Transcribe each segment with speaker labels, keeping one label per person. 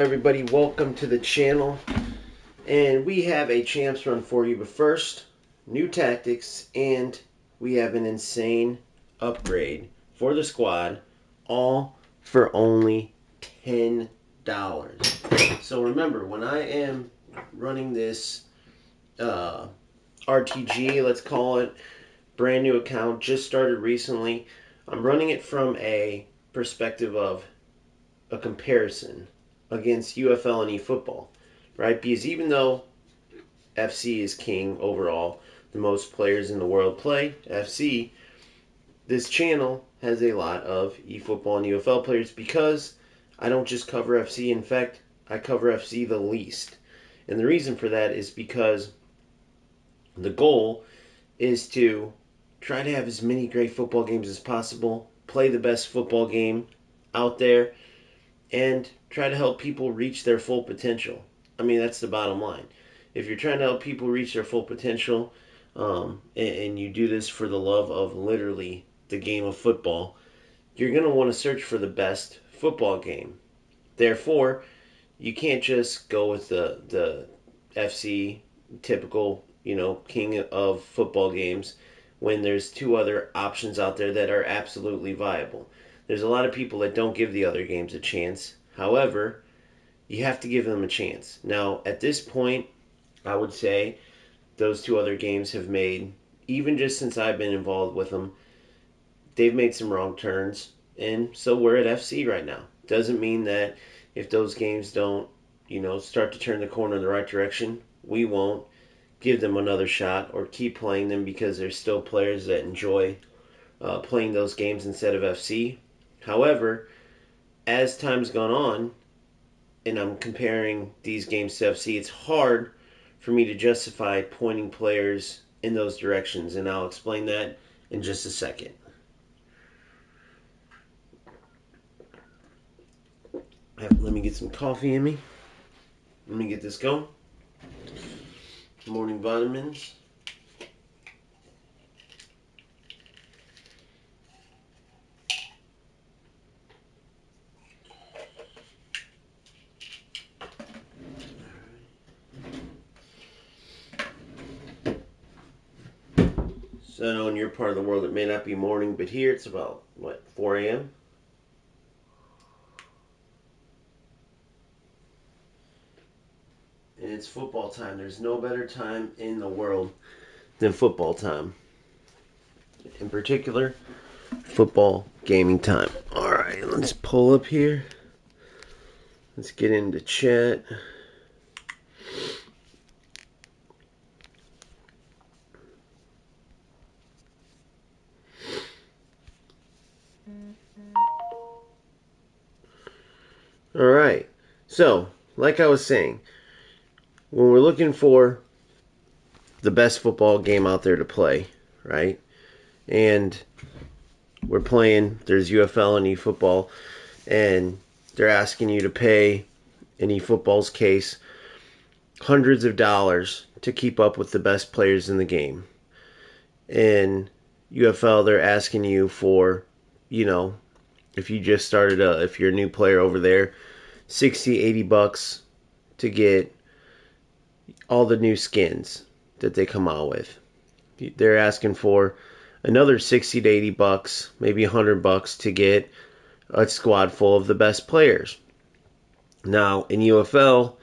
Speaker 1: Everybody, welcome to the channel, and we have a champs run for you. But first, new tactics, and we have an insane upgrade for the squad, all for only $10. So remember, when I am running this RTG, let's call it, brand new account, just started recently, I'm running it from a perspective of a comparison against UFL and eFootball, right? Because even though FC is king overall, the most players in the world play FC, this channel has a lot of eFootball and UFL players because I don't just cover FC. In fact, I cover FC the least. And the reason for that is because the goal is to try to have as many great football games as possible, play the best football game out there, and try to help people reach their full potential. I mean, that's the bottom line. If you're trying to help people reach their full potential, and you do this for the love of literally the game of football, you're going to want to search for the best football game. Therefore, you can't just go with the FC typical, king of football games when there's two other options out there that are absolutely viable. There's a lot of people that don't give the other games a chance. However, you have to give them a chance. Now, at this point, I would say those two other games have made, even just since I've been involved with them, they've made some wrong turns. And so we're at FC right now. Doesn't mean that if those games don't, start to turn the corner in the right direction, we won't give them another shot or keep playing them because there's still players that enjoy playing those games instead of FC. However, as time's gone on, and I'm comparing these games to FC, it's hard for me to justify pointing players in those directions, and I'll explain that in just a second. Let me get some coffee in me. Let me get this going. Morning vitamins. So I know in your part of the world it may not be morning, but here it's about, 4 a.m.? And it's football time. There's no better time in the world than football time. In particular, football gaming time. Alright, let's pull up here. Let's get into chat. Alright, so, like I was saying, when we're looking for the best football game out there to play, right? And we're playing, there's UFL and eFootball, and they're asking you to pay, in eFootball's case, hundreds of dollars to keep up with the best players in the game. In UFL, they're asking you for, if you just started, if you're a new player over there, 60, 80 bucks to get all the new skins that they come out with. They're asking for another 60 to 80 bucks, maybe 100 bucks to get a squad full of the best players. Now, in UFL,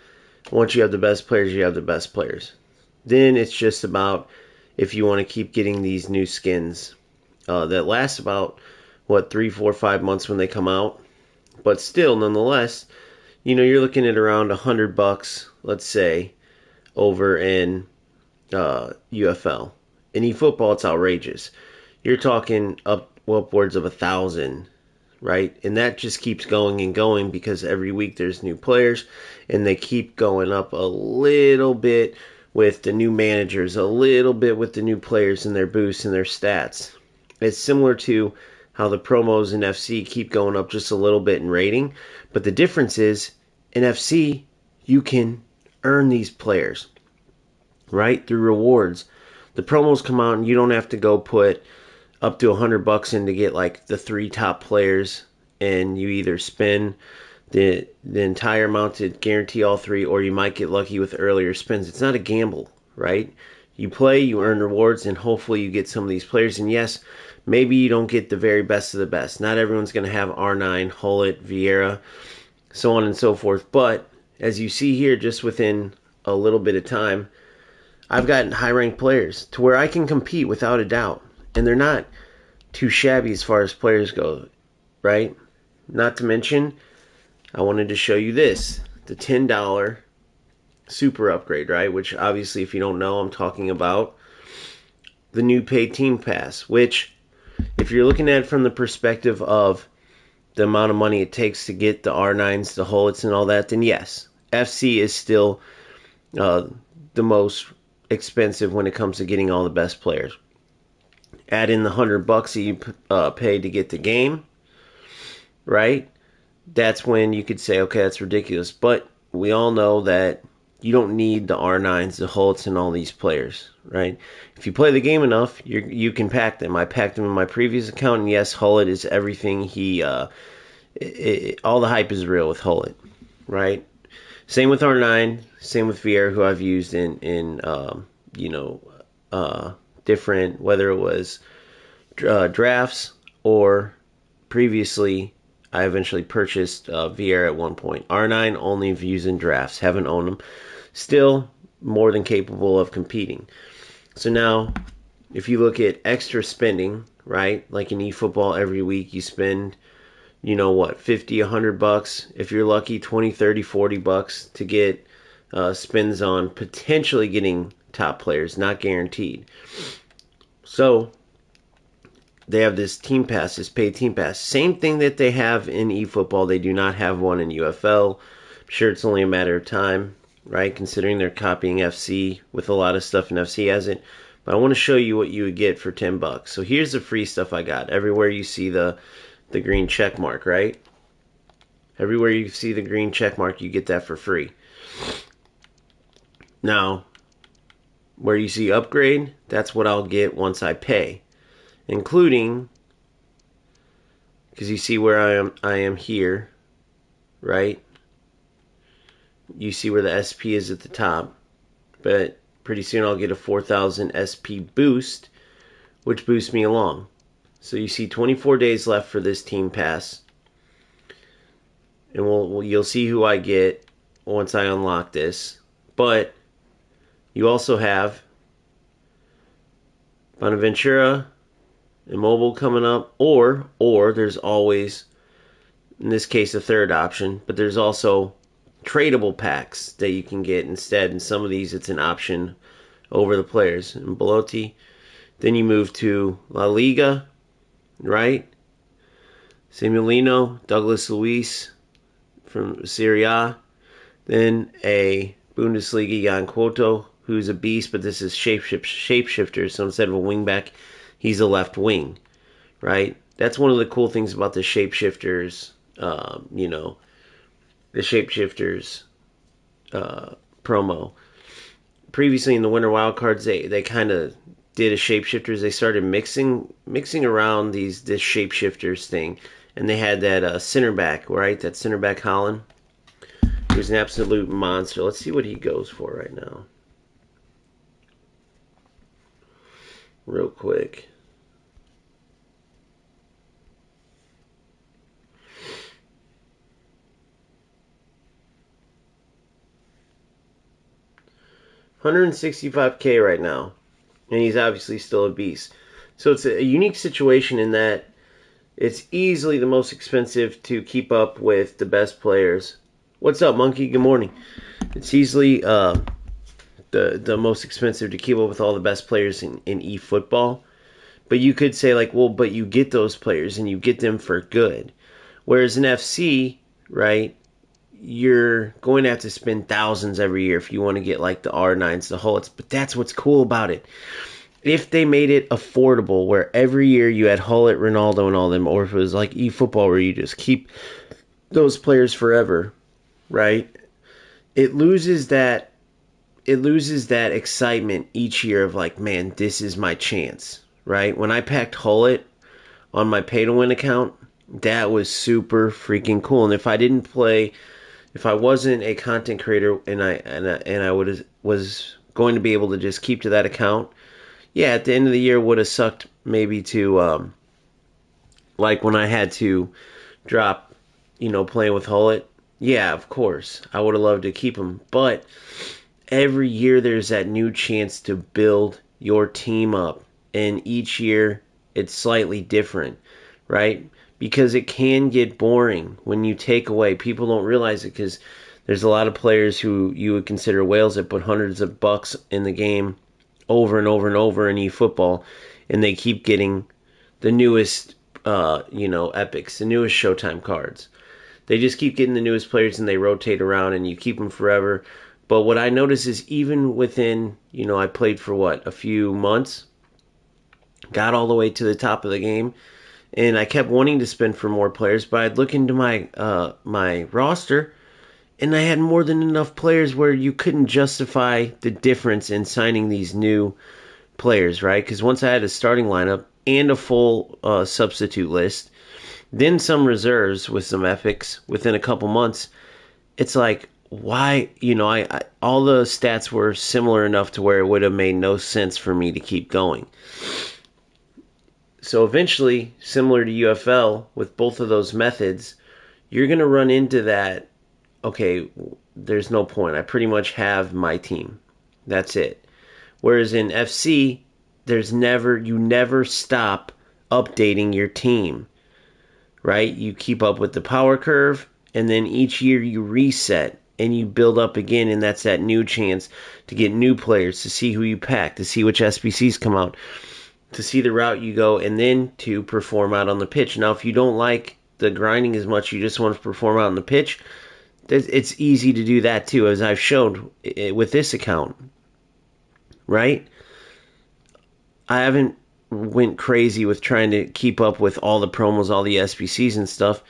Speaker 1: once you have the best players, you have the best players. Then it's just about if you want to keep getting these new skins that last about, 3, 4, 5 months when they come out. But still, nonetheless, you're looking at around 100 bucks, let's say, over in UFL. In eFootball, it's outrageous. You're talking upwards of 1,000, right? And that just keeps going and going because every week there's new players, and they keep going up a little bit with the new managers, a little bit with the new players and their boosts and their stats. It's similar to how the promos in FC keep going up just a little bit in rating, but the difference is in FC you can earn these players, right, through rewards. The promos come out and you don't have to go put up to 100 bucks in to get like the 3 top players, and you either spin the entire amount to guarantee all three, or you might get lucky with earlier spins. It's not a gamble, right? You play, you earn rewards, and hopefully you get some of these players. And yes, maybe you don't get the very best of the best. Not everyone's going to have R9, Hullet, Vieira, so on and so forth. But as you see here, just within a little bit of time, I've gotten high-ranked players to where I can compete without a doubt. And they're not too shabby as far as players go, right? Not to mention, I wanted to show you this, the $10 super upgrade, right? Which obviously, if you don't know, I'm talking about the new paid team pass, which if you're looking at it from the perspective of the amount of money it takes to get the R9s, the Hullets, and all that, then yes, FC is still the most expensive when it comes to getting all the best players. Add in the $100 that you pay to get the game, right? That's when you could say, okay, that's ridiculous. But we all know that you don't need the R9s, the Holtz, and all these players, right? If you play the game enough, you can pack them. I packed them in my previous account, and yes, Hullet is everything. All the hype is real with Hullet, right? Same with R9, same with Vieira, who I've used in different, whether it was drafts or previously. I eventually purchased Vieira at one point. R9 only views in drafts. Haven't owned them. Still more than capable of competing. So now, if you look at extra spending, right? Like in eFootball, every week you spend, $50, $100. If you're lucky, $20, $30, $40 to get spins on potentially getting top players, not guaranteed. So they have this team pass, this paid team pass. Same thing that they have in eFootball. They do not have one in UFL. I'm sure it's only a matter of time, right? Considering they're copying FC with a lot of stuff, and FC has it. But I want to show you what you would get for $10. So here's the free stuff I got. Everywhere you see the green check mark, right? Everywhere you see the green check mark, you get that for free. Now, where you see upgrade, that's what I'll get once I pay. Including, because you see where I am here, right? You see where the SP is at the top, but pretty soon I'll get a 4,000 SP boost, which boosts me along. So you see 24 days left for this team pass, and you'll see who I get once I unlock this. But you also have Bonaventura, Immobile coming up, or there's always, in this case, a third option, but there's also tradable packs that you can get instead. And some of these, it's an option over the players. And Belotti, then you move to La Liga, right? Semulino, Douglas Luiz from Serie A. Then a Bundesliga Jan Quoto, who's a beast, but this is shapeshifter, so instead of a wingback, he's a left wing, right? That's one of the cool things about the shapeshifters, the shapeshifters promo. Previously in the Winter Wildcards, they kind of did a shapeshifters. They started mixing around this shapeshifters thing, and they had that center back, right? That center back Holland. He was an absolute monster. Let's see what he goes for right now. Real quick. $165K right now, and he's obviously still a beast. So it's a unique situation in that it's easily the most expensive to keep up with the best players. What's up, Monkey? Good morning. It's easily the most expensive to keep up with all the best players in eFootball. But you could say, like, well, but you get those players and you get them for good. Whereas in FC, right, you're going to have to spend thousands every year if you want to get, like, the R9s, the Hullets. But that's what's cool about it. If they made it affordable, where every year you had Hullet, Ronaldo, and all them, or if it was like eFootball where you just keep those players forever, right, it loses that excitement each year of, like, man, this is my chance, right? When I packed Hullet on my pay-to-win account, That was super freaking cool. And if I wasn't a content creator and I was going to be able to just keep to that account, yeah, at the end of the year would have sucked maybe to like when I had to drop, playing with Hullet. Yeah, of course, I would have loved to keep him, but every year there's that new chance to build your team up, and each year it's slightly different, right? Because it can get boring when you take away. People don't realize it because there's a lot of players who you would consider whales that put hundreds of bucks in the game over and over and over in eFootball, and they keep getting the newest, epics, the newest Showtime cards. They just keep getting the newest players and they rotate around and you keep them forever. But what I notice is even within, I played for a few months, got all the way to the top of the game, and I kept wanting to spend for more players. But I'd look into my roster, and I had more than enough players where you couldn't justify the difference in signing these new players, right? Because once I had a starting lineup and a full substitute list, then some reserves with some epics within a couple months, it's like, why, I all the stats were similar enough to where it would have made no sense for me to keep going. So eventually, similar to UFL, with both of those methods, you're going to run into that, okay, there's no point. I pretty much have my team. That's it. Whereas in FC, you never stop updating your team, right? You keep up with the power curve, and then each year you reset and you build up again, and that's that new chance to get new players, to see who you pack, to see which SBCs come out, to see the route you go, and then to perform out on the pitch. Now, if you don't like the grinding as much, you just want to perform out on the pitch, it's easy to do that too, as I've showed with this account, right? I haven't went crazy with trying to keep up with all the promos, all the SBCs and stuff,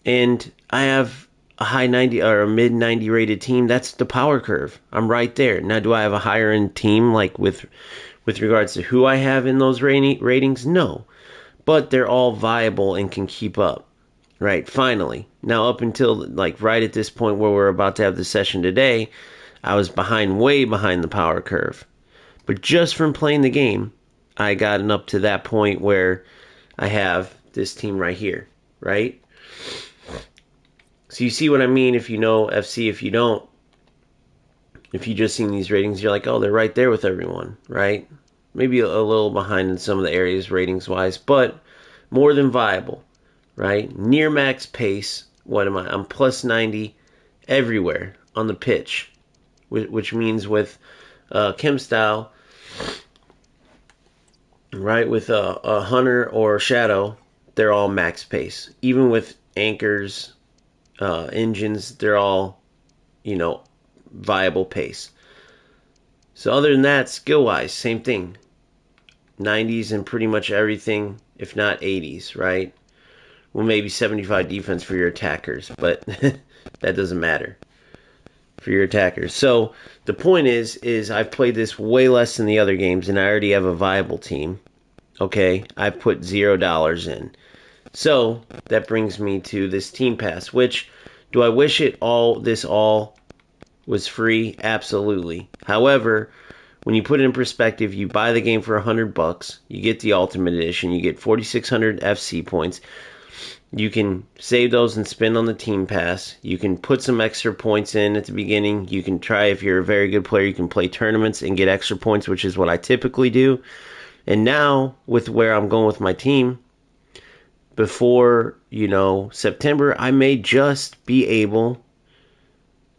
Speaker 1: and I have a high 90 or a mid 90 rated team. That's the power curve. I'm right there. Now, do I have a higher end team like with regards to who I have in those ratings? No, but they're all viable and can keep up. Right, finally. Now, up until like right at this point where we're about to have the session today, I was way behind the power curve. But just from playing the game, I gotten up to that point where I have this team right here, right? So you see what I mean if you know FC. If you don't, if you just seen these ratings, you're like, oh, they're right there with everyone, right? Maybe a little behind in some of the areas ratings-wise, but more than viable, right? Near max pace. What am I? I'm plus 90 everywhere on the pitch, which means with Chem style, right, with a Hunter or Shadow, they're all max pace. Even with anchors, engines, they're all, viable pace. So other than that, skill-wise, same thing. 90s in pretty much everything, if not 80s, right? Well, maybe 75 defense for your attackers, but that doesn't matter for your attackers. So the point is I've played this way less than the other games, and I already have a viable team. Okay, I put $0 in. So that brings me to this team pass, which, do I wish this all was free? Absolutely. However, when you put it in perspective, you buy the game for $100, you get the Ultimate Edition, you get 4,600 FC points. You can save those and spend on the team pass. You can put some extra points in at the beginning. You can try, if you're a very good player, you can play tournaments and get extra points, which is what I typically do. And now, with where I'm going with my team, before, September, I may just be able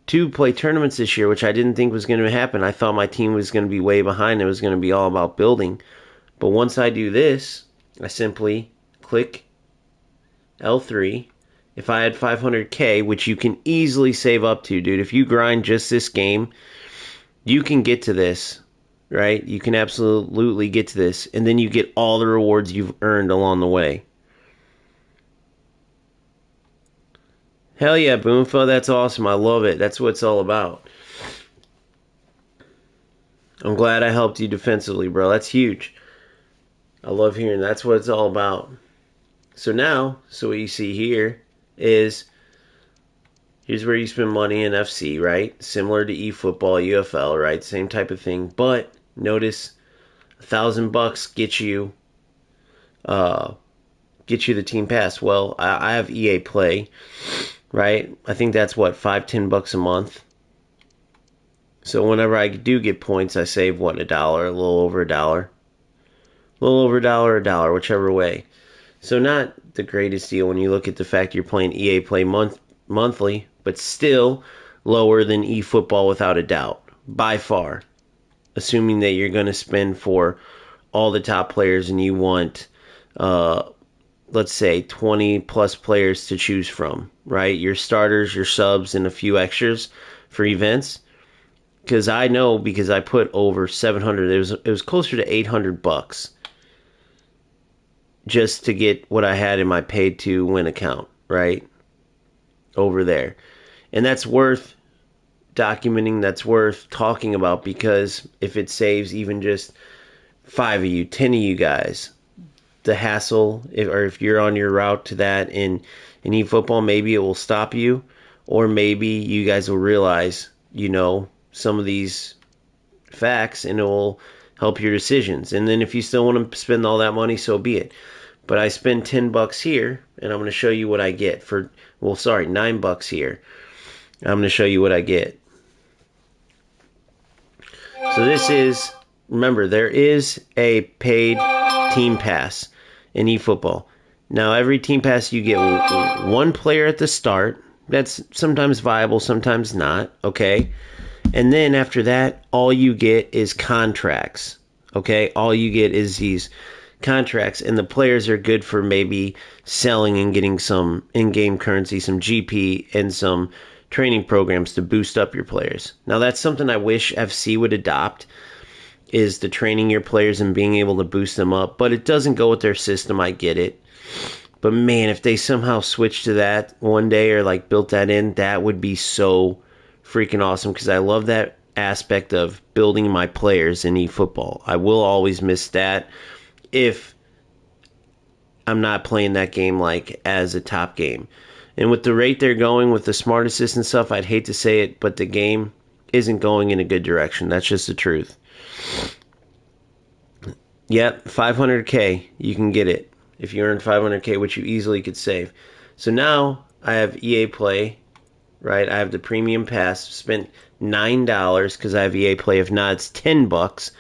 Speaker 1: to play tournaments this year, which I didn't think was going to happen. I thought my team was going to be way behind. It was going to be all about building. But once I do this, I simply click L3. If I had 500k, which you can easily save up to, dude, if you grind just this game, you can get to this, right? You can absolutely get to this, and then you get all the rewards you've earned along the way. Hell yeah, Boomfo, that's awesome. I love it. That's what it's all about. I'm glad I helped you defensively, bro. That's huge. I love hearing that's what it's all about. So what you see here is, here's where you spend money in FC, right? Similar to eFootball, UFL, right? Same type of thing. But notice $1,000 get you the team pass. Well, I have EA Play, right? I think that's what, $5-10 a month. So whenever I do get points, I save what, $1, a little over $1, a little over $1, whichever way. So not the greatest deal when you look at the fact you're playing EA Play monthly, but still lower than eFootball without a doubt, by far. Assuming that you're going to spend for all the top players and you want, let's say, 20 plus players to choose from, right? Your starters, your subs, and a few extras for events. Because I know, because I put over 700, it was closer to $800 just to get what I had in my paid to win account, right? Over there. And that's worth documenting, that's worth talking about, because if it saves even just 5 of you, 10 of you guys, the hassle, or if you're on your route to that in eFootball, maybe it will stop you, or maybe you guys will realize, some of these facts, and it will help your decisions. And then if you still want to spend all that money, so be it. But I spend $10 here, and I'm going to show you what I get for, $9 here. I'm going to show you what I get. So this is, remember, there is a paid team pass in eFootball. Now, every team pass, you get one player at the start. That's sometimes viable, sometimes not, okay? And then after that, all you get is contracts, okay? All you get is these contracts, and the players are good for maybe selling and getting some in-game currency, some GP, and some training programs to boost up your players. Now, that's something I wish FC would adopt, is the training your players and being able to boost them up. But it doesn't go with their system, I get it. But man, if they somehow switch to that one day, or built that in, that would be so freaking awesome, because I love that aspect of building my players in eFootball. I will always miss that if I'm not playing that game as a top game. And with the rate they're going with the smart assist and stuff, I'd hate to say it, but the game isn't going in a good direction. That's just the truth. Yep, 500K, you can get it if you earn 500K, which you easily could save. So now I have EA Play, right? I have the premium pass, spent $9 because I have EA Play. If not, it's $10.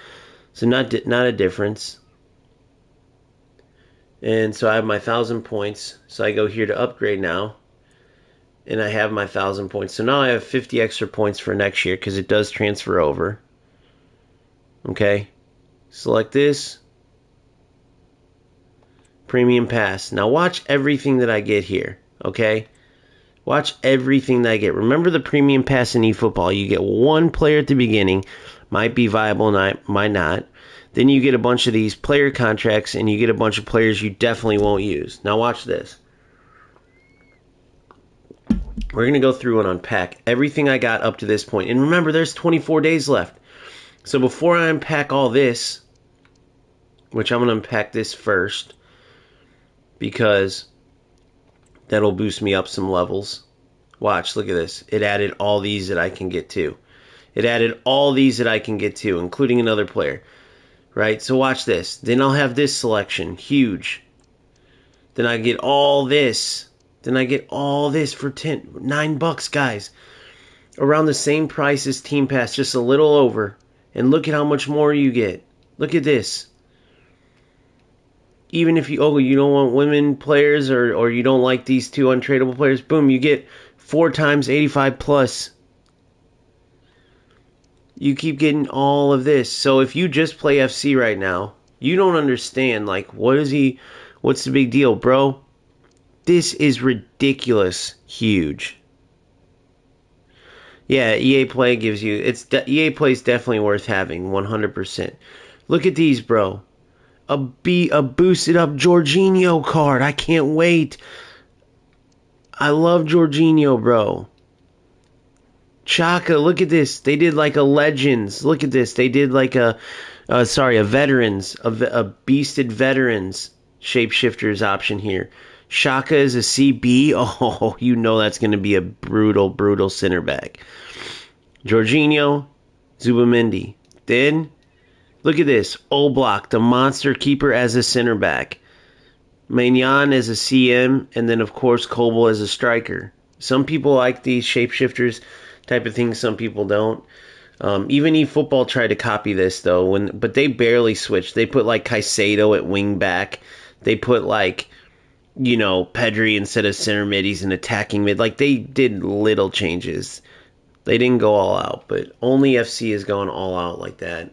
Speaker 1: So not a difference. And so I have my 1,000 points. So I go here to upgrade now, and I have my 1,000 points. So now I have 50 extra points for next year, because it does transfer over. Okay, select this. Premium pass. Now watch everything that I get here, okay? Watch everything that I get. Remember the premium pass in eFootball. You get one player at the beginning. Might be viable, might not. Then you get a bunch of these player contracts, and you get a bunch of players you definitely won't use. Now watch this. We're going to go through and unpack everything I got up to this point. And remember, there's 24 days left. So before I unpack all this, which I'm going to unpack this first, because that'll boost me up some levels. Watch, look at this. It added all these that I can get to. It added all these that I can get to, including another player. Right? So watch this. Then I'll have this selection. Huge. Then I get all this. Then I get all this for $9, guys. Around the same price as Team Pass, just a little over. And look at how much more you get. Look at this. Even if you don't want women players, or you don't like these two untradeable players, boom, you get 4 times 85 plus. You keep getting all of this. So if you just play FC right now, you don't understand, what's the big deal, bro? This is ridiculous huge. Yeah, EA Play gives you, EA Play is definitely worth having, 100%. Look at these, bro. A boosted up Jorginho card. I can't wait. I love Jorginho, bro. Chaka, look at this. They did a Legends. Look at this. They did a Veterans, a beasted Veterans shapeshifters option here. Shaka is a CB. Oh, you know that's going to be a brutal, brutal center back. Jorginho, Zubamendi. Then, look at this. Oblak, the monster keeper as a center back. Maignan as a CM, and then, of course, Kobel as a striker. Some people like these shapeshifters type of things. Some people don't. Even eFootball tried to copy this, though, but they barely switched. They put, like, Caicedo at wing back. They put, like, Pedri instead of center mid. He's an attacking mid. Like, they did little changes. They didn't go all out, but only FC is going all out like that.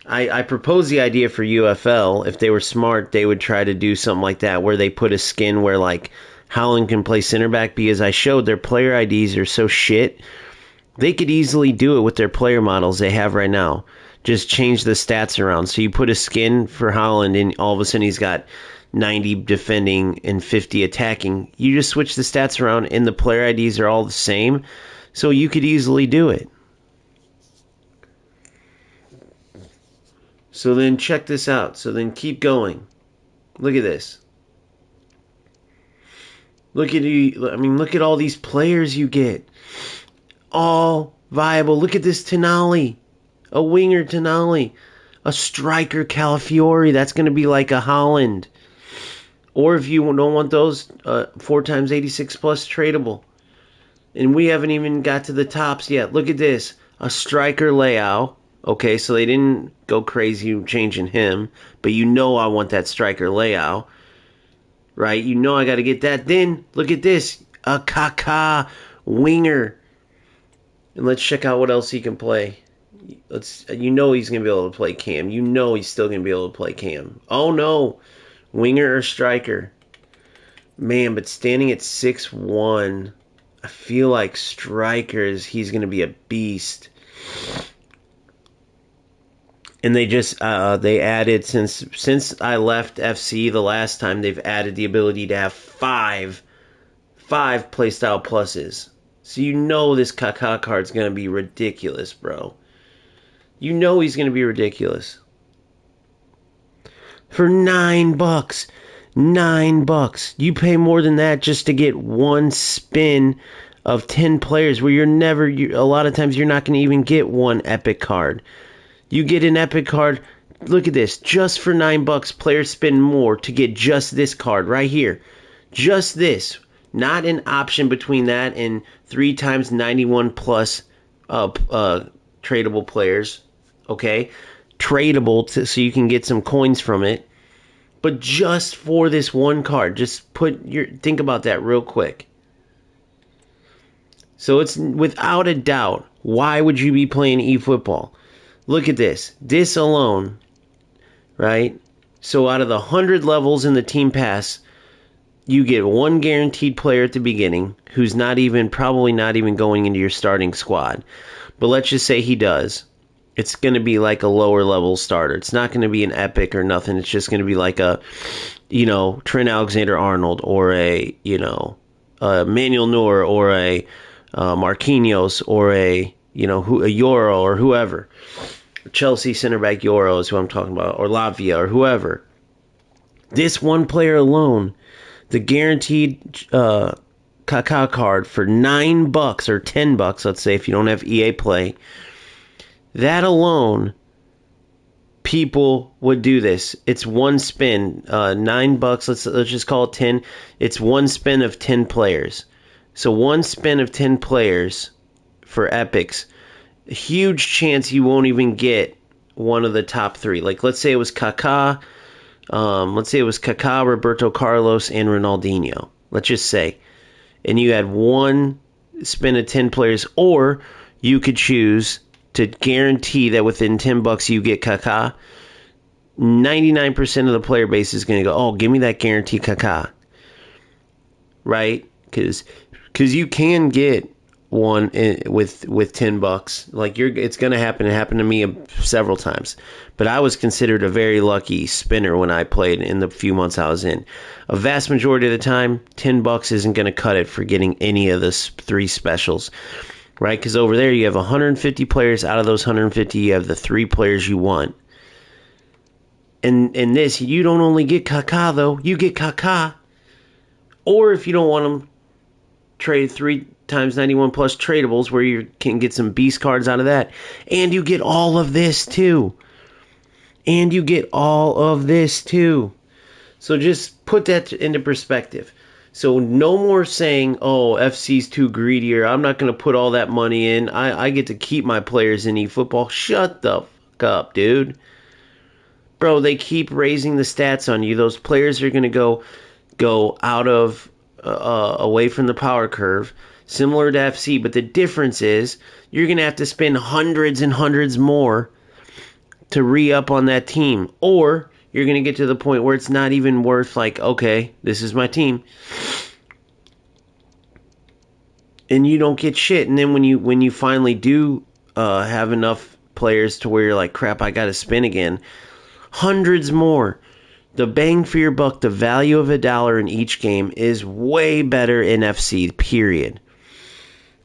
Speaker 1: I proposed the idea for UFL. If they were smart, they would try to do something like that, where they put a skin where, like, Haaland can play center back, because I showed their player IDs are so shit. They could easily do it with their player models they have right now. Just change the stats around. So you put a skin for Haaland, and all of a sudden he's got 90 defending and 50 attacking. You just switch the stats around, and the player IDs are all the same. So you could easily do it. So then check this out. So then keep going. Look at this. Look at all these players you get. All viable. Look at this Tonali. A winger Tonali. A striker Calafiori. That's going to be like a Holland. Or if you don't want those, 4x86 plus tradable. And we haven't even got to the tops yet. Look at this. A striker Leao. Okay, so they didn't go crazy changing him. But I want that striker Leao. Right? I got to get that. Then, look at this. A Kaká winger. And let's check out what else he can play. He's going to be able to play Cam. He's still going to be able to play Cam. Oh, no. Winger or striker. Man, but standing at 6'1", I feel like strikers, he's going to be a beast. And they just, they added, since I left FC the last time, they've added the ability to have five playstyle pluses. So this Kaká card's going to be ridiculous, bro. He's going to be ridiculous. For $9. $9. You pay more than that just to get one spin of 10 players, where a lot of times you're not going to even get one epic card. You get an epic card. Look at this. Just for $9, players spend more to get just this card right here. Just this. Not an option between that and 3x 91 plus tradable players. Okay? Tradable so you can get some coins from it. But just for this one card. Just think about that real quick. So it's without a doubt, why would you be playing eFootball? Look at this. This alone, right? So out of the 100 levels in the team pass, you get one guaranteed player at the beginning who's probably not even going into your starting squad. But let's just say he does. It's going to be like a lower level starter. It's not going to be an epic or nothing. It's just going to be like a, Trent Alexander-Arnold or a Manuel Neuer or a Marquinhos or a Euro or whoever. Chelsea center back Euro is who I'm talking about, or Lavia or whoever. This one player alone, the guaranteed Kaká card for $9 or $10, let's say, if you don't have EA Play, that alone, people would do this. It's one spin, $9. Let's just call it 10. It's one spin of 10 players. So one spin of 10 players for epics. A huge chance you won't even get one of the top three. Like, let's say it was Kaká. Roberto Carlos, and Ronaldinho. Let's just say. And you had one spin of 10 players, or you could choose to guarantee that within $10 you get Kaká. 99% of the player base is going to go, oh, give me that guaranteed Kaká. Right? Because you can get one with $10. Like, it's going to happen. It happened to me several times. But I was considered a very lucky spinner when I played in the few months I was in. A vast majority of the time, $10 isn't going to cut it for getting any of the three specials. Right? Because over there you have 150 players. Out of those 150, you have the 3 players you want. And in this, you don't only get Kaká, though. You get Kaká. Or if you don't want them, trade 3 times 91 plus tradables where you can get some beast cards out of that. And you get all of this too. So just put that into perspective. So no more saying, oh, FC's too greedy, or I'm not going to put all that money in. I get to keep my players in eFootball. Shut the fuck up, dude. Bro, they keep raising the stats on you. Those players are going to go out of away from the power curve, similar to FC. But the difference is you're going to have to spend hundreds and hundreds more to re-up on that team. Or you're going to get to the point where it's not even worth, like, okay, this is my team. And you don't get shit. And then when you finally do have enough players to where you're like, crap, I got to spin again, hundreds more. The bang for your buck, the value of $1 in each game is way better in FC, period.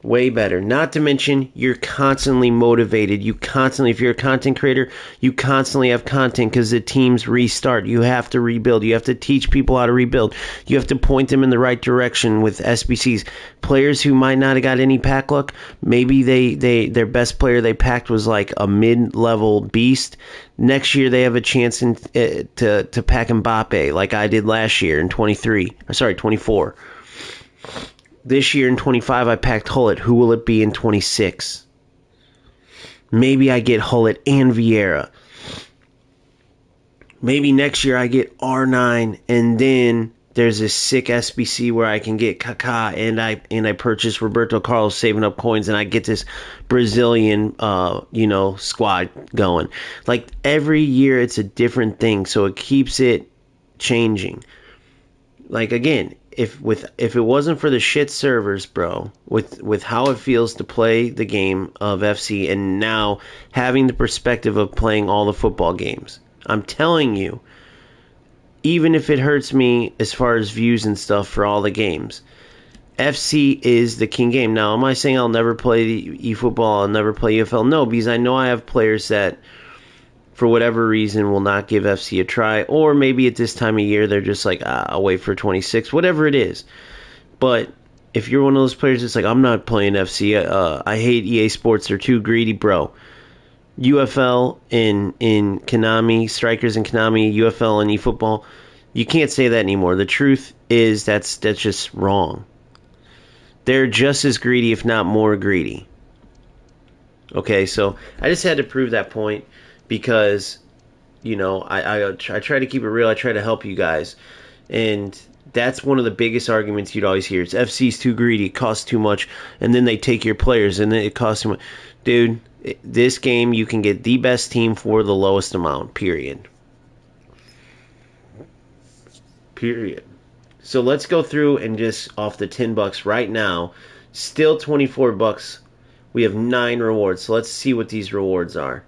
Speaker 1: Way better. Not to mention, you're constantly motivated. If you're a content creator, you constantly have content because the teams restart. You have to rebuild. You have to teach people how to rebuild. You have to point them in the right direction with SBCs. Players who might not have got any pack luck, maybe their best player they packed was like a mid-level beast. Next year they have a chance to pack Mbappe like I did last year in 24. This year in 25, I packed Hullet. Who will it be in 26? Maybe I get Hullet and Vieira. Maybe next year I get R9, and then there's this sick SBC where I can get Kaká, and I purchase Roberto Carlos, saving up coins, and I get this Brazilian squad going. Like every year, it's a different thing, so it keeps it changing. Like again. If it wasn't for the shit servers, bro, with how it feels to play the game of FC and now having the perspective of playing all the football games, I'm telling you, even if it hurts me as far as views and stuff for all the games, FC is the king game. Now, am I saying I'll never play eFootball, I'll never play UFL? No, because I know I have players that, for whatever reason, will not give FC a try. Or maybe at this time of year, they're just like, I'll wait for 26, whatever it is. But if you're one of those players that's like, I'm not playing FC, I hate EA Sports, they're too greedy, bro. UFL in Konami, Strikers in Konami, UFL in eFootball, you can't say that anymore. The truth is that's just wrong. They're just as greedy, if not more greedy. Okay, so I just had to prove that point. Because, I try to keep it real. I try to help you guys. And that's one of the biggest arguments you'd always hear. It's FC's too greedy. It costs too much. And then they take your players. And then it costs too much. Dude, this game, you can get the best team for the lowest amount. Period. So let's go through and just off the $10 right now. Still $24. We have 9 rewards. So let's see what these rewards are.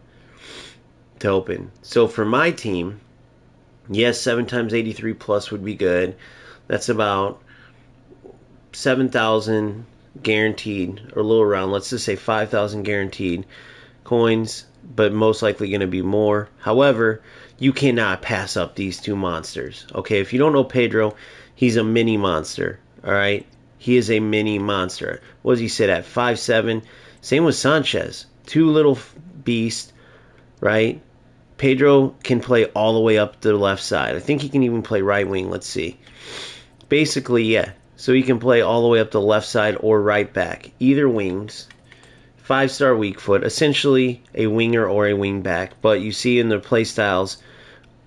Speaker 1: To open. So for my team, yes, 7 times 83 plus would be good. That's about 7,000 guaranteed, or a little around. Let's just say 5,000 guaranteed coins, but most likely going to be more. However, you cannot pass up these 2 monsters. Okay, if you don't know Pedro, he's a mini monster. All right, he is a mini monster. What does he sit at? 5'7". Same with Sanchez, 2 little beasts. Right? Pedro can play all the way up to the left side. I think he can even play right wing. Let's see. Basically, yeah. So he can play all the way up to the left side or right back. Either wings. 5-star weak foot. Essentially a winger or a wing back. But you see in the play styles,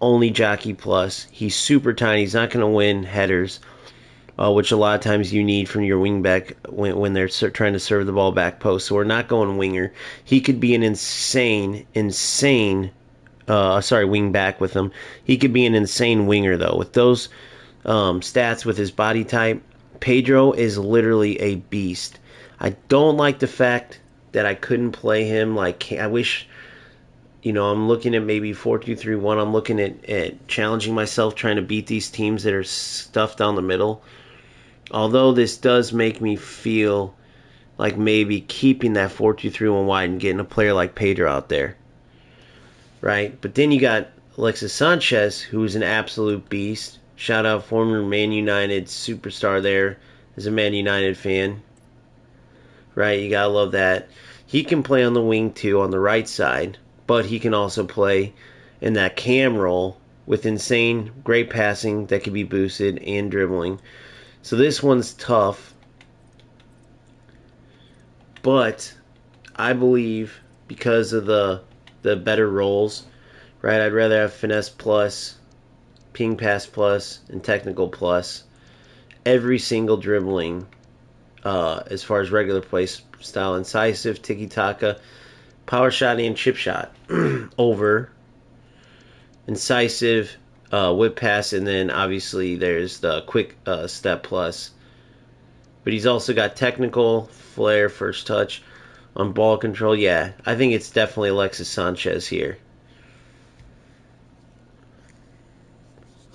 Speaker 1: only jockey plus. He's super tiny. He's not going to win headers, which a lot of times you need from your wing back when they're trying to serve the ball back post. So we're not going winger. He could be an insane wing back with him. He could be an insane winger, though. With those stats, with his body type, Pedro is literally a beast. I don't like the fact that I couldn't play him. Like, I wish, I'm looking at maybe 4-2-3-1. I'm looking at challenging myself, trying to beat these teams that are stuffed down the middle. Although this does make me feel like maybe keeping that 4-2-3-1 wide and getting a player like Pedro out there. Right? But then you got Alexis Sanchez, who's an absolute beast. Shout out former Man United superstar there as a Man United fan. Right, you gotta love that. He can play on the wing too, on the right side, but he can also play in that cam role with insane, great passing that can be boosted and dribbling. So this one's tough, but I believe because of the better roles, right? I'd rather have finesse plus, ping pass plus, and technical plus. Every single dribbling, as far as regular play style, incisive, tiki-taka, power shot, and chip shot over incisive, whip pass, and then obviously there's the quick step plus. But he's also got technical, flair, first touch, on ball control. Yeah, I think it's definitely Alexis Sanchez here.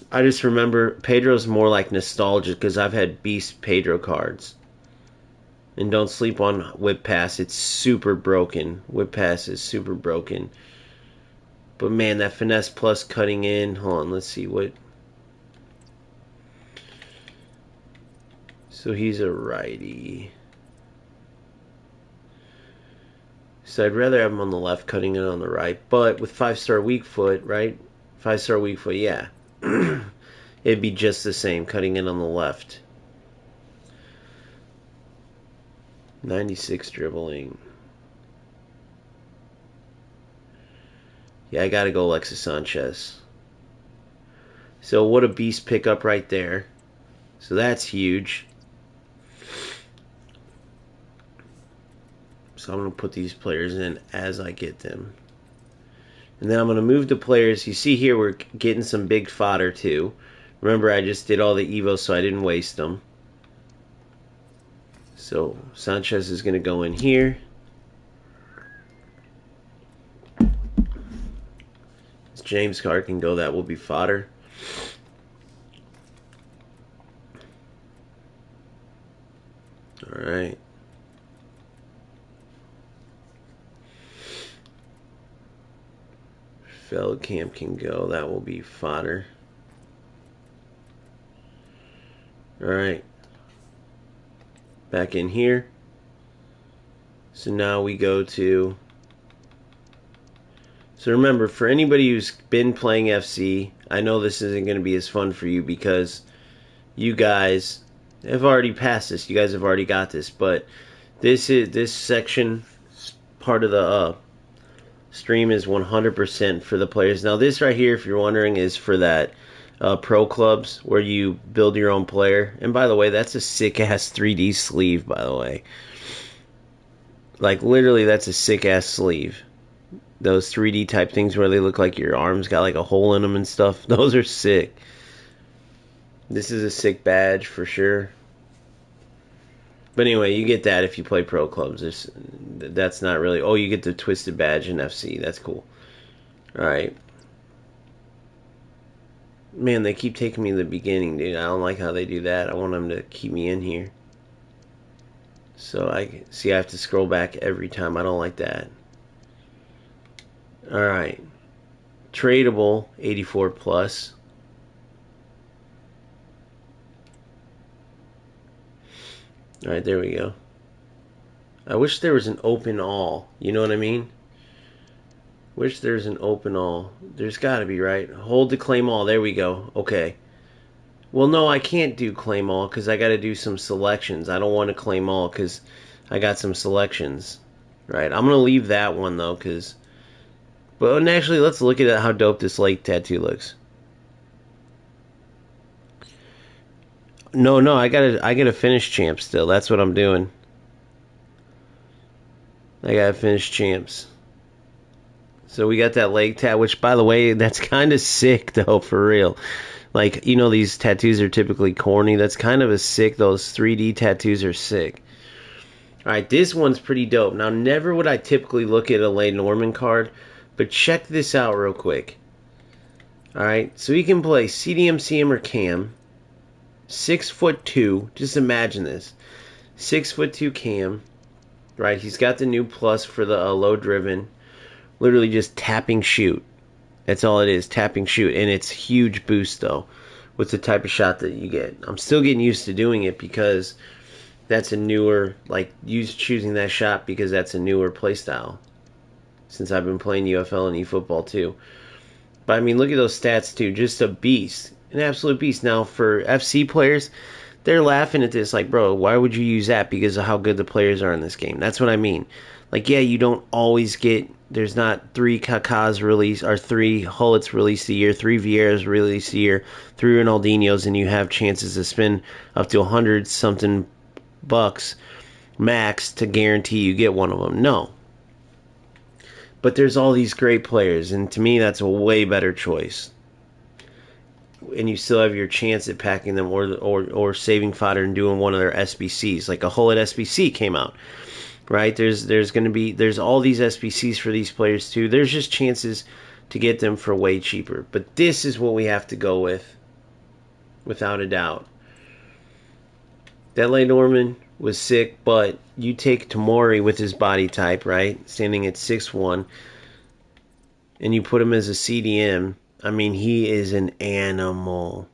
Speaker 1: I just remember Pedro's more like nostalgia because I've had Beast Pedro cards. And don't sleep on whip pass. It's super broken. Whip pass is super broken. But man, that finesse plus cutting in. Hold on, let's see what. So he's a righty. So I'd rather have him on the left, cutting in on the right. But with 5-star weak foot, right? 5-star weak foot, yeah. It'd be just the same, cutting in on the left. 96 dribbling. Yeah, I gotta go Alexis Sanchez. So what a beast pickup right there. So that's huge. So I'm going to put these players in as I get them. And then I'm going to move the players. You see here we're getting some big fodder too. Remember, I just did all the Evos so I didn't waste them. So Sanchez is going to go in here. This James card can go. That will be fodder. All right. Feldkamp can go. That will be fodder. Alright. Back in here. So now we go to... So remember, for anybody who's been playing FC, I know this isn't going to be as fun for you because you guys have already passed this. You guys have already got this. But this section, part of the... stream is 100% for the players. Now this right here, if you're wondering, is for that pro clubs where you build your own player. And by the way, that's a sick ass 3D sleeve, by the way. Like literally that's a sick ass sleeve. Those 3D type things where they look like your arms got like a hole in them and stuff. Those are sick. This is a sick badge for sure. But anyway, you get that if you play pro clubs. That's not really... Oh, you get the twisted badge in FC. That's cool. Alright. Man, they keep taking me to the beginning, dude. I don't like how they do that. I want them to keep me in here. So, I have to scroll back every time. I don't like that. Alright. Tradable, 84 plus. Alright, there we go. I wish there was an open all. You know what I mean? Wish there's an open all. There's got to be, right? Hold to claim all. There we go. Okay. Well, no, I can't do claim all because I got to do some selections. I don't want to claim all because I got some selections. Right? I'm going to leave that one, though, because... But actually, let's look at how dope this lake tattoo looks. No, I gotta finish champs still. That's what I'm doing. I gotta finish champs. So we got that leg tat, which by the way, that's kind of sick though, for real. Like, you know, these tattoos are typically corny. That's kind of a sick. Those 3D tattoos are sick. All right, this one's pretty dope. Now, never would I typically look at a Lay Norman card, but check this out real quick. All right, so he can play CDM, CM, or Cam. 6'2", just imagine this. 6'2" Cam, right? He's got the new plus for the low driven. Literally just tapping shoot. That's all it is, tapping shoot. And it's huge boost though. with the type of shot that you get. I'm still getting used to doing it because that's a newer, like, choosing that shot because that's a newer play style since I've been playing UFL and eFootball too. But I mean, look at those stats too. Just a beast, an absolute beast. Now for FC players, they're laughing at this like, bro, why would you use that? Because of how good the players are in this game. That's what I mean. Like, yeah, you don't always get. There's not 3 Kakas released or 3 Hullets released a year, 3 Vieiras released a year, 3 Ronaldinhos, and you have chances to spend up to 100 something bucks max to guarantee you get one of them. No. But there's all these great players, and to me, that's a way better choice. And you still have your chance at packing them or saving fodder and doing one of their SBCs. Like a Hullet SBC came out, right? There's all these SBCs for these players too. There's just chances to get them for way cheaper. But this is what we have to go with, without a doubt. That Norman was sick, but you take Tomori with his body type, right? Standing at 6'1", and you put him as a CDM. I mean, he is an animal.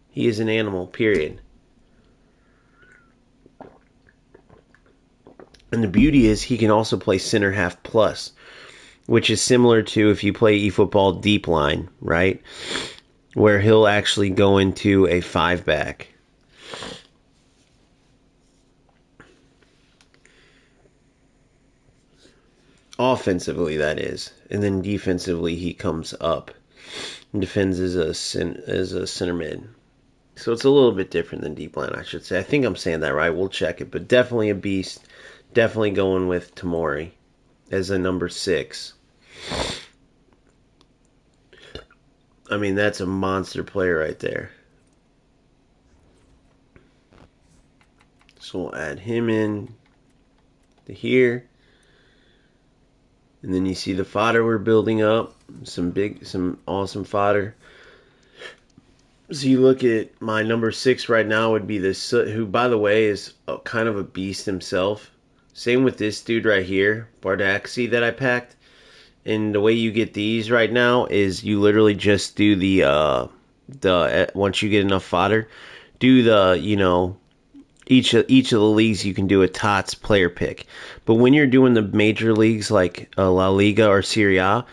Speaker 1: He is an animal, period. And the beauty is he can also play center half plus, which is similar to if you play eFootball deep line, right? Where he'll actually go into a 5-back. Offensively, that is. And then defensively, he comes up and defends as a center mid. So it's a little bit different than deep line, I should say. I think I'm saying that right. We'll check it. But definitely a beast. Definitely going with Tomori as a number 6. I mean, that's a monster player right there. So we'll add him in to here. And then you see the fodder we're building up. Some awesome fodder. So you look at my number 6 right now would be this, who by the way is kind of a beast himself. Same with this dude right here, Bardaxi, that I packed. And the way you get these right now is you literally just do the once you get enough fodder, do the, you know, each of the leagues you can do a TOTS player pick. But when you're doing the major leagues like La Liga or Serie A,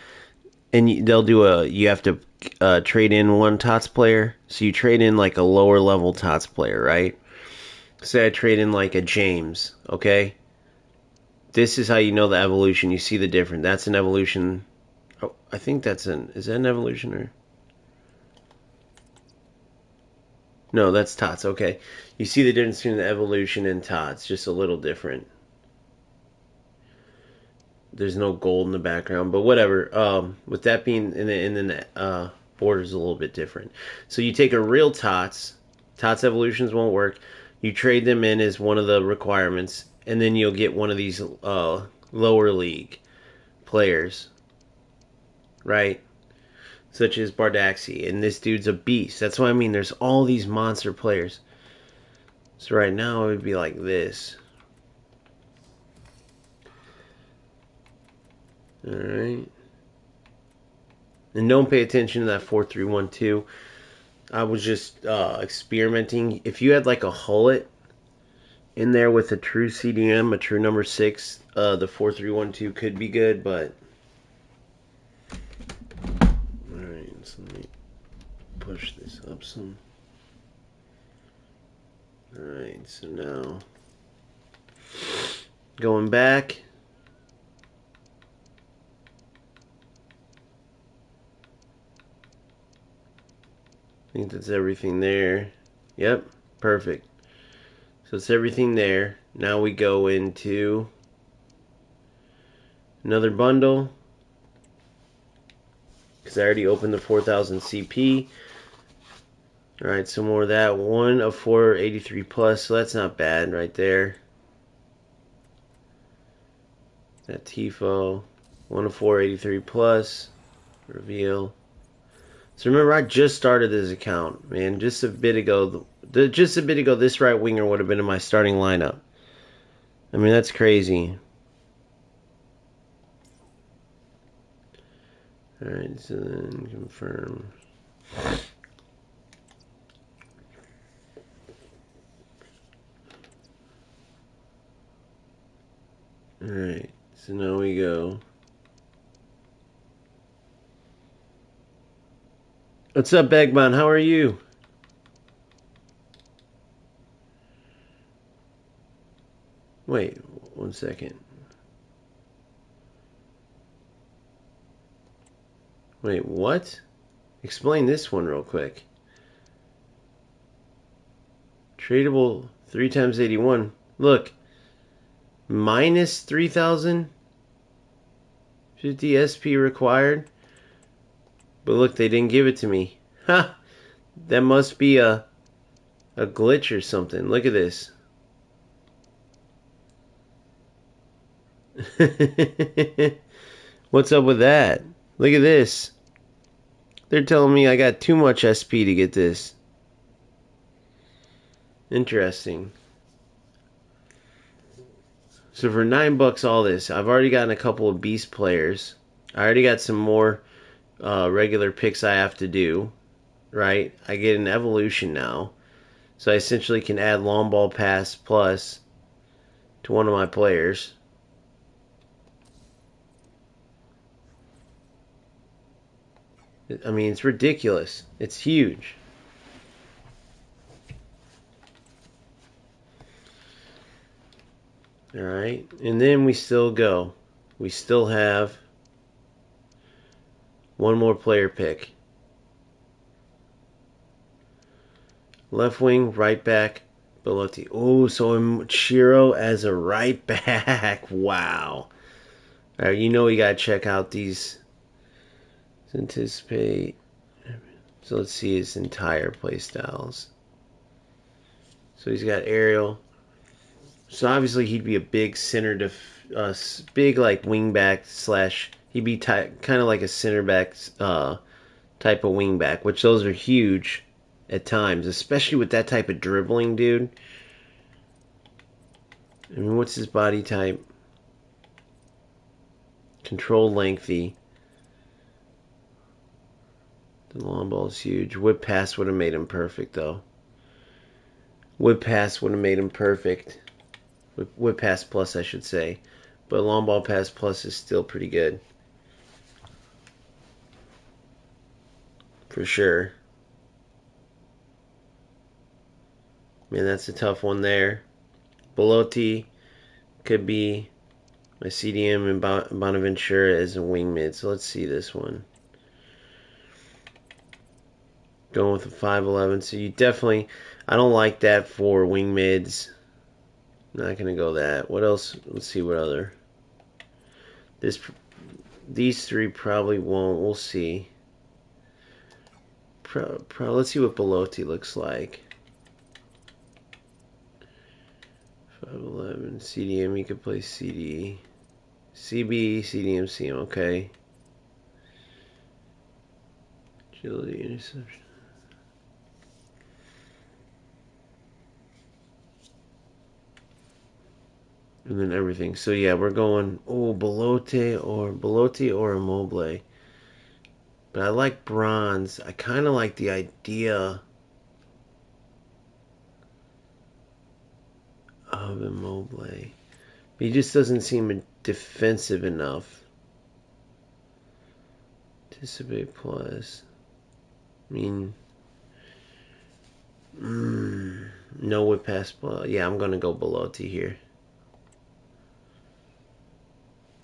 Speaker 1: and you have to trade in one TOTS player. So you trade in like a lower level TOTS player, right? Say I trade in like a James, okay? This is how you know the evolution. You see the difference. That's an evolution. Oh, I think is that an evolution or? No, that's TOTS. Okay. You see the difference between the evolution and TOTS. Just a little different. There's no gold in the background, but whatever. With that being, and then the border's a little bit different. So you take a real TOTS. TOTS evolutions won't work. You trade them in as one of the requirements, and then you'll get one of these lower league players, right? Such as Bardaxi, and this dude's a beast. That's what I mean. There's all these monster players. So right now it would be like this. All right. And don't pay attention to that 4-3-1-2. I was just experimenting. If you had like a Hullet in there with a true CDM, a true number 6, the 4-3-1-2 could be good, but alright, so let me push this up some. Alright, so now going back. I think that's everything there. Yep, perfect. So it's everything there. Now we go into another bundle, because I already opened the 4000 CP. Alright, some more of that. 1 of 483 plus, so that's not bad right there. That Tifo. 1 of 483 plus. Reveal. So remember, I just started this account, man. Just a bit ago, this right winger would have been in my starting lineup. I mean, that's crazy. All right, so then confirm. So now we go. What's up, Bagman? How are you? Wait, 1 second. Wait, what? Explain this one real quick. Tradable 3 times 81. Look, minus 3,050 SP required. But look, they didn't give it to me. Ha! That must be a glitch or something. Look at this. What's up with that? Look at this. They're telling me I got too much SP to get this. Interesting. So for $9 all this, I've already gotten a couple of beast players. I already got some more regular picks I have to do. Right? I get an evolution now. So I essentially can add long ball pass plus to one of my players. I mean, it's ridiculous. It's huge. Alright, and then we still go. We still have one more player pick. Left wing, right back, Belotti. Oh, so Shiro as a right back. Wow. Alright, you know we gotta check out these. Let's anticipate. So let's see his entire play styles. So he's got aerial. So obviously he'd be a big center big like wing back slash. He'd be kind of like a center back type of wing back, which those are huge at times, especially with that type of dribbling, dude. I mean, what's his body type? Control lengthy. The long ball is huge. Whip pass would have made him perfect, though. Whip pass would have made him perfect. Whip pass plus, I should say. But long ball pass plus is still pretty good. For sure. Man, that's a tough one there. Belotti could be my CDM and Bonaventura as a wing mid. So let's see this one. Going with a 5'11". So you definitely... I don't like that for wing mids. Not going to go that. What else? Let's see what other... These three probably won't. We'll see. Let's see what Belotti looks like. 5'11", CDM, you could play CD. CB, CDM, CM, okay. Agility, interception. And then everything. So yeah, we're going, Belotti or Immobile. But I like bronze. I kind of like the idea of Immobile. He just doesn't seem defensive enough. Anticipate plus. I mean, no whip pass plus. Yeah, I'm going to go Belotti here.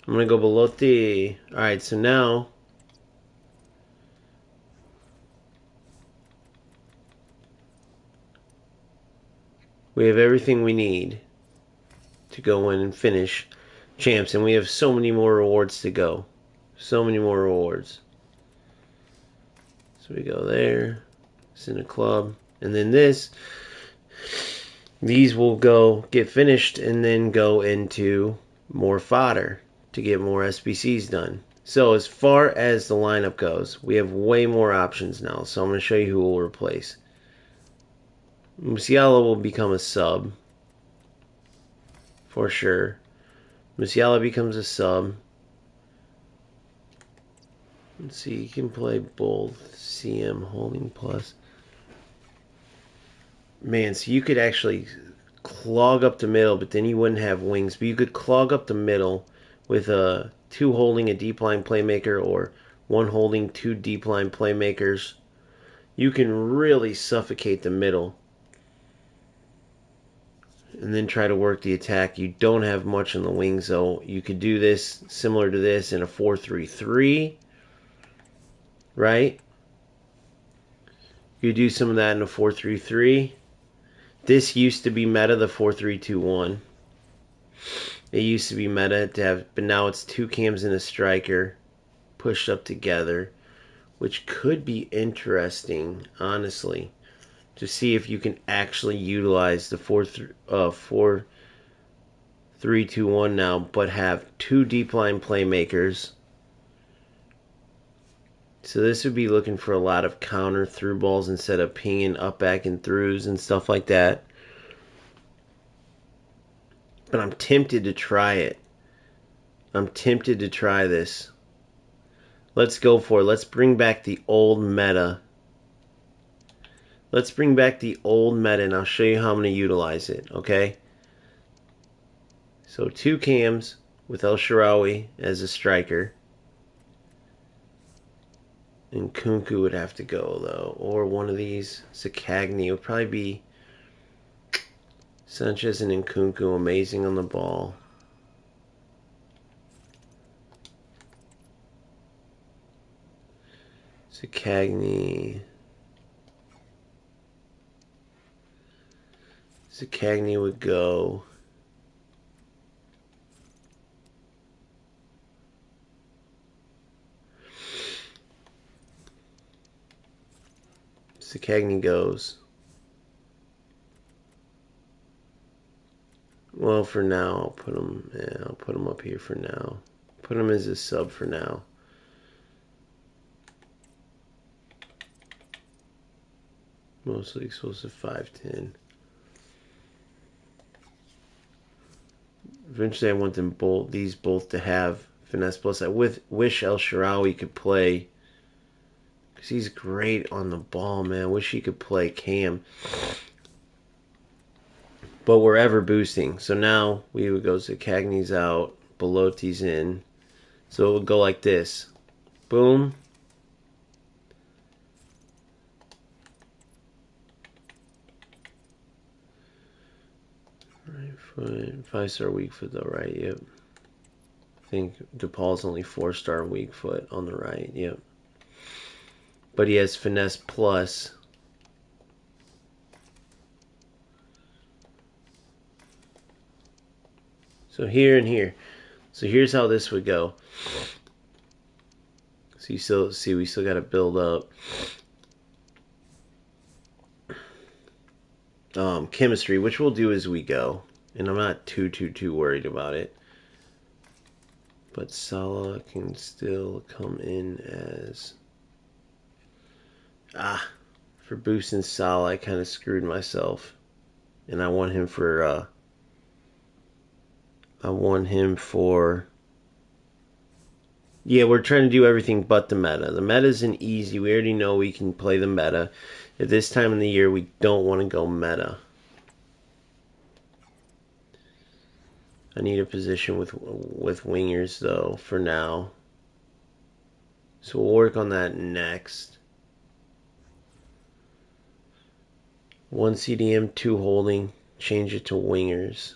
Speaker 1: I'm going to go Belotti. Alright, so now... we have everything we need to go in and finish champs. And we have so many more rewards to go. So many more rewards. So we go there. It's in a club. And then these will go get finished and then go into more fodder to get more SBCs done. So as far as the lineup goes, we have way more options now. So I'm going to show you who we'll replace. Musiala will become a sub. For sure. Musiala becomes a sub. Let's see, you can play both CM holding plus. Man, so you could actually clog up the middle, but then you wouldn't have wings. But you could clog up the middle with two holding a deep line playmaker or one holding two deep line playmakers, you can really suffocate the middle and then try to work the attack. You don't have much on the wings, though. You could do this similar to this in a 4-3-3, right? You do some of that in a 4-3-3. This used to be meta, the 4-3-2-1. It used to be meta to have, but now it's two cams and a striker pushed up together, which could be interesting, honestly, to see if you can actually utilize the 4-3-2-1 now, but have two deep line playmakers. So this would be looking for a lot of counter through balls instead of pinging up, back, and throughs and stuff like that. But I'm tempted to try it. I'm tempted to try this. Let's go for it. Let's bring back the old meta. Let's bring back the old meta, and I'll show you how I'm going to utilize it, okay? So two cams with El Shaarawy as a striker. And Kunku would have to go, though. Or one of these. Sakagny would probably be Sanchez and Nkunku, amazing on the ball. Sakagny would go. Sakagny goes. Well, for now, I'll put him. Yeah, I'll put him up here for now. Put him as a sub for now. Mostly explosive 5'10". Eventually, I want them both. These both to have finesse plus. I wish El Shaarawy could play. Because he's great on the ball, man. I wish he could play Cam. But we're ever boosting. So now we would go Cagney's out. Belotti's in. So it would go like this. Boom. Right foot. 5-star weak foot though, right? Yep. I think DePaul's only 4-star weak foot on the right. Yep. But he has finesse plus. So here and here. So here's how this would go. So you still see we still got to build up chemistry, which we'll do as we go. And I'm not too worried about it. But Salah can still come in as... for boosting Salah, I kind of screwed myself. And I want him for... Yeah, we're trying to do everything but the meta. The meta isn't easy. We already know we can play the meta. At this time in the year, we don't want to go meta. I need a position with wingers, though, for now. So we'll work on that next. 1 CDM, 2 holding. Change it to wingers.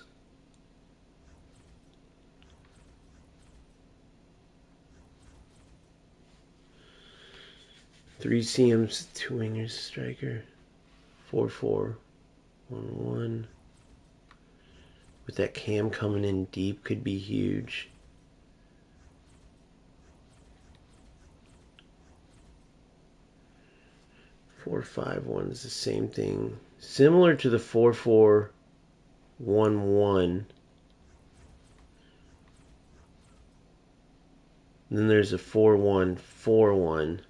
Speaker 1: Three CMs, 2 wingers, striker. 4-4, 1-1. With that cam coming in deep could be huge. Four, 5-1 is the same thing. Similar to the 4-4, 1-1. Then there's a 4-1, 4-1.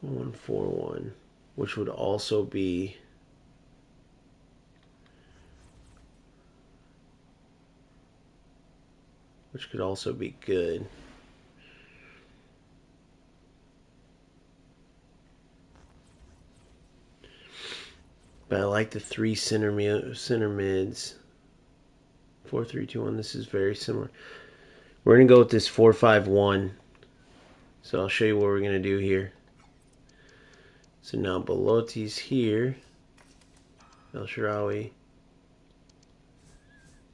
Speaker 1: 4-1, 4-1. Which would also be... which could also be good. But I like the 3 center mids. 4-3-2-1. This is very similar. We're going to go with this 4-5-1. So I'll show you what we're going to do here. So now Belotti's here. El Shaarawy.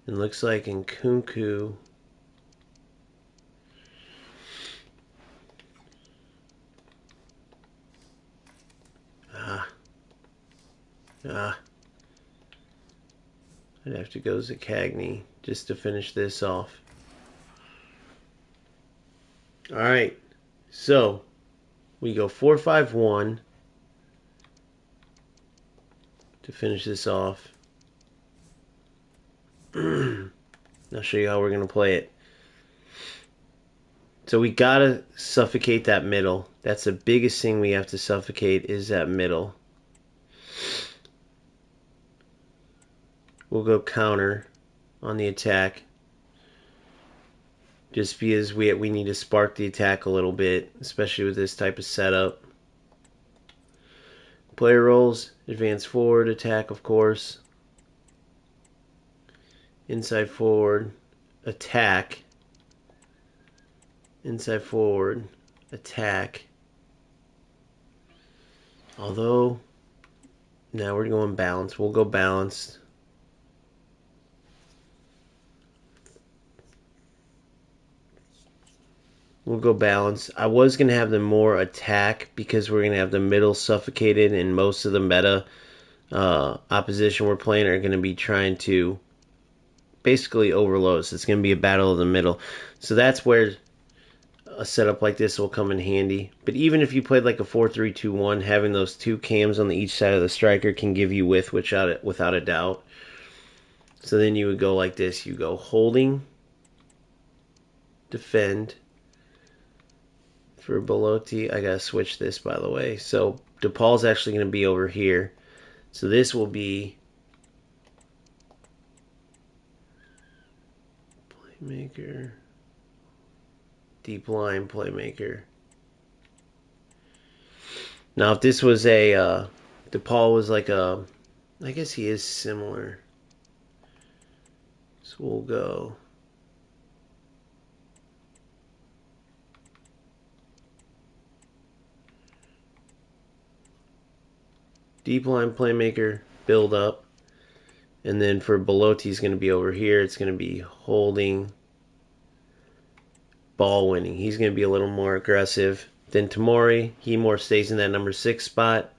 Speaker 1: And looks like Nkunku. I'd have to go Zaccagni just to finish this off. Alright, so we go 4-5-1 to finish this off. I'll show you how we're going to play it. So we got to suffocate that middle. That's the biggest thing we have to suffocate is that middle. We'll go counter on the attack. Just because we need to spark the attack a little bit, especially with this type of setup. Player roles, advance forward, attack of course. Inside forward, attack. Inside forward, attack. Although, now we're going balanced. We'll go balanced. We'll go balanced. I was going to have them more attack because we're going to have the middle suffocated, and most of the meta opposition we're playing are going to be trying to basically overload. So it's going to be a battle of the middle. So that's where a setup like this will come in handy. But even if you played like a 4-3-2-1, having those two cams on each side of the striker can give you width without a doubt. So then you would go like this. You go holding, defend. For Belotti, I gotta switch this, by the way. So DePaul's actually going to be over here. So this will be playmaker, deep line playmaker. Now, if this was a DePaul was like a, I guess he is similar. So we'll go. Deep line playmaker, build up. And then for Belotti's going to be over here. It's going to be holding, ball winning. He's going to be a little more aggressive than Tamori. He more stays in that number 6 spot.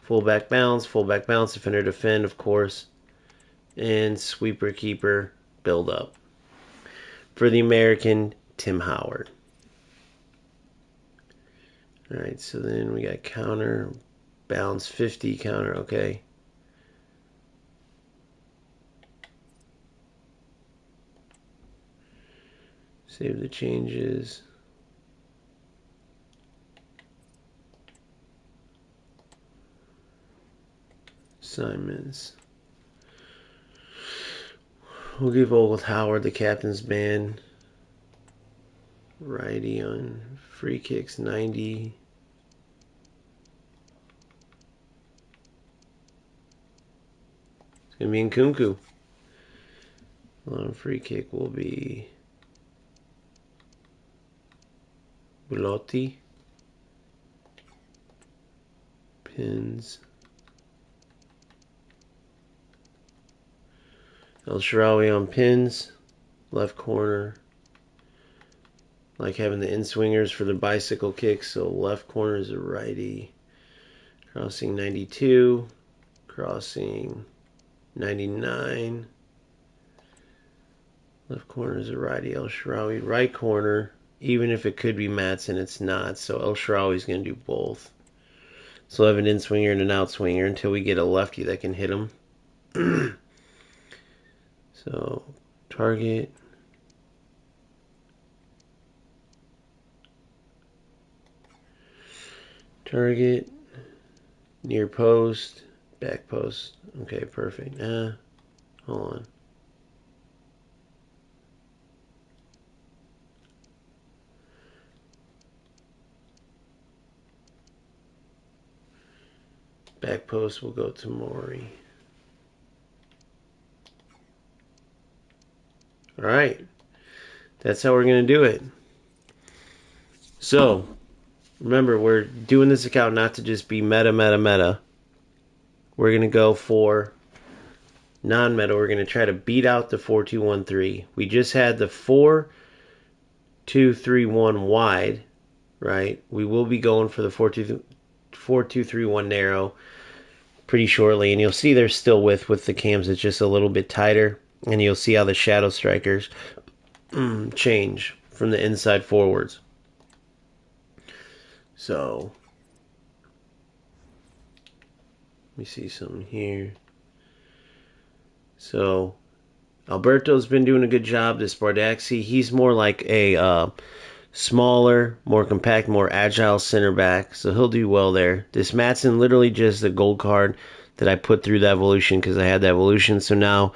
Speaker 1: Fullback bounce, defender defend, of course. And sweeper keeper, build up. For the American, Tim Howard. Alright, so then we got counter. Bounce 50 counter, okay. Save the changes. Assignments. We'll give old Howard the captain's band. Righty on free kicks 90. Gonna be Nkunku. On free kick will be Belotti. Pins. El Shaarawy on pins. Left corner. Like having the in-swingers for the bicycle kicks. So left corner is a righty. Crossing 92. Crossing 99. Left corner is a righty. El Shaarawy. Right corner, even if it could be Madsen, it's not. So El Shaarawy is going to do both. So we'll have an in-swinger and an out-swinger until we get a lefty that can hit him. So, target. Target. Near post. Back post. Okay, perfect. Hold on. Back post will go to Mori. All right. That's how we're going to do it. So, remember, we're doing this account not to just be meta, meta, meta. We're going to go for non-meta. We're going to try to beat out the 4-2-1-3. We just had the 4-2-3-1 wide, right? We will be going for the 4-2-3-1 narrow pretty shortly, and you'll see there's still width with the cams. It's just a little bit tighter, and you'll see how the shadow strikers change from the inside forwards. So, let me see something here. So, Alberto's been doing a good job. This Bardaxi, he's more like a smaller, more compact, more agile center back, so he'll do well there. This Matson, literally just a gold card that I put through the evolution because I had the evolution. So now,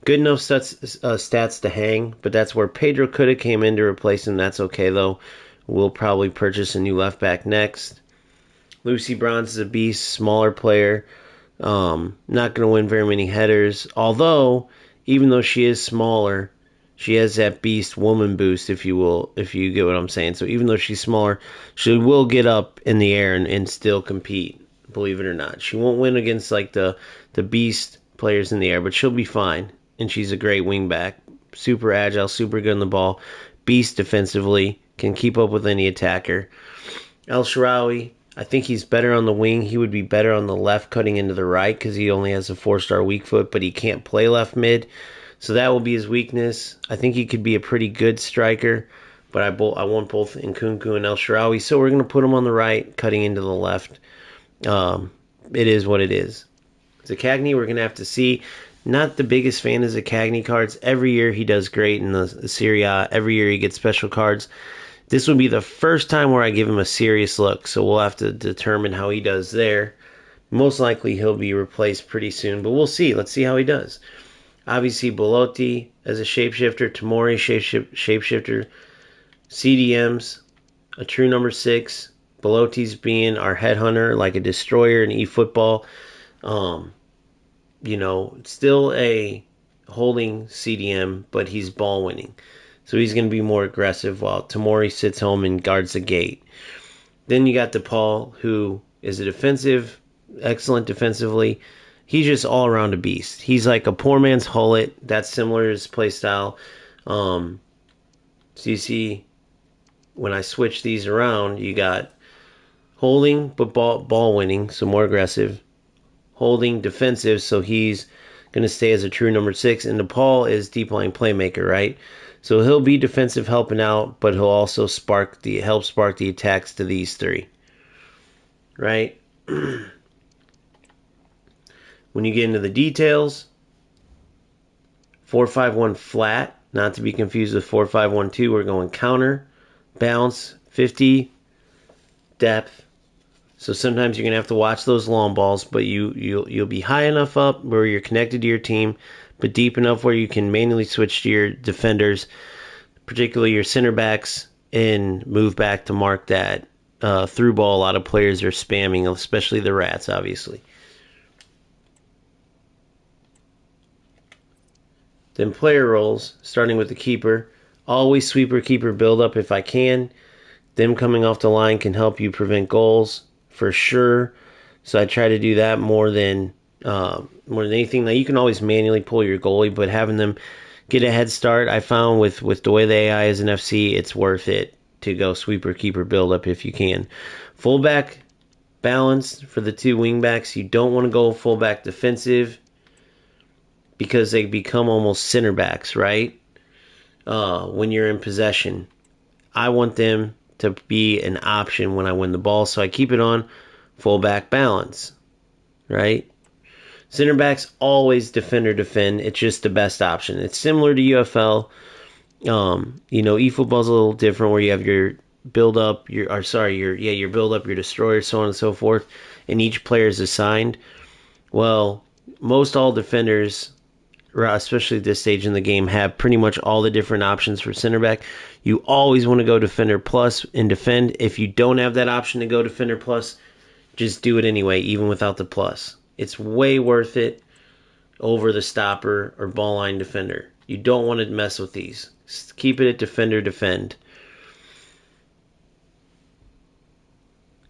Speaker 1: good enough stats to hang, but that's where Pedro could have came in to replace him. That's okay, though. We'll probably purchase a new left back next. Lucy Bronze is a beast, smaller player. Not going to win very many headers. Although, even though she is smaller, she has that beast woman boost, if you will, if you get what I'm saying. So even though she's smaller, she will get up in the air and still compete, believe it or not. She won't win against like the beast players in the air, but she'll be fine. And she's a great wingback. Super agile, super good on the ball. Beast defensively, can keep up with any attacker. El Shaarawy, I think he's better on the wing. He would be better on the left cutting into the right because he only has a 4-star weak foot, but he can't play left mid. So that will be his weakness. I think he could be a pretty good striker, but I want both Nkunku and El Shaarawy, so we're going to put him on the right, cutting into the left. It is what it is. Zaccagni, we're going to have to see. Not the biggest fan of Zaccagni cards. Every year he does great in the Serie A. Every year he gets special cards. This will be the first time where I give him a serious look, so we'll have to determine how he does there. Most likely he'll be replaced pretty soon, but we'll see. Let's see how he does. Obviously, Belotti as a shapeshifter, Tomori shapeshifter, CDMs, a true number 6. Belotti's being our headhunter, like a destroyer in eFootball. Still a holding CDM, but he's ball winning. So he's going to be more aggressive while Tomori sits home and guards the gate. Then you got DePaul, who is a defensive, excellent defensively. He's just all around a beast. He's like a poor man's Hullet. That's similar to his play style. So you see, when I switch these around, you got holding but ball winning, so more aggressive. Holding defensive, so he's going to stay as a true number 6. And DePaul is deep line playmaker, right? So he'll be defensive helping out, but he'll also help spark the attacks to these 3. Right? When you get into the details, 4-5-1 flat, not to be confused with 4-5-1-2. We're going counter, bounce, 50, depth. So sometimes you're going to have to watch those long balls, but you'll be high enough up where you're connected to your team, but deep enough where you can manually switch to your defenders, particularly your center backs, and move back to mark that through ball. A lot of players are spamming, especially the Rats, obviously. Then player roles, starting with the keeper. Always sweeper keeper build up if I can. Them coming off the line can help you prevent goals for sure. So I try to do that more than anything. Now you can always manually pull your goalie, but having them get a head start, I found with the way the AI is in FC, it's worth it to go sweeper keeper build up if you can. Fullback balance for the 2 wingbacks. You don't want to go fullback defensive because they become almost center backs, right? When you're in possession. I want them to be an option when I win the ball, so I keep it on fullback balance, right? Center backs always defend. It's just the best option. It's similar to UFL. eFootball's a little different where you have your build up, your build up, your destroyer, so on and so forth, and each player is assigned. Well, most all defenders, especially at this stage in the game, have pretty much all the different options for center back. You always want to go defender plus and defend. If you don't have that option to go defender plus, just do it anyway, even without the plus. It's way worth it over the stopper or ball line defender. You don't want to mess with these. Keep it at defender defend.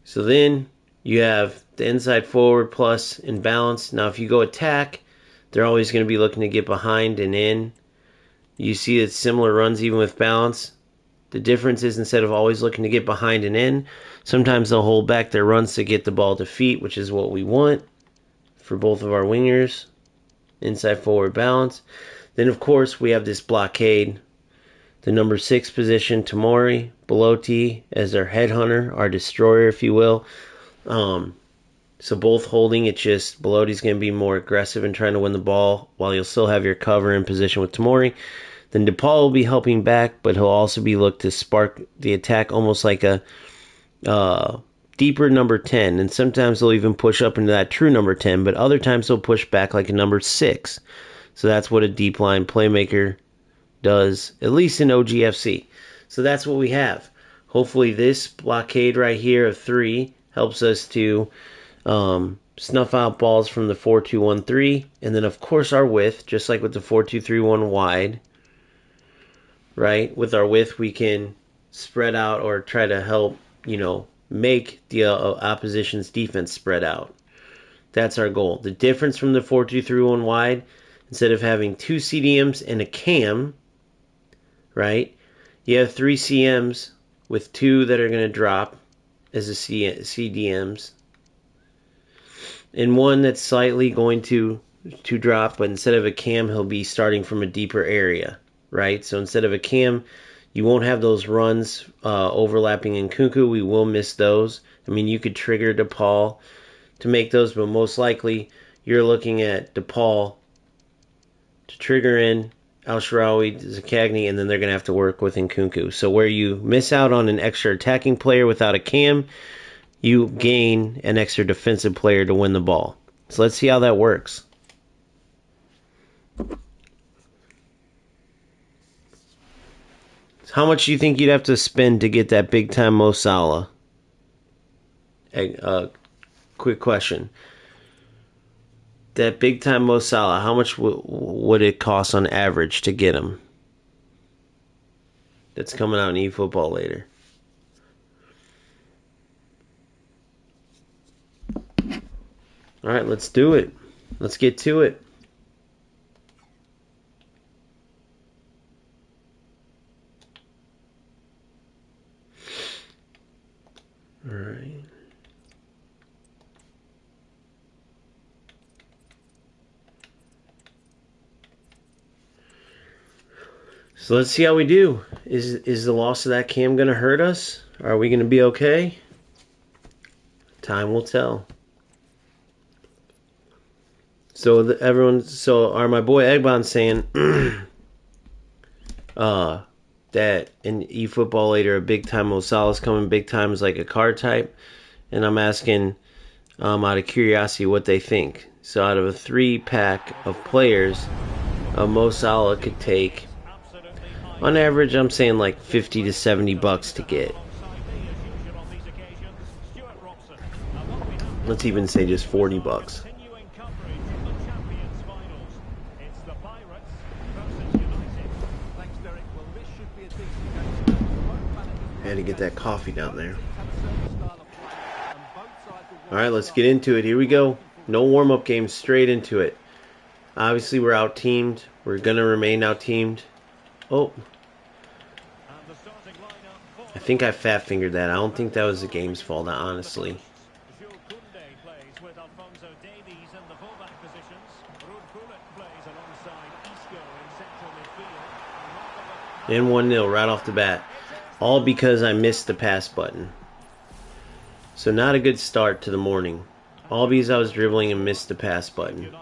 Speaker 1: So then you have the inside forward plus in balance. Now if you go attack, they're always going to be looking to get behind and in. You see it's similar runs even with balance. The difference is instead of always looking to get behind and in, sometimes they'll hold back their runs to get the ball to feet, which is what we want for both of our wingers. Inside forward balance. Then of course we have this blockade. The number 6 position, Tamori, Belotti as our headhunter, our destroyer, if you will. So both holding, it's just Belotti's going to be more aggressive in trying to win the ball while you'll still have your cover in position with Tamori. Then DePaul will be helping back, but he'll also be looked to spark the attack almost like a deeper number 10. And sometimes they'll even push up into that true number 10, but other times they'll push back like a number 6. So that's what a deep line playmaker does, at least in OGFC. So that's what we have. Hopefully this blockade right here of 3 helps us to snuff out balls from the 4-2-1-3. And then, of course, our width, just like with the 4-2-3-1 wide. Right? With our width, we can spread out or try to help, make the opposition's defense spread out. That's our goal. The difference from the 4-2-3-1 wide, instead of having 2 CDMs and a cam, right? You have 3 CMs with 2 that are going to drop as a CDMs. And 1 that's slightly going to drop, but instead of a cam, he'll be starting from a deeper area. Right? So instead of a cam, you won't have those runs overlapping in Kunku. We will miss those. I mean, you could trigger DePaul to make those, but most likely you're looking at DePaul to trigger in Al-Sharawi, Zaccagni, and then they're going to have to work with Nkunku. So where you miss out on an extra attacking player without a cam, you gain an extra defensive player to win the ball. So let's see how that works. How much do you think you'd have to spend to get that big-time Mo Salah? Quick question. That big-time Mo Salah, how much would it cost on average to get him? That's coming out in eFootball later. All right, let's do it. Let's get to it. All right. So let's see how we do. Is the loss of that cam going to hurt us? Are we going to be okay? Time will tell. So my boy Egbon saying that in eFootball later, a big time Mo Salah's coming. Big time is like a card type, and I'm asking out of curiosity what they think. So out of a 3-pack of players, Mo Salah could take, on average, I'm saying like $50 to $70 to get. Let's even say just $40. I had to get that coffee down there. Alright, let's get into it. Here we go. No warm-up game, straight into it. Obviously, we're out-teamed. We're going to remain out-teamed. Oh. I think I fat-fingered that. I don't think that was the game's fault, honestly. And 1-0 right off the bat. All because I missed the pass button. So not a good start to the morning. All because I was dribbling and missed the pass button.
Speaker 2: And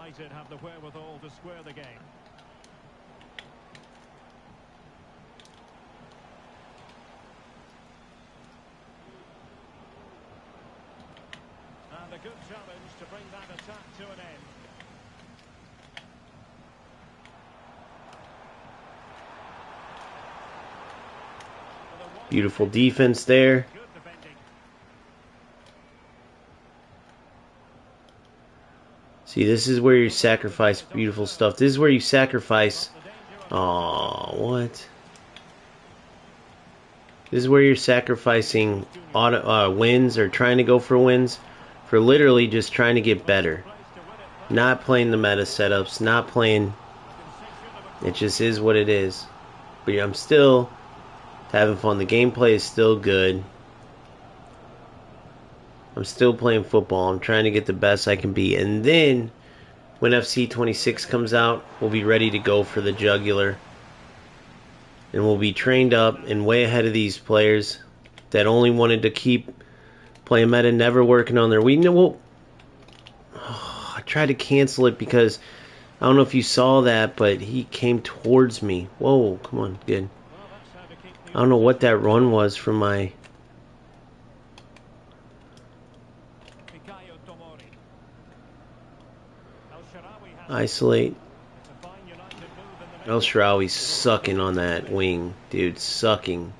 Speaker 2: a good challenge to bring that attack to an end.
Speaker 1: Beautiful defense there. See, this is where you sacrifice beautiful stuff. This is where you sacrifice Oh, what? This is where you're sacrificing wins or trying to go for wins for literally just trying to get better. Not playing the meta setups, not playing. It just is what it is. But I'm still having fun. The gameplay is still good. I'm still playing football. I'm trying to get the best I can be. And then, when FC26 comes out, we'll be ready to go for the jugular. And we'll be trained up and way ahead of these players that only wanted to keep playing meta, never working on their weakness. I tried to cancel it because I don't know if you saw that, but he came towards me. Whoa, come on, good. I don't know what that run was from my... Isolate. El Shaarawy's sucking on that wing. Dude, sucking.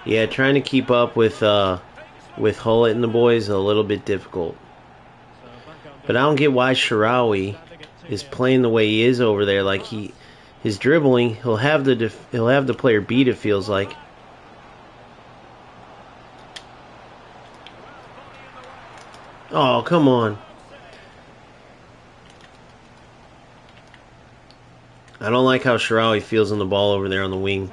Speaker 1: Yeah, trying to keep up with Hullett and the boys is a little bit difficult. But I don't get why Shaarawy is playing the way he is over there. Like his dribbling, he'll have the player beat. It feels like. Oh, come on. I don't like how Shaarawy feels on the ball over there on the wing.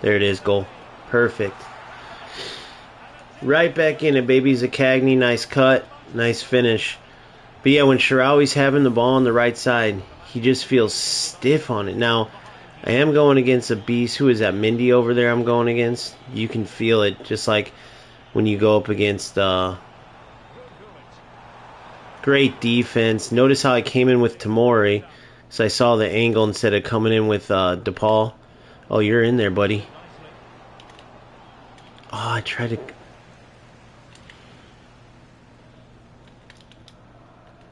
Speaker 1: There it is, goal. Perfect. Right back in it, baby. Zaccagni, nice cut, nice finish. But yeah, when Shaarawy's having the ball on the right side, he just feels stiff on it. Now, I am going against a beast. Who is that? Mindy over there I'm going against. You can feel it, just like when you go up against great defense. Notice how I came in with Tamori, so I saw the angle instead of coming in with DePaul. Oh, you're in there, buddy. Oh, I tried to...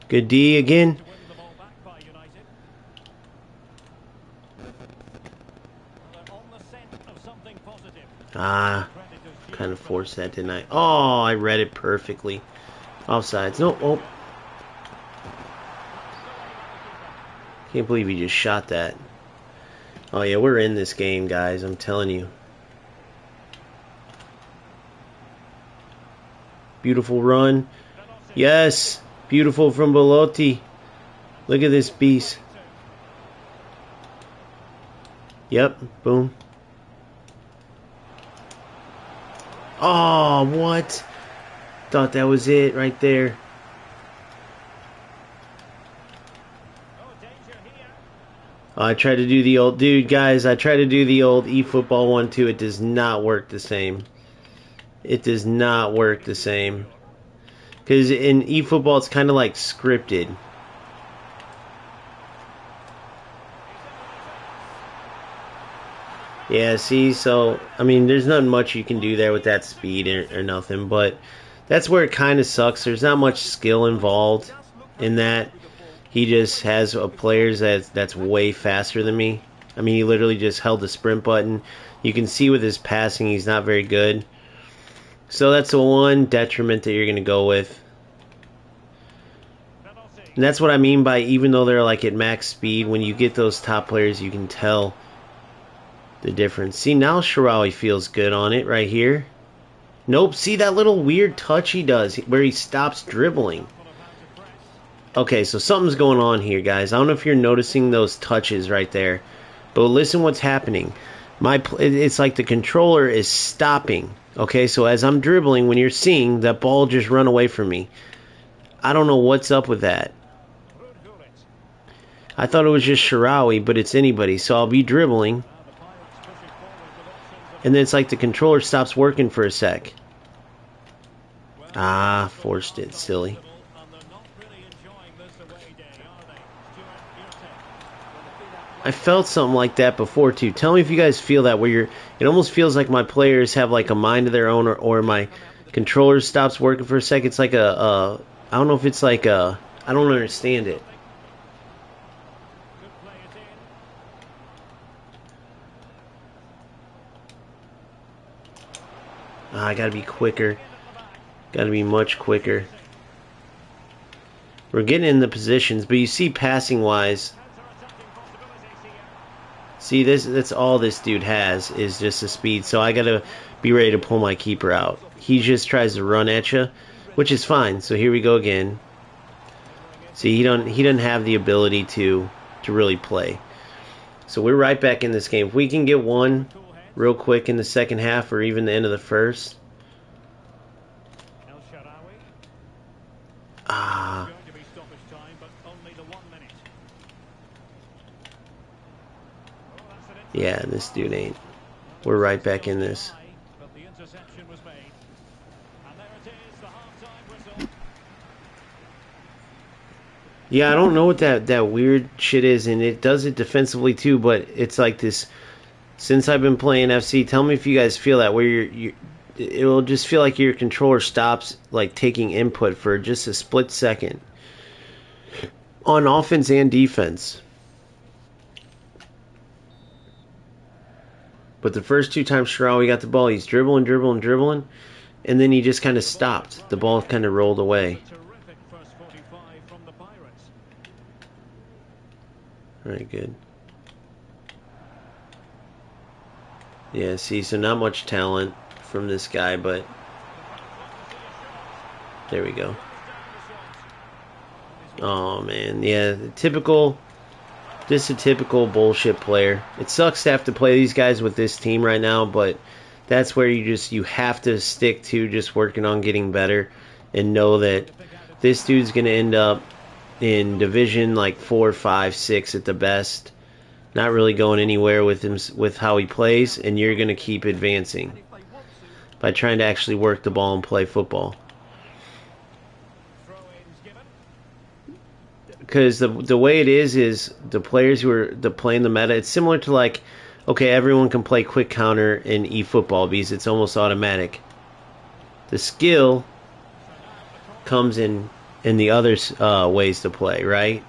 Speaker 1: Good D again. Kind of forced that, didn't I? Oh, I read it perfectly. Offsides. No, oh. Can't believe he just shot that. Oh, yeah, we're in this game, guys. I'm telling you. Beautiful run. Yes. Beautiful from Belotti. Look at this beast. Yep. Boom. Oh, what? Thought that was it right there. Oh, I tried to do the old... Dude, guys, I tried to do the old eFootball 1 too. It does not work the same. It does not work the same. Because in eFootball, it's kind of like scripted. Yeah, see, so, I mean, there's not much you can do there with that speed or nothing, but that's where it kind of sucks. There's not much skill involved in that. He just has a player that's way faster than me. I mean, he literally just held the sprint button. You can see with his passing, he's not very good. So that's the one detriment that you're going to go with. And that's what I mean by even though they're like at max speed, when you get those top players, you can tell the difference. See, now Shaarawy feels good on it right here. Nope, see that little weird touch he does where he stops dribbling. Okay, so something's going on here, guys. I don't know if you're noticing those touches right there, but listen what's happening. It's like the controller is stopping. Okay, so as I'm dribbling, when you're seeing that ball just run away from me, I don't know what's up with that. I thought it was just Shaarawy, but it's anybody. So I'll be dribbling, and then it's like the controller stops working for a sec. Ah, forced it, silly. I felt something like that before too. Tell me if you guys feel that where it almost feels like my players have like a mind of their own, or my controller stops working for a second. It's like I don't know if it's like I don't understand it. I gotta be quicker. Gotta be much quicker. We're getting in the positions, but you see passing wise. See, that's all this dude has is just the speed. So I gotta be ready to pull my keeper out. He just tries to run at you, which is fine. So here we go again. See, he doesn't have the ability to really play. So we're right back in this game. If we can get one real quick in the second half or even the end of the first. Ah. Yeah, this dude ain't. We're right back in this. Yeah, I don't know what that weird shit is, and it does it defensively too, but it's like this. Since I've been playing FC, tell me if you guys feel that, where it'll just feel like your controller stops like taking input for just a split second on offense and defense. But the first two times Sharawi got the ball, he's dribbling, and then he just kind of stopped. The ball kind of rolled away. Alright, good. Yeah, see, so not much talent from this guy, but there we go. Oh, man. Yeah, just a typical bullshit player. It sucks to have to play these guys with this team right now, but that's where you have to stick to just working on getting better and know that this dude's going to end up in division like 4, 5, 6 at the best. Not really going anywhere with him with how he plays, and you're going to keep advancing by trying to actually work the ball and play football. Because the way it is the players who are playing the meta, it's similar to like, okay, everyone can play quick counter in eFootball because it's almost automatic. The skill comes in the other ways to play, right?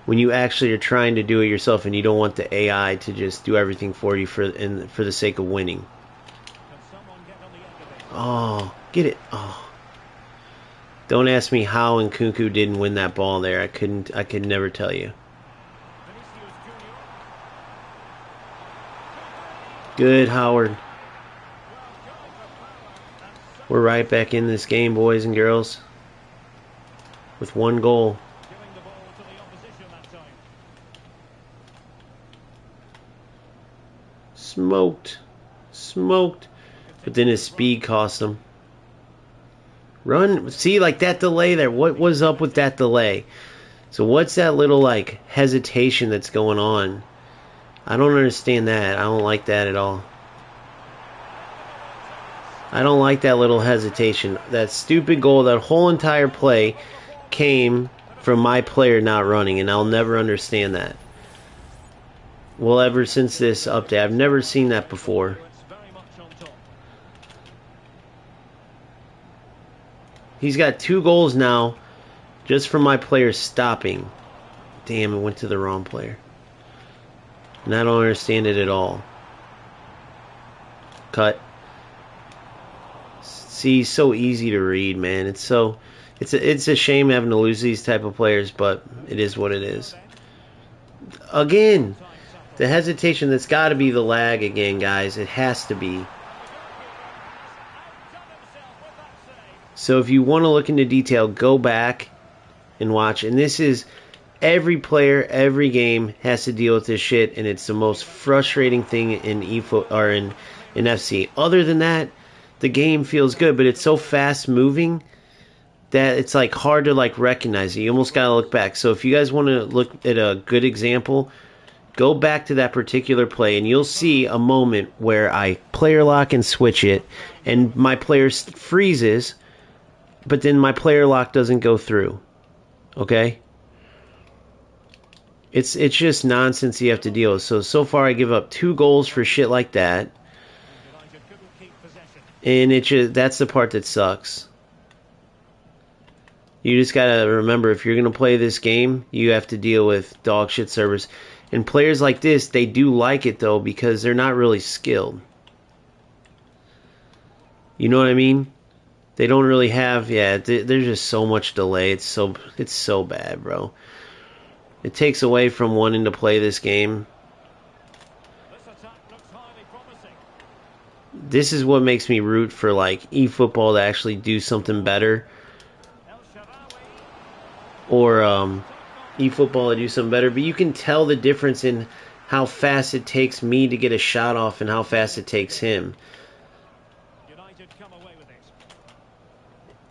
Speaker 1: When you actually are trying to do it yourself and you don't want the AI to just do everything for you for the sake of winning. Oh, get it. Oh. Don't ask me how Nkunku didn't win that ball there. I could never tell you. Good, Howard. We're right back in this game, boys and girls. With one goal. Smoked. But then his speed cost him. Run. See, like that delay there. What was up with that delay? So what's that little like hesitation that's going on? I don't understand that. I don't like that at all. I don't like that little hesitation. That stupid goal, that whole entire play came from my player not running, and I'll never understand that. Well, ever since this update, I've never seen that before. He's got 2 goals now just from my player stopping. Damn, it went to the wrong player. And I don't understand it at all. Cut. See, so easy to read, man. It's a shame having to lose these type of players, but it is what it is. Again, the hesitation, that's got to be the lag again, guys. It has to be. So if you want to look into detail, go back and watch. And this is every player, every game has to deal with this shit, and it's the most frustrating thing in in FC. Other than that, the game feels good, but it's so fast moving that it's like hard to like recognize it. You almost gotta look back. So if you guys want to look at a good example, go back to that particular play, and you'll see a moment where I player lock and switch it, and my player freezes. But then my player lock doesn't go through. Okay? It's just nonsense you have to deal with. So far I give up 2 goals for shit like that. And that's the part that sucks. You just gotta remember, if you're gonna play this game, you have to deal with dog shit servers. And players like this, they do like it though, because they're not really skilled. You know what I mean? They don't really have, there's just so much delay. It's so bad, bro. It takes away from wanting to play this game. This is what makes me root for like eFootball to actually do something better, or eFootball to do something better. But you can tell the difference in how fast it takes me to get a shot off and how fast it takes him.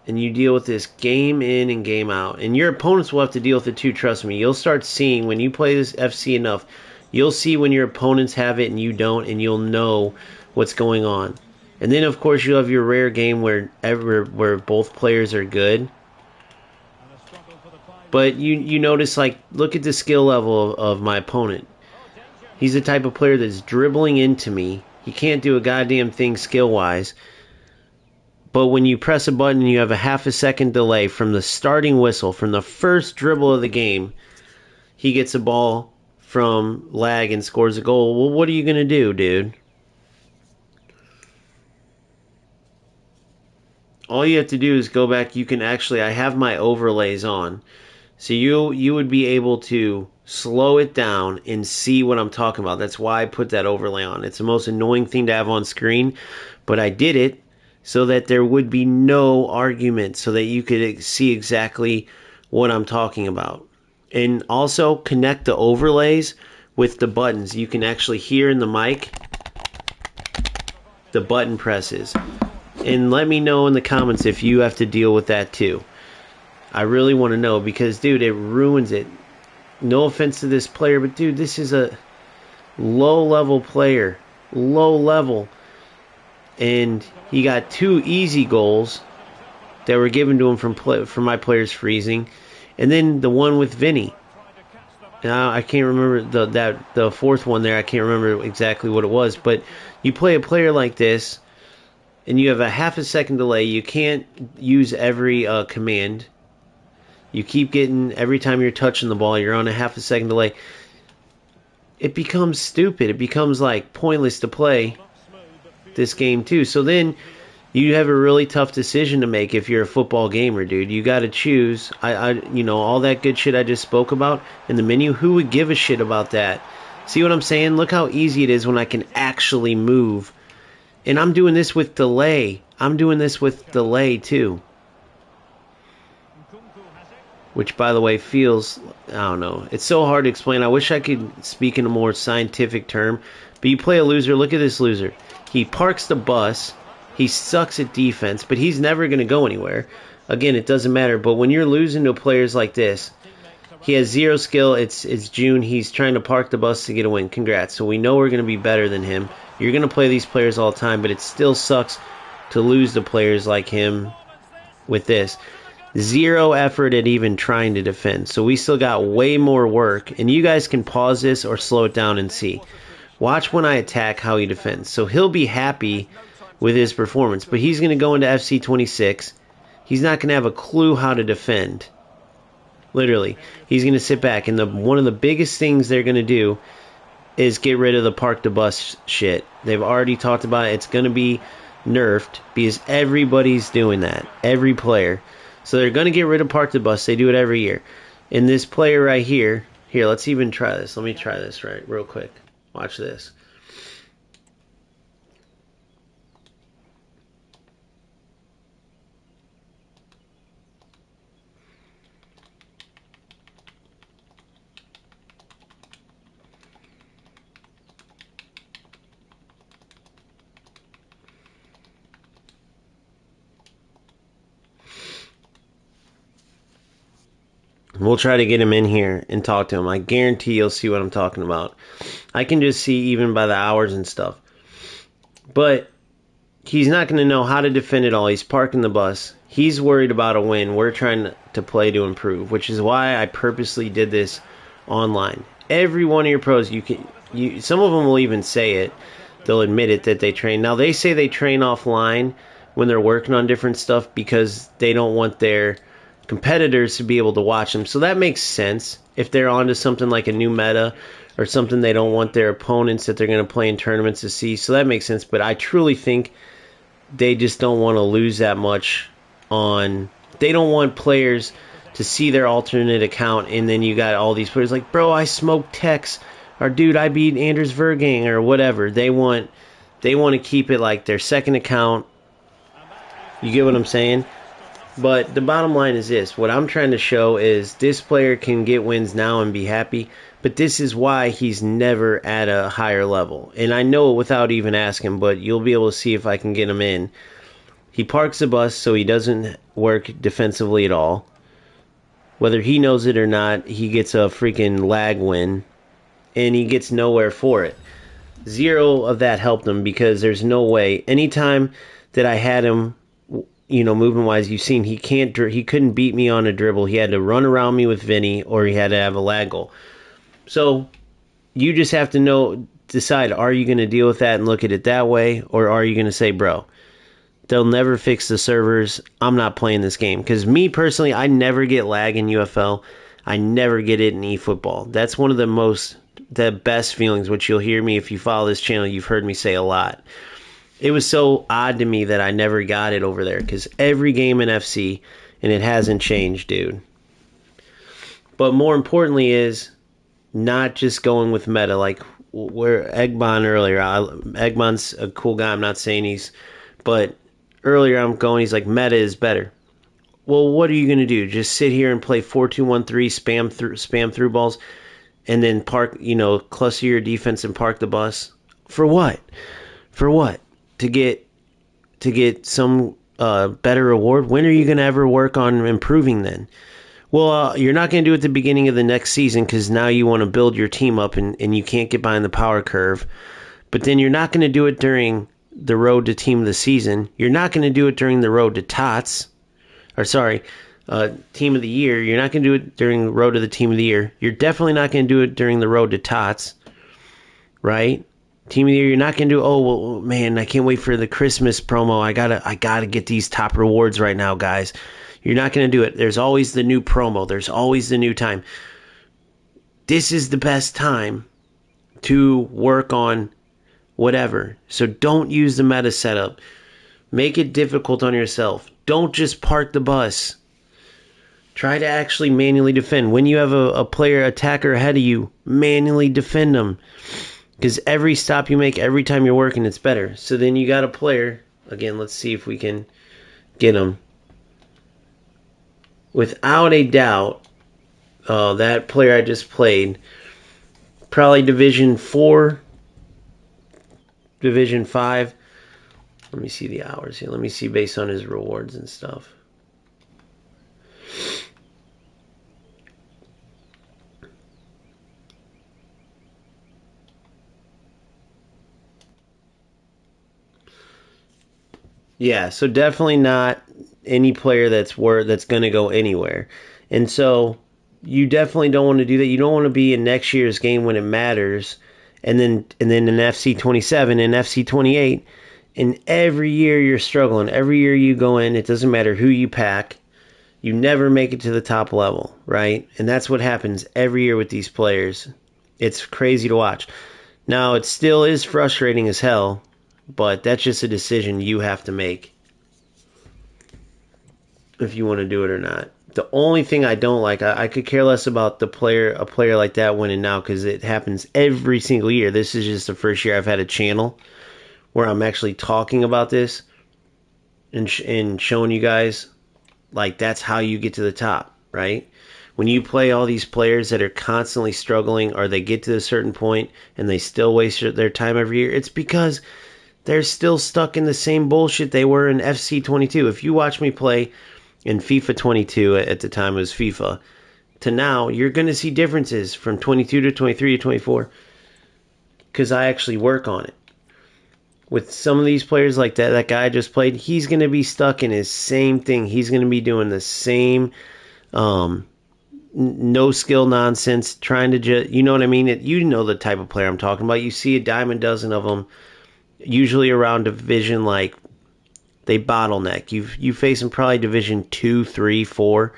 Speaker 1: And you deal with this game in and game out. And your opponents will have to deal with it too, trust me. You'll start seeing, when you play this FC enough, you'll see when your opponents have it and you don't, and you'll know what's going on. And then, of course, you'll have your rare game where both players are good. But you notice, like, look at the skill level of my opponent. He's the type of player that's dribbling into me. He can't do a goddamn thing skill-wise. But when you press a button and you have a half a second delay from the starting whistle, from the first dribble of the game, he gets a ball from lag and scores a goal. Well, what are you going to do, dude? All you have to do is go back. You can actually, I have my overlays on. So you would be able to slow it down and see what I'm talking about. That's why I put that overlay on. It's the most annoying thing to have on screen, but I did it so that there would be no argument, so that you could see exactly what I'm talking about. And also connect the overlays with the buttons. You can actually hear in the mic the button presses. And let me know in the comments if you have to deal with that too. I really want to know, because, dude, it ruins it. No offense to this player, but, dude, this is a low-level player. Low level. And he got 2 easy goals that were given to him from my players freezing. And then the one with Vinny. Now, I can't remember the fourth one there. I can't remember exactly what it was. But you play a player like this, and you have a half a second delay. You can't use every command. You keep getting, every time you're touching the ball, you're on a half a second delay. It becomes stupid. It becomes like pointless to play this game too. So then you have a really tough decision to make if you're a football gamer, dude. You got to choose. All that good shit I just spoke about in the menu. Who would give a shit about that? See what I'm saying? Look how easy it is when I can actually move. And I'm doing this with delay. I'm doing this with delay too. Which, by the way, feels, I don't know. It's so hard to explain. I wish I could speak in a more scientific term. But you play a loser. Look at this loser. He parks the bus. He sucks at defense, but he's never going to go anywhere. Again, it doesn't matter. But when you're losing to players like this, he has 0 skill. It's June. He's trying to park the bus to get a win. Congrats. So we know we're going to be better than him. You're going to play these players all the time, but it still sucks to lose to players like him with this. 0 effort at even trying to defend. So we still got way more work. And you guys can pause this or slow it down and see. Watch when I attack how he defends. So he'll be happy with his performance. But he's going to go into FC26. He's not going to have a clue how to defend. Literally. He's going to sit back. And one of the biggest things they're going to do is get rid of the park the bus shit. They've already talked about it. It's going to be nerfed because everybody's doing that. Every player. So they're going to get rid of park the bus. They do it every year. And this player right here. Here, let's even try this. Let me try this real quick. Watch this. We'll try to get him in here and talk to him. I guarantee you'll see what I'm talking about. I can just see even by the hours and stuff. But he's not going to know how to defend it all. He's parking the bus. He's worried about a win. We're trying to play to improve, which is why I purposely did this online. Every one of your pros, some of them will even say it. They'll admit it that they train. Now, they say they train offline when they're working on different stuff because they don't want their competitors to be able to watch them. So that makes sense if they're onto something like a new meta or something they don't want their opponents that they're going to play in tournaments to see. So that makes sense. But I truly think they just don't want to lose that much on. They don't want players to see their alternate account, and then you got all these players like, bro, I smoked Tex, or dude, I beat Anders Vergang, or whatever. They want to keep it like their second account. You get what I'm saying? But the bottom line is this. What I'm trying to show is this player can get wins now and be happy, but this is why he's never at a higher level. And I know it without even asking, but you'll be able to see if I can get him in. He parks the bus so he doesn't work defensively at all. Whether he knows it or not, he gets a freaking lag win, and he gets nowhere for it. Zero of that helped him because there's no way. Anytime that I had him, movement wise, you've seen he couldn't beat me on a dribble. He had to run around me with Vinny, or he had to have a lag goal. So you just have to decide, are you going to deal with that and look at it that way, or are you going to say, bro, they'll never fix the servers, I'm not playing this game? Because me personally, I never get lag in UFL. I never get it in eFootball. That's one of the best feelings, which you'll hear me if you follow this channel. You've heard me say a lot. It was so odd to me that I never got it over there, because every game in FC, and it hasn't changed, dude. But more importantly is not just going with meta, like where Egbon earlier. Egbon's a cool guy, I'm not saying but earlier I'm going, he's like, meta is better. Well, what are you going to do? Just sit here and play 4-2-1-3, spam through balls, and then cluster your defense and park the bus? For what? For what? To get some better reward? When are you going to ever work on improving then? Well, you're not going to do it at the beginning of the next season, because now you want to build your team up and you can't get behind the power curve. But then you're not going to do it during the road to team of the season. You're not going to do it during the road to TOTS. Team of the year. You're not going to do it during the road to the team of the year. You're definitely not going to do it during the road to TOTS. Right? Team of the year, you're not going to do, oh, well, man, I can't wait for the Christmas promo. I gotta get these top rewards right now, guys. You're not going to do it. There's always the new promo. There's always the new time. This is the best time to work on whatever. So don't use the meta setup. Make it difficult on yourself. Don't just park the bus. Try to actually manually defend. When you have a player attacker ahead of you, manually defend them. Because every stop you make, every time you're working, it's better. So then you got a player. Again, let's see if we can get him. Without a doubt, that player I just played, probably Division 4, Division 5. Let me see the hours here. Let me see based on his rewards and stuff. Yeah, so definitely not any player that's going to go anywhere. And so you definitely don't want to do that. You don't want to be in next year's game when it matters, and then in FC27 and FC28, and every year you're struggling. Every year you go in, it doesn't matter who you pack, you never make it to the top level, right? And that's what happens every year with these players. It's crazy to watch. Now, it still is frustrating as hell, but that's just a decision you have to make if you want to do it or not. The only thing I don't like, I could care less about a player like that winning now, because it happens every single year. This is just the first year I've had a channel where I'm actually talking about this and showing you guys, like, that's how you get to the top, right? When you play all these players that are constantly struggling, or they get to a certain point and they still waste their time every year, it's because they're still stuck in the same bullshit they were in FC22. If you watch me play in FIFA 22, at the time it was FIFA, to now, you're going to see differences from 22 to 23 to 24, because I actually work on it. With some of these players like that guy I just played, he's going to be stuck in his same thing. He's going to be doing the same no skill nonsense, trying to just, you know what I mean? You know the type of player I'm talking about. You see a dime a dozen of them, usually around division, like, they bottleneck. You face them probably division 2, 3, 4.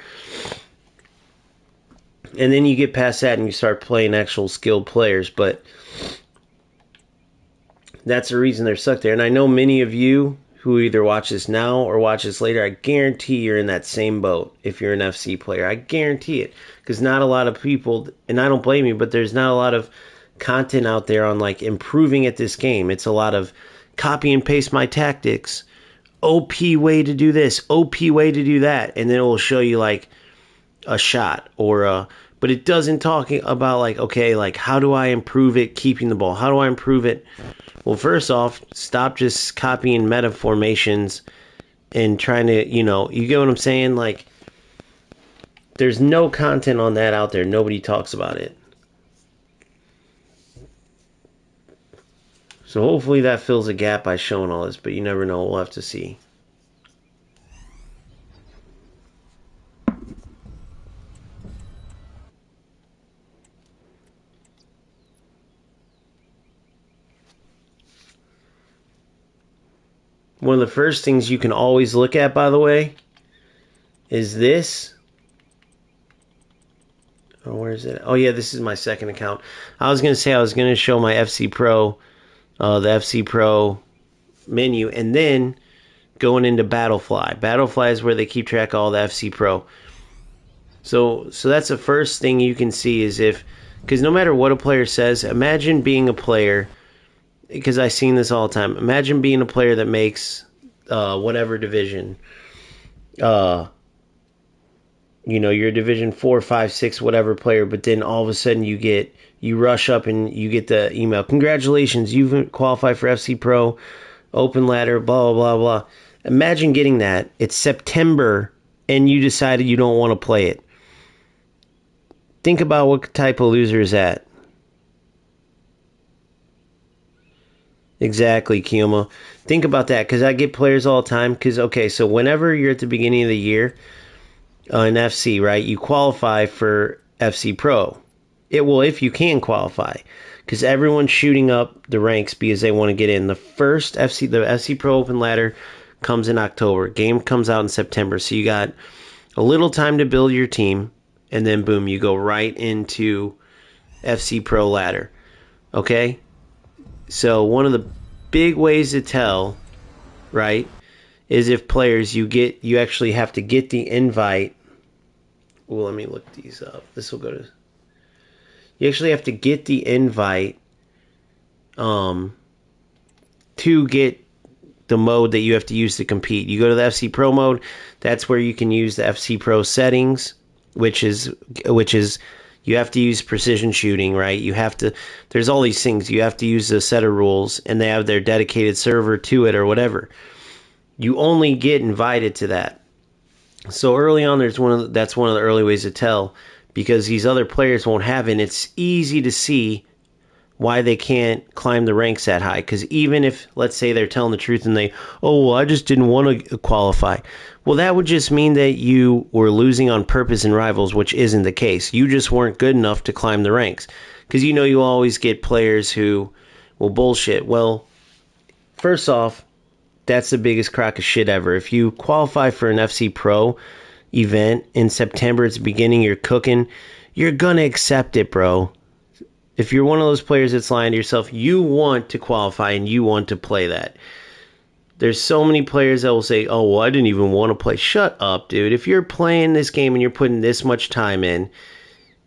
Speaker 1: And then you get past that and you start playing actual skilled players. But that's the reason they're stuck there. And I know many of you who either watch this now or watch this later, I guarantee you're in that same boat if you're an FC player. I guarantee it. Because not a lot of people, and I don't blame you, but there's not a lot of content out there on like improving at this game. It's a lot of copy and paste my tactics, OP way to do this, OP way to do that, and then it will show you like a shot or a, but it doesn't talk about like, okay, like how do I improve it keeping the ball? How do I improve it? Well, first off, stop just copying meta formations and trying to, you get what I'm saying? Like, there's no content on that out there. Nobody talks about it. So hopefully that fills a gap by showing all this, but you never know. We'll have to see. One of the first things you can always look at, by the way, is this. Oh, where is it? Oh, yeah, this is my second account. I was going to say I was going to show my FC Pro, the FC Pro menu, and then going into Battlefly. Battlefly is where they keep track of all the FC Pro. So that's the first thing you can see is because no matter what a player says, imagine being a player, because I've seen this all the time. Imagine being a player that makes whatever division, you're a division 4, 5, 6, whatever player, but then all of a sudden you rush up and you get the email, congratulations, you've qualified for FC Pro, open ladder, blah, blah, blah, blah. Imagine getting that. It's September and you decided you don't want to play it. Think about what type of loser is that. Exactly, Kiyoma. Think about that, because I get players all the time. Because, okay, so whenever you're at the beginning of the year in FC, right, you qualify for FC Pro. If you can qualify, because everyone's shooting up the ranks because they want to get in. The FC Pro Open Ladder comes in October. Game comes out in September. So you got a little time to build your team, and then boom, you go right into FC Pro Ladder. Okay? So one of the big ways to tell, right, is if players you actually have to get the invite. Well, let me look these up. This will go to. You actually have to get the invite to get the mode that you have to use to compete. You go to the FC Pro mode. That's where you can use the FC Pro settings, which is you have to use precision shooting, right? There's all these things. You have to use a set of rules, and they have their dedicated server to it or whatever. You only get invited to that. So early on, that's one of the early ways to tell, because these other players won't have it. And it's easy to see why they can't climb the ranks that high. Because even if, let's say, they're telling the truth and I just didn't want to qualify. Well, that would just mean that you were losing on purpose in Rivals, which isn't the case. You just weren't good enough to climb the ranks. Because you always get players who will bullshit. Well, first off, that's the biggest crock of shit ever. If you qualify for an FC Pro event in September, it's beginning, you're cooking, you're going to accept it, bro. If you're one of those players that's lying to yourself, you want to qualify and you want to play that. There's so many players that will say, oh, well, I didn't even want to play. Shut up, dude. If you're playing this game and you're putting this much time in,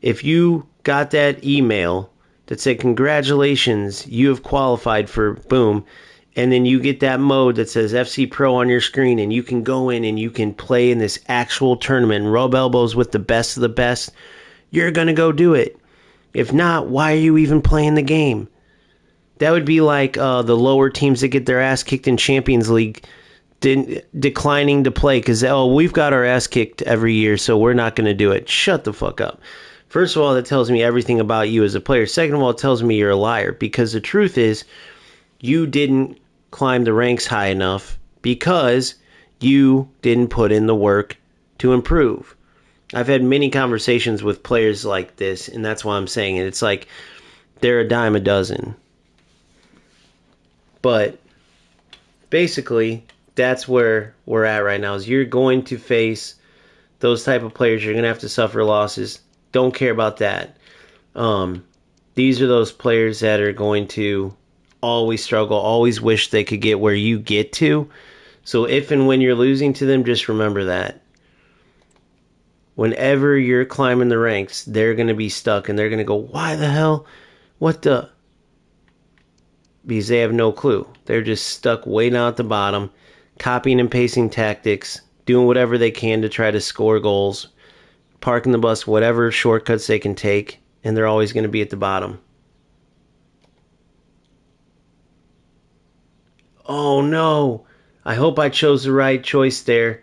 Speaker 1: if you got that email that said, congratulations, you have qualified for boom, and then you get that mode that says FC Pro on your screen, and you can go in and you can play in this actual tournament and rub elbows with the best of the best, you're going to go do it. If not, why are you even playing the game? That would be like the lower teams that get their ass kicked in Champions League declining to play because, we've got our ass kicked every year, so we're not going to do it. Shut the fuck up. First of all, that tells me everything about you as a player. Second of all, it tells me you're a liar, because the truth is you didn't climb the ranks high enough because you didn't put in the work to improve. I've had many conversations with players like this, and that's why I'm saying it. It's like they're a dime a dozen. But basically, that's where we're at right now. Is you're going to face those type of players. You're going to have to suffer losses. Don't care about that. These are those players that are going to always struggle, always wish they could get where you get to. So if and when you're losing to them, just remember that. Whenever you're climbing the ranks, they're going to be stuck and they're going to go, why the hell? What the? Because they have no clue. They're just stuck way down at the bottom, copying and pasting tactics, doing whatever they can to try to score goals, parking the bus, whatever shortcuts they can take, and they're always going to be at the bottom. Oh no! I hope I chose the right choice there.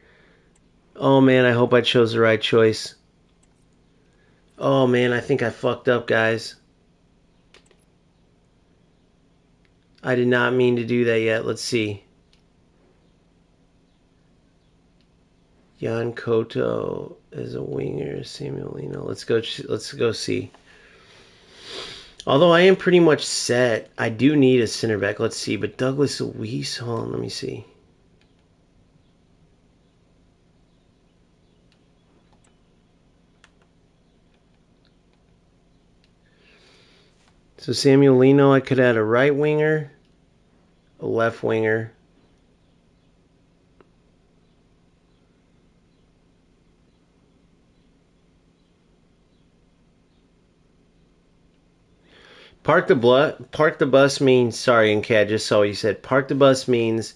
Speaker 1: Oh man, I hope I chose the right choice. Oh man, I think I fucked up, guys. I did not mean to do that yet. Let's see. Jan Koto is a winger. Samuel Lino. Let's go see. Although I am pretty much set, I do need a center back. Let's see. But Douglas Luiz, hold on, let me see. So Samuel Lino, I could add a right winger, a left winger. Park the bus means, sorry, and I just saw what you said. Park the bus means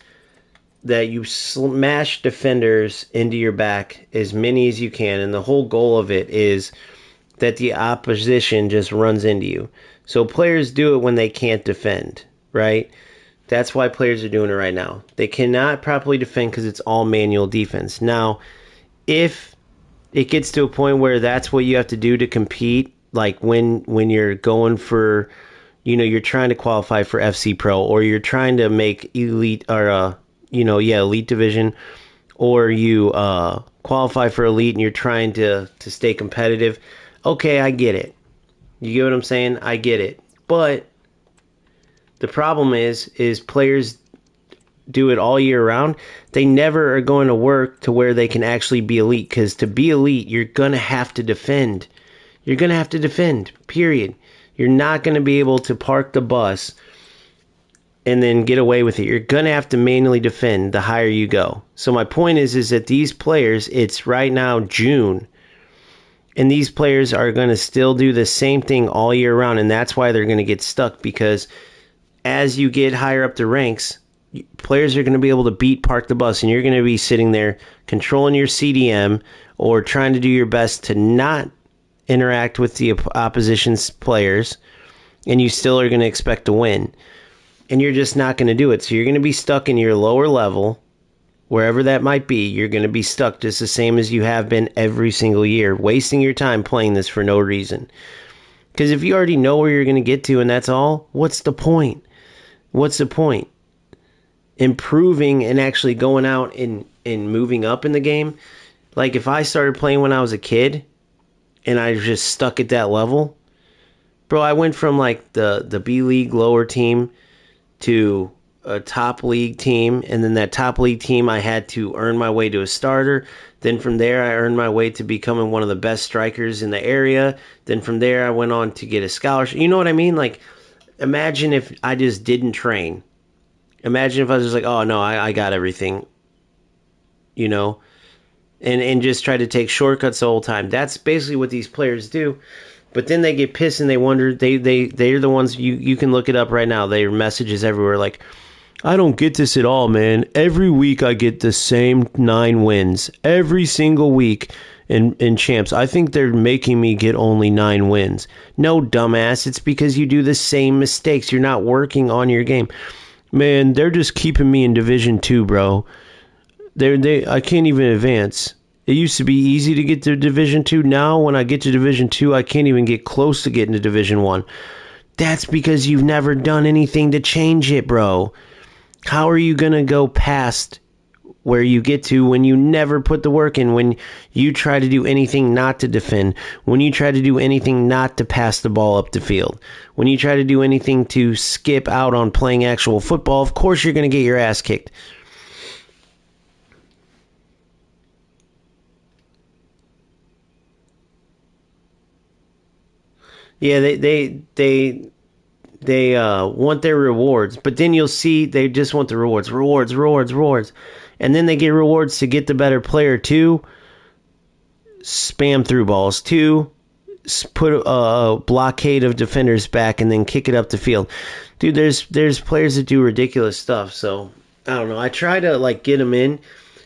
Speaker 1: that you smash defenders into your back as many as you can, and the whole goal of it is that the opposition just runs into you. So players do it when they can't defend, right? That's why players are doing it right now. They cannot properly defend because it's all manual defense. Now, if it gets to a point where that's what you have to do to compete, like when you're going for, you're trying to qualify for FC Pro, or you're trying to make elite or elite division, or you qualify for elite and you're trying to stay competitive. Okay, I get it. You get what I'm saying? I get it. But the problem is players do it all year round. They never are going to work to where they can actually be elite, because to be elite, you're going to have to defend. You're going to have to defend, period. You're not going to be able to park the bus and then get away with it. You're going to have to manually defend the higher you go. So my point is that these players, it's right now June, and these players are going to still do the same thing all year round, and that's why they're going to get stuck, because as you get higher up the ranks, players are going to be able to beat park the bus, and you're going to be sitting there controlling your CDM or trying to do your best to not interact with the opposition's players, and you still are going to expect to win. And you're just not going to do it. So you're going to be stuck in your lower level, wherever that might be. You're going to be stuck just the same as you have been every single year, wasting your time playing this for no reason. Because if you already know where you're going to get to and that's all, what's the point? What's the point? Improving and actually going out and moving up in the game. Like if I started playing when I was a kid and I was just stuck at that level, bro, I went from like the B League lower team to a top league team, and then that top league team I had to earn my way to a starter. Then from there I earned my way to becoming one of the best strikers in the area. Then from there I went on to get a scholarship. You know what I mean? Like, imagine if I just didn't train. Imagine if I was just like, oh no, I got everything, and just try to take shortcuts the whole time. That's basically what these players do. But then they get pissed and they wonder, they're the ones, you can look it up right now. There are messages everywhere like, I don't get this at all, man. Every week I get the same 9 wins. Every single week in champs. I think they're making me get only 9 wins. No, dumbass. It's because you do the same mistakes. You're not working on your game. Man, they're just keeping me in Division 2, bro. I can't even advance. It used to be easy to get to Division 2. Now, when I get to Division 2, I can't even get close to getting to Division 1. That's because you've never done anything to change it, bro. How are you going to go past where you get to when you never put the work in, when you try to do anything not to defend, when you try to do anything not to pass the ball up the field, when you try to do anything to skip out on playing actual football? Of course you're going to get your ass kicked. Yeah, they they want their rewards, but then you'll see they just want the rewards, and then they get rewards to get the better player too. Spam through balls too. Put a blockade of defenders back and then kick it up the field. Dude, there's players that do ridiculous stuff. So I don't know. I try to like get them in,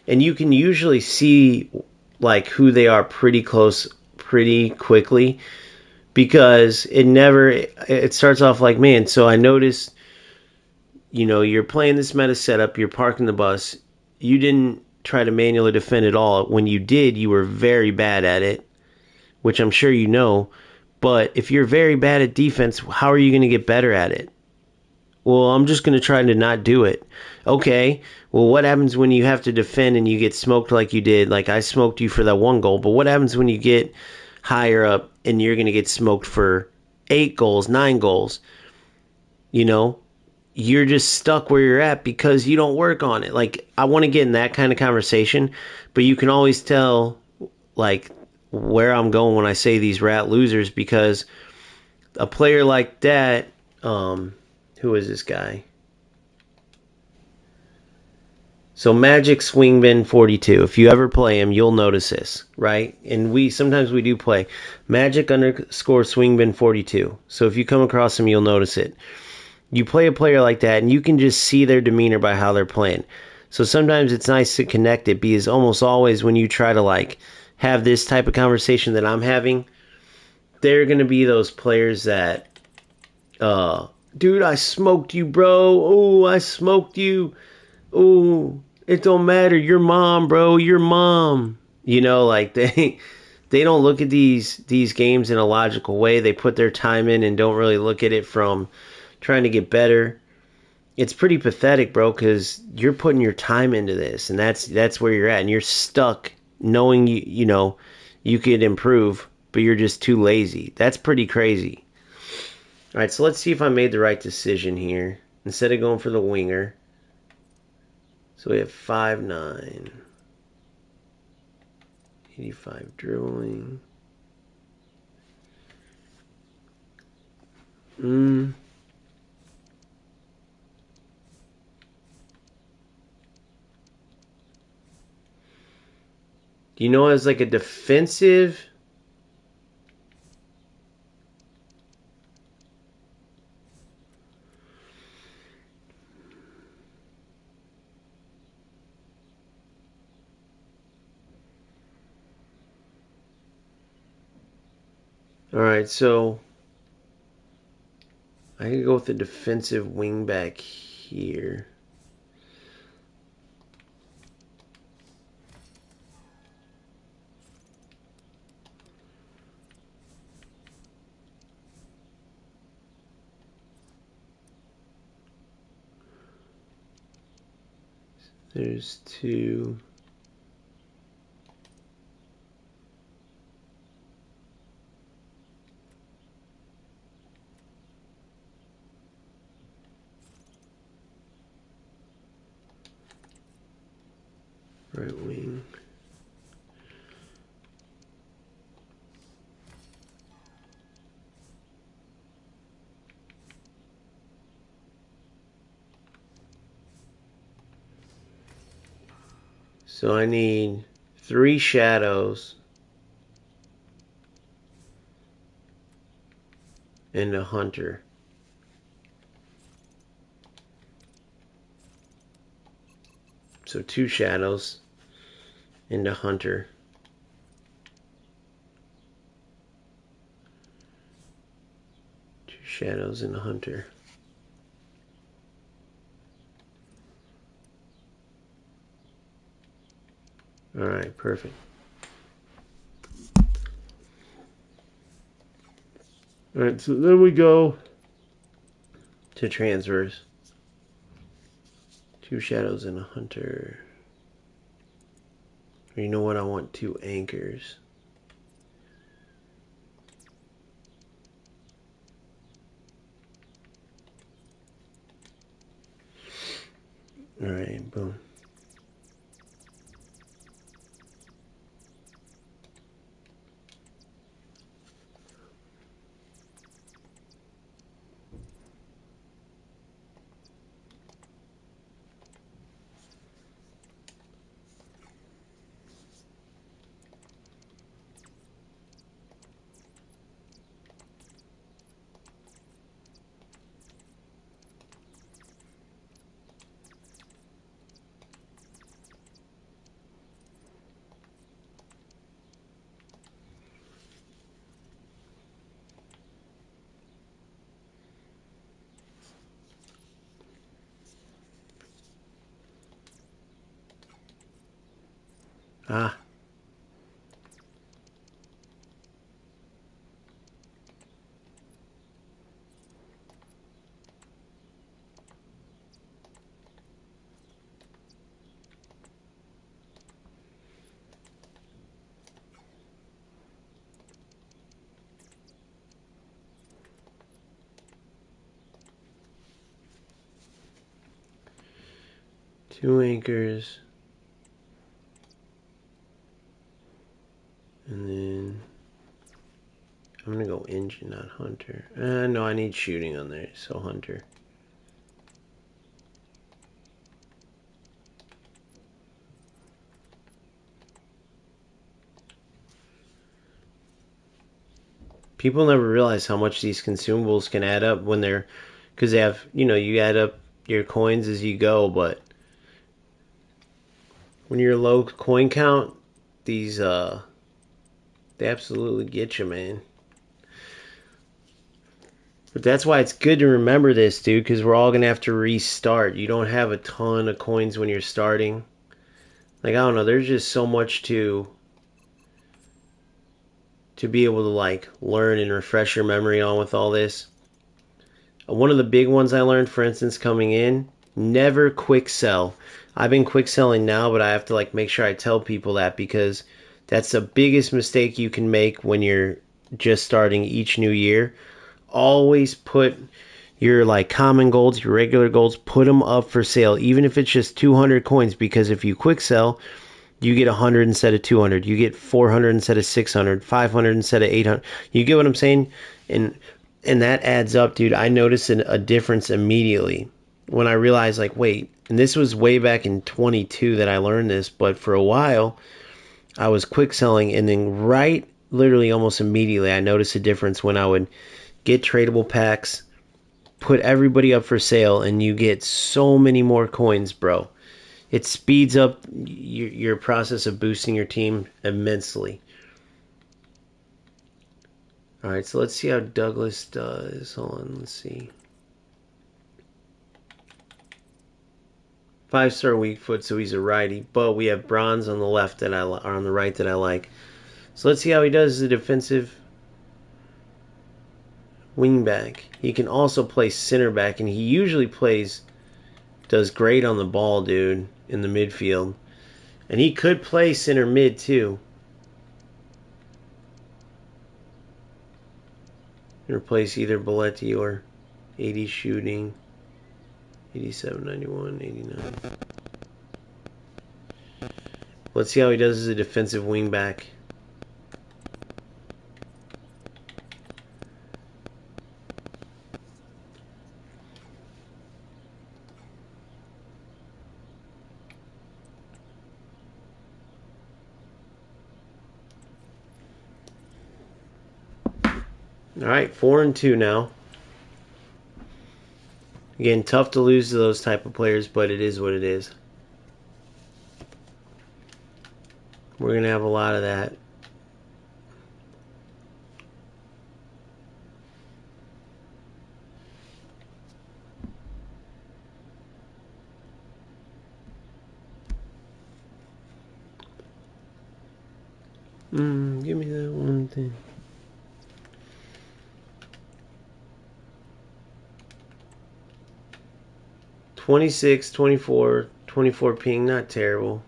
Speaker 1: and you can usually see like who they are pretty close, pretty quickly, because it starts off like, man. So I noticed, you're playing this meta setup, you're parking the bus, you didn't try to manually defend at all. When you did, you were very bad at it, which I'm sure you know. But if you're very bad at defense, how are you going to get better at it? Well, I'm just going to try to not do it. Okay, well, what happens when you have to defend and you get smoked like you did? Like I smoked you for that one goal, but what happens when you get higher up and you're going to get smoked for 8 goals, 9 goals? You know, you're just stuck where you're at because you don't work on it. Like I want to get in that kind of conversation, but you can always tell like where I'm going when I say these rat losers, because a player like that, who is this guy? So Magic Swingbin 42. If you ever play him, you'll notice this, right? And sometimes we do play Magic _ Swingbin 42. So if you come across him, you'll notice it. You play a player like that, and you can just see their demeanor by how they're playing. So sometimes it's nice to connect it, because almost always when you try to like have this type of conversation that I'm having, they're gonna be those players that, dude, I smoked you, bro. Oh, I smoked you. Oh, it don't matter. Your mom, bro. Your mom. Like they don't look at these games in a logical way. They put their time in and don't really look at it from trying to get better. It's pretty pathetic, bro, because you're putting your time into this, and that's where you're at, and you're stuck knowing you could improve, but you're just too lazy. That's pretty crazy. All right, so let's see if I made the right decision here. Instead of going for the winger, so we have 5'9", 85 dribbling. As like a defensive. All right, so I could go with the defensive wingback here. There's 2. Right wing. So I need 3 shadows and a hunter. So 2 shadows and a hunter. Two shadows and a hunter. All right, perfect. All right, so then we go to transfers. 2 shadows and a hunter. You know what? I want 2 anchors. All right, boom. Ah. Two anchors. And then I'm going to go engine, not hunter. No, I need shooting on there, so hunter. People never realize how much these consumables can add up when they're, because they have, you add up your coins as you go, but when you're low coin count, these, they absolutely get you, man. But that's why it's good to remember this, dude, because we're all going to have to restart. You don't have a ton of coins when you're starting. Like, I don't know, there's just so much to be able to, like, learn and refresh your memory on with all this. One of the big ones I learned, for instance, coming in, never quick sell. I've been quick selling now, but I have to, like, make sure I tell people that, because that's the biggest mistake you can make when you're just starting each new year. Always put your, like, common golds, your regular golds, put them up for sale, even if it's just 200 coins, because if you quick sell, you get 100 instead of 200. You get 400 instead of 600, 500 instead of 800. You get what I'm saying? And that adds up, dude. I noticed a difference immediately when I realized, like, wait, and this was way back in 22 that I learned this, but for a while, I was quick selling, and then literally almost immediately, I noticed a difference when I would get tradable packs, put everybody up for sale, and you get so many more coins, bro. It speeds up your process of boosting your team immensely. All right, so let's see how Douglas does. Hold on, let's see. 5-star weak foot, so he's a righty. But we have bronze on the left or on the right that I like. So let's see how he does as a defensive wingback. He can also play center back, and he usually does great on the ball, dude, in the midfield. And he could play center mid too. Replace either Belletti or 80 shooting. 87, 91, 89. Let's see how he does as a defensive wingback. All right, 4-2 now. Again, tough to lose to those type of players, but it is what it is. We're going to have a lot of that. Give me that one thing. $26, $24, $24 ping, not terrible.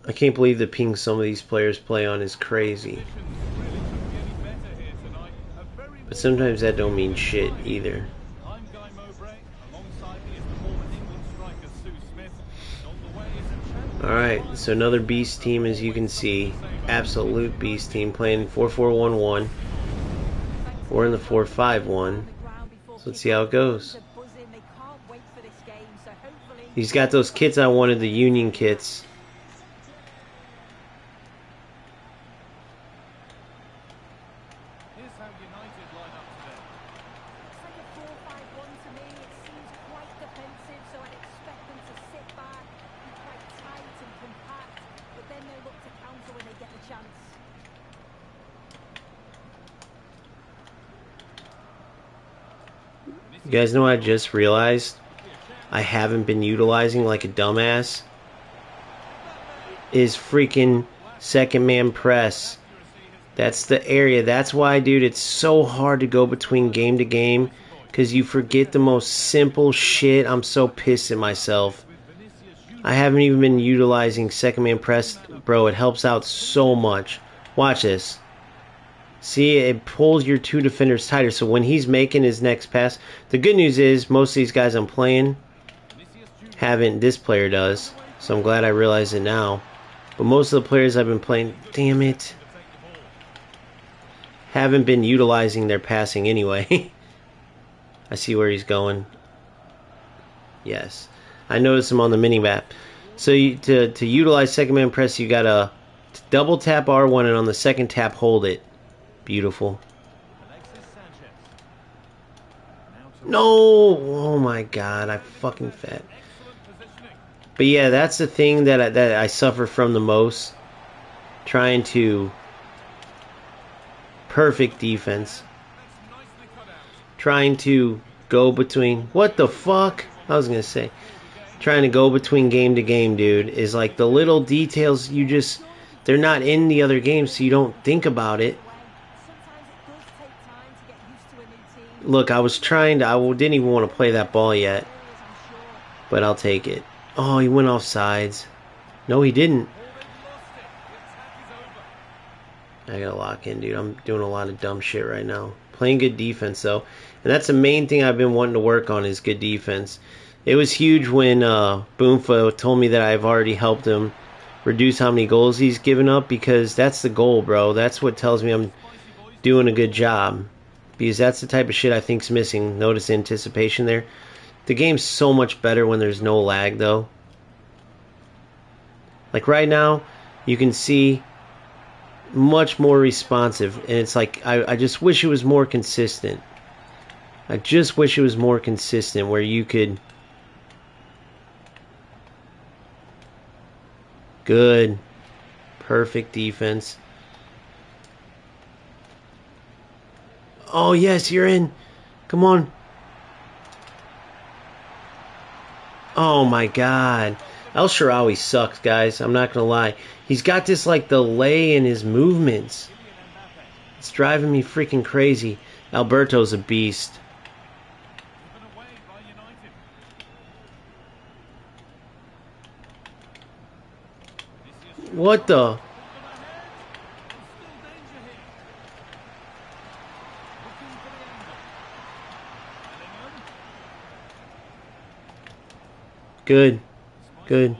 Speaker 1: I can't believe the ping some of these players play on is crazy. But sometimes that don't mean shit either. Alright, so another beast team, as you can see. Absolute beast team playing 4-4-1-1. We're in the 4-5-1. So let's see how it goes. He's got those kits I wanted, the Union kits. You guys know what I just realized? I haven't been utilizing like a dumbass. is freaking second man press. That's the area. That's why, dude, it's so hard to go between game to game because you forget the most simple shit. I'm so pissed at myself. I haven't even been utilizing second man press. Bro, it helps out so much. Watch this. See, it pulls your two defenders tighter. So when he's making his next pass, the good news is most of these guys I'm playing haven't. This player does. So I'm glad I realize it now. But most of the players I've been playing, damn it, haven't been utilizing their passing anyway. I see where he's going. Yes. I noticed him on the mini-map. So to utilize second man press, you gotta double tap R1 and on the second tap hold it. Beautiful. No! Oh my god, I fucking fat. But yeah, that's the thing that I suffer from the most. Trying to... Perfect defense. Trying to go between... What the fuck? I was gonna say. Trying to go between game to game, dude, is like the little details you just... They're not in the other games, so you don't think about it. Look, I was trying to... I didn't even want to play that ball yet. But I'll take it. Oh, he went off sides. No, he didn't. I gotta lock in, dude. I'm doing a lot of dumb shit right now. Playing good defense, though. And that's the main thing I've been wanting to work on is good defense. It was huge when Boomfa told me that I've already helped him reduce how many goals he's given up, because that's the goal, bro. That's what tells me I'm doing a good job. Because that's the type of shit I think's missing. Notice the anticipation there. The game's so much better when there's no lag, though. Like right now, you can see much more responsive. And it's like, I just wish it was more consistent. I just wish it was more consistent where you could... Good. Perfect defense. Oh, yes, you're in. Come on. Oh, my God. El Shaarawy sucks, guys. I'm not going to lie. He's got this, like, delay in his movements. It's driving me freaking crazy. Alberto's a beast. What the... Good. Good.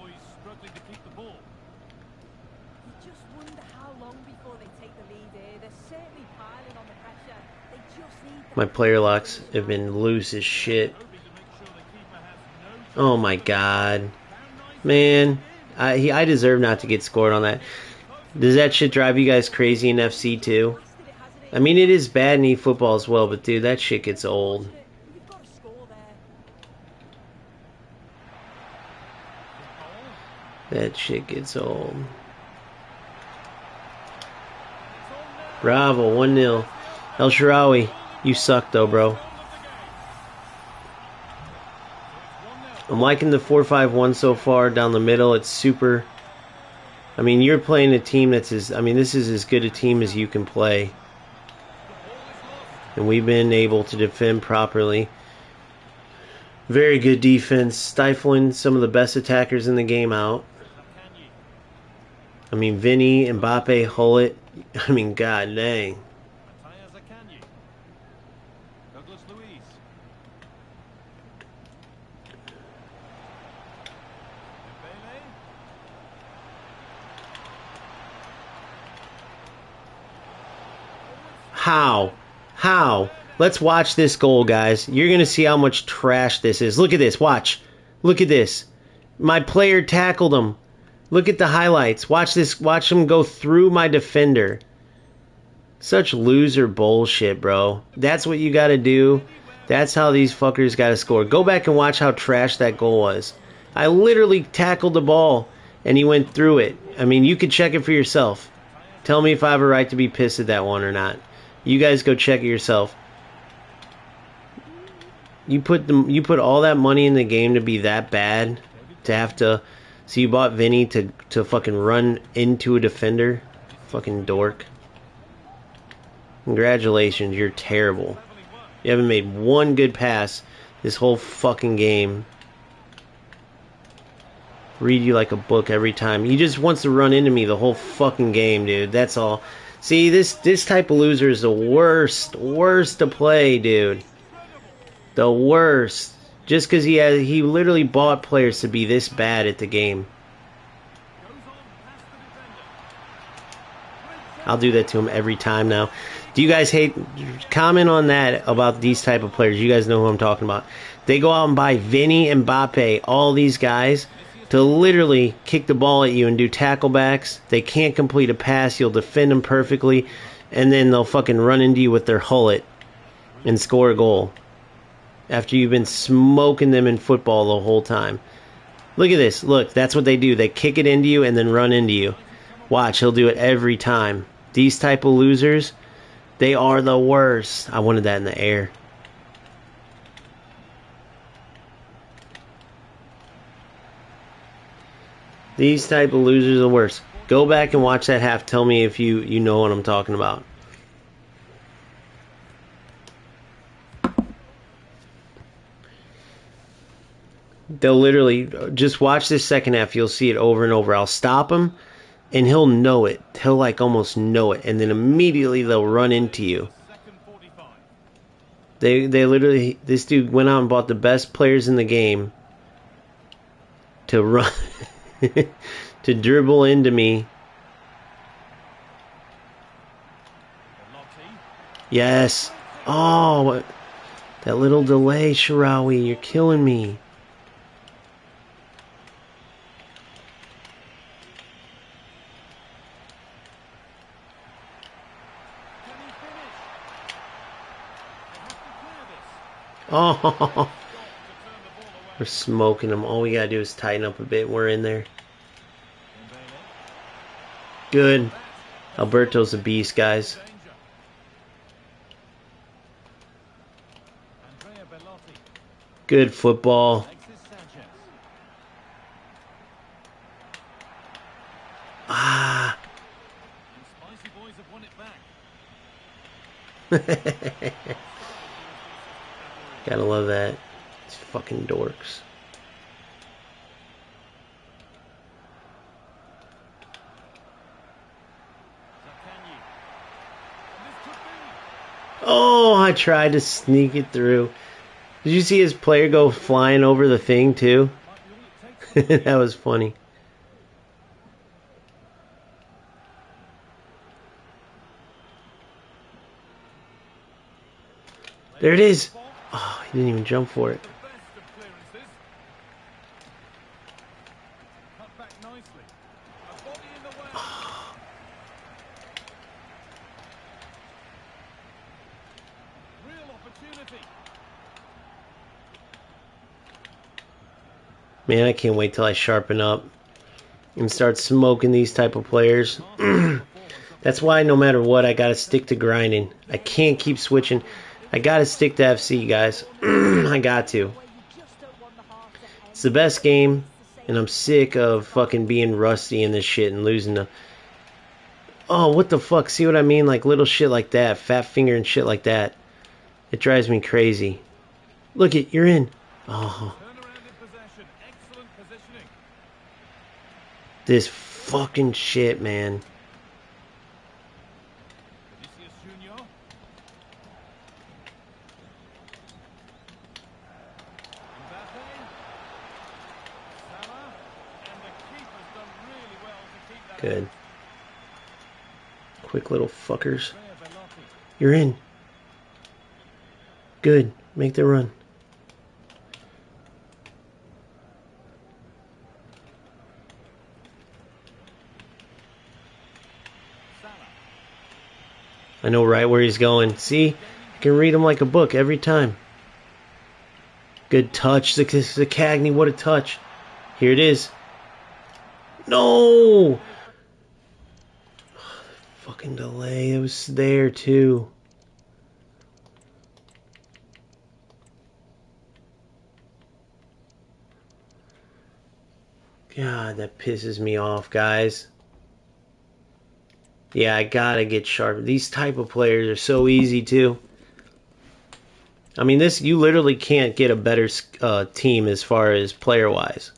Speaker 1: My player locks have been loose as shit. Oh my god. Man, I deserve not to get scored on that. Does that shit drive you guys crazy in FC too? I mean, it is bad in eFootball as well, but dude, that shit gets old. That shit gets old. Bravo, 1-0. El Shaarawy, you suck though, bro. I'm liking the 4-5-1 so far down the middle. It's super... I mean, you're playing a team that's as... I mean, this is as good a team as you can play. And we've been able to defend properly. Very good defense. Stifling some of the best attackers in the game out. I mean, Vinny, Mbappe, Hullet. I mean, god dang. How? How? Let's watch this goal, guys. You're going to see how much trash this is. Look at this. Watch. Look at this. My player tackled him. Look at the highlights. Watch this. Watch him go through my defender. Such loser bullshit, bro. That's what you got to do. That's how these fuckers got to score. Go back and watch how trash that goal was. I literally tackled the ball, and he went through it. I mean, you could check it for yourself. Tell me if I have a right to be pissed at that one or not. You guys go check it yourself. You put all that money in the game to be that bad, to have to So you bought Vinny to fucking run into a defender? Fucking dork. Congratulations, you're terrible. You haven't made one good pass this whole fucking game. Read you like a book every time. He just wants to run into me the whole fucking game, dude. That's all. See, this type of loser is the worst to play, dude. The worst. Just because he literally bought players to be this bad at the game. I'll do that to him every time now. Do you guys hate... Comment on that about these type of players. You guys know who I'm talking about. They go out and buy Vinny, Mbappe, all these guys to literally kick the ball at you and do tacklebacks. They can't complete a pass. You'll defend them perfectly. And then they'll fucking run into you with their hullet and score a goal. After you've been smoking them in football the whole time. Look at this. Look, that's what they do. They kick it into you and then run into you. Watch, he'll do it every time. These type of losers, they are the worst. I wanted that in the air. These type of losers are the worst. Go back and watch that half. Tell me if you know what I'm talking about. They'll literally, just watch this second half. You'll see it over and over. I'll stop him, and he'll know it. He'll like almost know it. And then immediately they'll run into you. They literally, this dude went out and bought the best players in the game to run, to dribble into me. Yes. Oh, that little delay, Sharawi. You're killing me. Oh, we're smoking them. All we gotta do is tighten up a bit. We're in there. Good. Alberto's a beast, guys. Good football. Ah. Gotta love that. It's fucking dorks. Oh, I tried to sneak it through. Did you see his player go flying over the thing too? That was funny. There it is. Oh, he didn't even jump for it. Oh. Man, I can't wait till I sharpen up and start smoking these type of players. That's why no matter what, I gotta stick to grinding. I can't keep switching. I gotta stick to FC, guys. I got to. It's the best game, and I'm sick of fucking being rusty in this shit and losing the... Oh, what the fuck? See what I mean? Like little shit like that. Fat finger and shit like that. It drives me crazy. Look it, you're in. Oh. This fucking shit, man. Good. Quick little fuckers. You're in. Good. Make the run. I know right where he's going. See? I can read him like a book every time. Good touch. The Cagney, what a touch. Here it is. No! Fucking delay. It was there too. God, that pisses me off, guys. Yeah, I gotta get sharp. These type of players are so easy too. I mean, this you literally can't get a better team as far as player-wise.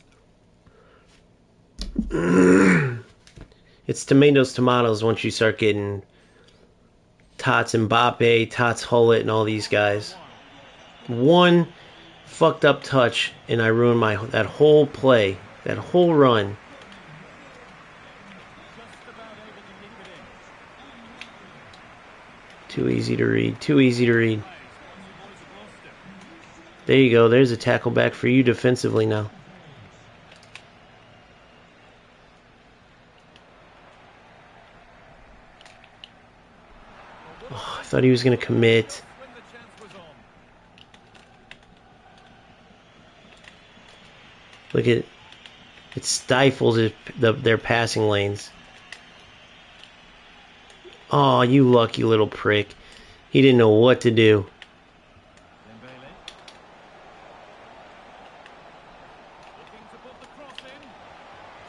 Speaker 1: It's tomatoes once you start getting Tots Mbappe, Tots Hullet, and all these guys. One fucked up touch, and I ruined that whole play, that whole run. Too easy to read. Too easy to read. There you go. There's a tackle back for you defensively now. Oh, I thought he was going to commit. Look at it. It stifles their passing lanes. Oh, you lucky little prick. He didn't know what to do.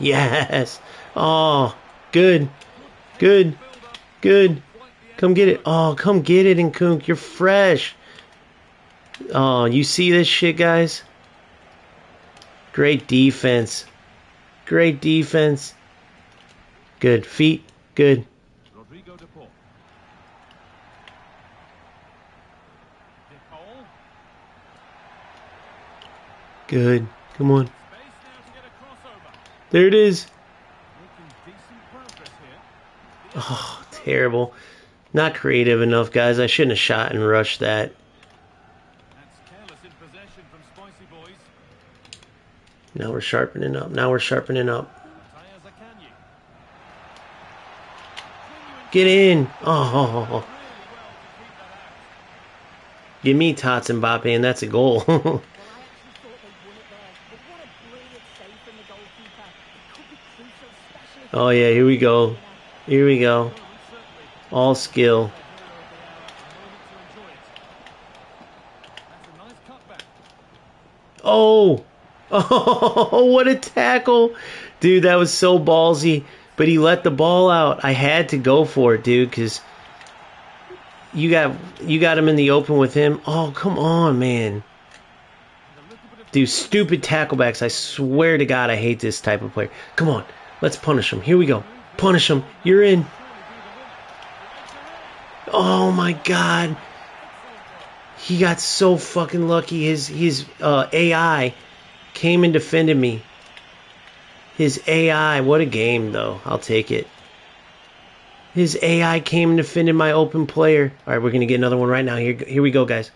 Speaker 1: Yes. Oh, good. Good. Good. Come get it. Oh, come get it, Nkunk. You're fresh. Oh, you see this shit, guys? Great defense. Great defense. Good. Feet. Good. Good. Come on. There it is. Oh, terrible. Not creative enough, guys. I shouldn't have shot and rushed that. Now we're sharpening up. Now we're sharpening up. Get in. Oh. Give me Tots Mbappe, and that's a goal. Oh, yeah, here we go. Here we go. All skill. Oh! Oh, what a tackle. Dude, that was so ballsy. But he let the ball out. I had to go for it, dude, because you got him in the open with him. Oh, come on, man. Dude, stupid tacklebacks. I swear to God, I hate this type of player. Come on. Let's punish him. Here we go. Punish him. You're in. Oh, my God. He got so fucking lucky. His AI came and defended me. His AI. What a game, though. I'll take it. His AI came and defended my open player. All right, we're going to get another one right now. Here we go, guys.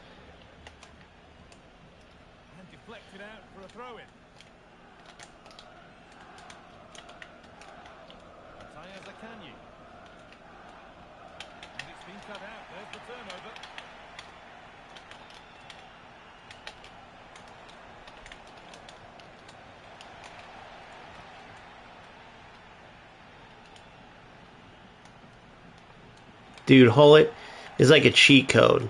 Speaker 1: Dude, Hullet is like a cheat code.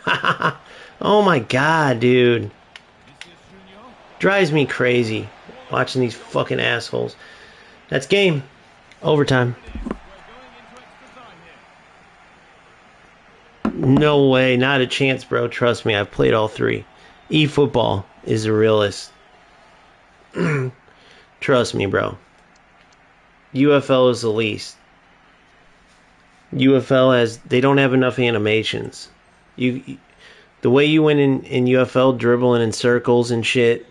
Speaker 1: Oh my God, dude. Drives me crazy watching these fucking assholes. That's game. Overtime. No way. Not a chance, bro. Trust me. I've played all three. eFootball is the realest. Trust me, bro. UFL is the least. UFL they don't have enough animations. The way you went in UFL, dribbling in circles and shit.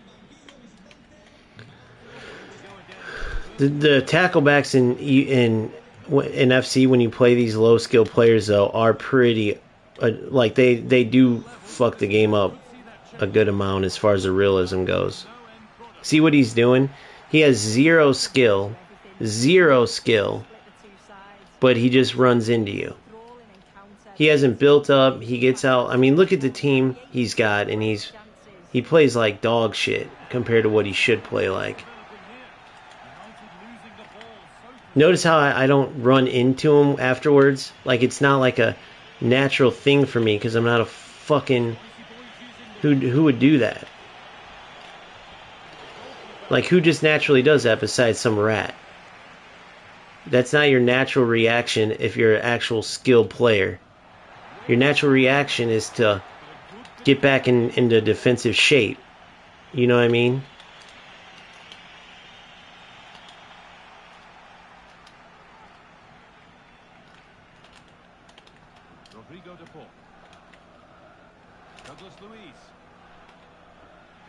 Speaker 1: The tacklebacks in FC when you play these low skill players though are pretty like they do fuck the game up a good amount as far as the realism goes. See what he's doing? He has zero skill, but he just runs into you. He hasn't built up. He gets out. I mean, look at the team he's got, and he plays like dog shit compared to what he should play like. Notice how I don't run into him afterwards? Like, it's not like a natural thing for me because I'm not a fucking... Who would do that? Like, who just naturally does that besides some rat? That's not your natural reaction if you're an actual skilled player. Your natural reaction is to get back into defensive shape. You know what I mean?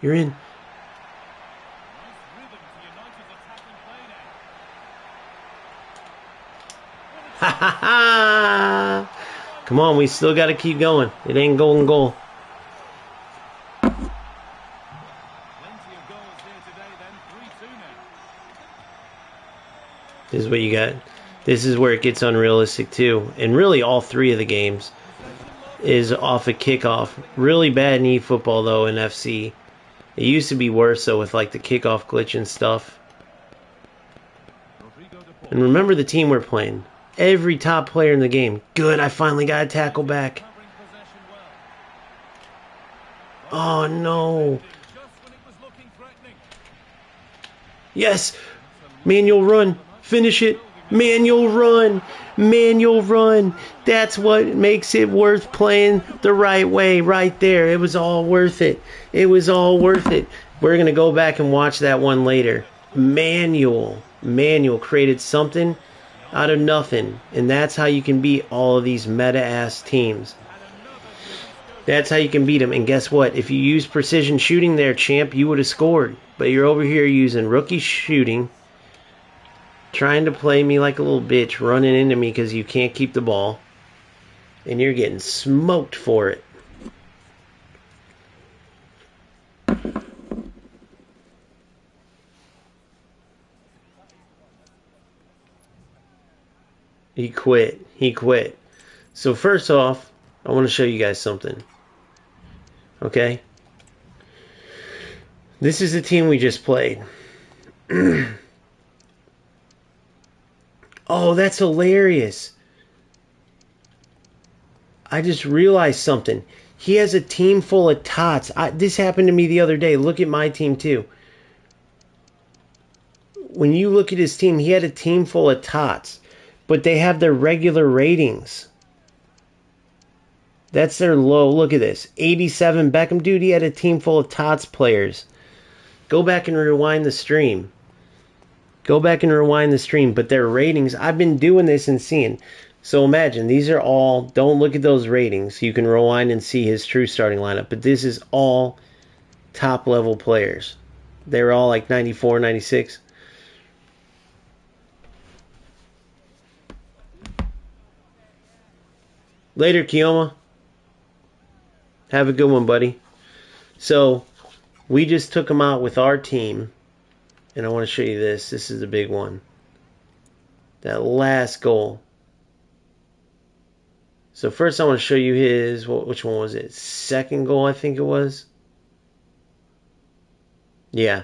Speaker 1: You're in. Ha ha ha! Come on, we still got to keep going. It ain't golden goal. This is what you got. This is where it gets unrealistic too. And really all three of the games is off a kickoff. Really bad in eFootball though in FC. It used to be worse though with like the kickoff glitch and stuff. And remember the team we're playing. Every top player in the game. Good, I finally got a tackle back. Oh no. Yes. Manual run. Finish it. Manual run. Manual run. That's what makes it worth playing the right way right there. It was all worth it. It was all worth it. We're going to go back and watch that one later. Manual created something out of nothing. And that's how you can beat all of these meta-ass teams. That's how you can beat them. And guess what? If you use precision shooting there, champ, you would have scored. But you're over here using rookie shooting. Trying to play me like a little bitch. Running into me because you can't keep the ball. And you're getting smoked for it. He quit. He quit. So first off, I want to show you guys something. Okay? This is the team we just played. Oh, that's hilarious. I just realized something. He has a team full of tots. This happened to me the other day. Look at my team too. When you look at his team, he had a team full of tots. But they have their regular ratings. That's their low. Look at this. 87 Beckham. Dude, he had a team full of tots players. Go back and rewind the stream. Go back and rewind the stream. But their ratings, I've been doing this and seeing. So imagine, these are all, don't look at those ratings. You can rewind and see his true starting lineup. But this is all top level players. They were all like 94, 96. Later, Kioma. Have a good one, buddy. So, we just took them out with our team. And I want to show you this. This is the big one. That last goal. So first I want to show you his, which one was it? Second goal, I think it was. Yeah.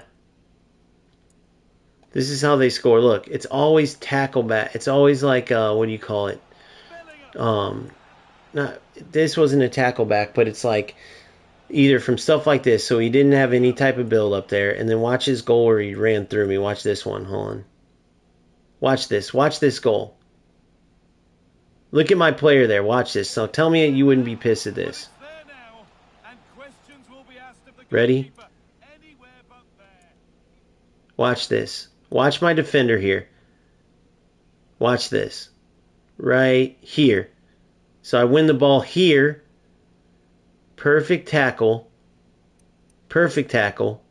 Speaker 1: This is how they score. Look, it's always tackle back. It's always like, what do you call it? This wasn't a tackle back, but it's like either from stuff like this. So he didn't have any type of build up there. And then watch his goal where he ran through me. Watch this one. Hold on. Watch this. Watch this goal. Look at my player there. Watch this. So tell me you wouldn't be pissed at this. Ready? Watch this. Watch my defender here. Watch this. Right here. So I win the ball here. Perfect tackle. Perfect tackle.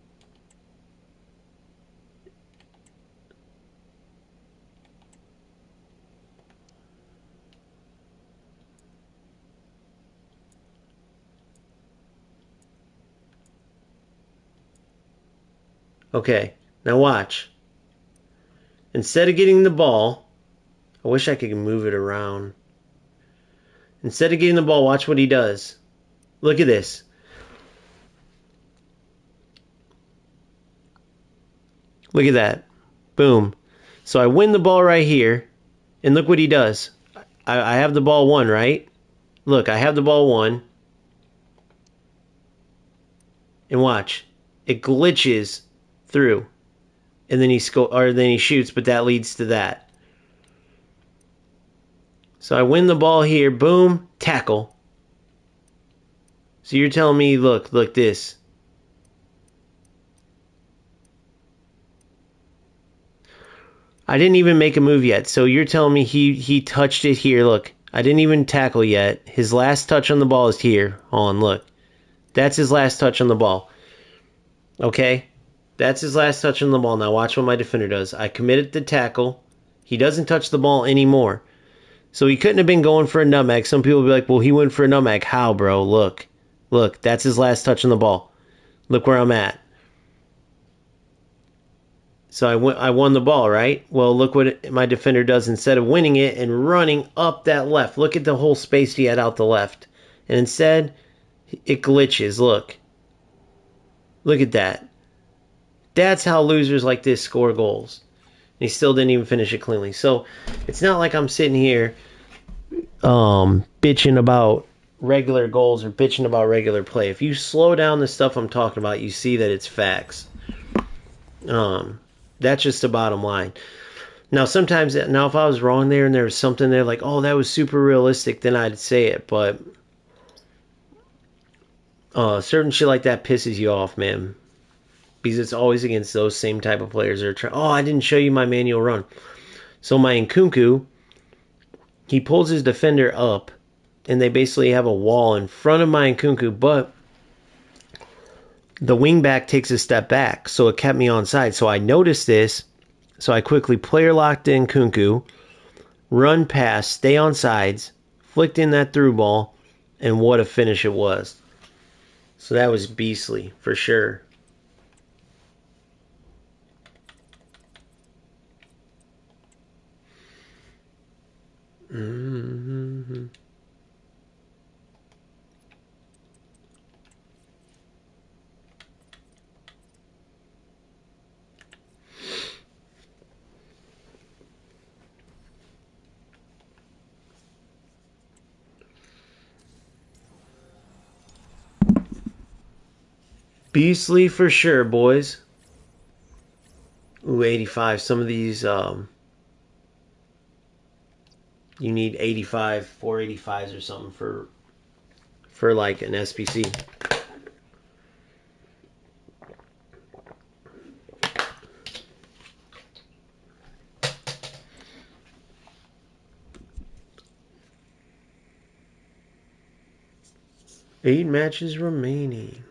Speaker 1: Okay, now watch. Instead of getting the ball, I wish I could move it around. Instead of getting the ball, watch what he does. Look at this. Look at that. Boom. So I win the ball right here, and look what he does. I have the ball one, right? Look, I have the ball one. And watch. It glitches through. And then he shoots, but that leads to that. So I win the ball here. Boom. Tackle. So you're telling me, look this. I didn't even make a move yet. So you're telling me he touched it here. Look, I didn't even tackle yet. His last touch on the ball is here. Hold on, look. That's his last touch on the ball. Okay? That's his last touch on the ball. Now watch what my defender does. I committed the tackle. He doesn't touch the ball anymore. So he couldn't have been going for a nutmeg. Some people will be like, well, he went for a nutmeg. How, bro? Look, that's his last touch on the ball. Look where I'm at. So I won the ball, right? Well, look what my defender does instead of winning it and running up that left. Look at the whole space he had out the left. And instead, it glitches. Look at that. That's how losers like this score goals. And he still didn't even finish it cleanly. So it's not like I'm sitting here bitching about regular goals or bitching about regular play. If you slow down the stuff I'm talking about, you see that it's facts. That's just the bottom line. Now, sometimes, if I was wrong there and there was something there like, oh, that was super realistic, then I'd say it. But certain shit like that pisses you off, man. Because it's always against those same type of players that are trying, oh, I didn't show you my manual run. So my Nkunku, he pulls his defender up, and they basically have a wall in front of my Nkunku, but the wingback takes a step back, so it kept me onside. So I noticed this, so I quickly player locked in Nkunku, run past, stay on sides, flicked in that through ball, and what a finish it was. So that was beastly, for sure. Mm-hmm. Beastly for sure, boys. Ooh, 85. Some of these, you need 85, 485s or something for like an SPC. Eight matches remaining.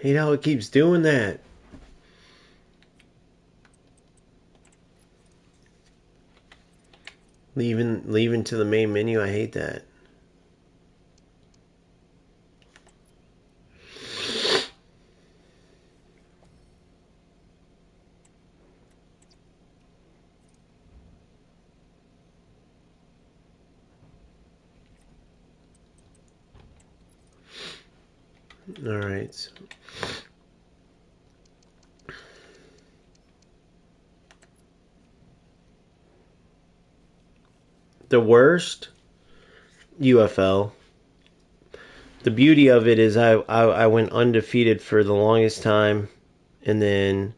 Speaker 1: Hate how it keeps doing that. Leaving to the main menu, I hate that. All right. The worst UFL. The beauty of it is I went undefeated for the longest time, and then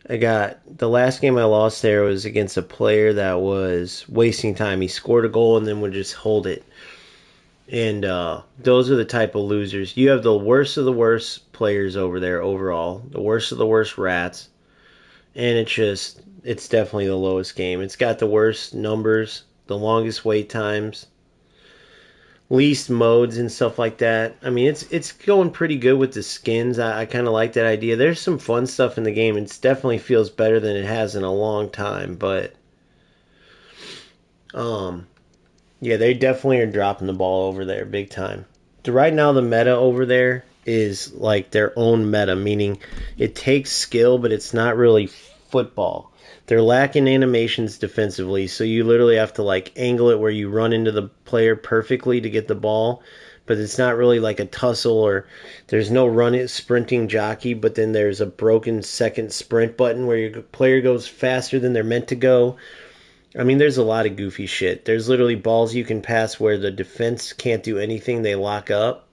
Speaker 1: I got the last game I lost there was against a player that was wasting time. He scored a goal and then would just hold it. And those are the type of losers. You have the worst of the worst players over there overall, the worst of the worst rats, and it's definitely the lowest game. It's got the worst numbers, the longest wait times, least modes and stuff like that. I mean, it's going pretty good with the skins. I kind of like that idea. There's some fun stuff in the game. It definitely feels better than it has in a long time, but yeah, they definitely are dropping the ball over there big time. Right now, the meta over there is like their own meta, meaning it takes skill, but it's not really football. They're lacking animations defensively, so you literally have to like angle it where you run into the player perfectly to get the ball, but it's not really like a tussle or there's no sprinting jockey, but then there's a broken second sprint button where your player goes faster than they're meant to go. I mean, there's a lot of goofy shit. There's literally balls you can pass where the defense can't do anything, they lock up.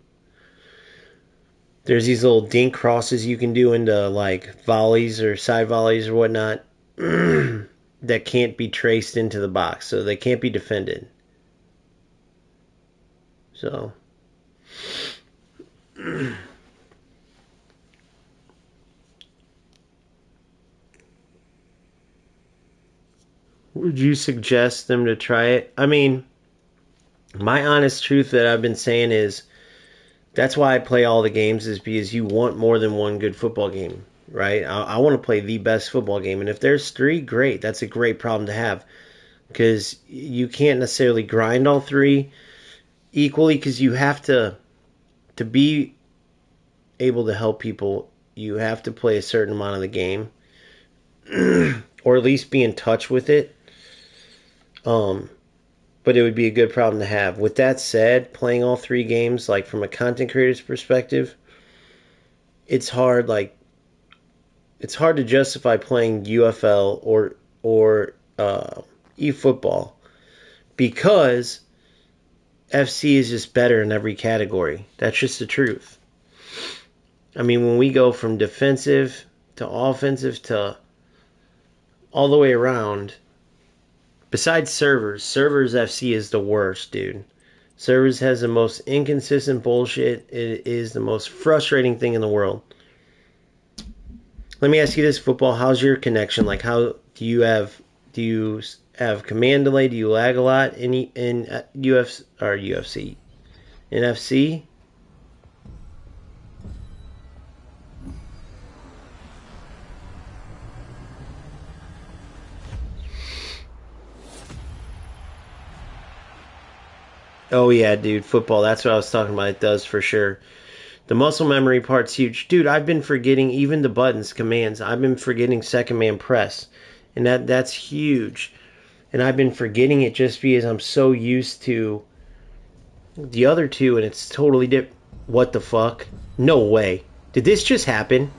Speaker 1: There's these little dink crosses you can do into like volleys or side volleys or whatnot that can't be traced into the box, so they can't be defended. So would you suggest them to try it? I mean, my honest truth that I've been saying is that's why I play all the games is because you want more than one good football game, right? I want to play the best football game, and if there's three, great. That's a great problem to have because you can't necessarily grind all three equally because you have to be able to help people. You have to play a certain amount of the game, or at least be in touch with it. But it would be a good problem to have. With that said, playing all three games, like from a content creator's perspective, it's hard. Like it's hard to justify playing UFL or eFootball because FC is just better in every category. That's just the truth. I mean, when we go from defensive to offensive to all the way around, besides Servers FC is the worst, dude. Servers has the most inconsistent bullshit. It is the most frustrating thing in the world. Let me ask you this, football. How's your connection? Like, how do you have command delay? Do you lag a lot in UFC in FC? Oh yeah, dude, football. That's what I was talking about. It does for sure. The muscle memory part's huge. Dude, I've been forgetting even the buttons, commands. I've been forgetting second man press. And that's huge. And I've been forgetting it just because I'm so used to the other two and it's totally different. What the fuck? No way. Did this just happen?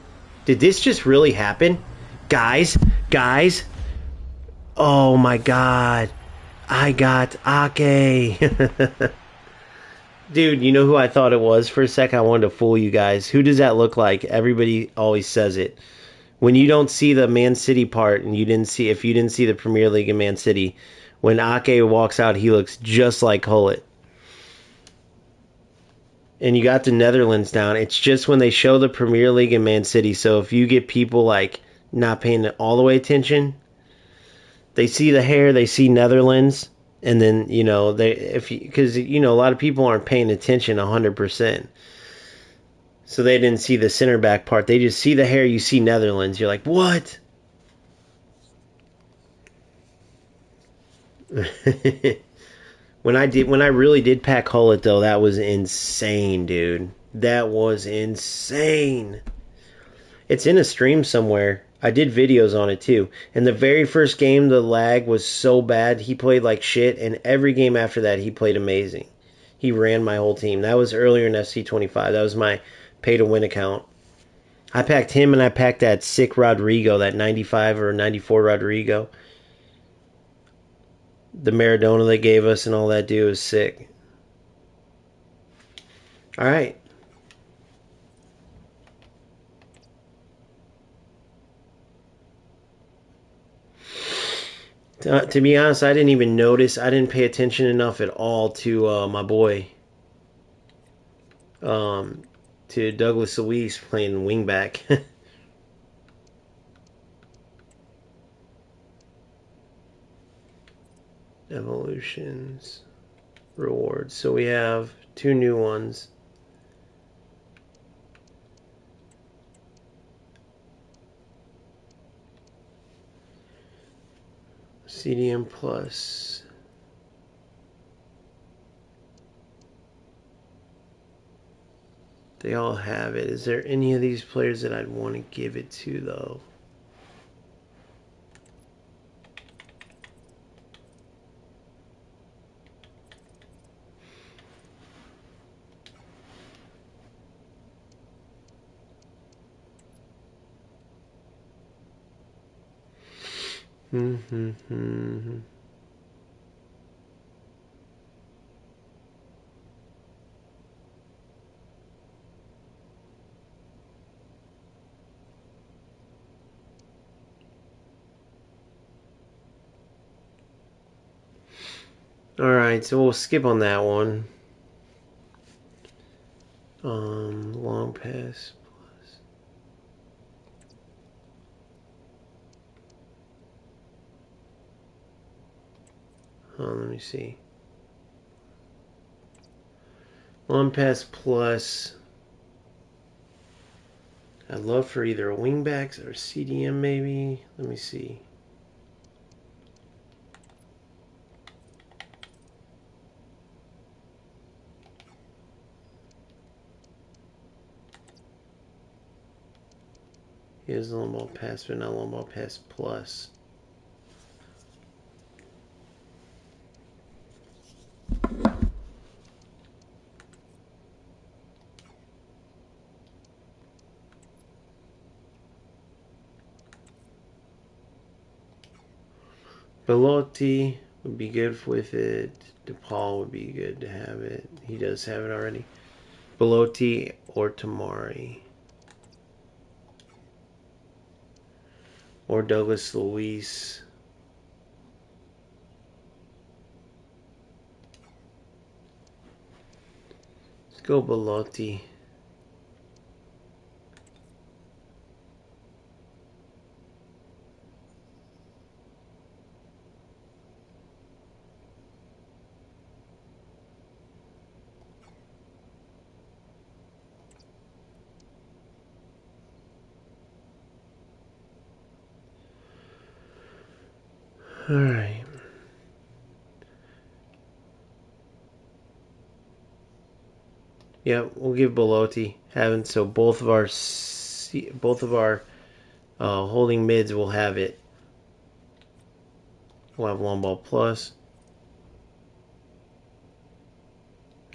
Speaker 1: Did this just really happen? Guys. Oh my god. I got Ake. Dude, you know who I thought it was for a second? I wanted to fool you guys. Who does that look like? Everybody always says it. When you don't see the Man City part and if you didn't see the Premier League in Man City, when Ake walks out, he looks just like Hullet. And you got the Netherlands down. It's just when they show the Premier League in Man City. So if you get people like not paying all the way attention, they see the hair, they see Netherlands, and then because a lot of people aren't paying attention 100%, so they didn't see the center back part. They just see the hair, you see Netherlands. You're like, what? When I really did pack Hullet though, that was insane, dude. That was insane. It's in a stream somewhere. I did videos on it too. And the very first game, the lag was so bad. He played like shit. And every game after that, he played amazing. He ran my whole team. That was earlier in FC25. That was my pay-to-win account. I packed him and I packed that sick Rodrigo, that 95 or 94 Rodrigo. The Maradona they gave us and all that dude was sick. All right. To be honest, I didn't even notice. I didn't pay attention enough at all to my boy, to Douglas Luiz playing wingback. Evolutions, rewards. So we have two new ones. CDM Plus. They all have it. Is there any of these players that I'd want to give it to, though? Alright, so we'll skip on that one. Long pass plus. Let me see. Long pass plus. I'd love for either a wingbacks or a CDM maybe. Let me see. Here's a long ball pass, but not long ball pass plus. Belotti would be good with it. DePaul would be good to have it. He does have it already. Belotti or Tamari. Or Douglas Luis. Let's go Belotti. All right. Yeah, we'll give Belotti having so both of our holding mids will have it. We'll have long ball plus.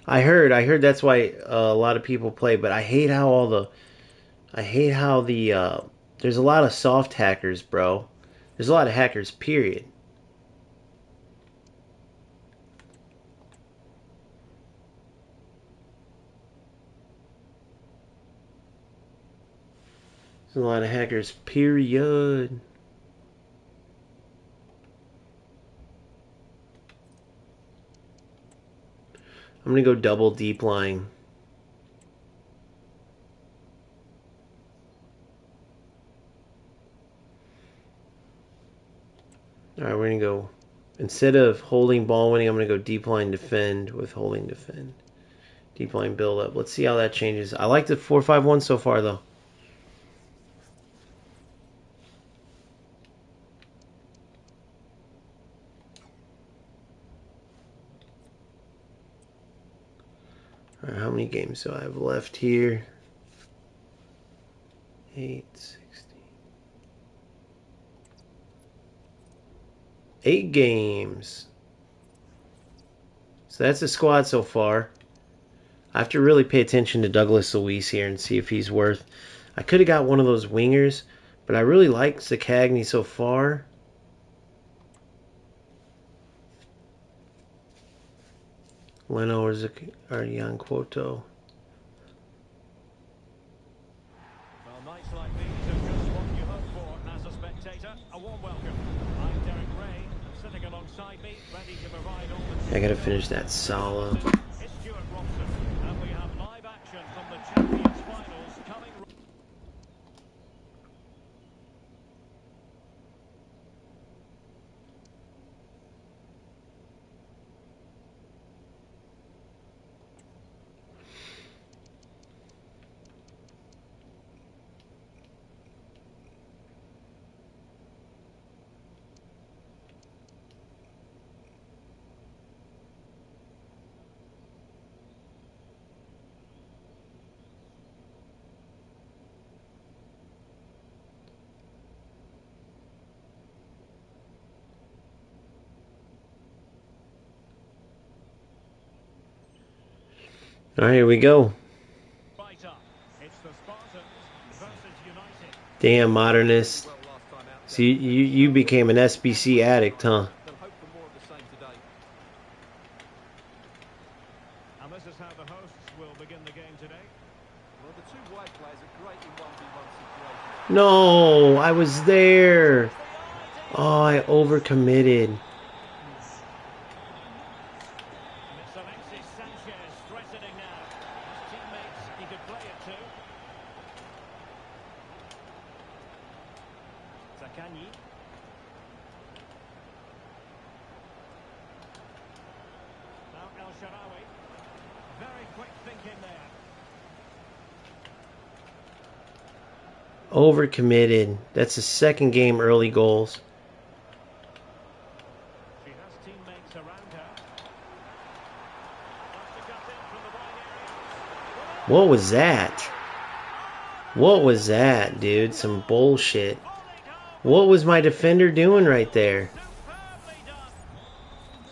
Speaker 1: I heard that's why a lot of people play, but I hate how there's a lot of soft hackers, bro. There's a lot of hackers, period. There's a lot of hackers, period. I'm going to go double deep line. Alright, we're going to go, instead of holding ball winning, I'm going to go deep line defend with holding defend. Deep line build up. Let's see how that changes. I like the 4-5-1 so far, though. Alright, how many games do I have left here? 8, 16. 8 games. So that's the squad so far. I have to really pay attention to Douglas Luis here and see if he's worth. I could have got one of those wingers, but I really like Zaccagni so far. Leno or Jan Quoto.
Speaker 2: Well, nights like these are just what you hope for as a spectator. A warm welcome. I'm Derek Ray, and sitting alongside me, ready to provide all the...
Speaker 1: I gotta finish that Sala.
Speaker 2: It's Stuart Robson, and we have live action from the Champions finals coming...
Speaker 1: Alright, here we go.
Speaker 2: Right up. It's the Spartans versus United.
Speaker 1: Damn, Modernist. So you became an SBC addict, huh?
Speaker 3: They'll hope for more of the same today.
Speaker 2: And this is how the hosts will begin the game today.
Speaker 3: Well, the two wide players are great in 1v1 situations.
Speaker 1: No, I was there. Oh, I overcommitted.
Speaker 2: It's Alexis Sanchez threatening now. His teammates he could play it to. Zakanyi. Now El Shaarawy. Very quick thinking there.
Speaker 1: Overcommitted. That's the second game early goals.
Speaker 2: She has teammates around her. Wants to cut in from the wide area.
Speaker 1: What was that? What was that, dude? Some bullshit. What was my defender doing right there?
Speaker 2: Superbly done.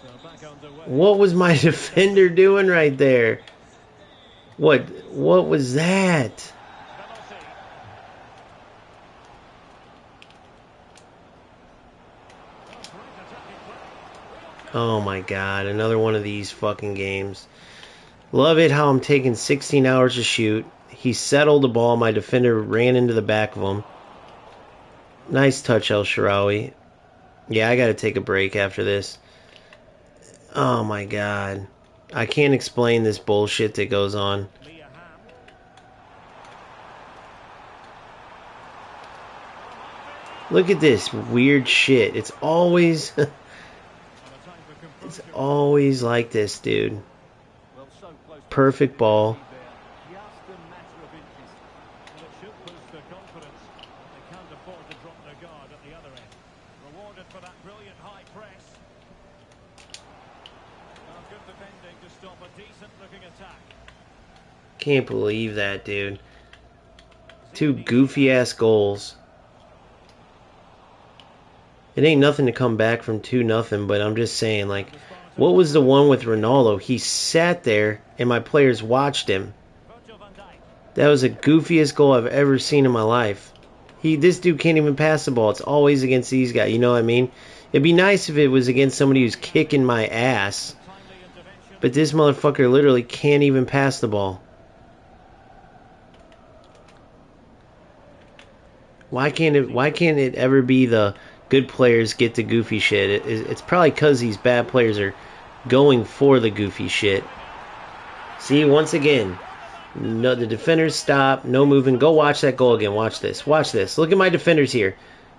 Speaker 2: So back underway.
Speaker 1: What was my defender doing right there? What was that?
Speaker 2: Veloci. Oh, great attacking play.
Speaker 1: Oh my god, another one of these fucking games. Love it how I'm taking 16 hours to shoot. He settled the ball, my defender ran into the back of him. Nice touch, El Shaarawy. Yeah, I gotta take a break after this. Oh my god. I can't explain this bullshit that goes on.
Speaker 2: Mia Hamm.
Speaker 1: Look at this weird shit. It's always
Speaker 2: And a time for
Speaker 1: it's
Speaker 2: composure.
Speaker 1: always like this, dude.
Speaker 3: Well, so close to
Speaker 1: Perfect ball.
Speaker 3: there. Just a matter of inches.
Speaker 2: And it should boost their confidence. They can't afford to drop their guard at the other end. Rewarded for that brilliant high press. Well, good defending to stop a decent-looking attack.
Speaker 1: Can't believe that, dude. Two goofy ass goals. It ain't nothing to come back from 2-0, but I'm just saying, like, what was the one with Ronaldo? He sat there and my players watched him.
Speaker 2: Virgil van Dijk.
Speaker 1: That was the goofiest goal I've ever seen in my life. This dude can't even pass the ball. It's always against these guys. You know what I mean? It'd be nice if it was against somebody who's kicking my ass.
Speaker 2: Timely intervention.
Speaker 1: But this motherfucker literally can't even pass the ball. Why can't it ever be the good players get the goofy shit? It's probably because these bad players are going for the goofy shit. See, once again, no, the defenders stop, no moving. Go watch that goal again. Watch this. Watch this. Look at my defenders here.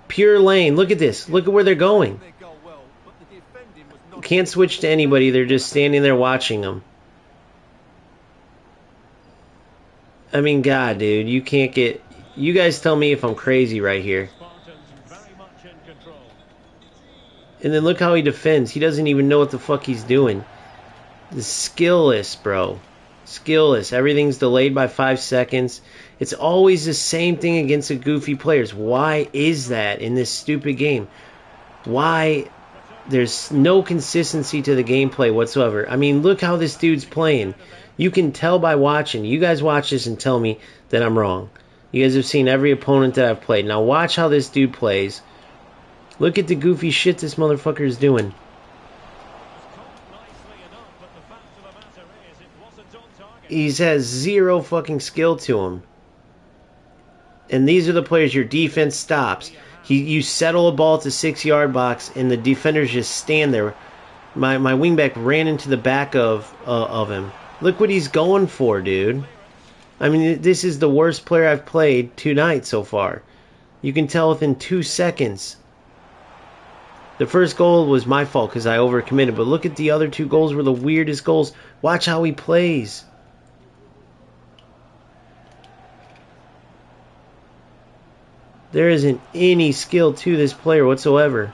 Speaker 1: Pure lane. Look at this. Look at where they're going.
Speaker 3: Their goal well, but the defending was not.
Speaker 1: Can't switch to anybody. They're just standing there watching them. I mean, God, dude, you can't get... You guys tell me if I'm crazy right here.
Speaker 2: Spartans very much in control.
Speaker 1: And then look how he defends. He doesn't even know what the fuck he's doing. The skillless, bro. Skillless. Everything's delayed by 5 seconds. It's always the same thing against the goofy players. Why is that in this stupid game? Why? There's no consistency to the gameplay whatsoever. I mean, look how this dude's playing. You can tell by watching. You guys watch this and tell me that I'm wrong. You guys have seen every opponent that I've played. Now watch how this dude plays. Look at the goofy shit this motherfucker is doing.
Speaker 2: It was caught nicely enough, but the fact of the matter is it wasn't on target.
Speaker 1: He has zero fucking skill to him. And these are the players your defense stops. You settle a ball at the 6-yard box and the defenders just stand there. My wingback ran into the back of him. Look what he's going for, dude. I mean, this is the worst player I've played tonight so far. You can tell within 2 seconds. The first goal was my fault because I overcommitted. But look at the other 2 goals were the weirdest goals. Watch how he plays. There isn't any skill to this player whatsoever.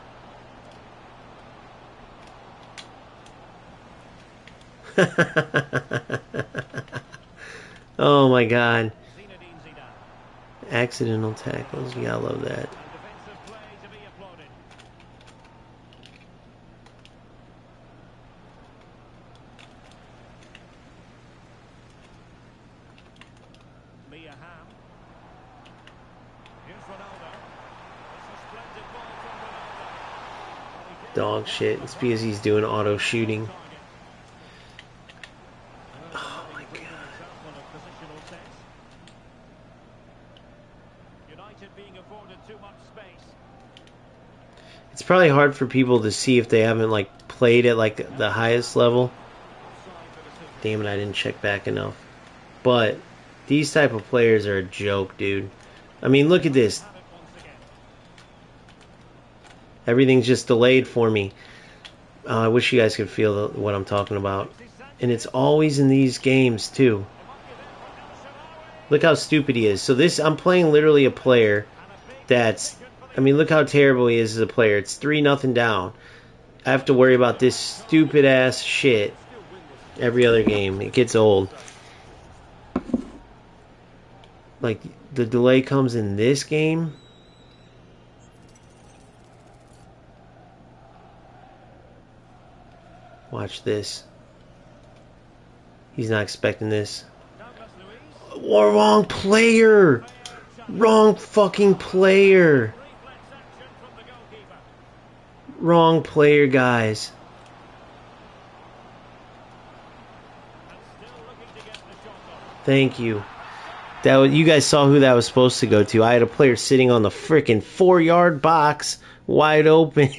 Speaker 1: Oh my god.
Speaker 2: Zinedine Zidane.
Speaker 1: Accidental tackles. You gotta love that.
Speaker 2: And defensive play to be applauded. Mia Hamm. Here's Ronaldo. It's a splendid ball.
Speaker 1: dog shit. It's because he's doing auto shooting. Oh my god. It's probably hard for people to see if they haven't like played at like the highest level. Damn it, I didn't check back enough. But these type of players are a joke, dude. I mean, look at this. Everything's just delayed for me. I wish you guys could feel what I'm talking about. And it's always in these games, too. Look how stupid he is. So this, I'm playing literally a player that's... I mean, look how terrible he is as a player. It's 3-0 down. I have to worry about this stupid-ass shit every other game. It gets old. Like, the delay comes in this game. Watch this. He's not expecting this. Oh, wrong player! Wrong fucking player! Wrong player, guys. Thank you. That was, you guys saw who that was supposed to go to. I had a player sitting on the frickin' 4-yard box, wide open.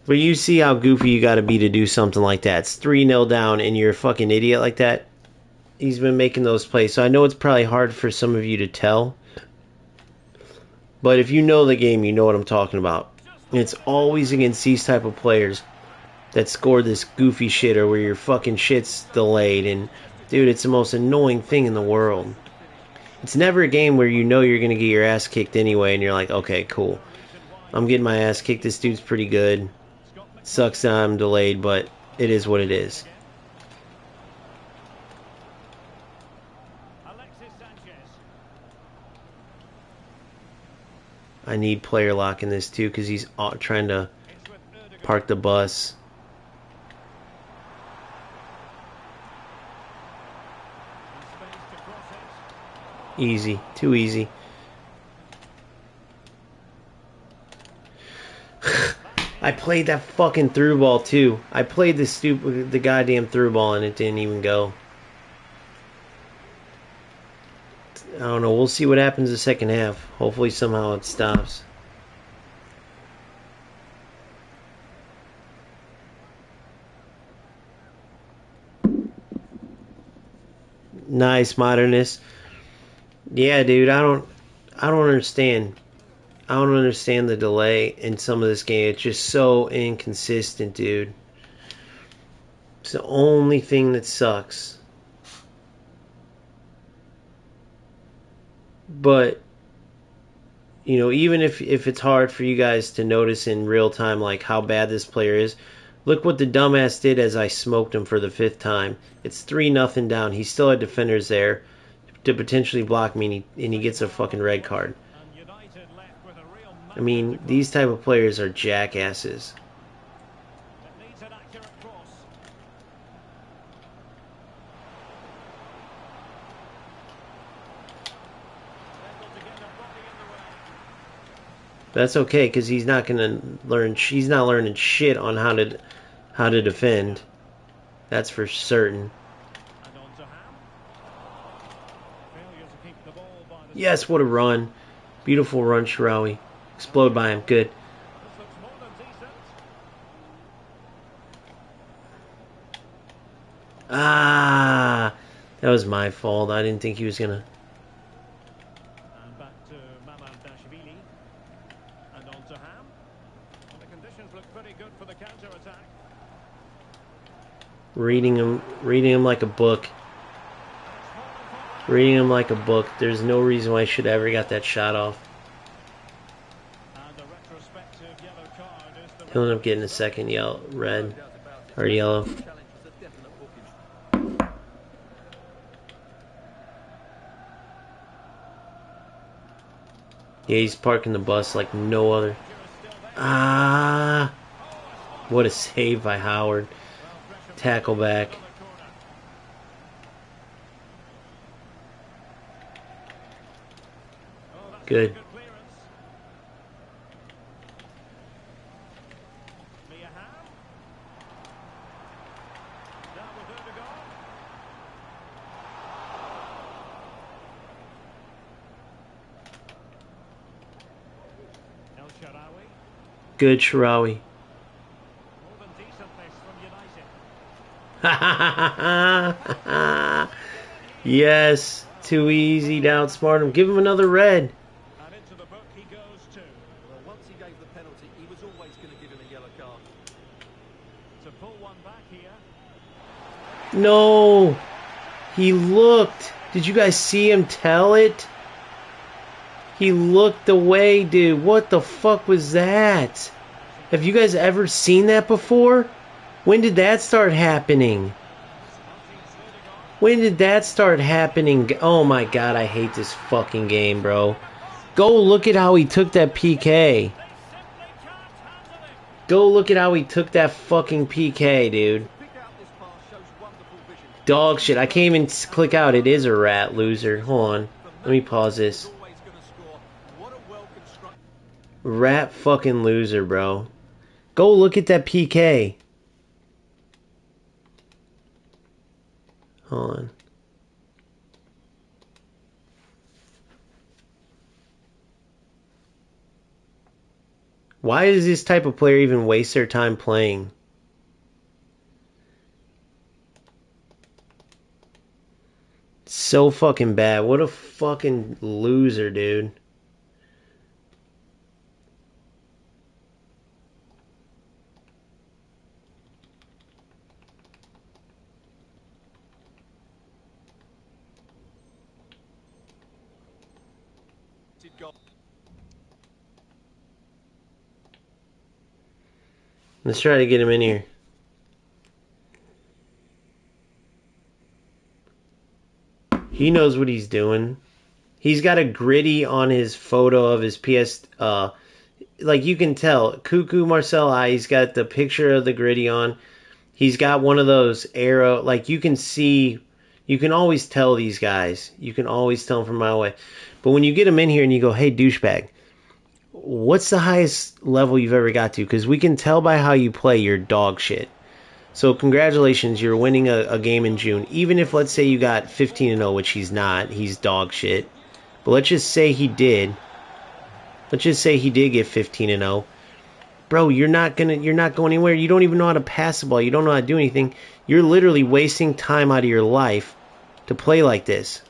Speaker 1: But you see how goofy you gotta be to do something like that. It's 3-0 down and you're a fucking idiot like that. He's been making those plays. So I know it's probably hard for some of you to tell. But if you know the game, you know what I'm talking about. And it's always against these type of players that score this goofy shit or where your fucking shit's delayed. And, dude, it's the most annoying thing in the world. It's never a game where you know you're going to get your ass kicked anyway and you're like, okay, cool. I'm getting my ass kicked. This dude's pretty good. Sucks that I'm delayed, but it is what it is. I need player lock in this too because he's trying to park the bus. Easy. Too easy. I played that fucking through ball too. I played the goddamn through ball and it didn't even go. I don't know. We'll see what happens the second half. Hopefully somehow it stops. Nice, Modernist. Yeah, dude, I don't understand. I don't understand the delay in some of this game. It's just so inconsistent, dude. It's the only thing that sucks. But, you know, even if it's hard for you guys to notice in real time, like, how bad this player is, look what the dumbass did as I smoked him for the 5th time. It's 3-0 down. He still had defenders there to potentially block me, and he gets a fucking red card. I mean, these type of players are jackasses. That's okay, because he's not gonna learn. He's not learning shit on how to defend. That's for certain. Yes, what a run! Beautiful run, Shirawi. Explode by him. Good. Ah, that was my fault. I didn't think he was gonna. Reading him like a book. Reading him like a book. There's no reason why I should have ever got that shot off. He'll end up getting a second red or yellow. Yeah, he's parking the bus like no other. Ah, what a save by Howard. Tackle back. Good. Good Sharawi.
Speaker 2: More than decent miss from United.
Speaker 1: Yes. Too easy to outsmart him. Give him another red.
Speaker 2: And into the book he goes too.
Speaker 3: Well, once he gave the penalty, he was always going to give him a yellow card.
Speaker 2: To pull one back here.
Speaker 1: No. He looked. Did you guys see him tell it? He looked away, dude. What the fuck was that? Have you guys ever seen that before? When did that start happening? When did that start happening? Oh my god, I hate this fucking game, bro. Go look at how he took that PK. Go look at how he took that fucking PK, dude.
Speaker 3: Pick out this pass shows wonderful vision.
Speaker 1: Dog shit. I can't even click out. It is a rat loser. Hold on. Let me pause this.
Speaker 3: Always going to score. What a well-constructed...
Speaker 1: Rat fucking loser, bro. Go look at that PK. Hold on. Why does this type of player even waste their time playing? So fucking bad. What a fucking loser, dude.
Speaker 3: goal.
Speaker 1: Let's try to get him in here. He knows what he's doing. He's got a gritty on his photo of his PS. Like you can tell, Cuckoo Marcel I. He's got the picture of the gritty on. He's got one of those arrow. Like you can see, you can always tell these guys. You can always tell them from a mile away. But when you get them in here and you go, "Hey, douchebag, what's the highest level you've ever got to?" Because we can tell by how you play, you're dog shit. So congratulations, you're winning a game in June. Even if, let's say, you got 15-0, which he's not. He's dog shit. But let's just say he did. Let's just say he did get 15-0. Bro, you're not going anywhere. You don't even know how to pass the ball. You don't know how to do anything. You're literally wasting time out of your life to play like this.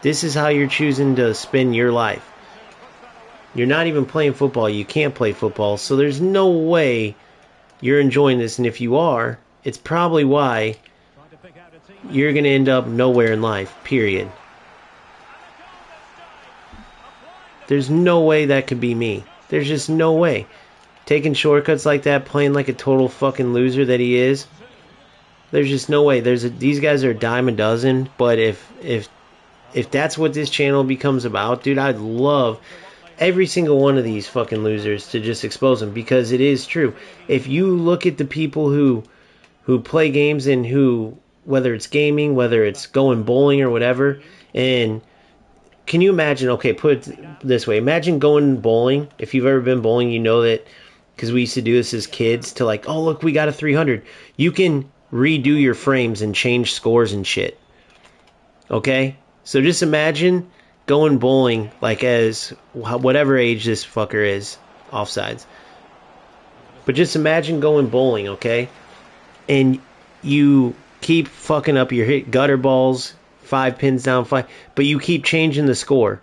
Speaker 1: This is how you're choosing to spend your life. You're not even playing football. You can't play football. So there's no way you're enjoying this. And if you are, it's probably why you're going to end up nowhere in life, period. There's no way that could be me. There's just no way. Taking shortcuts like that, playing like a total fucking loser that he is. There's just no way. These guys are a dime a dozen. But if that's what this channel becomes about, dude, I'd love every single one of these fucking losers to just expose them, because it is true. If you look at the people who play games and who, whether it's gaming, whether it's going bowling or whatever, and can you imagine, okay, put it this way, imagine going bowling. If you've ever been bowling, you know that, because we used to do this as kids, to like, oh, look, we got a 300. You can redo your frames and change scores and shit. Okay? So just imagine going bowling like as whatever age this fucker is, offsides. But just imagine going bowling, okay? And you keep fucking up your hit gutter balls, 5 pins down, 5, but you keep changing the score.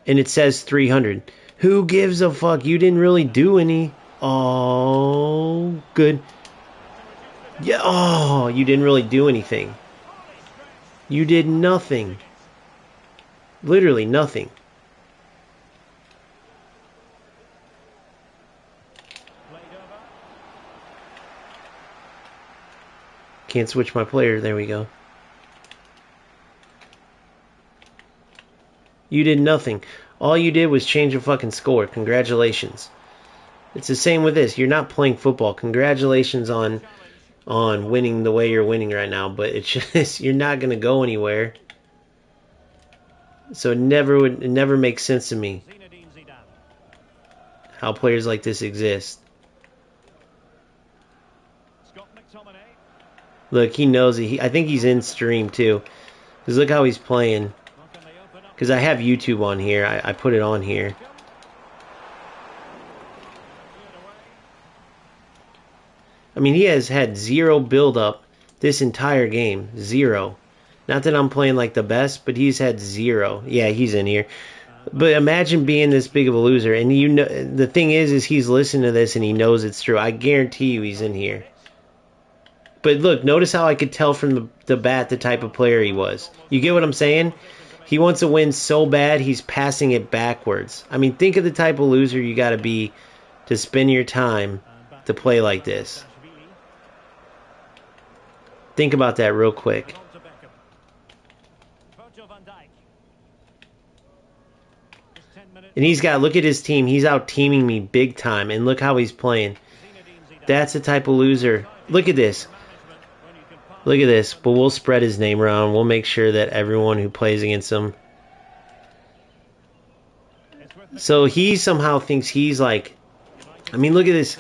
Speaker 1: And it says 300. Who gives a fuck? You didn't really do any. Oh, good. Yeah, oh, you didn't really do anything. You did nothing. Literally nothing. Can't switch my player. There we go. You did nothing. All you did was change a fucking score. Congratulations. It's the same with this. You're not playing football. Congratulations on winning the way you're winning right now. But it's just, you're not going to go anywhere. So it never makes sense to me how players like this exist. Look, he knows it. I think he's in stream too. Because look how he's playing. Because I have YouTube on here. I put it on here. mean, he has had zero build-up this entire game. Zero. Not that I'm playing like the best, but he's had zero. Yeah, he's in here. But imagine being this big of a loser, and you know the thing is he's listening to this and he knows it's true. I guarantee you he's in here. But look, notice how I could tell from the bat the type of player he was. You get what I'm saying? He wants to win so bad he's passing it backwards. I mean, think of the type of loser you got to be to spend your time to play like this. Think about that real quick. And he's got, look at his team. He's out teaming me big time. And look how he's playing. That's the type of loser. Look at this. Look at this. But we'll spread his name around. We'll make sure that everyone who plays against him. So he somehow thinks he's like, I mean, look at this.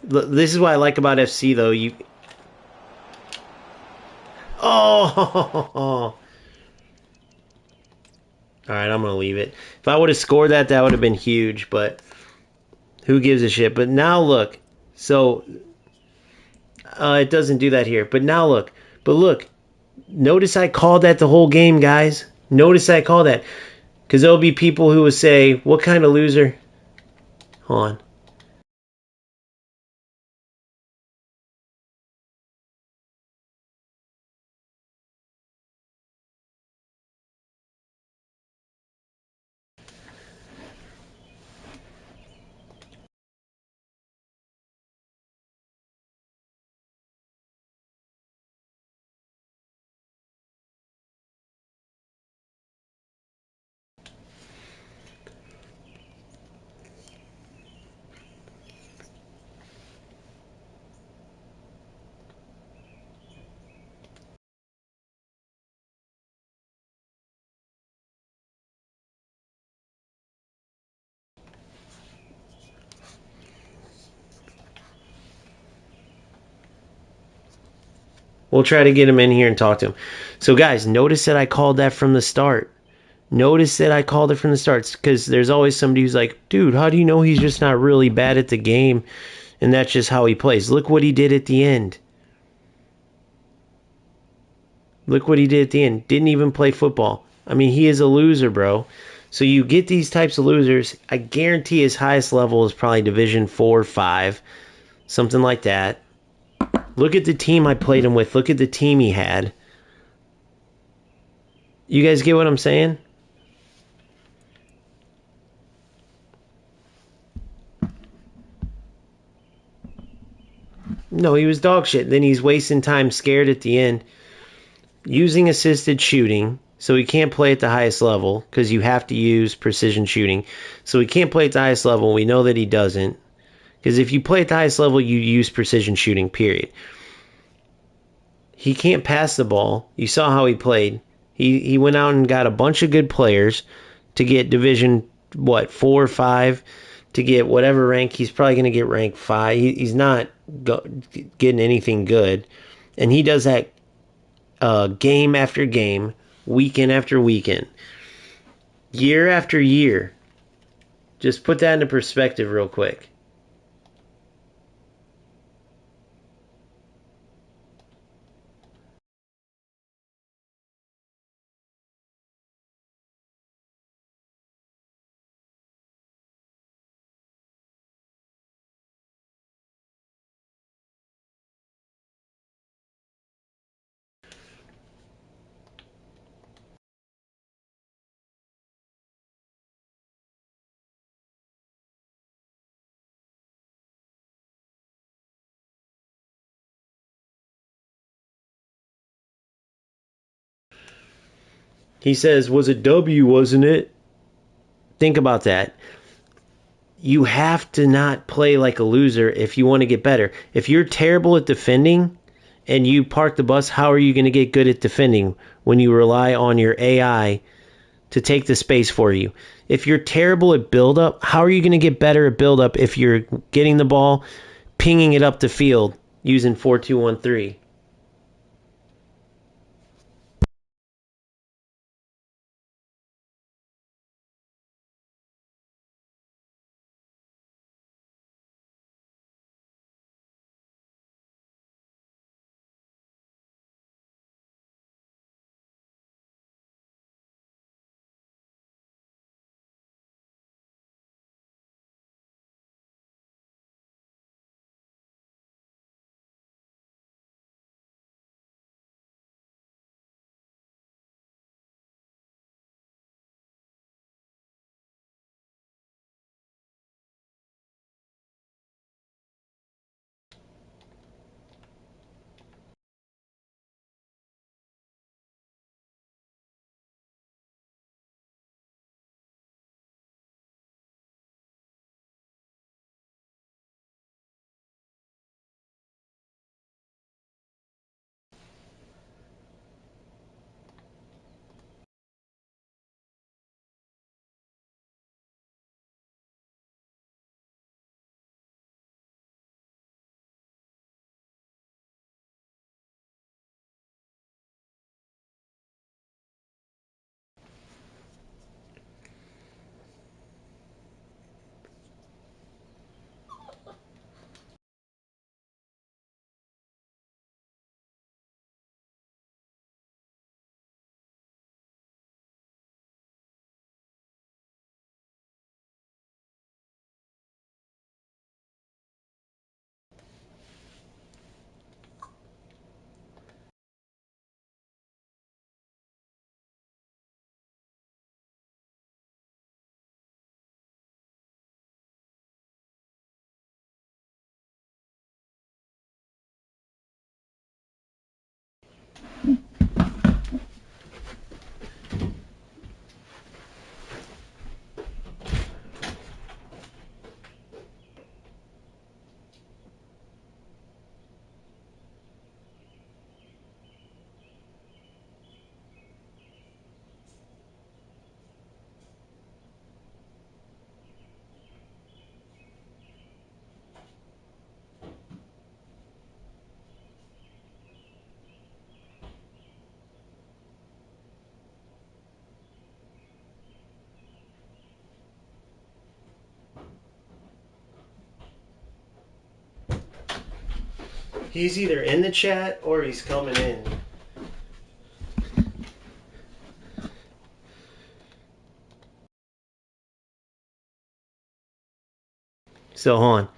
Speaker 1: This is what I like about FC, though. Oh! Alright, I'm going to leave it. If I would have scored that, that would have been huge, but who gives a shit? But now look. So, it doesn't do that here. But now look. But look. Notice I called that the whole game, guys. Notice I called that. Because there'll be people who will say, what kind of loser? Hold on. We'll try to get him in here and talk to him. So, guys, notice that I called that from the start. Notice that I called it from the start. Because there's always somebody who's like, dude, how do you know he's just not really bad at the game? And that's just how he plays. Look what he did at the end. Look what he did at the end. Didn't even play football. I mean, he is a loser, bro. So you get these types of losers. I guarantee his highest level is probably Division 4 or 5. Something like that. Look at the team I played him with. Look at the team he had. You guys get what I'm saying? No, he was dog shit. Then he's wasting time scared at the end. Using assisted shooting. So he can't play at the highest level because you have to use precision shooting. So he can't play at the highest level. We know that he doesn't. Because if you play at the highest level, you use precision shooting, period. He can't pass the ball. You saw how he played. He went out and got a bunch of good players to get Division, 4 or 5, to get whatever rank. He's probably going to get rank 5. He's not getting anything good. And he does that game after game, weekend after weekend, year after year. Just put that into perspective real quick. He says, was a W, wasn't it? Think about that. You have to not play like a loser if you want to get better. If you're terrible at defending and you park the bus, how are you going to get good at defending when you rely on your AI to take the space for you? If you're terrible at build-up, how are you going to get better at build-up if you're getting the ball, pinging it up the field using 4-2-1-3? He's either in the chat or he's coming in. So, hold on.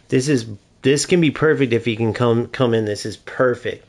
Speaker 1: This can be perfect if he can come in. This is perfect.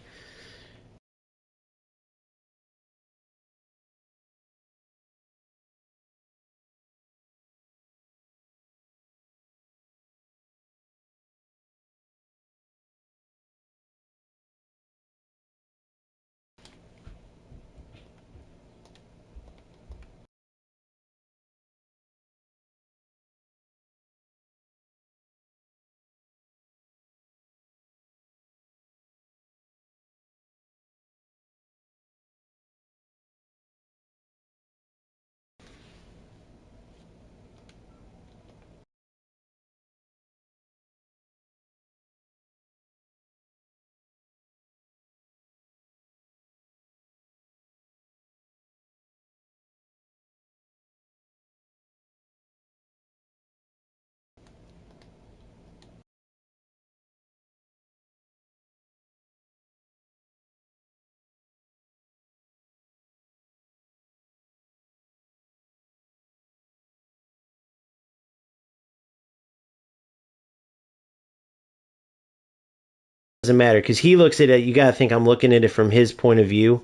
Speaker 1: Doesn't matter because he looks at it. You gotta think I'm looking at it from his point of view.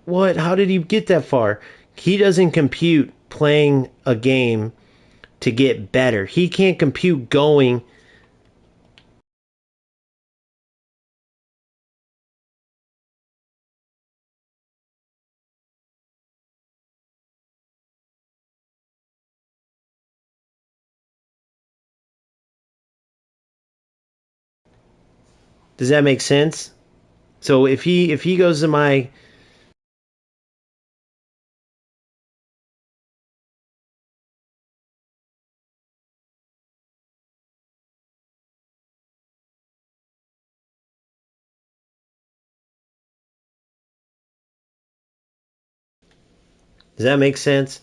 Speaker 1: What? How did he get that far? He doesn't compute playing a game to get better. He can't compute going. Does that make sense? So if he goes to my, does that make sense?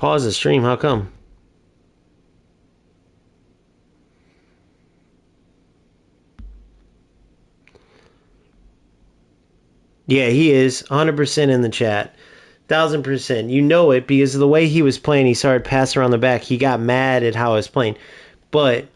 Speaker 1: Pause the stream. How come? Yeah, he is 100% in the chat. 1,000%. You know it because of the way he was playing. He started passing around the back. He got mad at how I was playing. But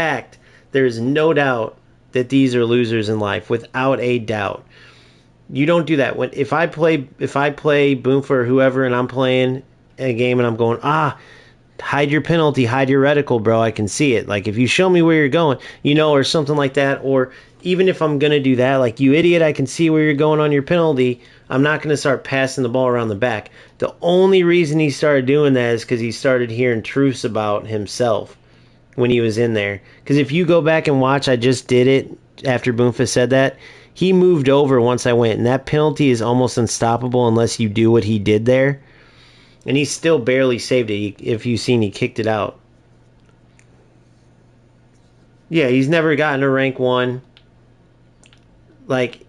Speaker 1: fact, there's no doubt that these are losers in life, without a doubt. You don't do that. When if I play Boomfa or whoever, and I'm playing a game and I'm going, hide your penalty, hide your reticle, bro. I can see it. Like if you show me where you're going, or something like that, or even if I'm gonna do that, like you idiot, I can see where you're going on your penalty. I'm not gonna start passing the ball around the back. The only reason he started doing that is because he started hearing truths about himself when he was in there. Because if you go back and watch, I just did it after Boomfa said that. He moved over once I went, and that penalty is almost unstoppable unless you do what he did there. And he still barely saved it. If you've seen, he kicked it out. Yeah, he's never gotten to rank 1. Like,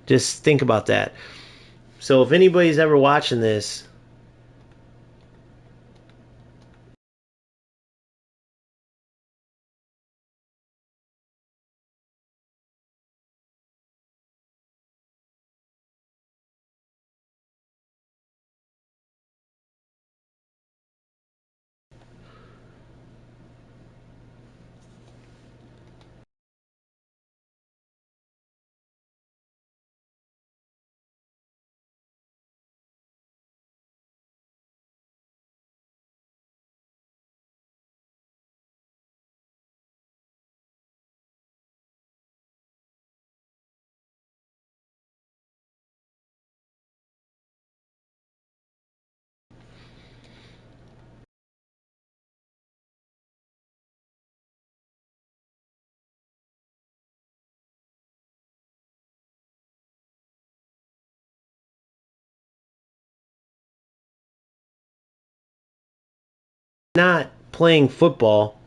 Speaker 1: just think about that. So if anybody's ever watching this, not playing football,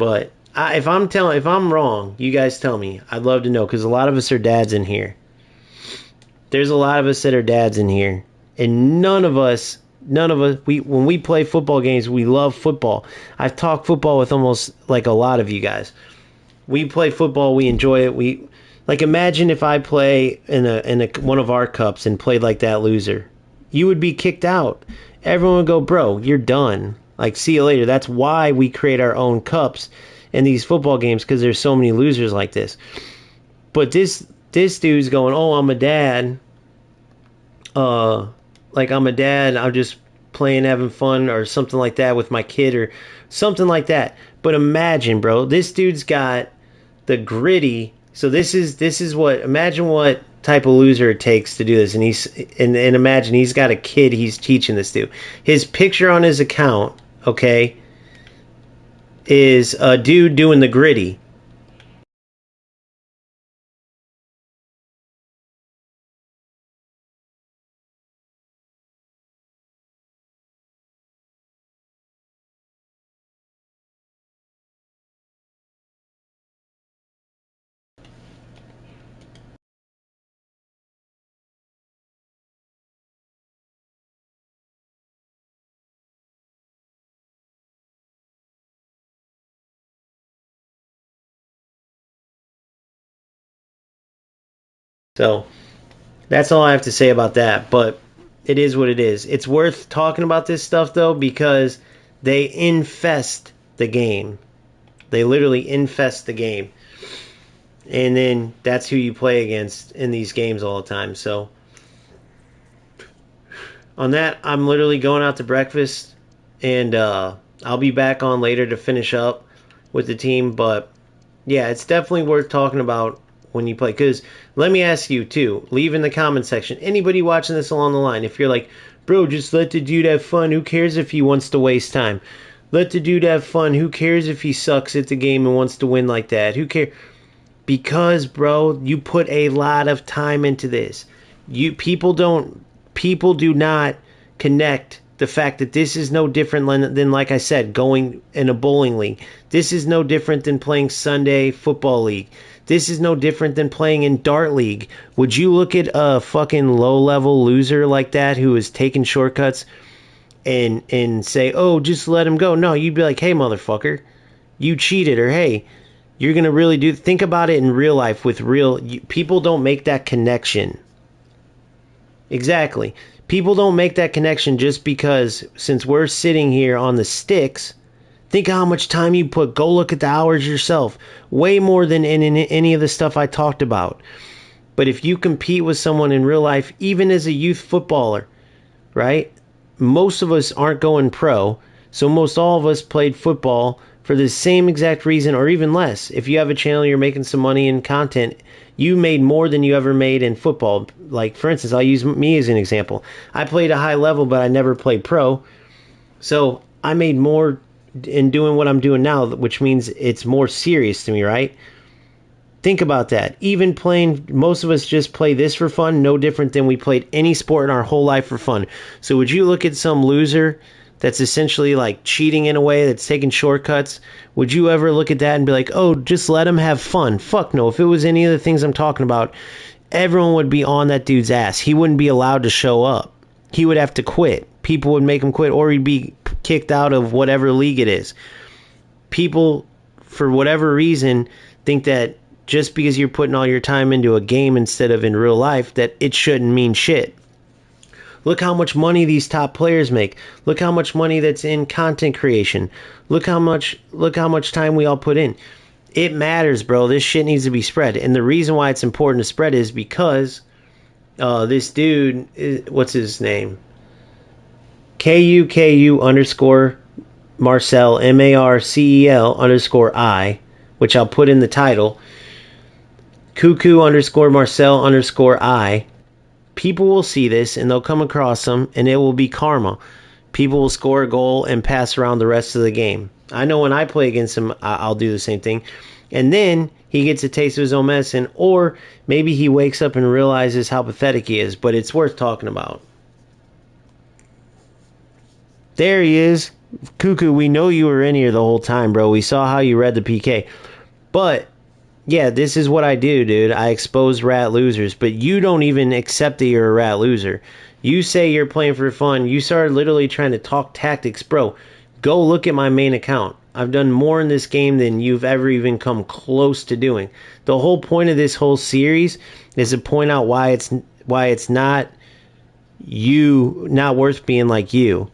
Speaker 1: But if I'm wrong, you guys tell me. I'd love to know because a lot of us are dads in here. There's a lot of us that are dads in here, and none of us, when we play football games, we love football. I've talked football with almost like a lot of you guys. We play football, we enjoy it. We like imagine if I play in a one of our cups and played like that loser. You would be kicked out. Everyone would go, bro, you're done. Like, see you later. That's why we create our own cups in these football games because there's so many losers like this. But this dude's going, oh, I'm a dad. Like I'm a dad. I'm just playing, having fun, or something like that with my kid, or something like that. But imagine, bro, this dude's got the gritty. So this is what. Imagine what type of loser it takes to do this, and imagine he's got a kid he's teaching this to. His picture on his account, okay, is a dude doing the gritty. So that's all I have to say about that. But it is what it is. It's worth talking about this stuff though because they infest the game. They literally infest the game. And then that's who you play against in these games all the time. So on that, I'm literally going out to breakfast, and I'll be back on later to finish up with the team. But yeah, it's definitely worth talking about when you play. Because let me ask you too, leave in the comment section, anybody watching this along the line, if you're like, bro, just let the dude have fun. Who cares if he wants to waste time? Let the dude have fun. Who cares if he sucks at the game and wants to win like that? Who cares? Because, bro, you put a lot of time into this. People do not connect the fact that this is no different than, like I said, going in a bowling league. This is no different than playing Sunday football league. This is no different than playing in Dart League. Would you look at a fucking low-level loser like that who is taking shortcuts and say, oh, just let him go? No, you'd be like, hey, motherfucker, you cheated, or hey, you're going to really do... Think about it in real life with people don't make that connection. Exactly. People don't make that connection just because, since we're sitting here on the sticks, think how much time you put. Go look at the hours yourself. Way more than in any of the stuff I talked about. But if you compete with someone in real life, even as a youth footballer, right? Most of us aren't going pro, so most all of us played football for the same exact reason, or even less. If you have a channel, you're making some money in content, you made more than you ever made in football. Like, for instance, I'll use me as an example. I played a high level, but I never played pro. So I made more in doing what I'm doing now, which means it's more serious to me, right? Think about that. Even playing, most of us just play this for fun, no different than we played any sport in our whole life for fun. So would you look at some loser that's essentially like cheating in a way, that's taking shortcuts? Would you ever look at that and be like, oh, just let him have fun? Fuck no. If it was any of the things I'm talking about, everyone would be on that dude's ass. He wouldn't be allowed to show up. He would have to quit. People would make him quit, or he'd be kicked out of whatever league it is. People, for whatever reason, think that just because you're putting all your time into a game instead of in real life, that it shouldn't mean shit. Look how much money these top players make. Look how much money that's in content creation. Look how much time we all put in. It matters, bro. This shit needs to be spread. And the reason why it's important to spread is because this dude, what's his name? KUKU underscore Marcel, MARCEL underscore I, which I'll put in the title. Cuckoo underscore Marcel underscore I. People will see this and they'll come across them, and it will be karma. People will score a goal and pass around the rest of the game. I know when I play against him, I'll do the same thing. And then he gets a taste of his own medicine, or maybe he wakes up and realizes how pathetic he is, but it's worth talking about. There he is. Cuckoo, we know you were in here the whole time, bro. We saw how you read the PK. But, yeah, this is what I do, dude. I expose rat losers. But you don't even accept that you're a rat loser. You say you're playing for fun. You started literally trying to talk tactics. Bro, go look at my main account. I've done more in this game than you've ever even come close to doing. The whole point of this whole series is to point out why it's not worth being like you.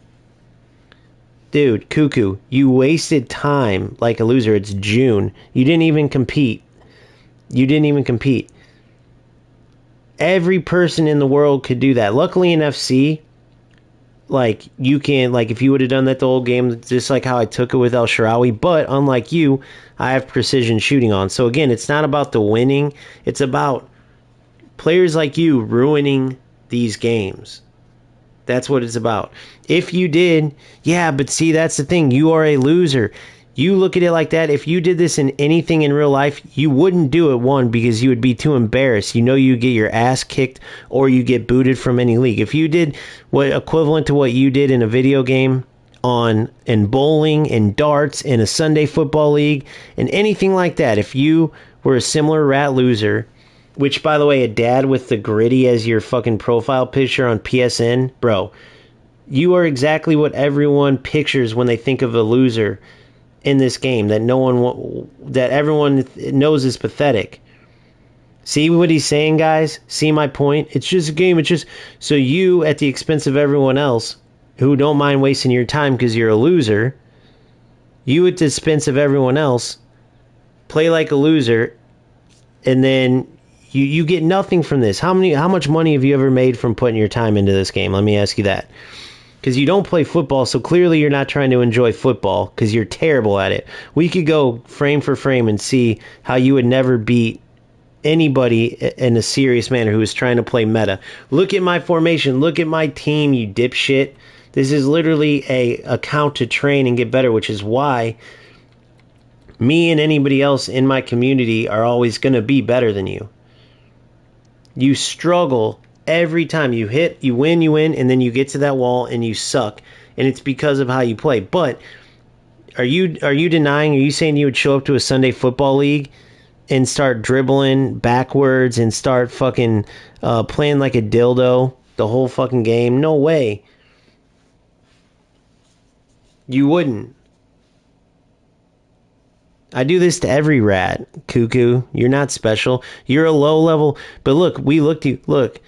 Speaker 1: Dude, Cuckoo, you wasted time like a loser. It's June. You didn't even compete. Every person in the world could do that. Luckily in FC, like, you can, like, if you would have done that the whole game, just like how I took it with El Shaarawy, but unlike you, I have precision shooting on. So again, it's not about the winning. It's about players like you ruining these games. That's what it's about. If you did, yeah, but see, that's the thing. You are a loser. You look at it like that. If you did this in anything in real life, you wouldn't do it, one, because you would be too embarrassed. You know you get your ass kicked or you get booted from any league. If you did what equivalent to what you did in a video game in bowling and darts in a Sunday football league and anything like that, if you were a similar rat loser, which, by the way, a dad with the gritty as your fucking profile picture on PSN, bro, you are exactly what everyone pictures when they think of a loser in this game that everyone knows is pathetic. See what he's saying, guys? See my point? It's just a game. It's just so you, at the expense of everyone else who don't mind wasting your time because you're a loser, you at the expense of everyone else play like a loser, and then you get nothing from this. How much money have you ever made from putting your time into this game? Let me ask you that. Because you don't play football, so clearly you're not trying to enjoy football because you're terrible at it. We could go frame for frame and see how you would never beat anybody in a serious manner who is trying to play meta. Look at my formation. Look at my team, you dipshit. This is literally a account to train and get better, which is why me and anybody else in my community are always going to be better than you. You struggle every time you hit, you win, and then you get to that wall and you suck. And it's because of how you play. But are you denying, are you saying you would show up to a Sunday football league and start dribbling backwards and start fucking playing like a dildo the whole fucking game? No way. You wouldn't. I do this to every rat, Cuckoo. You're not special. You're a low level. But look, we looked at you. Look,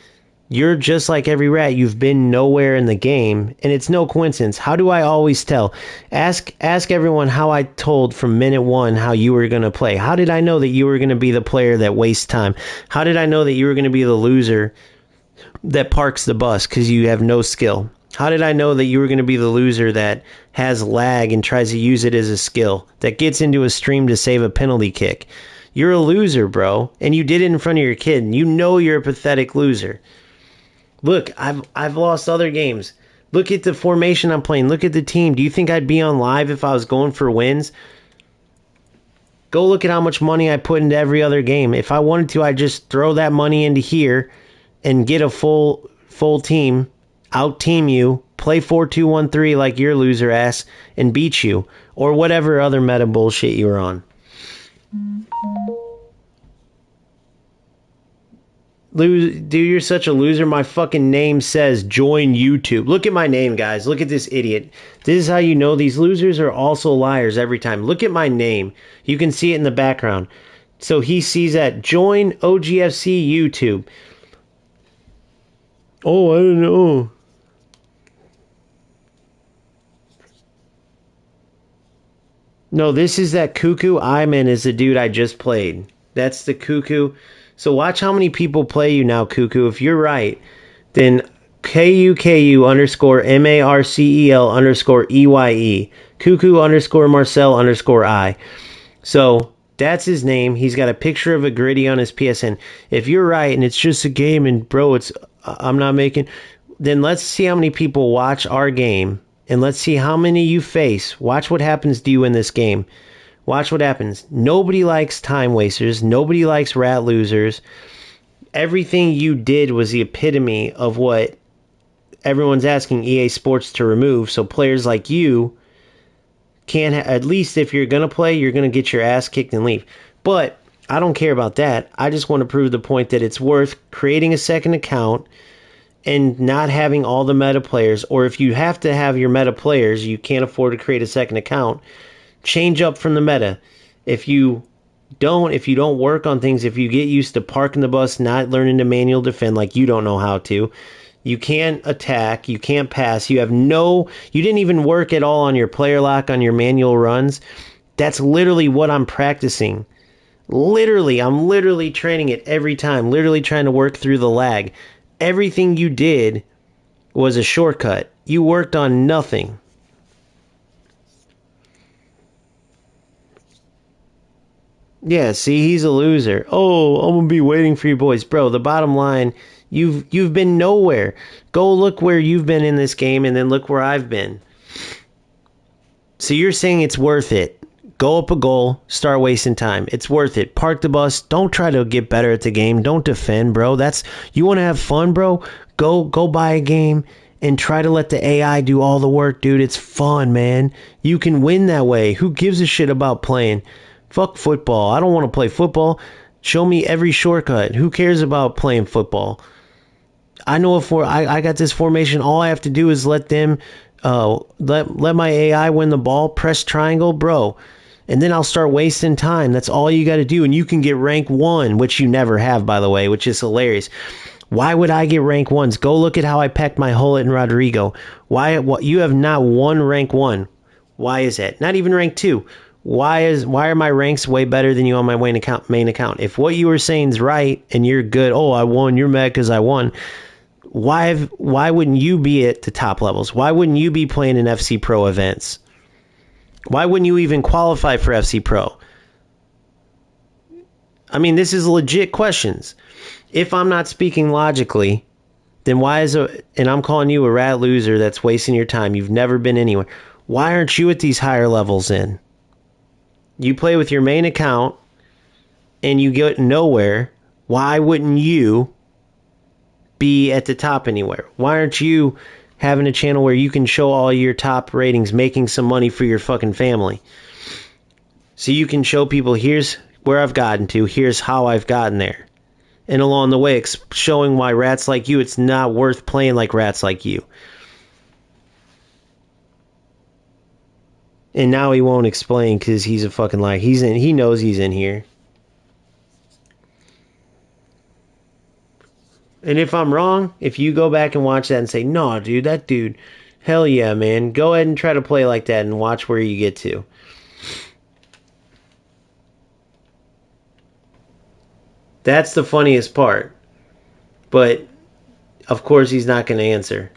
Speaker 1: you're just like every rat. You've been nowhere in the game, and it's no coincidence. How do I always tell? Ask everyone how I told from minute one how you were going to play. How did I know that you were going to be the player that wastes time? How did I know that you were going to be the loser that parks the bus because you have no skill? How did I know that you were going to be the loser that has lag and tries to use it as a skill, that gets into a stream to save a penalty kick? You're a loser, bro, and you did it in front of your kid, and you know you're a pathetic loser. Look, I've lost other games. Look at the formation I'm playing. Look at the team. Do you think I'd be on live if I was going for wins? Go look at how much money I put into every other game. If I wanted to, I'd just throw that money into here and get a full team, out-team you, play 4-2-1-3 like your loser ass, and beat you. Or whatever other meta bullshit you were on. Dude, you're such a loser. My fucking name says join YouTube. Look at my name, guys. Look at this idiot. This is how you know these losers are also liars every time. Look at my name. You can see it in the background. So he sees that join OGFC YouTube. Oh, I don't know. No, this is that Cuckoo Iman is the dude I just played. That's the Cuckoo. So watch how many people play you now, Cuckoo. If you're right, then KUKU underscore MARCEL underscore EYE. Cuckoo underscore Marcel underscore I. So that's his name. He's got a picture of a gritty on his PSN. If you're right and it's just a game and bro, I'm not making, then let's see how many people watch our game and let's see how many you face. Watch what happens to you in this game. Watch what happens. Nobody likes time wasters. Nobody likes rat losers. Everything you did was the epitome of what everyone's asking EA Sports to remove. So players like you can't at least if you're going to play, you're going to get your ass kicked and leave. But I don't care about that. I just want to prove the point that it's worth creating a second account and not having all the meta players, or if you have to have your meta players, you can't afford to create a second account, change up from the meta. If you don't work on things, if you get used to parking the bus, not learning to manual defend like you don't know how to, you can't attack, you can't pass, you didn't even work at all on your player lock, on your manual runs. That's literally what I'm practicing. I'm literally training it every time, literally trying to work through the lag. Everything you did was a shortcut. You worked on nothing. Yeah, see, he's a loser. Oh, I'm gonna be waiting for you boys, bro. The bottom line, you've been nowhere. Go look where you've been in this game, and then look where I've been. So you're saying it's worth it? Go up a goal, start wasting time. It's worth it. Park the bus. Don't try to get better at the game. Don't defend, bro. You want to have fun, bro? Go buy a game and try to let the AI do all the work, dude. It's fun, man. You can win that way. Who gives a shit about playing? Fuck football. I don't want to play football. Show me every shortcut. Who cares about playing football? I know if I got this formation, all I have to do is let my AI win the ball, press triangle, bro. And then I'll start wasting time. That's all you got to do. And you can get rank 1, which you never have, by the way, which is hilarious. Why would I get rank 1s? Go look at how I pecked my Hullet and Rodrigo. Why you have not won rank 1? Why is that? Not even rank 2. Why are my ranks way better than you on my main account? If what you were saying is right and you're good, oh, I won, you're mad because I won. Why wouldn't you be at the top levels? Why wouldn't you be playing in FC Pro events? Why wouldn't you even qualify for FC Pro? I mean, this is legit questions. If I'm not speaking logically, then and I'm calling you a rat loser that's wasting your time. You've never been anywhere. Why aren't you at these higher levels then? You play with your main account and you get nowhere. Why wouldn't you be at the top anywhere? Why aren't you having a channel where you can show all your top ratings, making some money for your fucking family? So you can show people, here's where I've gotten to, here's how I've gotten there. And along the way, showing why rats like you, it's not worth playing like rats like you. And now he won't explain because he's a fucking liar. He knows he's in here. And if I'm wrong, if you go back and watch that and say, no, dude, that dude, hell yeah, man. Go ahead and try to play like that and watch where you get to. That's the funniest part. But, of course, he's not going to answer.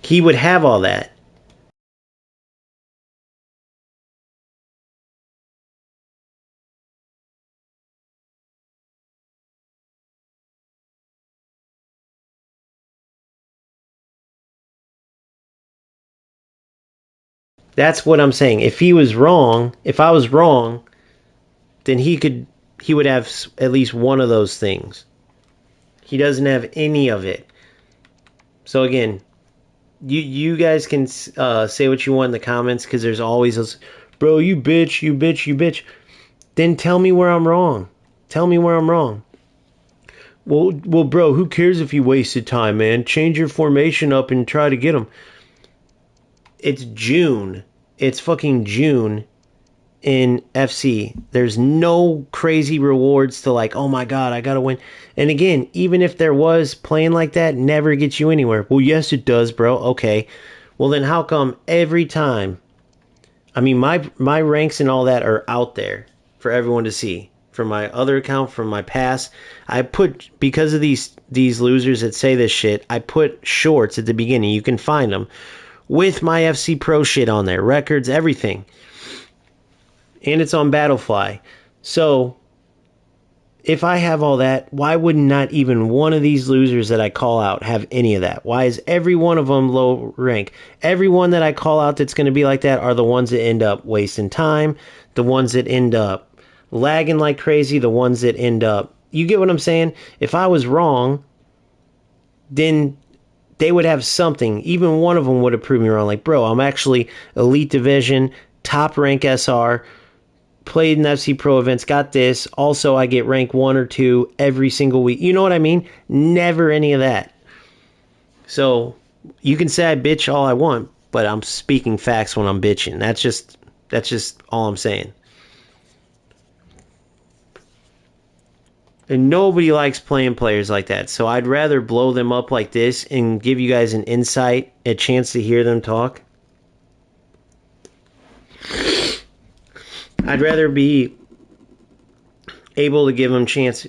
Speaker 1: He would have all that. That's what I'm saying. If I was wrong, then he would have at least one of those things. He doesn't have any of it. So again, you guys can say what you want in the comments because there's always those, bro, you bitch, you bitch, you bitch. Then tell me where I'm wrong. Tell me where I'm wrong. Well, bro, who cares if you wasted time, man? Change your formation up and try to get them. It's June. It's fucking June in FC. There's no crazy rewards to like, oh my god, I gotta win. And again, even if there was, playing like that never gets you anywhere. Well, yes, it does, bro. Okay. Well, then how come every time? I mean, my ranks and all that are out there for everyone to see. From my other account, from my past, I put, because of these losers that say this shit, I put shorts at the beginning. You can find them with my FC Pro shit on there, records, everything. And it's on Battlefly. So if I have all that, why would not even one of these losers that I call out have any of that? Why is every one of them low rank? Every one that I call out that's going to be like that are the ones that end up wasting time, the ones that end up lagging like crazy, the ones that end up... You get what I'm saying? If I was wrong, then they would have something. Even one of them would have proved me wrong. Like, bro, I'm actually Elite Division, top rank SR, played in FC Pro events, got this. Also, I get rank 1 or 2 every single week. You know what I mean? Never any of that. So, you can say I bitch all I want, but I'm speaking facts when I'm bitching. That's just all I'm saying. And nobody likes playing players like that. So I'd rather blow them up like this and give you guys an insight, a chance to hear them talk. I'd rather be able to give them chance.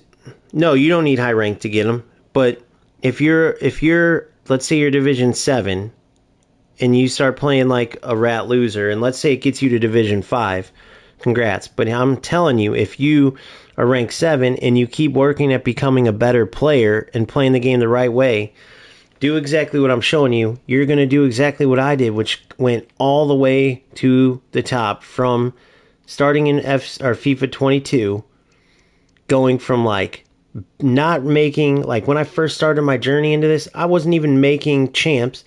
Speaker 1: No, you don't need high rank to get them. But if you're, let's say you're Division 7 and you start playing like a rat loser, and let's say it gets you to Division 5, congrats. But I'm telling you, if you are ranked 7 and you keep working at becoming a better player and playing the game the right way, do exactly what I'm showing you. You're going to do exactly what I did, which went all the way to the top from starting in FIFA 22, going from like not making, like when I first started my journey into this, I wasn't even making champs,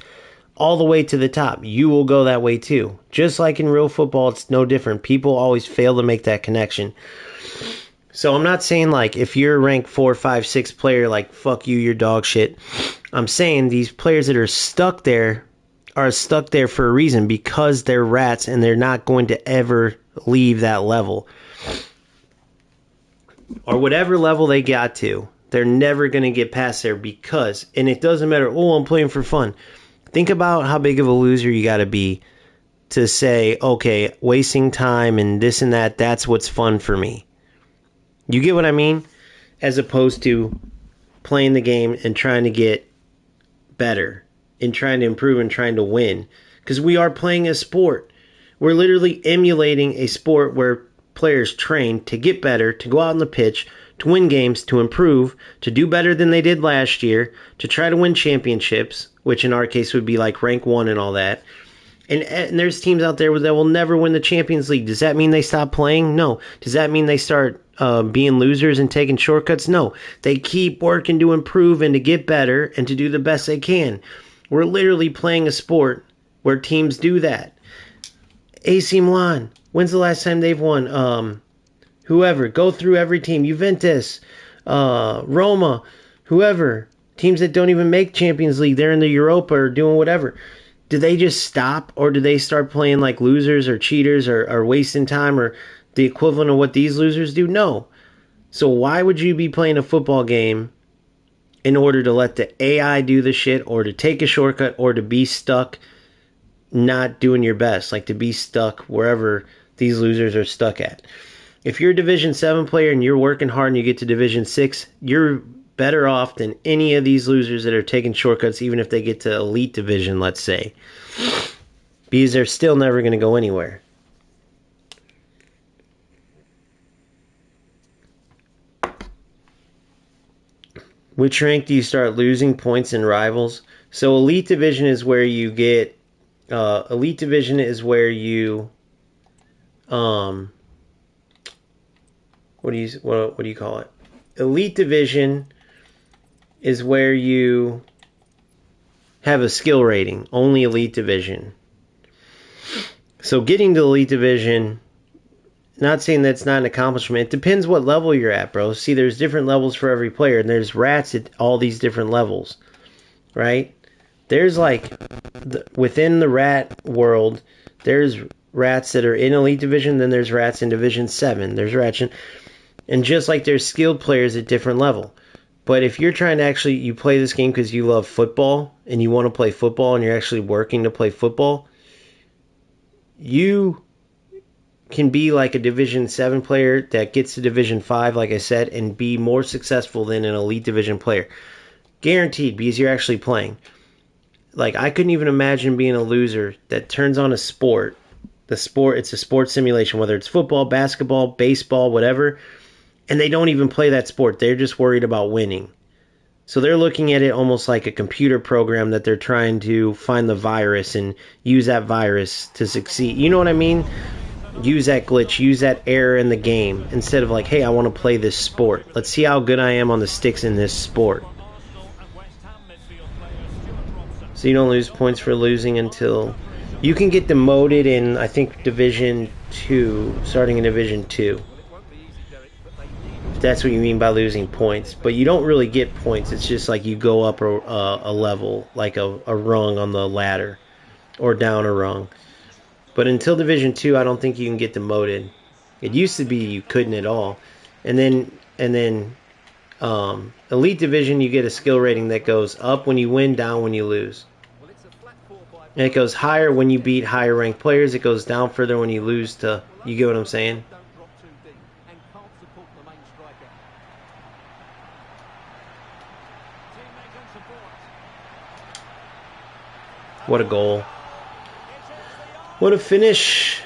Speaker 1: all the way to the top. You will go that way too. Just like in real football, it's no different. People always fail to make that connection. So I'm not saying like if you're a rank 4, 5, 6 player, like fuck you, you're dog shit. I'm saying these players that are stuck there are stuck there for a reason, because they're rats and they're not going to ever leave that level. Or whatever level they got to, they're never going to get past there because, and it doesn't matter, oh, I'm playing for fun. Think about how big of a loser you got to be to say, okay, wasting time and this and that, that's what's fun for me. You get what I mean? As opposed to playing the game and trying to get better and trying to improve and trying to win. Because we are playing a sport. We're literally emulating a sport where players train to get better, to go out on the pitch, to win games, to improve, to do better than they did last year, to try to win championships, which in our case would be like rank 1 and all that. And there's teams out there that will never win the Champions League. Does that mean they stop playing? No. Does that mean they start being losers and taking shortcuts? No. They keep working to improve and to get better and to do the best they can. We're literally playing a sport where teams do that. AC Milan, when's the last time they've won? Whoever. Go through every team. Juventus, Roma, whoever. Teams that don't even make Champions League. They're in the Europa or doing whatever. Do they just stop, or do they start playing like losers or cheaters or wasting time or the equivalent of what these losers do? No. So why would you be playing a football game in order to let the AI do the shit, or to take a shortcut, or to be stuck not doing your best, like to be stuck wherever these losers are stuck at? If you're a Division 7 player and you're working hard and you get to Division 6, you're better off than any of these losers that are taking shortcuts, even if they get to Elite Division, let's say. Because they're still never going to go anywhere. Which rank do you start losing points in rivals? So Elite Division is where you get... Elite Division is where you... What do you call it? Elite Division is where you have a skill rating. Only Elite Division. So getting to Elite Division, not saying that's not an accomplishment. It depends what level you're at, bro. See, there's different levels for every player, and there's rats at all these different levels, right? There's like, within the rat world, there's rats that are in Elite Division, then there's rats in Division 7. There's rats in... And just like there's skilled players at different level. But if you're trying to actually, you play this game because you love football and you want to play football and you're actually working to play football, you can be like a Division 7 player that gets to Division 5, like I said, and be more successful than an Elite Division player. Guaranteed, because you're actually playing. Like, I couldn't even imagine being a loser that turns on a sport. The sport, it's a sports simulation, whether it's football, basketball, baseball, whatever. And they don't even play that sport. They're just worried about winning. So they're looking at it almost like a computer program that they're trying to find the virus and use that virus to succeed. You know what I mean? Use that glitch, use that error in the game instead of like, hey, I want to play this sport. Let's see how good I am on the sticks in this sport. So you don't lose points for losing until... You can get demoted in, I think, Division 2, starting in Division 2. If that's what you mean by losing points. But you don't really get points. It's just like you go up a level, like a rung on the ladder, or down a rung. But until Division 2, I don't think you can get demoted. It used to be you couldn't at all. And then Elite Division, you get a skill rating that goes up when you win, down when you lose. And it goes higher when you beat higher ranked players. It goes down further when you lose to... You get what I'm saying? What a goal. What a finish.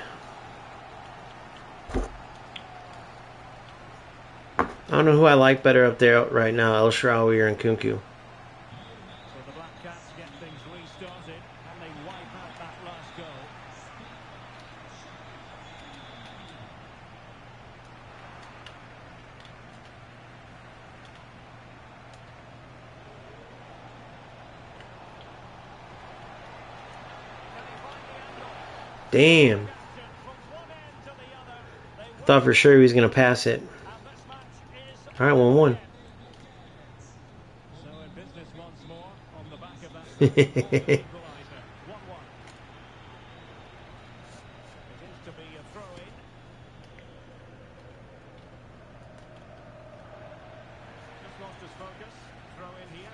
Speaker 1: I don't know who I like better up there right now, El Shaarawy or Nkunku.
Speaker 2: So the Black Cats get things restarted and they wipe out that last goal.
Speaker 1: Damn. I thought for sure he was going to pass it. Alright, 1-1.
Speaker 2: So in business once more on the back of that equaliser. 1-1. It is to be a throw-in. Just lost his focus. Throw-in here.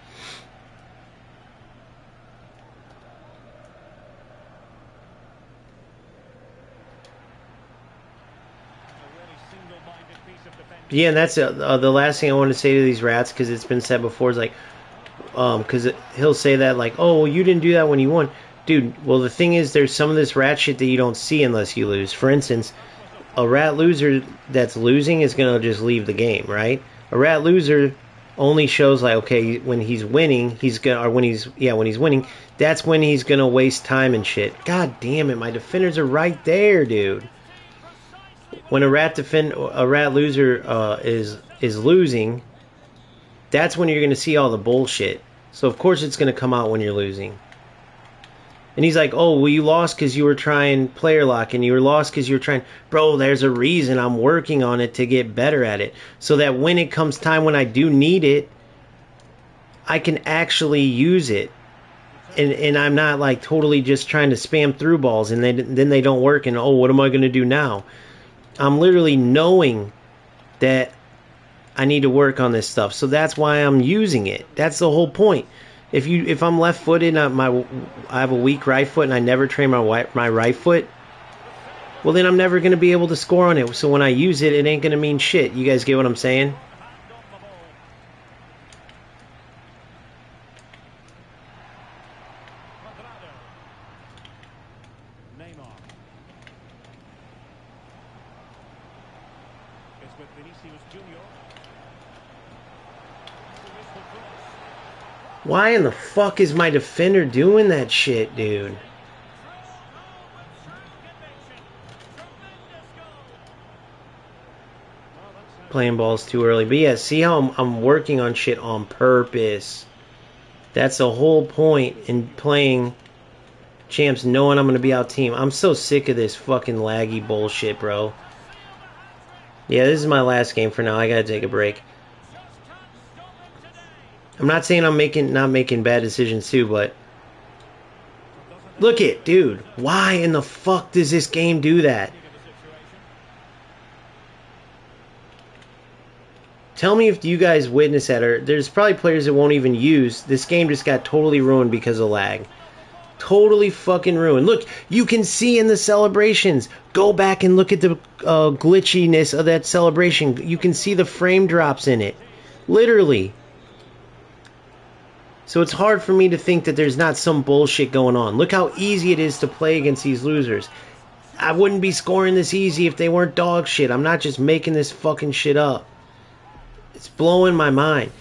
Speaker 2: A really single-minded piece of defending.
Speaker 1: Yeah, and that's the last thing I want to say to these rats, because it's been said before, is like, because he'll say that like, oh, well, you didn't do that when you won. Dude, well, the thing is, there's some of this rat shit that you don't see unless you lose. For instance, a rat loser that's losing is going to just leave the game, right? A rat loser only shows like, okay, when he's winning, he's going to, or when he's winning, that's when he's going to waste time and shit. God damn it, my defenders are right there, dude. When a rat loser is losing, that's when you're going to see all the bullshit. So of course it's going to come out when you're losing. And he's like, oh, well, you lost because you were trying player lock, and you were lost because you were trying... Bro, there's a reason I'm working on it to get better at it. So that when it comes time when I do need it, I can actually use it. And I'm not like totally just trying to spam through balls and then they don't work and, oh, what am I going to do now? I'm literally knowing that I need to work on this stuff. So that's why I'm using it. That's the whole point. If I'm left-footed and I have a weak right foot and I never train my right foot, well, then I'm never going to be able to score on it. So when I use it, it ain't going to mean shit. You guys get what I'm saying? Why in the fuck is my defender doing that shit, dude? Playing balls too early. But yeah, see how I'm working on shit on purpose. That's the whole point in playing champs, knowing I'm going to be out team. I'm so sick of this fucking laggy bullshit, bro. Yeah, this is my last game for now. I got to take a break. I'm not saying I'm not making bad decisions too, but look it, dude. Why in the fuck does this game do that? Tell me if you guys witness that, or there's probably players that won't even use. This game just got totally ruined because of lag. Totally fucking ruined. Look, you can see in the celebrations. Go back and look at the glitchiness of that celebration. You can see the frame drops in it. Literally. So it's hard for me to think that there's not some bullshit going on. Look how easy it is to play against these losers. I wouldn't be scoring this easy if they weren't dog shit. I'm not just making this fucking shit up. It's blowing my mind.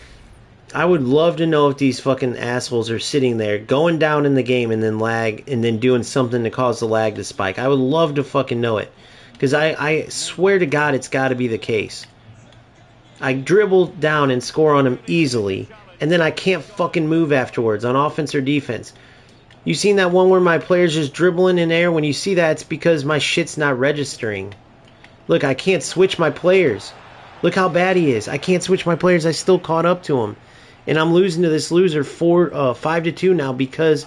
Speaker 1: I would love to know if these fucking assholes are sitting there going down in the game and then lag and then doing something to cause the lag to spike. I would love to fucking know it. Because I swear to God it's got to be the case. I dribble down and score on him easily, and then I can't fucking move afterwards on offense or defense. You seen that one where my player's just dribbling in air? When you see that, it's because my shit's not registering. Look, I can't switch my players. Look how bad he is. I can't switch my players. I still caught up to him. And I'm losing to this loser 5-2 now because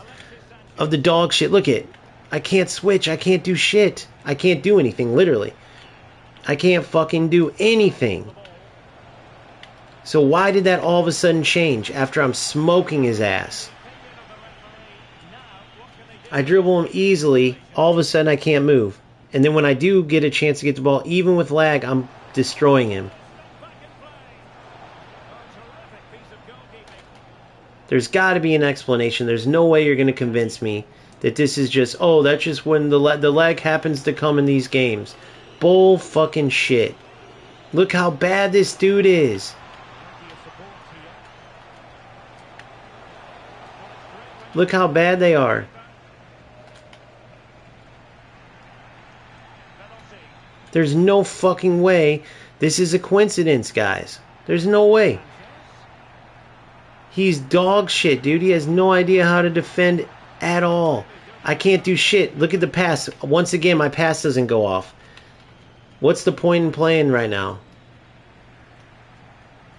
Speaker 1: of the dog shit. Look it. I can't switch. I can't do shit. I can't do anything, literally. I can't fucking do anything. So why did that all of a sudden change after I'm smoking his ass? I dribble him easily. All of a sudden I can't move. And then when I do get a chance to get the ball, even with lag, I'm destroying him. There's got to be an explanation. There's no way you're going to convince me that this is just, oh, that's just when the lag happens to come in these games. Bull fucking shit. Look how bad this dude is. Look how bad they are. There's no fucking way this is a coincidence, guys. There's no way. He's dog shit, dude. He has no idea how to defend at all. I can't do shit. Look at the pass. Once again, my pass doesn't go off. What's the point in playing right now?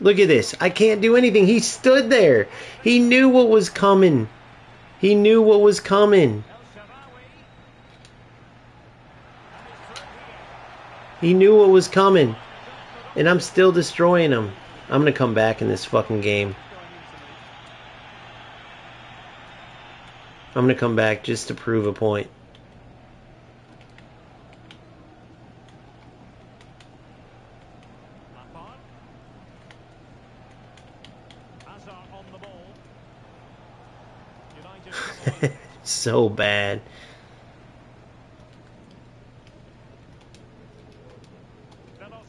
Speaker 1: Look at this. I can't do anything. He stood there. He knew what was coming. He knew what was coming. He knew what was coming. And I'm still destroying him. I'm going to come back in this fucking game. I'm going to come back just to prove a point. So bad.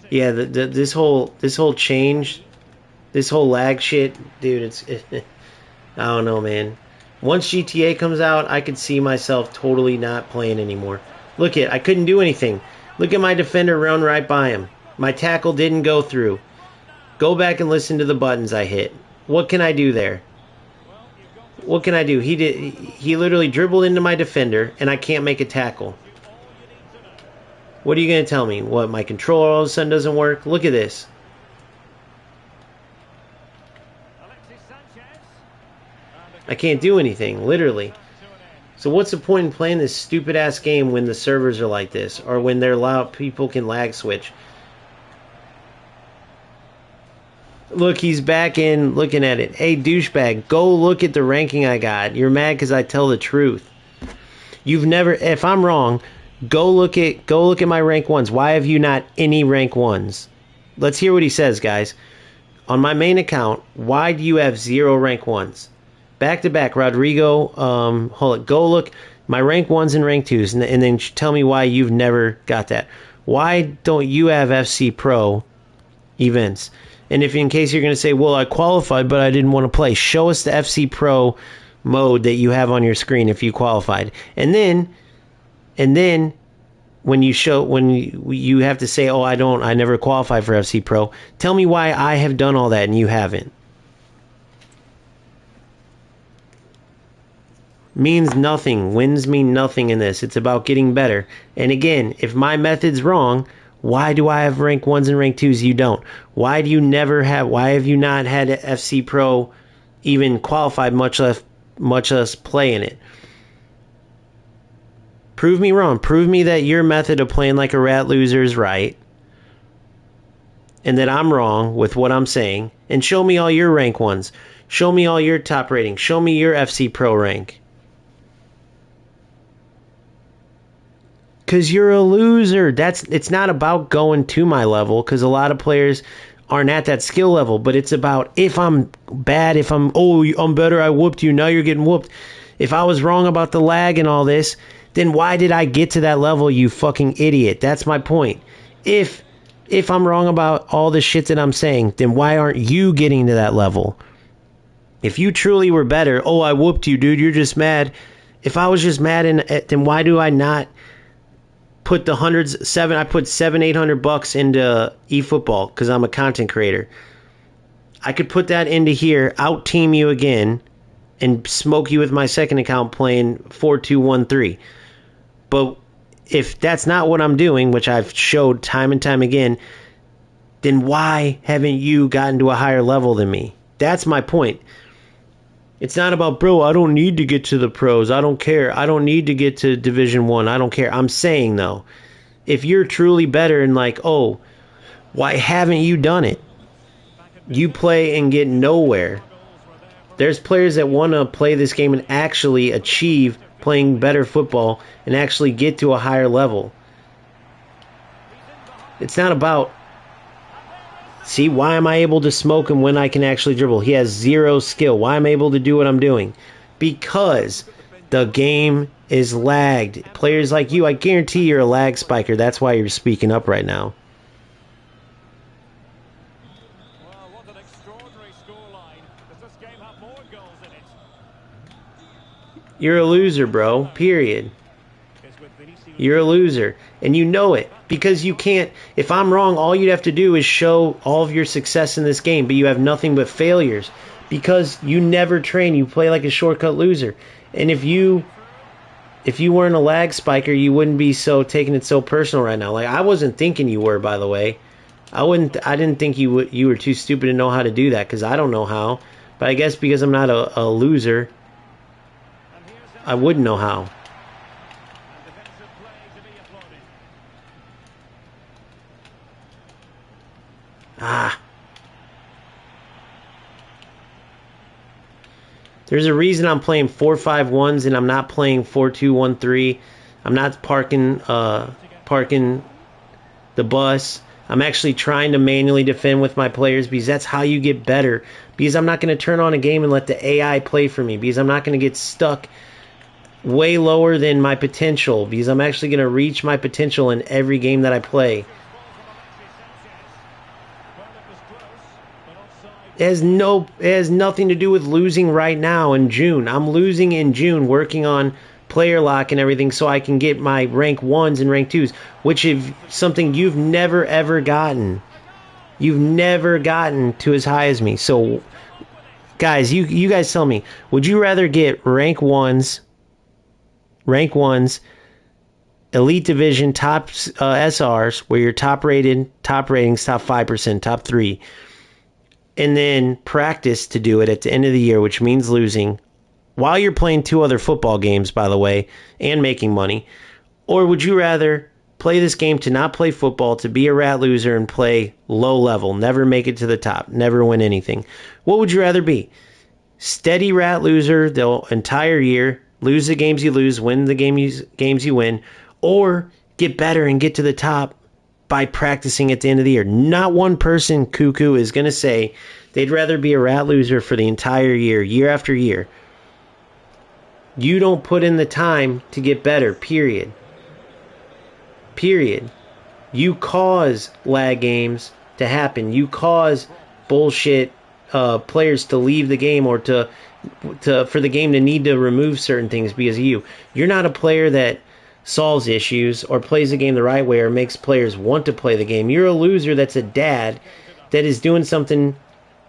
Speaker 1: Yeah, this whole change, this whole lag shit, dude. I don't know, man. Once GTA comes out, I could see myself totally not playing anymore. Look at, I couldn't do anything. Look at my defender run right by him. My tackle didn't go through. Go back and listen to the buttons I hit. What can I do there? What can I do? He literally dribbled into my defender, and I can't make a tackle. What are you going to tell me? What, my controller all of a sudden doesn't work? Look at this. I can't do anything, literally. So what's the point in playing this stupid-ass game when the servers are like this? Or when they're allowed, people can lag switch? Look, he's back in looking at it. Hey, douchebag, go look at the ranking I got. You're mad because I tell the truth. You've never, if I'm wrong, go look at my rank ones. Why have you not any rank ones? Let's hear what he says, guys. On my main account, why do you have 0 rank ones? Back to back, Rodrigo. Hold it. Go look my rank 1s and rank 2s, and then tell me why you've never got that. Why don't you have FC Pro events? And if in case you're going to say, well, I qualified, but I didn't want to play, show us the FC Pro mode that you have on your screen if you qualified. And then when you have to say, oh, I never qualified for FC Pro, tell me why I have done all that and you haven't. Means nothing. Wins mean nothing in this. It's about getting better. And again, if my method's wrong, why do I have rank 1s and rank 2s? You don't. Why have you not had FC Pro even qualified, much less play in it? Prove me wrong. Prove me that your method of playing like a rat loser is right, and that I'm wrong with what I'm saying. And show me all your rank 1s. Show me all your top ratings. Show me your FC Pro rank. Because you're a loser. It's not about going to my level, because a lot of players aren't at that skill level, but it's about if I'm bad, I'm better, I whooped you, now you're getting whooped. If I was wrong about the lag and all this, then why did I get to that level, you fucking idiot? That's my point. If If I'm wrong about all the shit that I'm saying, then why aren't you getting to that level? If you truly were better, oh, I whooped you, dude, you're just mad. If I was just mad, then why do I not put the I put $700-800 into eFootball because I'm a content creator. I could put that into here, out team you again, and smoke you with my second account playing 4-2-1-3. But if that's not what I'm doing, which I've showed time and time again, then why haven't you gotten to a higher level than me? That's my point. It's not about, bro, I don't need to get to the pros. I don't care. I don't need to get to Division 1. I don't care. I'm saying, though, if you're truly better and like, oh, why haven't you done it? You play and get nowhere. There's players that want to play this game and actually achieve playing better football and actually get to a higher level. It's not about, see, why am I able to smoke him when I can actually dribble? He has zero skill. Why am I able to do what I'm doing? Because the game is lagged. Players like you, I guarantee you're a lag spiker. That's why you're speaking up right now.
Speaker 2: Well, what an extraordinary scoreline. Does this game have more goals in it?
Speaker 1: You're a loser, bro. Period. You're a loser. And you know it. Because you can't, if I'm wrong, all you'd have to do is show all of your success in this game, but you have nothing but failures. Because you never train. You play like a shortcut loser. And if you weren't a lag spiker, you wouldn't be so taking it so personal right now. Like, I wasn't thinking you were, by the way. I didn't think you were too stupid to know how to do that, because I don't know how. But I guess because I'm not a loser, I wouldn't know how. There's a reason I'm playing 4-5-1s and I'm not playing 4-2-1-3. I'm not parking the bus. I'm actually trying to manually defend with my players because that's how you get better. Because I'm not going to turn on a game and let the AI play for me. Because I'm not going to get stuck way lower than my potential. Because I'm actually going to reach my potential in every game that I play. It has nothing to do with losing right now in June. I'm losing in June working on player lock and everything so I can get my rank 1s and rank 2s, which is something you've never ever gotten. You've never gotten to as high as me. So guys, you guys tell me, would you rather get rank 1s, elite division, top SRs, where you're top ratings, top 5%, top 3, and then practice to do it at the end of the year, which means losing, while you're playing 2 other football games, by the way, and making money? Or would you rather play this game to not play football, to be a rat loser and play low level, never make it to the top, never win anything? What would you rather be? Steady rat loser the entire year, lose the games you lose, win the games you win, or get better and get to the top by practicing at the end of the year? Not one person, cuckoo, is going to say they'd rather be a rat loser for the entire year, year after year. You don't put in the time to get better, period. Period. You cause lag games to happen. You cause bullshit players to leave the game, or for the game to need to remove certain things because of you. You're not a player that solves issues or plays the game the right way or makes players want to play the game. You're a loser that's a dad that is doing something,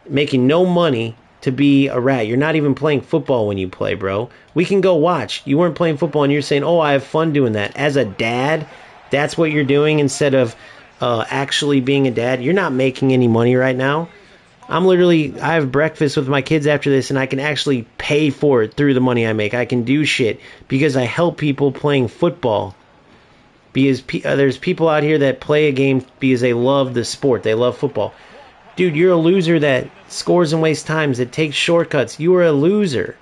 Speaker 1: making no money to be a rat. You're not even playing football when you play, bro. We can go watch. You weren't playing football and you're saying, oh, I have fun doing that. As a dad, that's what you're doing instead of actually being a dad. You're not making any money right now. I have breakfast with my kids after this, and I can actually pay for it through the money I make. I can do shit because I help people playing football. Because there's people out here that play a game because they love the sport. They love football. Dude, you're a loser that scores and wastes times, that takes shortcuts. You are a loser.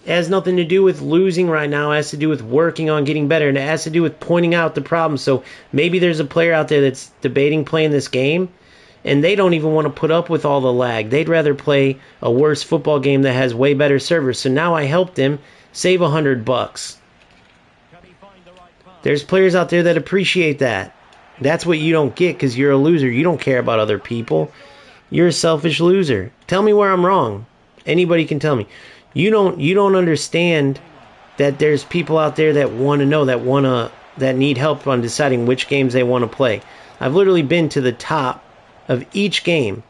Speaker 1: It has nothing to do with losing right now. It has to do with working on getting better, and it has to do with pointing out the problem. So maybe there's a player out there that's debating playing this game, and they don't even want to put up with all the lag. They'd rather play a worse football game that has way better servers. So now I helped them save $100. There's players out there that appreciate that. That's what you don't get because you're a loser. You don't care about other people. You're a selfish loser. Tell me where I'm wrong. Anybody can tell me. You don't understand that there's people out there that want to know, that need help on deciding which games they want to play. I've literally been to the top of each game.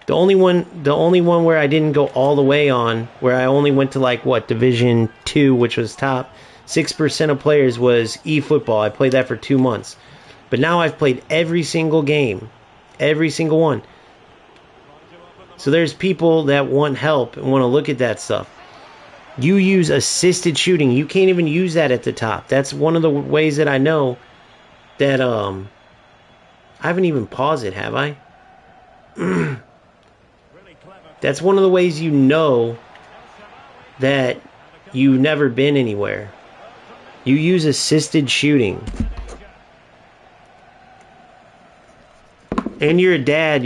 Speaker 1: The only one where I didn't go all the way on, where I only went to Division 2, which was top 6% of players, was eFootball. I played that for 2 months. But now I've played every single game, every single one. So there's people that want help and want to look at that stuff. You use assisted shooting. You can't even use that at the top. That's one of the ways that I know that I haven't even paused it, have I? That's one of the ways you know that you've never been anywhere. You use assisted shooting. And you're a dad.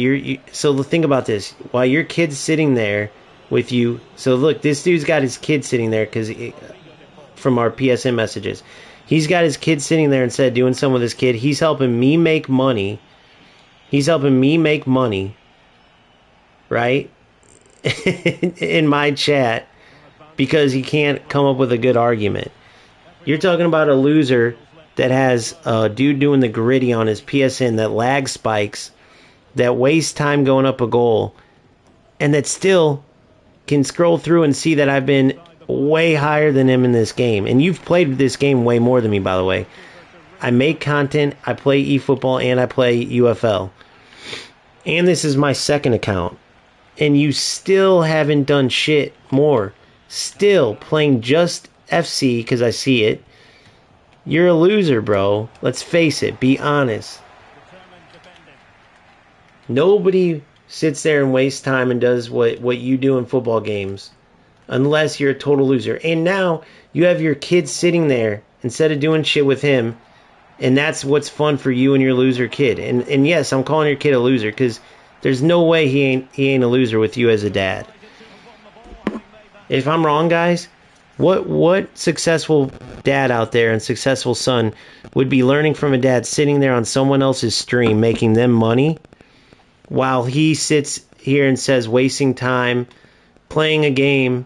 Speaker 1: So think about this. While your kid's sitting there with you. So look, this dude's got his kid sitting there from our PSN messages. He's got his kid sitting there instead of doing something with his kid. He's helping me make money. Right? In my chat because he can't come up with a good argument. You're talking about a loser that has a dude doing the gritty on his PSN that lag spikes, that wastes time going up a goal, and that still can scroll through and see that I've been way higher than him in this game. And you've played this game way more than me, by the way. I make content, I play eFootball, and I play UFL. And this is my second account. And you still haven't done shit more. Still playing just FC because I see it. You're a loser, bro. Let's face it. Be honest. Nobody sits there and wastes time and does what you do in football games. Unless you're a total loser. And now you have your kid sitting there instead of doing shit with him. And that's what's fun for you and your loser kid. And yes, I'm calling your kid a loser because there's no way he ain't a loser with you as a dad. If I'm wrong, guys, what successful dad out there and successful son would be learning from a dad sitting there on someone else's stream making them money while he sits here and says wasting time playing a game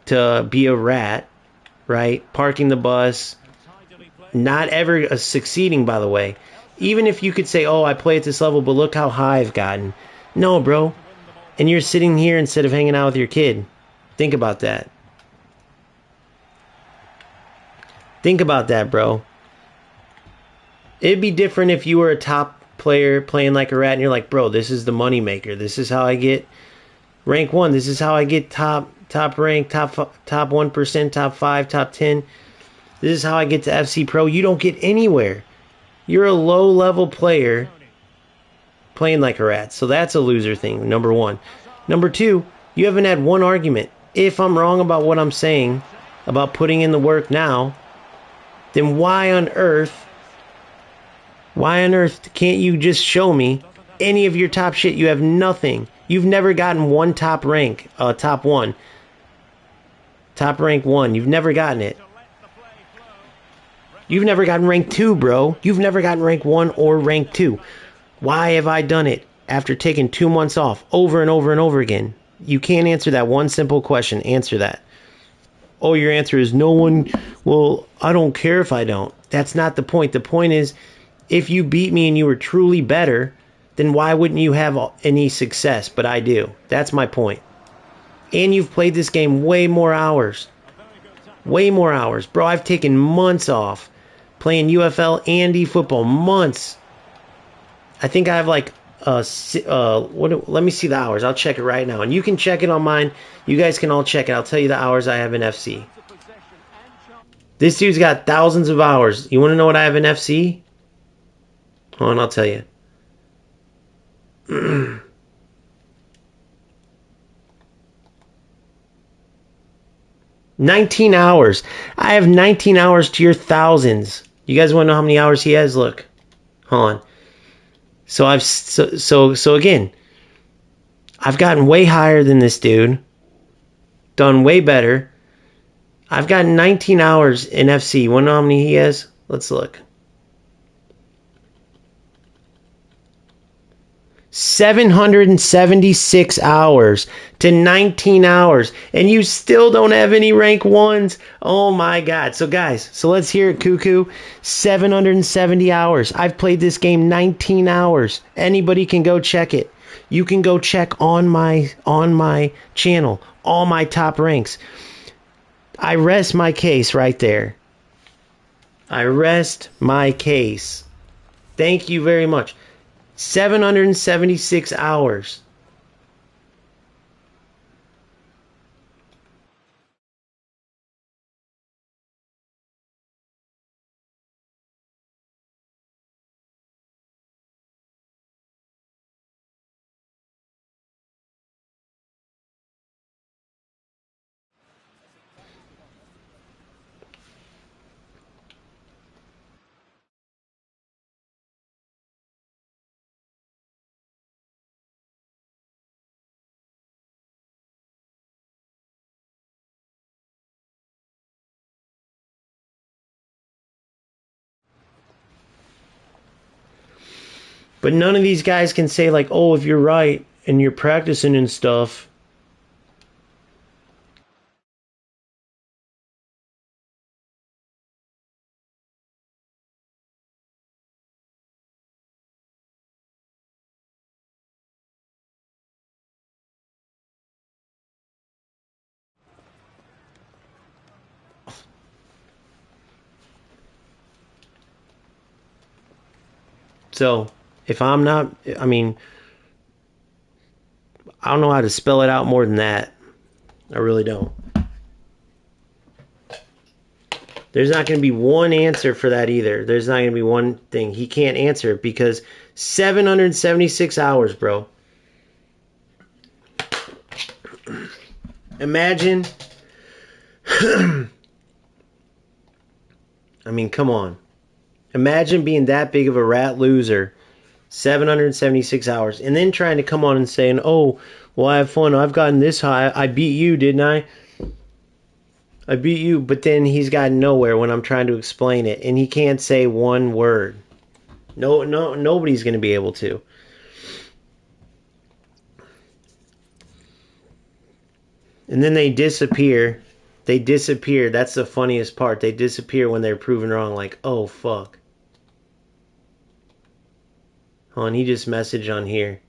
Speaker 1: to be a rat, right? Parking the bus, not ever succeeding, by the way. Even if you could say, oh, I play at this level, but look how high I've gotten. No, bro. And you're sitting here instead of hanging out with your kid. Think about that. Think about that, bro. It'd be different if you were a top player playing like a rat and you're like, bro, this is the money maker. This is how I get rank 1. This is how I get top rank, top 1%, top 5, top 10. This is how I get to FC Pro. You don't get anywhere. You're a low-level player playing like a rat. So that's a loser thing, number 1. Number 2, you haven't had one argument. If I'm wrong about what I'm saying about putting in the work now, then why on earth can't you just show me any of your top shit? You have nothing. You've never gotten one top rank, top 1. Top rank 1. You've never gotten it. You've never gotten rank 2, bro. You've never gotten rank 1 or rank 2. Why have I done it after taking 2 months off over and over and over again? You can't answer that one simple question. Answer that. Oh, your answer is no one. Well, I don't care if I don't. That's not the point. The point is, if you beat me and you were truly better, then why wouldn't you have any success? But I do. That's my point. And you've played this game way more hours. Way more hours. Bro, I've taken months off playing UFL and eFootball. Months. I think I have let me see the hours. I'll check it right now. And you can check it on mine. You guys can all check it. I'll tell you the hours I have in FC. This dude's got thousands of hours. You want to know what I have in FC? Hold on, I'll tell you. 19 hours. I have 19 hours to your thousands. You guys want to know how many hours he has? Look. Hold on. So again, I've gotten way higher than this dude. Done way better. I've got 19 hours in FC. You want to know how many he has? Let's look. 776 hours to 19 hours, and you still don't have any rank ones. Oh my god. So guys, so let's hear it, Cuckoo. 770 hours. I've played this game 19 hours. Anybody can go check it. You can go check on my channel all my top ranks. I rest my case right there. I rest my case. Thank you very much. 776 hours. But none of these guys can say, like, oh, if you're right and you're practicing and stuff. So, if I'm not, I mean, I don't know how to spell it out more than that. I really don't. There's not going to be one answer for that either. There's not going to be one thing. He can't answer it because 776 hours, bro. Imagine. I mean, come on. Imagine being that big of a rat loser, 776 hours, and then trying to come on and saying, oh, well, I have fun. I've gotten this high. I beat you, didn't I? I beat you, but then he's got nowhere when I'm trying to explain it, and he can't say one word. Nobody's going to be able to. And then they disappear. They disappear. That's the funniest part. They disappear when they're proven wrong, like, oh, fuck. Hold on, he just messaged on here.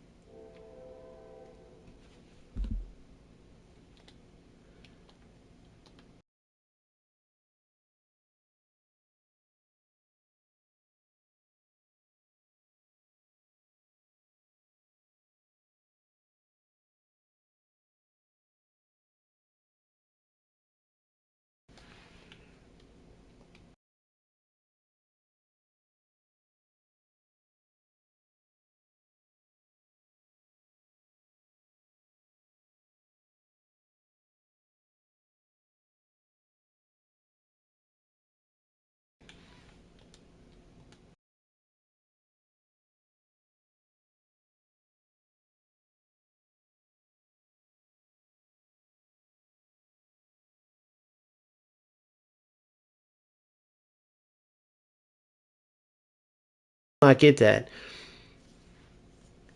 Speaker 1: Not get that.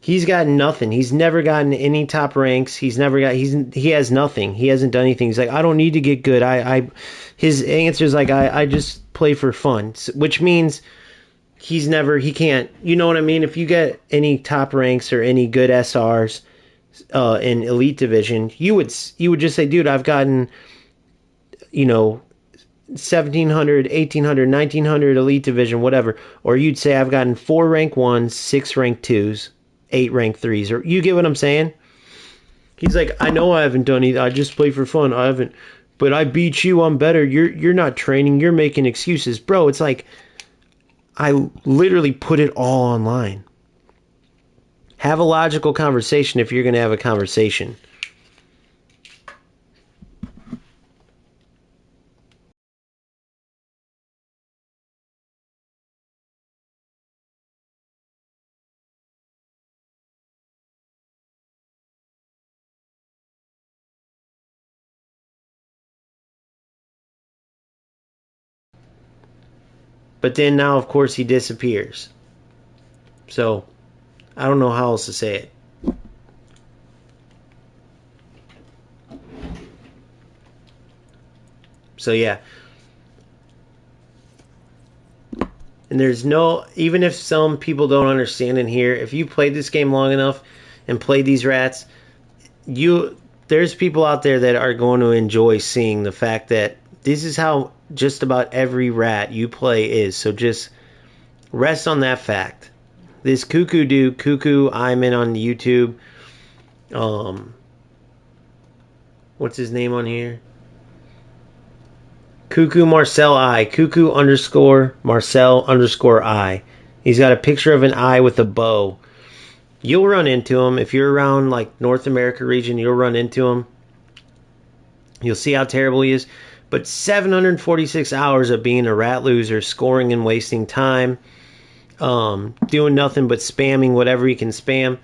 Speaker 1: He's got nothing. He's never gotten any top ranks. He has nothing. He hasn't done anything. He's like, I don't need to get good. His answer is like, I just play for fun, which means he can't, you know what I mean? If you get any top ranks or any good SRs in Elite Division, you would just say, dude, I've gotten, 1700, 1800, 1900 Elite Division, whatever. Or you'd say, I've gotten 4 rank 1s, 6 rank 2s, 8 rank 3s. Or you get what I'm saying? He's like, I know I haven't done either. I just play for fun. I haven't, but I beat you. I'm better. You're not training. You're making excuses, bro. It's like I literally put it all online. Have a logical conversation if you're going to have a conversation. But then now, of course, he disappears. So I don't know how else to say it. So yeah. And there's no, even if some people don't understand in here, if you played this game long enough and played these rats, there's people out there that are going to enjoy seeing the fact that this is how just about every rat you play is. So just rest on that fact. This Cuckoo, I'm in on YouTube. What's his name on here? Cuckoo Marcel I. Cuckoo _ Marcel _ I. He's got a picture of an eye with a bow. You'll run into him. If you're around like North America region, you'll run into him. You'll see how terrible he is. But 746 hours of being a rat loser, scoring and wasting time, doing nothing but spamming whatever he can spam,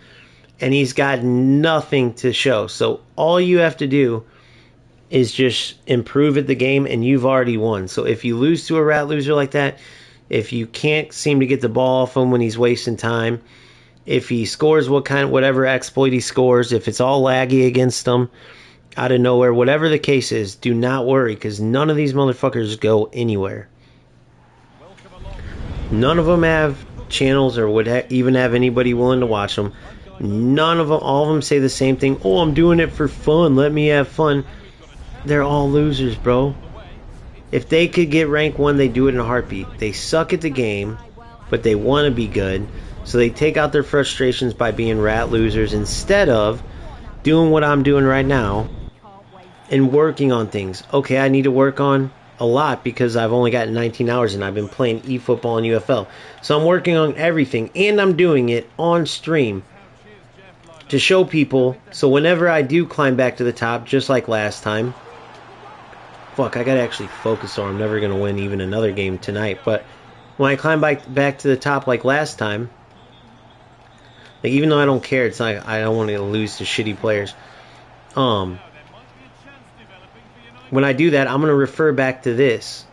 Speaker 1: and he's got nothing to show. So all you have to do is just improve at the game, and you've already won. So if you lose to a rat loser like that, if you can't seem to get the ball off him when he's wasting time, if he scores whatever exploit he scores, if it's all laggy against him out of nowhere, whatever the case is, do not worry, because none of these motherfuckers go anywhere. None of them have channels or would even have anybody willing to watch them. None of them, all of them say the same thing. Oh, I'm doing it for fun. Let me have fun. They're all losers, bro. If they could get rank 1, they do it in a heartbeat. They suck at the game, but they want to be good. So they take out their frustrations by being rat losers instead of doing what I'm doing right now and working on things. Okay, I need to work on a lot because I've only got 19 hours and I've been playing eFootball and UFL. So I'm working on everything, and I'm doing it on stream to show people. So whenever I do climb back to the top, just like last time, fuck, I gotta actually focus or I'm never gonna win even another game tonight. But when I climb back to the top like last time, like, even though I don't care, it's like I don't want to lose to shitty players. When I do that, I'm gonna refer back to this.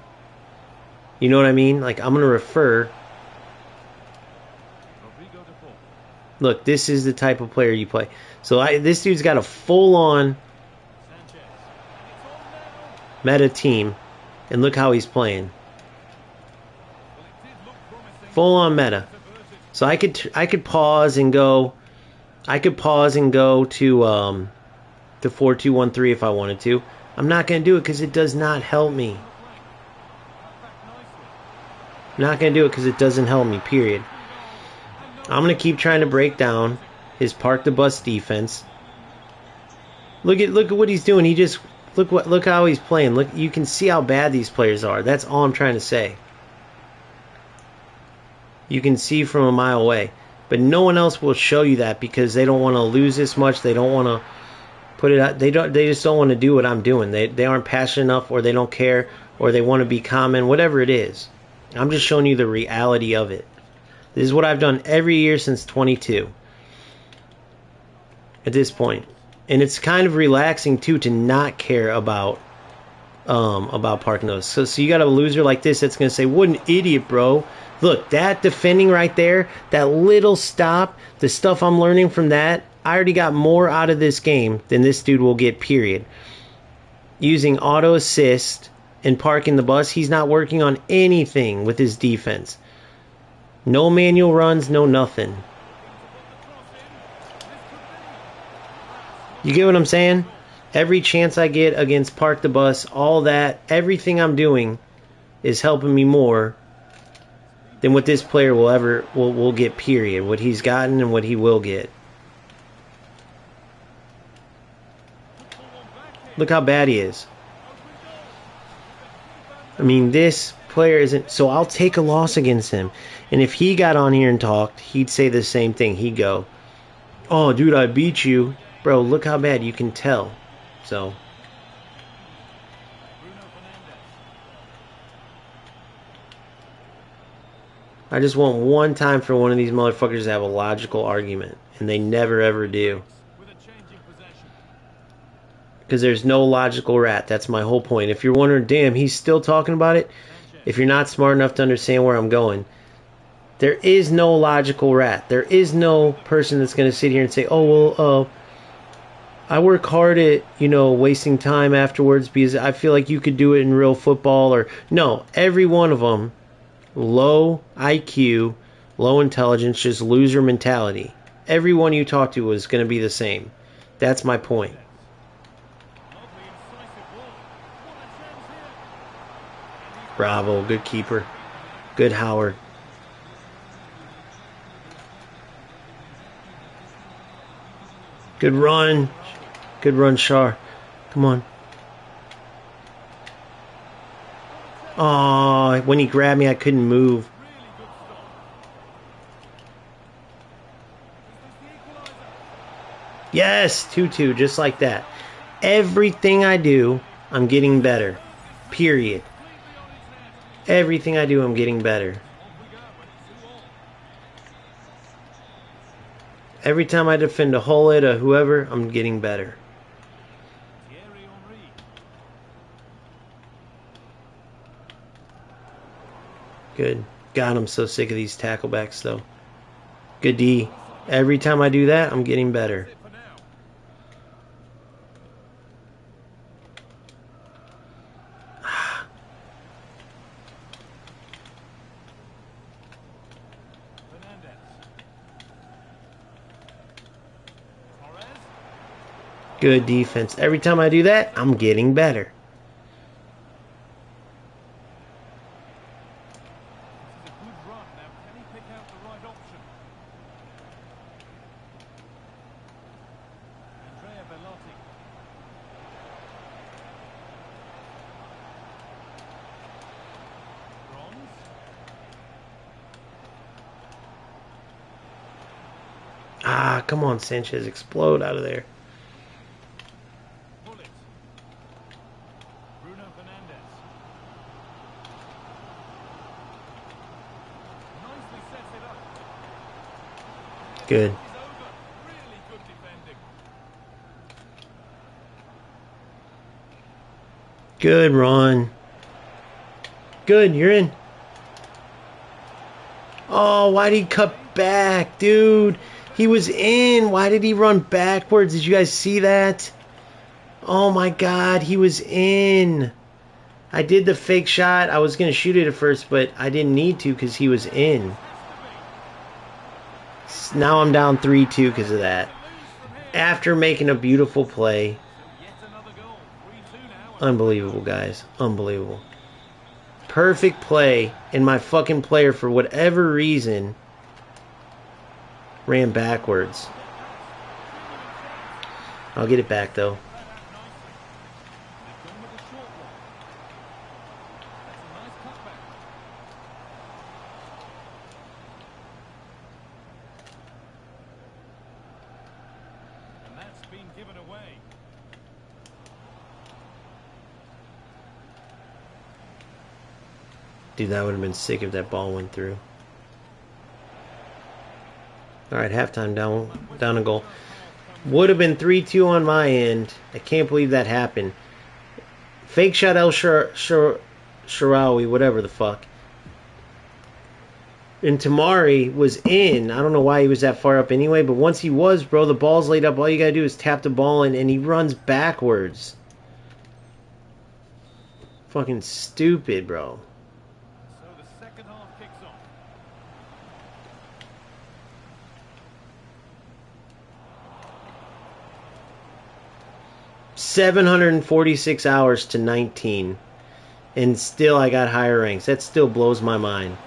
Speaker 1: You know what I mean? Like, I'm gonna refer. Look, this is the type of player you play. So this dude's got a full-on meta team, and look how he's playing. Full-on meta. So I could pause and go. I could pause and go to 4-2-1-3 if I wanted to. I'm not gonna do it because it does not help me. I'm not gonna do it because it doesn't help me. Period. I'm gonna keep trying to break down his park the bus defense. Look at what he's doing. He just look how he's playing. Look, you can see how bad these players are. That's all I'm trying to say. You can see from a mile away, but no one else will show you that because they don't want to lose this much. They don't want to put it out. They just don't want to do what I'm doing. They aren't passionate enough, or they don't care, or they want to be common. Whatever it is, I'm just showing you the reality of it. This is what I've done every year since 22. At this point, and it's kind of relaxing too to not care about parking those. So you got a loser like this that's gonna say, "What an idiot, bro." Look, that defending right there, that little stop, the stuff I'm learning from that, I already got more out of this game than this dude will get, period. Using auto assist and parking the bus, he's not working on anything with his defense. No manual runs, no nothing. You get what I'm saying? Every chance I get against park the bus, all that, everything I'm doing is helping me more than what this player will get, period. What he's gotten and what he will get. Look how bad he is. I mean, this player isn't... So I'll take a loss against him. And if he got on here and talked, he'd say the same thing. He'd go, "Oh, dude, I beat you." Bro, look how bad. You can tell. So... I just want one time for one of these motherfuckers to have a logical argument. And they never ever do. Because there's no logical rat. That's my whole point. If you're wondering, damn, he's still talking about it. If you're not smart enough to understand where I'm going, There is no logical rat. There is no person that's going to sit here and say, oh, well, I work hard at, wasting time afterwards because I feel like you could do it in real football. Or no, every one of them, low IQ, low intelligence, just loser mentality. Everyone you talk to is going to be the same. That's my point. Bravo, good keeper. Good Howard. Good run. Good run, Shar. Come on. Oh, when he grabbed me, I couldn't move. Yes, 2-2, just like that. Everything I do, I'm getting better. Period. Everything I do, I'm getting better. Every time I defend a Hullet, a whoever, I'm getting better. Good. God, I'm so sick of these tacklebacks, though. Good D. Every time I do that, I'm getting better. Good defense. Every time I do that, I'm getting better. Ah, come on, Sanchez. Explode out of there. Good. Good run. Good, you're in. Oh, why did he cut back, dude? He was in. Why did he run backwards? Did you guys see that? Oh my God, he was in. I did the fake shot. I was going to shoot it at first, but I didn't need to because he was in. Now I'm down 3-2 because of that. After making a beautiful play. Unbelievable, guys. Unbelievable. Perfect play, and my fucking player, for whatever reason, ran backwards. I'll get it back, though. Dude, that would have been sick if that ball went through. Alright, halftime, down a goal. Would have been 3-2 on my end. I can't believe that happened. Fake shot El Sharawi, whatever the fuck. And Tamari was in. I don't know why he was that far up anyway, but once he was, bro, the ball's laid up. All you gotta do is tap the ball in, and he runs backwards. Fucking stupid, bro. 746 hours to 19. And still I got higher ranks. That still blows my mind.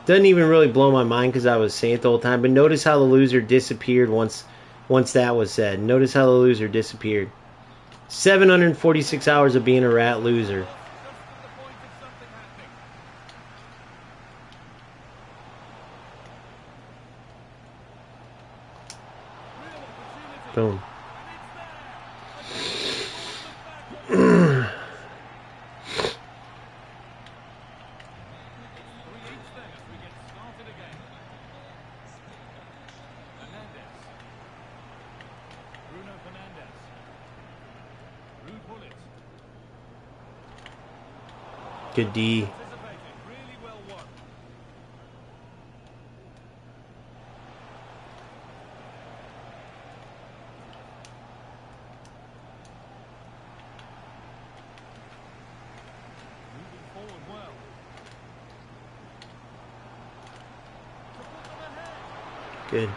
Speaker 1: Doesn't even really blow my mind because I was saying it the whole time. But notice how the loser disappeared once that was said. Notice how the loser disappeared. 746 hours of being a rat loser. Boom. Good D.
Speaker 2: Anticipated. Really well won. Moving forward well. To put them ahead.
Speaker 1: Good.
Speaker 2: And the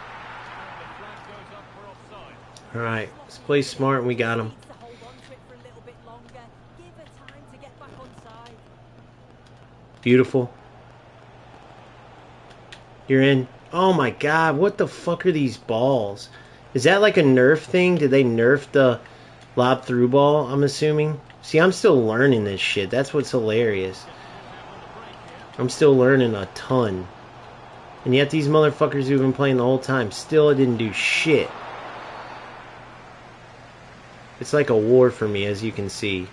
Speaker 2: flag goes up for offside.
Speaker 1: All right. Let's play smart and we got him.
Speaker 4: Needs to hold on to it for a little bit longer. Give her time to get back on side.
Speaker 1: Beautiful. You're in. Oh my god, what the fuck are these balls? Is that like a nerf thing? Did they nerf the lob through ball, I'm assuming? See, I'm still learning this shit. That's what's hilarious. I'm still learning a ton. And yet these motherfuckers who've been playing the whole time still didn't do shit. It's like a war for me, as you can see.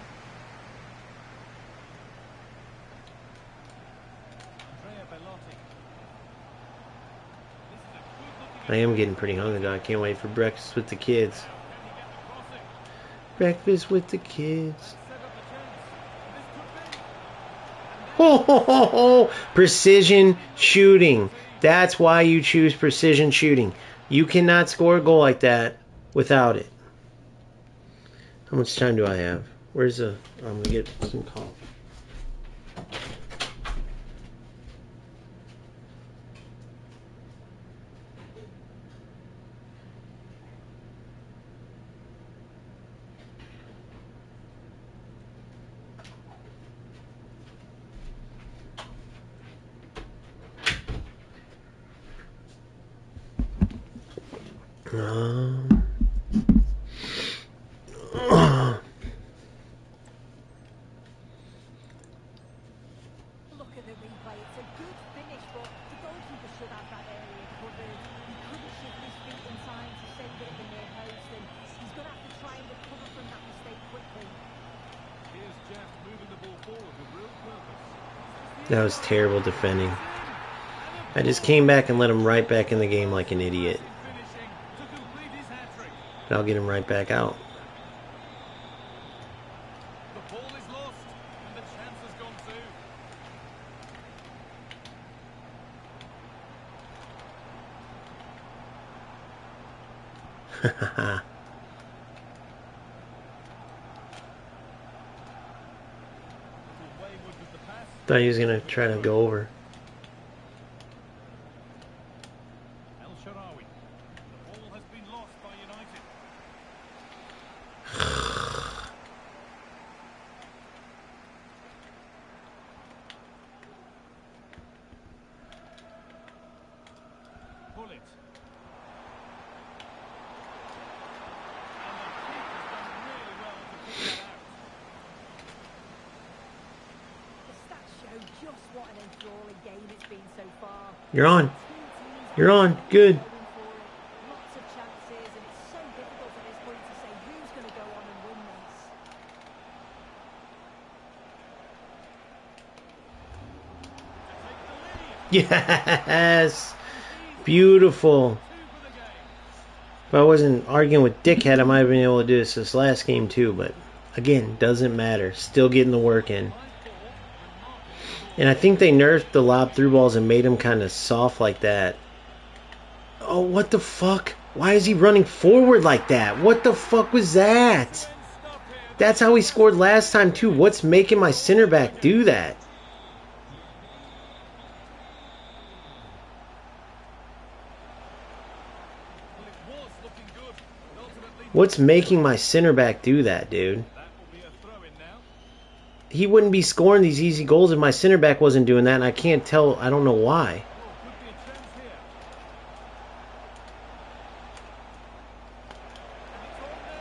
Speaker 1: I am getting pretty hungry though. I can't wait for breakfast with the kids. Breakfast with the kids. Ho ho ho ho! Precision shooting. That's why you choose precision shooting. You cannot score a goal like that without it. How much time do I have? Where's the... I'm gonna get some coffee.
Speaker 4: Look at the replay. It's a good finish, but the goalkeeper should have that area covered. He couldn't shift his feet in time to save it at the near post, and he's going to have to try and recover from that mistake quickly.
Speaker 2: Here's Jeff moving the ball forward with real purpose.
Speaker 1: That was terrible defending. I just came back and let him right back in the game like an idiot.
Speaker 2: Finishing to complete his hat-trick.
Speaker 1: But I'll get him right back out.
Speaker 2: The ball is lost, and the chance has gone too. Wayward with the pass.
Speaker 1: Thought he was gonna try to go over.
Speaker 2: El Shaarawy. The ball has been lost by United. Pull it.
Speaker 4: The stats show just what an enthralling game it's been so far.
Speaker 1: You're on.
Speaker 4: Two teams
Speaker 1: You're on. Good.
Speaker 4: going for it. Lots of chances, and it's so difficult at this point to say who's going to go on and win this.
Speaker 1: Yes. Beautiful. If I wasn't arguing with Dickhead, I might have been able to do this last game too, but again, doesn't matter. Still getting the work in. And I think they nerfed the lob through balls and made them kind of soft like that. Oh, what the fuck? Why is he running forward like that? What the fuck was that? That's how he scored last time too. What's making my center back do that?
Speaker 2: Well, it was looking good, but ultimately
Speaker 1: What's making my center back do that, dude?
Speaker 2: that will be a throw-in now.
Speaker 1: He wouldn't be scoring these easy goals if my center back wasn't doing that, and I can't tell. I don't know why.
Speaker 2: Oh, could be a chance here.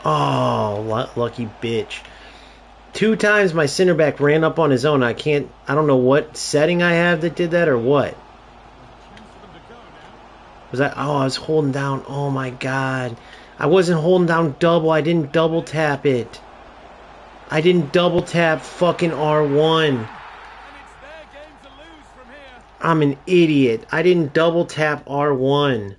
Speaker 1: Oh, lucky bitch. 2 times my center back ran up on his own. I don't know what setting I have that did that or what.
Speaker 2: Chance for them to go now.
Speaker 1: I was holding down. Oh my god. I wasn't holding down double. I didn't double tap it. I didn't double tap fucking R1.
Speaker 2: And it's their game to lose from here.
Speaker 1: I'm an idiot. I didn't double tap R1.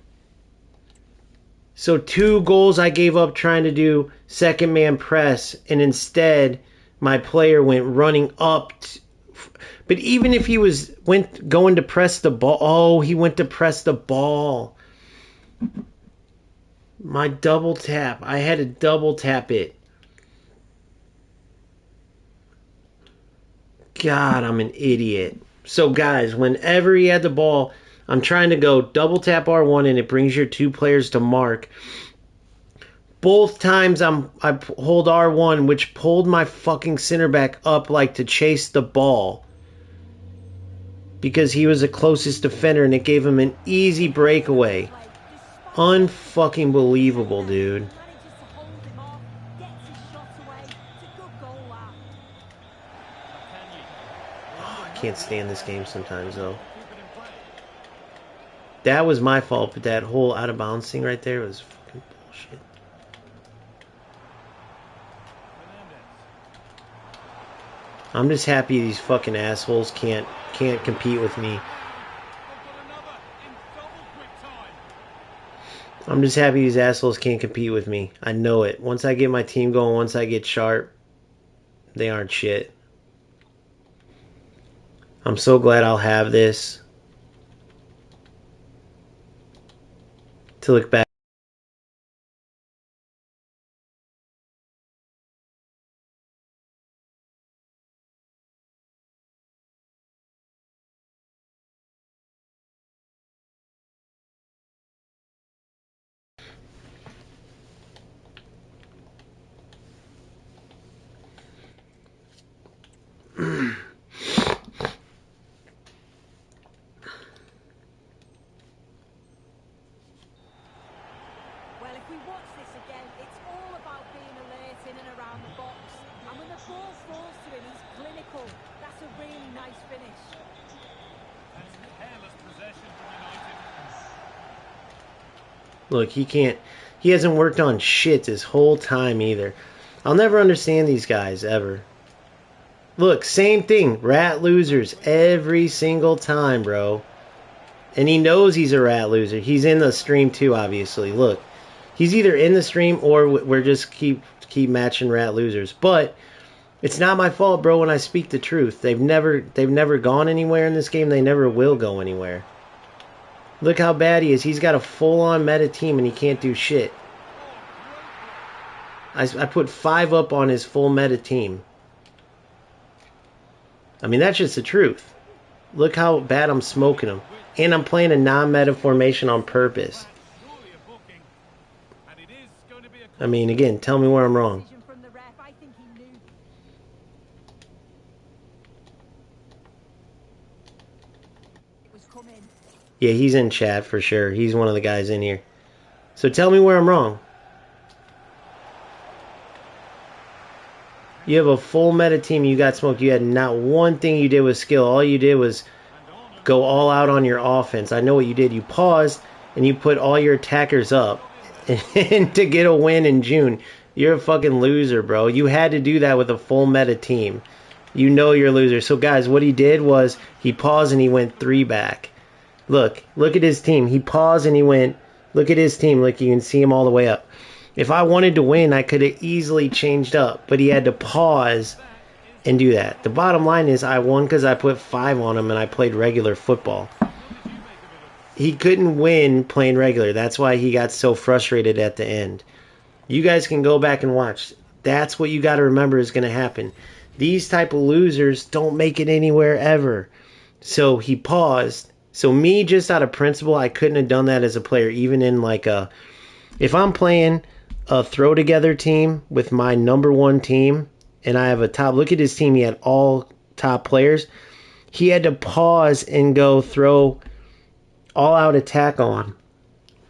Speaker 1: So 2 goals I gave up trying to do second man press, and instead my player went running up But even if he was going to press the ball, oh, he went to press the ball. My double tap. I had to double tap it. God, I'm an idiot. So guys, whenever he had the ball, I'm trying to go double tap R1 and it brings your 2 players to mark. Both times I hold R1, which pulled my fucking center back up like to chase the ball. Because he was the closest defender and it gave him an easy breakaway. Unfucking believable, dude. Oh, I can't stand this game sometimes, though. That was my fault, but that whole out of bounds thing right there was fucking bullshit. I'm just happy these fucking assholes can't compete with me. I'm just happy these assholes can't compete with me. I know it. Once I get my team going, once I get sharp, they aren't shit. I'm so glad I'll have this to look back. Look, he hasn't worked on shit this whole time either. I'll never understand these guys, ever. Look, same thing. Rat losers every single time, bro. And he knows he's a rat loser. He's in the stream too, obviously. Look, he's either in the stream or we're just keep matching rat losers. But it's not my fault, bro, when I speak the truth. They've never gone anywhere in this game. They never will go anywhere. Look how bad he is. He's got a full-on meta team and he can't do shit. I put 5 up on his full meta team. I mean, that's just the truth. Look how bad I'm smoking him. And I'm playing a non-meta formation on purpose. I mean, again, tell me where I'm wrong. Yeah, he's in chat for sure. He's one of the guys in here. So tell me where I'm wrong. You have a full meta team. You got smoked. You had not one thing you did with skill. All you did was go all out on your offense. I know what you did. You paused and you put all your attackers up and to get a win in June. You're a fucking loser, bro. You had to do that with a full meta team. You know you're a loser. So, guys, what he did was he paused and he went 3 back. Look at his team. He paused and he went, look at his team. Look, you can see him all the way up. If I wanted to win, I could have easily changed up, but he had to pause and do that. The bottom line is I won because I put 5 on him and I played regular football. He couldn't win playing regular. That's why he got so frustrated at the end. You guys can go back and watch. That's what you got to remember is going to happen. These type of losers don't make it anywhere ever. So he paused. So me, just out of principle, I couldn't have done that as a player, even in like a... If I'm playing a throw-together team with my number 1 team, and I have a top... Look at his team. He had all top players. He had to pause and go throw all-out attack on.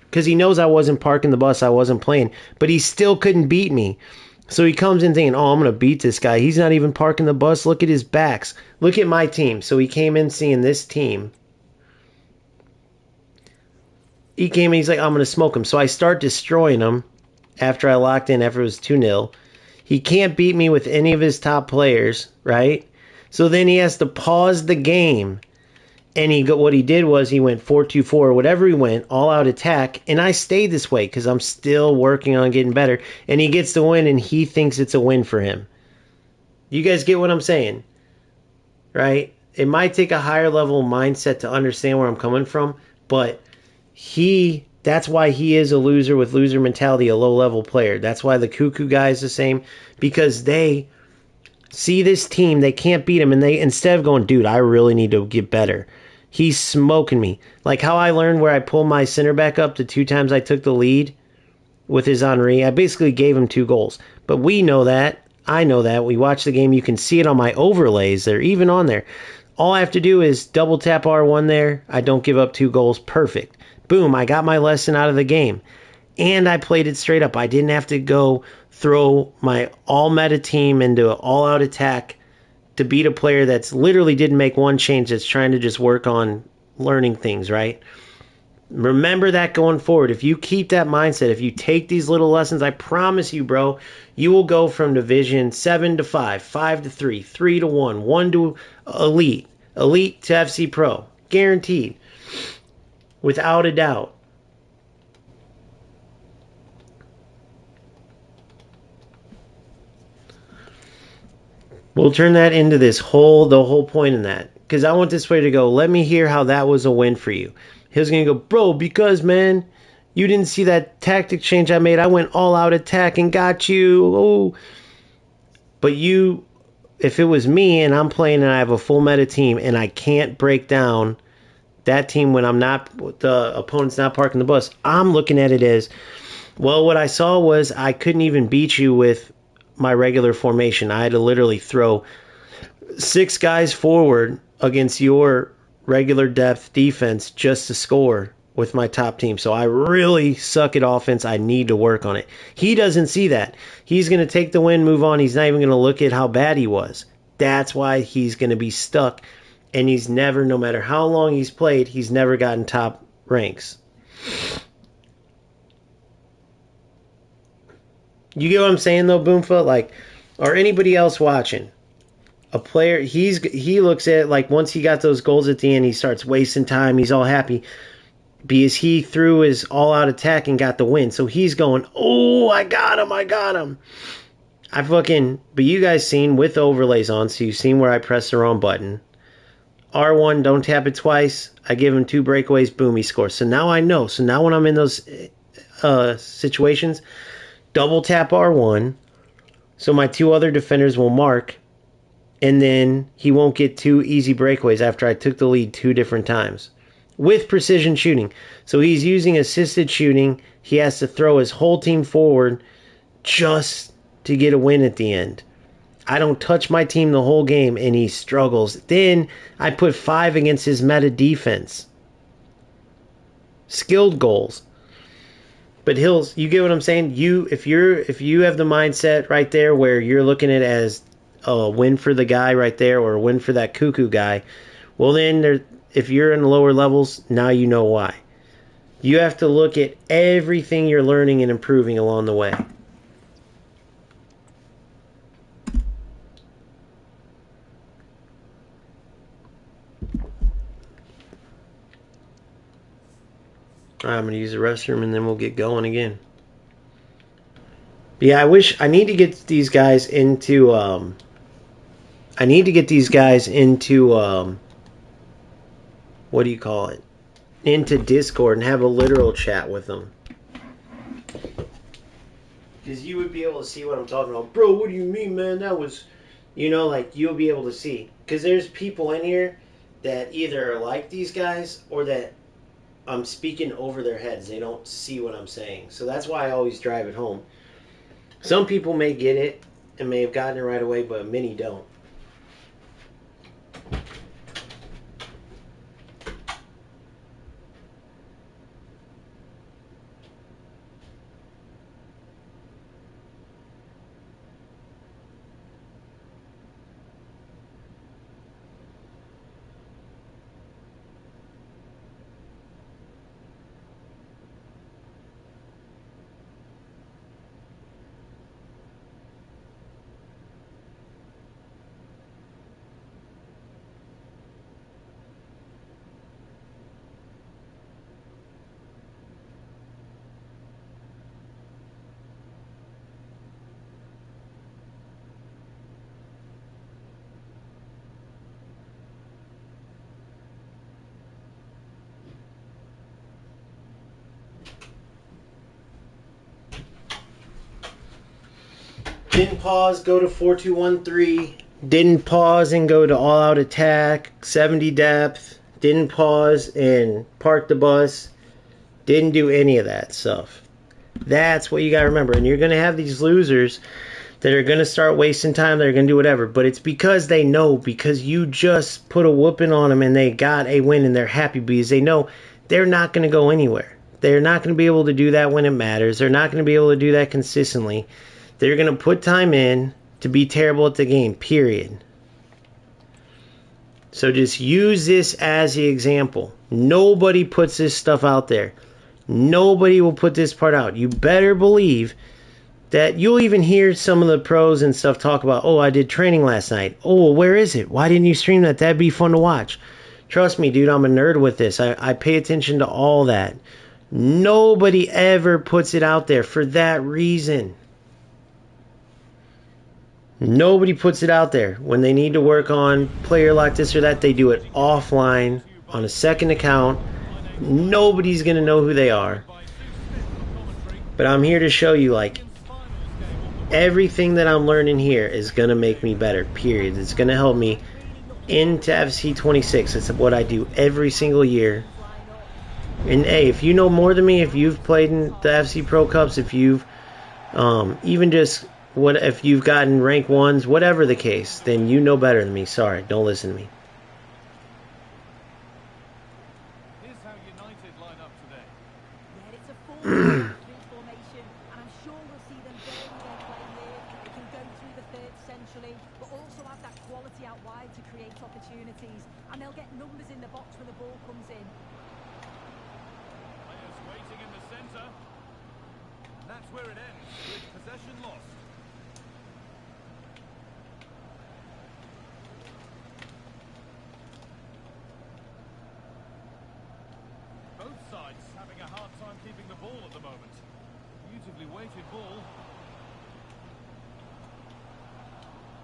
Speaker 1: Because he knows I wasn't parking the bus. I wasn't playing. But he still couldn't beat me. So he comes in thinking, oh, I'm going to beat this guy. He's not even parking the bus. Look at his backs. Look at my team. So he came in seeing this team. He came in, he's like, I'm going to smoke him. So I start destroying him after I locked in, after it was 2-0. He can't beat me with any of his top players, right? So then he has to pause the game. And what he did was he went 4-2-4, or whatever he went, all-out attack. And I stayed this way because I'm still working on getting better. And he gets the win, and he thinks it's a win for him. You guys get what I'm saying? right? It might take a higher level mindset to understand where I'm coming from, but that's why he is a loser with loser mentality, a low level player. That's why the Cuckoo guy is the same, because they see this team, they can't beat him, and they, instead of going, dude, I really need to get better, he's smoking me. Like how I learned where I pulled my center back up the 2 times I took the lead with his Henri. I basically gave him 2 goals. But we know that. I know that. We watch the game. You can see it on my overlays. They're even on there. All I have to do is double tap R1 there. I don't give up 2 goals. Perfect. Boom. I got my lesson out of the game. And I played it straight up. I didn't have to go throw my all meta team into an all out attack to beat a player that's literally didn't make one change, that's trying to just work on learning things, right? Remember that going forward. If you keep that mindset, if you take these little lessons, I promise you, bro, you will go from division 7 to 5, 5 to 3, 3 to 1, 1 to elite, elite to FC Pro. Guaranteed. Without a doubt. We'll turn that into the whole point in that. Because I want this player to go, let me hear how that was a win for you. He was going to go, bro, because, man, you didn't see that tactic change I made. I went all out attack and got you. Oh. But if it was me and I'm playing and I have a full meta team and I can't break down that team when the opponent's not parking the bus, I'm looking at it as, well, what I saw was I couldn't even beat you with my regular formation. I had to literally throw 6 guys forward against your regular depth defense just to score with my top team. So I really suck at offense. I need to work on it. He doesn't see that. He's going to take the win, move on. He's not even going to look at how bad he was. That's why he's going to be stuck. And he's never, no matter how long he's played, he's never gotten top ranks. You get what I'm saying, though, Boomfoot? Like, or anybody else watching, a player, he looks at it like once he got those goals at the end, he starts wasting time. He's all happy because he threw his all-out attack and got the win. So he's going, oh, I got him. But you guys seen with overlays on, so you've seen where I press the wrong button. R1, don't tap it twice. I give him 2 breakaways, boom, he scores. So now I know. So now when I'm in those situations, double tap R1, so my 2 other defenders will mark, and then he won't get 2 easy breakaways after I took the lead 2 different times. With precision shooting. So he's using assisted shooting. He has to throw his whole team forward just to get a win at the end. I don't touch my team the whole game, and he struggles. Then I put 5 against his meta defense. Skilled goals. But Hills, you get what I'm saying? If you have the mindset right there where you're looking at it as a win for the guy right there or a win for that Cuckoo guy, well then if you're in the lower levels, now you know why. You have to look at everything you're learning and improving along the way. I'm going to use the restroom and then we'll get going again. But yeah, I need to get these guys into what do you call it? Into Discord and have a literal chat with them. Because you would be able to see what I'm talking about. Bro, what do you mean, man? That was, like you'll be able to see. Because there's people in here that either are like these guys or that I'm speaking over their heads. They don't see what I'm saying. So that's why I always drive it home. Some people may get it and may have gotten it right away, but many don't. Didn't pause, go to 4-2-1-3. Didn't pause and go to all-out attack, 70 depth. Didn't pause and park the bus. Didn't do any of that stuff. That's what you got to remember. And you're going to have these losers that are going to start wasting time. They're going to do whatever. But it's because they know, because you just put a whooping on them and they got a win and they're happy because they know they're not going to go anywhere. They're not going to be able to do that when it matters. They're not going to be able to do that consistently. They're going to put time in to be terrible at the game, period. So just use this as the example. Nobody puts this stuff out there. Nobody will put this part out. You better believe that you'll even hear some of the pros and stuff talk about, oh, I did training last night. Oh, well, where is it? Why didn't you stream that? That'd be fun to watch. Trust me, dude, I'm a nerd with this. I pay attention to all that. Nobody ever puts it out there for that reason. Nobody puts it out there. When they need to work on player like this or that, they do it offline on a second account. Nobody's going to know who they are. But I'm here to show you, like, everything that I'm learning here is going to make me better, period. It's going to help me into FC26. It's what I do every single year. And, hey, if you know more than me, if you've played in the FC Pro Cups, if you've even just... if you've gotten rank 1s, whatever the case, then you know better than me. Sorry, don't listen to me.
Speaker 3: Here's how United line up today.
Speaker 4: Yeah, it's a 4-3 formation, and I'm sure we'll see them building their play here. They can go through the third centrally, but also have that quality out wide to create opportunities, and they'll get numbers in the box when the ball comes in.
Speaker 3: Players waiting in the centre. And that's where it ends, with possession lost. Both sides having a hard time keeping the ball at the moment. Beautifully weighted ball.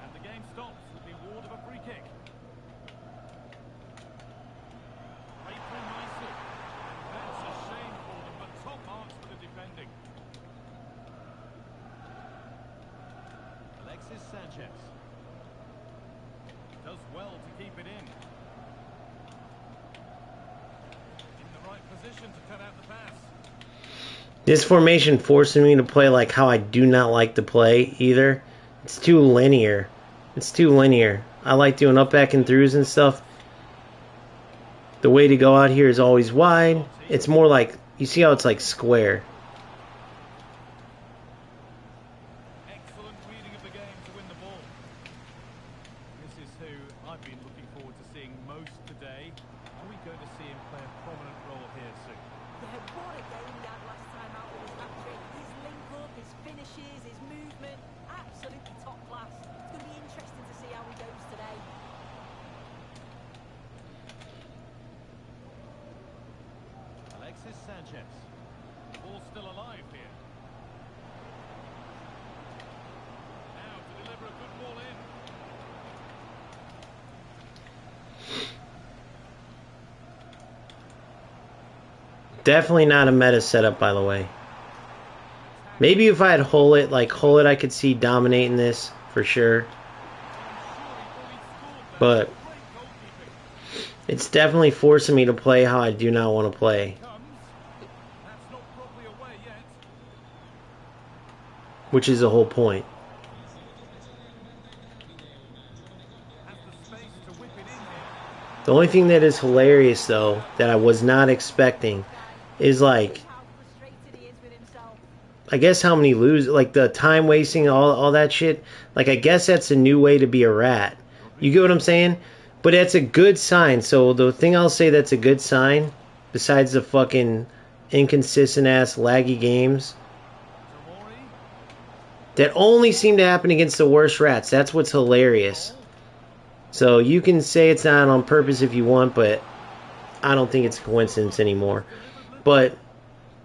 Speaker 3: And the game stops with the award of a free kick. Played through nicely. And that's a shame for them, but top marks for the defending. Alexis Sanchez. Does well to keep it in. Position to cut out the pass.
Speaker 1: This formation forcing me to play like how I do not like to play either. It's too linear. It's too linear. I like doing up, back, and throughs and stuff. The way to go out here is always wide. It's more like, you see how it's like square.
Speaker 3: Excellent reading of the game to win the ball. This is who I've been looking forward to seeing most today. Are we going to see him play a prominent role here soon?
Speaker 4: Yeah, what a game he had last time out with his hat-trick. His link-up, his finishes, his movement, absolutely top class. It's going to be interesting to see how he goes today.
Speaker 3: Alexis Sanchez. The ball's still alive here. Now to deliver a good ball in.
Speaker 1: Definitely not a meta setup, by the way. Maybe if I had Hullet, I could see dominating this for sure. But it's definitely forcing me to play how I do not want to play.
Speaker 3: That's not properly away yet.
Speaker 1: Which is the whole point.
Speaker 3: Has the space to whip it in here.
Speaker 1: The only thing that is hilarious, though, that I was not expecting is, like,
Speaker 4: How frustrated he is with himself.
Speaker 1: I guess how many lose, like the time wasting, all that shit. Like, I guess that's a new way to be a rat. You get what I'm saying? But that's a good sign. So the thing I'll say that's a good sign, besides the fucking inconsistent ass laggy games, that only seem to happen against the worst rats. That's what's hilarious. So you can say it's not on purpose if you want, but I don't think it's a coincidence anymore. But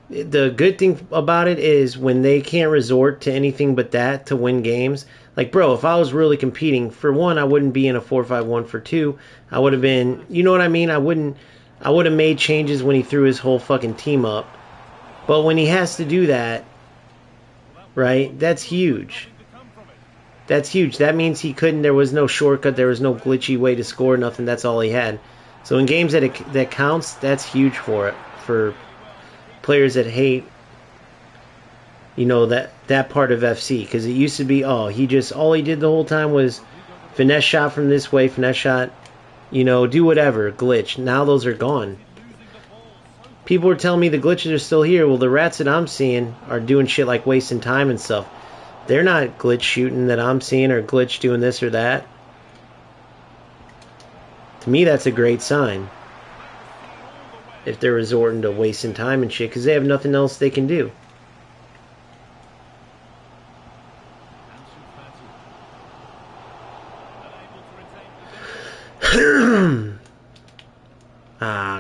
Speaker 1: the good thing about it is when they can't resort to anything but that to win games. Like, bro, if I was really competing, for one, I wouldn't be in a 4-5-1. For two, I would have been, you know what I mean? I would have made changes when he threw his whole fucking team up. But when he has to do that, right, that's huge. That's huge. That means he couldn't. There was no shortcut. There was no glitchy way to score. Nothing. That's all he had. So in games that counts, that's huge for it. For players that hate, that part of FC, because it used to be, all he did the whole time was finesse shot from this way, finesse shot, do whatever, glitch. Now those are gone. People are telling me the glitches are still here. Well, the rats that I'm seeing are doing shit like wasting time and stuff. They're not glitch shooting that I'm seeing, or glitch doing this or that. To me, that's a great sign. If they're resorting to wasting time and shit, because they have nothing else they can do.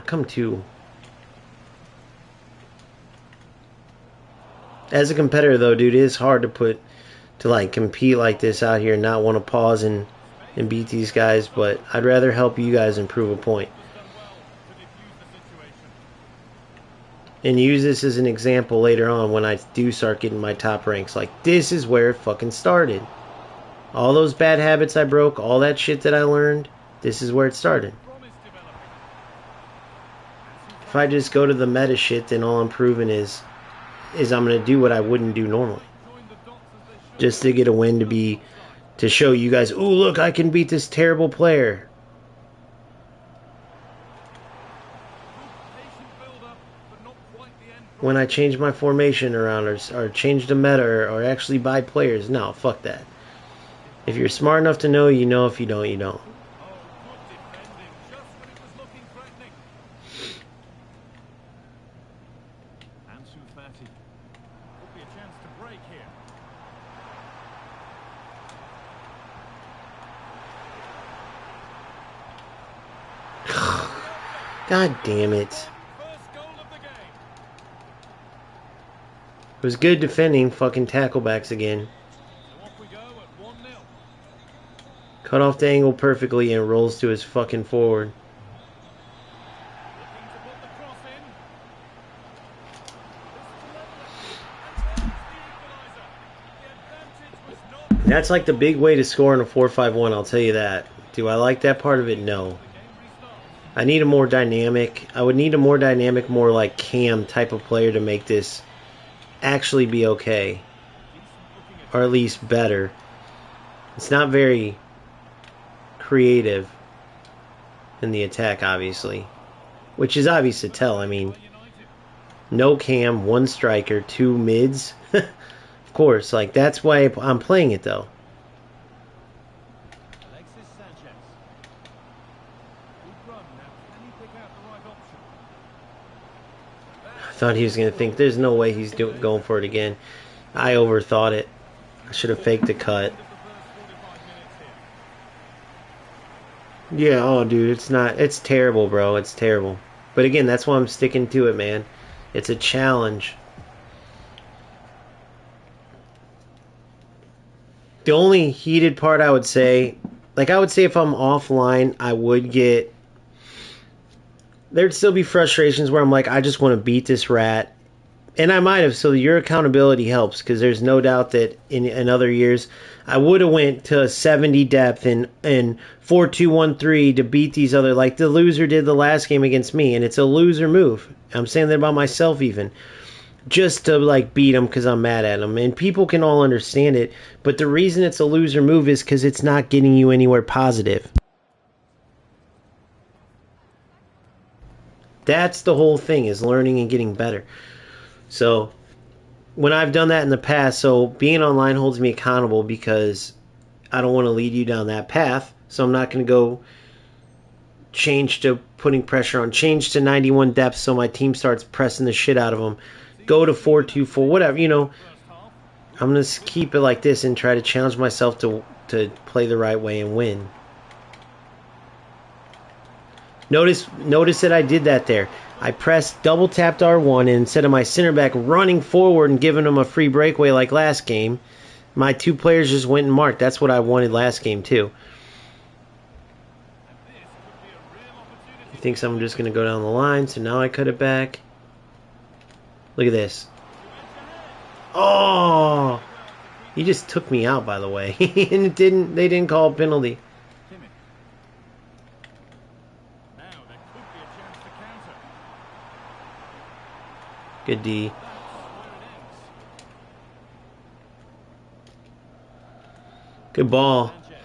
Speaker 1: Come to. As a competitor, though, dude, it is hard to compete like this out here and not want to pause and beat these guys, but I'd rather help you guys improve a point. And use this as an example later on when I do start getting my top ranks. Like, this is where it fucking started. All those bad habits I broke, all that shit that I learned, this is where it started. If I just go to the meta shit, then all I'm proving is I'm going to do what I wouldn't do normally. Just to get a win, to show you guys, ooh, look, I can beat this terrible player. When I change my formation around or change the meta or actually buy players. No, fuck that. If you're smart enough to know, you know. If you don't, you don't. God damn it. It was good defending, fucking tacklebacks again. Cut off the angle perfectly and rolls to his fucking forward. That's like the big way to score in a 4-5-1, I'll tell you that. Do I like that part of it? No. I need a more dynamic, more like Cam type of player to make this actually be okay. Or at least better. It's not very creative in the attack, obviously. Which is obvious to tell. I mean, no Cam, one striker, two mids. Of course, like, that's why I'm playing it, though. I thought he was going to think, there's no way he's going for it again. I overthought it. I should have faked the cut. Yeah, oh, dude, it's terrible, bro. It's terrible. But again, that's why I'm sticking to it, man. It's a challenge. The only heated part I would say, if I'm offline, I would get... There'd still be frustrations where I'm like, I just want to beat this rat. And I might have, so your accountability helps, because there's no doubt that in other years, I would have went to 70 depth and 4-2-1-3 to beat these other, like the loser did the last game against me, and it's a loser move. I'm saying that about myself even. Just to, like, beat them because I'm mad at them. And people can all understand it, but the reason it's a loser move is because it's not getting you anywhere positive. That's the whole thing, is learning and getting better. So, when I've done that in the past, so being online holds me accountable because I don't want to lead you down that path. So I'm not going to go change to putting pressure on. Change to 91 depth so my team starts pressing the shit out of them. Go to 4-2-4, whatever, you know. I'm going to keep it like this and try to challenge myself to play the right way and win. Notice that I did that there. I pressed double tapped R1, and instead of my center back running forward and giving him a free breakaway like last game, my two players just went and marked. That's what I wanted last game too. He thinks I'm just going to go down the line, so now I cut it back. Look at this. Oh! He just took me out, by the way. And they didn't call a penalty.
Speaker 3: Kimmich. Now there could be a chance to counter.
Speaker 1: Good D.
Speaker 3: That's where it ends.
Speaker 1: Good ball.
Speaker 3: Sanchez.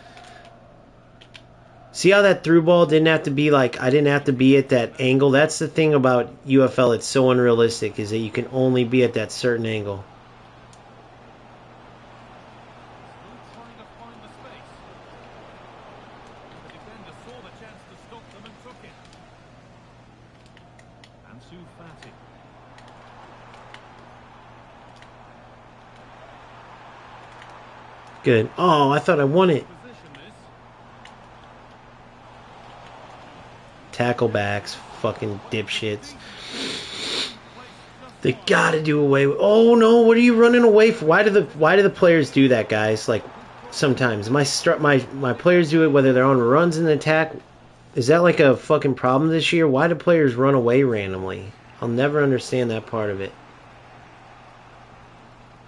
Speaker 1: See how that through ball didn't have to be like, I didn't have to be at that angle? That's the thing about UFL, it's so unrealistic, is that you can only be at that certain angle.
Speaker 3: Still trying to find the space. The defender saw the chance to stop them and took it. Ansu Fati.
Speaker 1: Good. Oh, I thought I won it.
Speaker 3: Position this.
Speaker 1: Tackle backs, fucking dipshits. They gotta do away with. Oh no! What are you running away for? Why do the players do that, guys? Like sometimes my players do it whether they're on runs in the attack. Is that like a fucking problem this year? Why do players run away randomly? I'll never understand that part of it.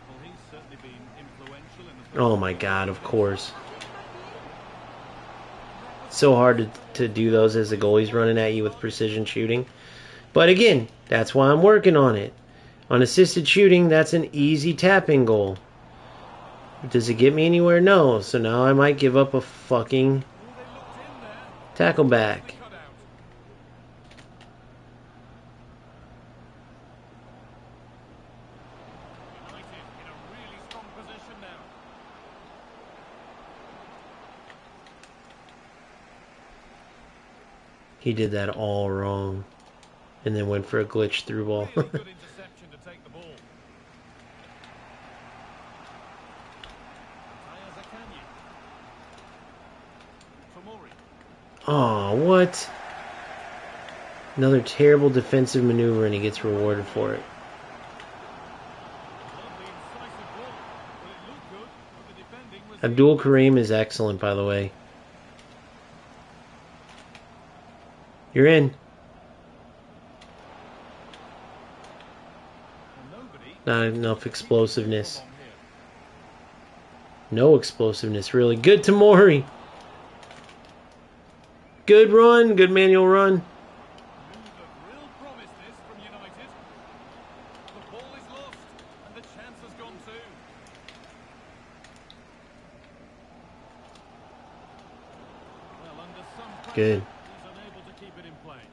Speaker 3: Well, he's certainly been influential in the
Speaker 1: Oh my god! Of course. It's so hard to do those as the goalie's running at you with precision shooting. But again, that's why I'm working on it. On assisted shooting, that's an easy tap-in goal. Does it get me anywhere? No. So now I might give up a fucking tackle back.
Speaker 3: cut out. United in a really strong position now.
Speaker 1: He did that all wrong. And then went for a glitch through ball.
Speaker 3: Really good interception to take the ball. Tomori.
Speaker 1: Oh, what? Another terrible defensive maneuver and he gets rewarded for it.
Speaker 3: Lovely incisive ball. Well, it looked good, but the defending was...
Speaker 1: Abdul Karim is excellent, by the way. You're in.
Speaker 3: Nobody...
Speaker 1: Not enough explosiveness. No explosiveness, really. Good Tamori. Good run. Good manual run.
Speaker 3: Move of real promise this from United. The ball is lost, and the chance has gone too. Well, under some pressure,
Speaker 1: Good.
Speaker 3: he's unable to keep it in play.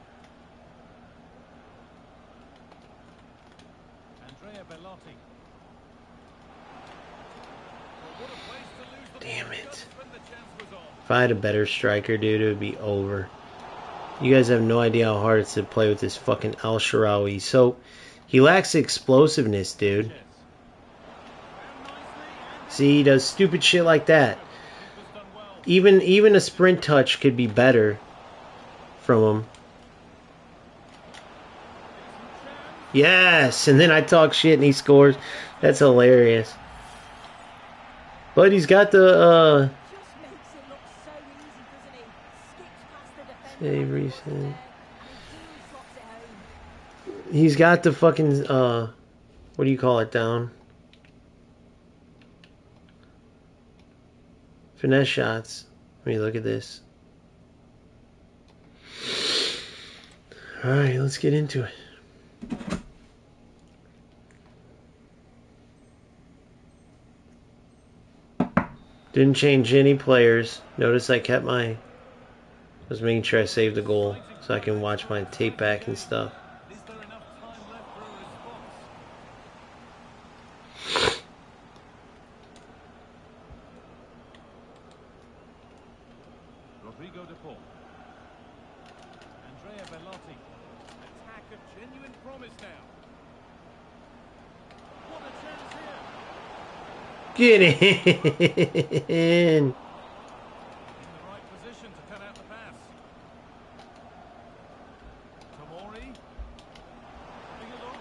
Speaker 3: Andrea Bellotti. Well, what a place to lose the
Speaker 1: Damn
Speaker 3: ball
Speaker 1: it.
Speaker 3: just when the chance was on.
Speaker 1: If I had a better striker, dude, it would be over. You guys have no idea how hard it's to play with this fucking Al Sharawi. So, he lacks explosiveness, dude.
Speaker 3: Yes. Found nicely, and
Speaker 1: See, he does stupid shit like that.
Speaker 3: keeper's done well.
Speaker 1: Even a sprint touch could be better from him. Yes, and then I talk shit and he scores. That's hilarious. But he's got the
Speaker 4: Just makes it look so easy, doesn't he? Skips past the defender.
Speaker 1: Save
Speaker 4: like he
Speaker 1: recent.
Speaker 4: wasn't there, and he slots it home.
Speaker 1: he's got the fucking what do you call it down? Finesse shots. Let me look at this. All right, let's get into it. Didn't change any players. Notice I kept my... I was making sure I saved the goal so I can watch my tape back and stuff.
Speaker 3: Is there enough time left for a response? Rodrigo de Paul. Andrea Bellotti. Attack of genuine promise now. What a chance here.
Speaker 1: Get in!
Speaker 3: In the right position to cut out the pass. Tomori. Having a look.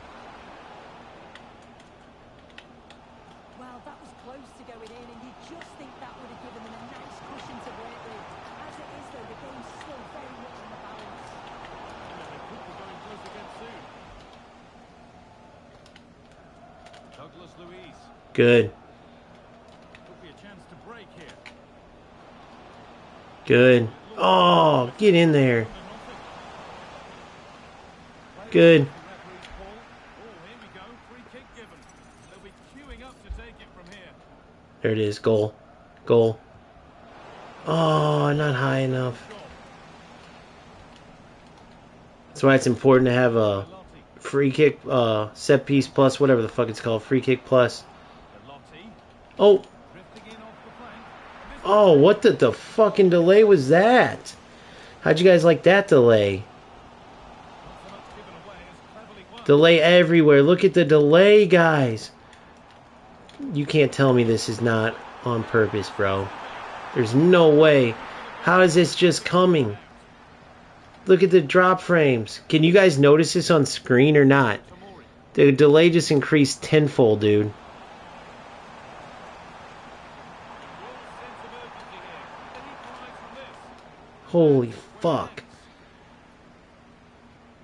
Speaker 4: Well, that was close to going in, and you just think that would have given them a nice cushion to work with. As it is, though, the game's still very much in the balance.
Speaker 3: They could be going close again soon. Douglas Luiz.
Speaker 1: Good. Good. Oh, get in there. Good.
Speaker 3: Referee's call. Oh, here we go. Free kick given. They'll be queuing up to take it from here.
Speaker 1: There it is. Goal. Goal. Oh, not high enough. That's why it's important to have a free kick, set piece plus, whatever the fuck it's called. Free kick plus. Oh.
Speaker 3: Drifting in off the flank.
Speaker 1: Oh, what the fucking delay was that? How'd you guys like that delay?
Speaker 3: Not so much given away as cleverly won.
Speaker 1: Delay everywhere. Look at the delay, guys. You can't tell me this is not on purpose, bro. There's no way. How is this just coming? Look at the drop frames. Can you guys notice this on screen or not? The delay just increased tenfold, dude. Holy fuck.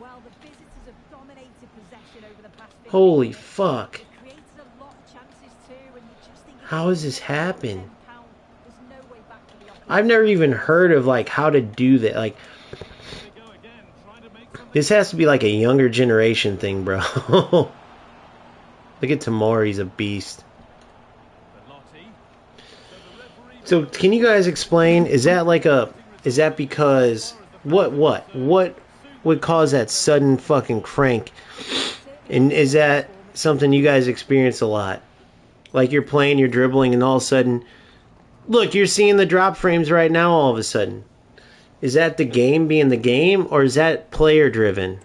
Speaker 4: Well, the visitors have dominated possession over the past 15
Speaker 1: Holy
Speaker 4: minutes.
Speaker 1: fuck.
Speaker 4: They've created a lot of chances too, and you just think
Speaker 1: How has this happened?
Speaker 4: There's no way back for the opposition.
Speaker 1: I've never even heard of like how to do that. Like,
Speaker 3: They go again, trying to make something.
Speaker 1: this has to be like a younger generation thing, bro. Look at Tamori, he's a beast.
Speaker 3: Belotti. So the referee
Speaker 1: So can you guys explain, is that because what would cause that sudden fucking crank? And is that something you guys experience a lot? Like you're playing, you're dribbling, and all of a sudden, look, you're seeing the drop frames right now all of a sudden. Is that the game being the game, or is that player driven?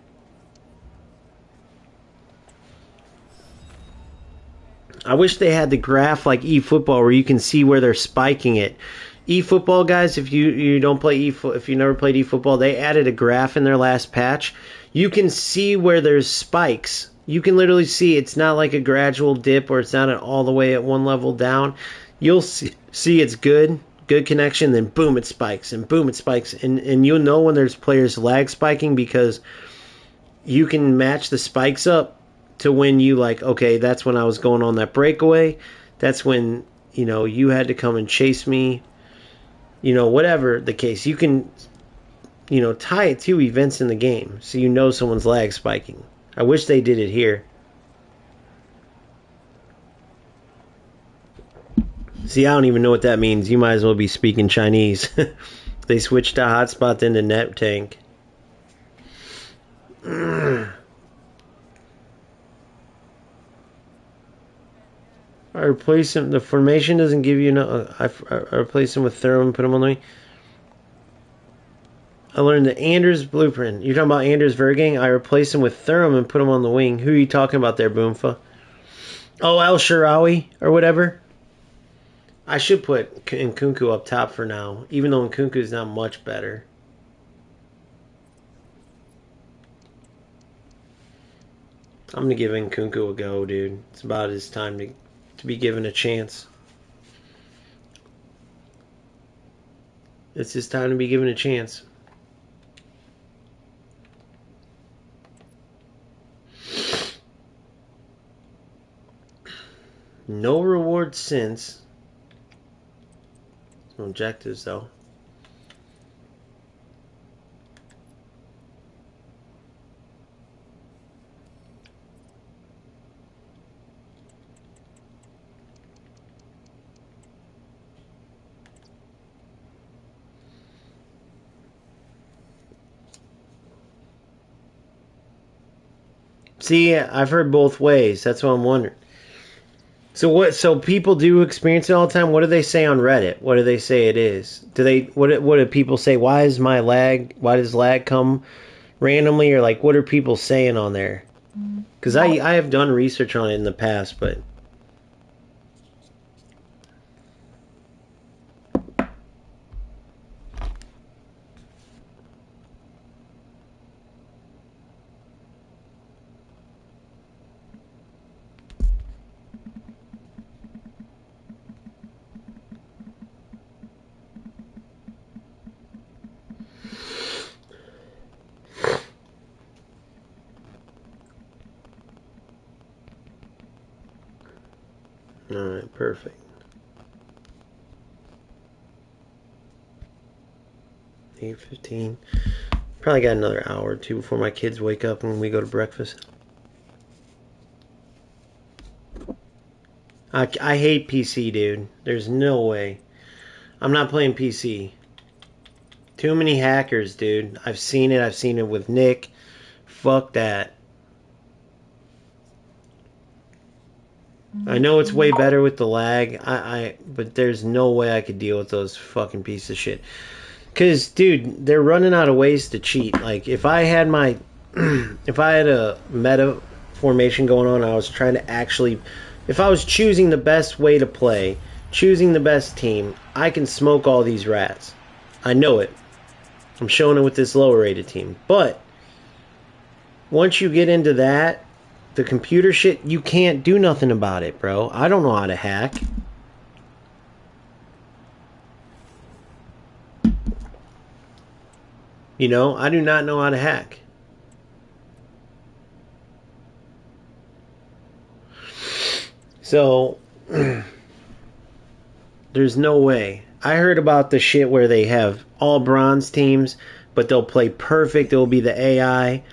Speaker 1: I wish they had the graph like eFootball where you can see where they're spiking it. eFootball, guys, if you don't play if you never played eFootball, they added a graph in their last patch. You can see where there's spikes. You can literally see it's not like a gradual dip or it's not all the way at one level down. You'll see it's good connection, then boom, it spikes, and boom, it spikes. And you'll know when there's players lag spiking because you can match the spikes up to when you like, okay, that's when I was going on that breakaway. That's when, you had to come and chase me. Whatever the case. You can, tie it to events in the game so you know someone's lag spiking. I wish they did it here. See, I don't even know what that means. You might as well be speaking Chinese. They switched to hotspot then to net tank. I replace him. The formation doesn't give you no. I replace him with Thurman and put him on the wing. I learned the Anders blueprint. You're talking about Anders Vergang? I replaced him with Thurman and put him on the wing. Who are you talking about there, Boomfa? Oh, El Shaarawy or whatever. I should put Nkunku up top for now, even though Nkunku is not much better. I'm gonna give Nkunku a go, dude. It's about his time to be given a chance. It's his time to be given a chance. No reward since. No objectives though. See, I've heard both ways. That's what I'm wondering. So what? So people do experience it all the time. What do they say on Reddit? What do they say it is? Do they? What do people say? Why is my lag? Why does lag come randomly? Or like, what are people saying on there? Because I have done research on it in the past, but. Alright, perfect. 8:15. Probably got another hour or two before my kids wake up and we go to breakfast. I hate PC, dude. There's no way. I'm not playing PC. Too many hackers, dude. I've seen it. I've seen it with Nick. Fuck that. I know it's way better with the lag. But there's no way I could deal with those fucking pieces of shit. Cause, dude, they're running out of ways to cheat. Like, if I had my, if I had a meta formation going on, I was trying to actually, if I was choosing the best way to play, choosing the best team, I can smoke all these rats. I know it. I'm showing it with this lower rated team. But once you get into that, the computer shit, you can't do nothing about it, bro. I don't know how to hack. You know, I do not know how to hack. So, there's no way. I heard about the shit where they have all bronze teams, but they'll play perfect. It'll be the AI.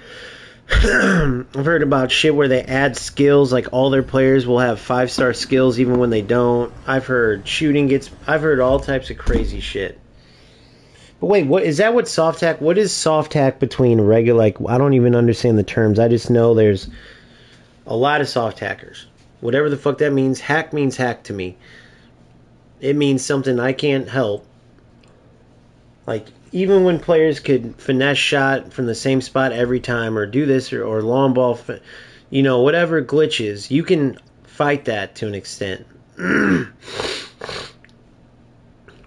Speaker 1: I've heard about shit where they add skills, like all their players will have 5-star skills even when they don't. I've heard I've heard all types of crazy shit. But wait, what is that? What soft hack? What is soft hack between regular? Like, I don't even understand the terms. I just know there's a lot of soft hackers. Whatever the fuck that means. Hack means hack to me. It means something I can't help. Like, even when players could finesse shot from the same spot every time, or do this, or long ball, you know, whatever glitches, you can fight that to an extent.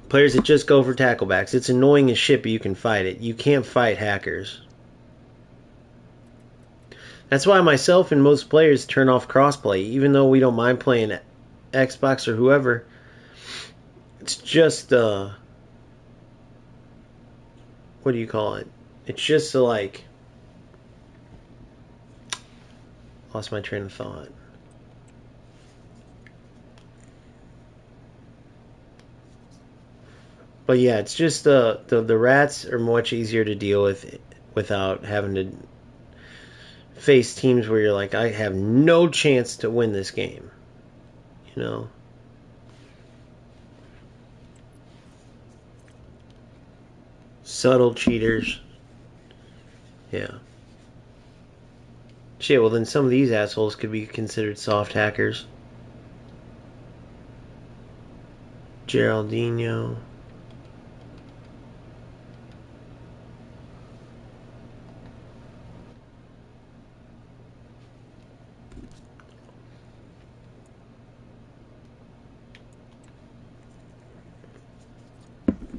Speaker 1: Players that just go for tacklebacks, it's annoying as shit, but you can fight it. You can't fight hackers. That's why myself and most players turn off crossplay, even though we don't mind playing Xbox or whoever. It's just, what do you call it? It's just like, lost my train of thought. But yeah, it's just the rats are much easier to deal with without having to face teams where you're like, I have no chance to win this game. You know? Subtle cheaters. Yeah. Shit, well then some of these assholes could be considered soft hackers. Geraldinho.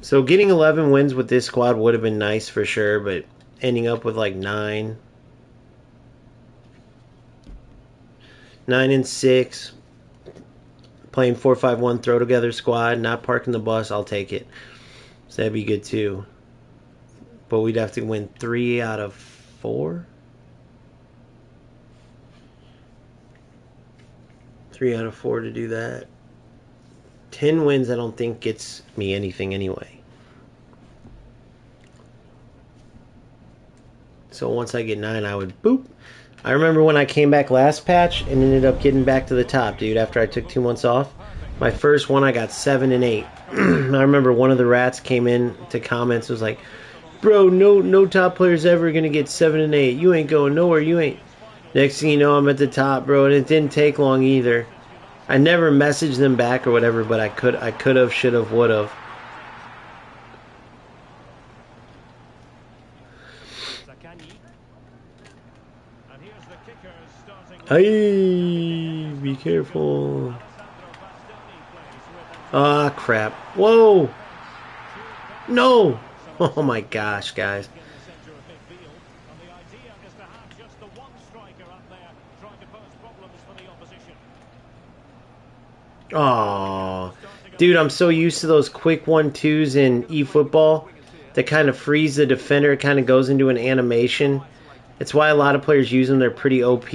Speaker 1: So getting 11 wins with this squad would have been nice for sure, but ending up with like 9 and 6, playing 4-5-1 throw together squad, not parking the bus, I'll take it. So that'd be good too. But we'd have to win 3 out of 4. 3 out of 4 to do that. 10 wins I don't think gets me anything anyway. So once I get 9, I would boop. I remember when I came back last patch and ended up getting back to the top, dude, after I took 2 months off. My first one I got 7 and 8. I remember one of the rats came in to comments, was like, bro, no top player's ever gonna get 7 and 8. You ain't going nowhere, you ain't. Next thing you know, I'm at the top, bro, and it didn't take long either. I never messaged them back or whatever, but I could have, should have, would have. Hey, be careful. Ah, crap. Whoa. No. Oh my gosh, guys. Oh, dude, I'm so used to those quick 1-2s in eFootball that kind of freeze the defender. It kind of goes into an animation. It's why a lot of players use them. They're pretty OP.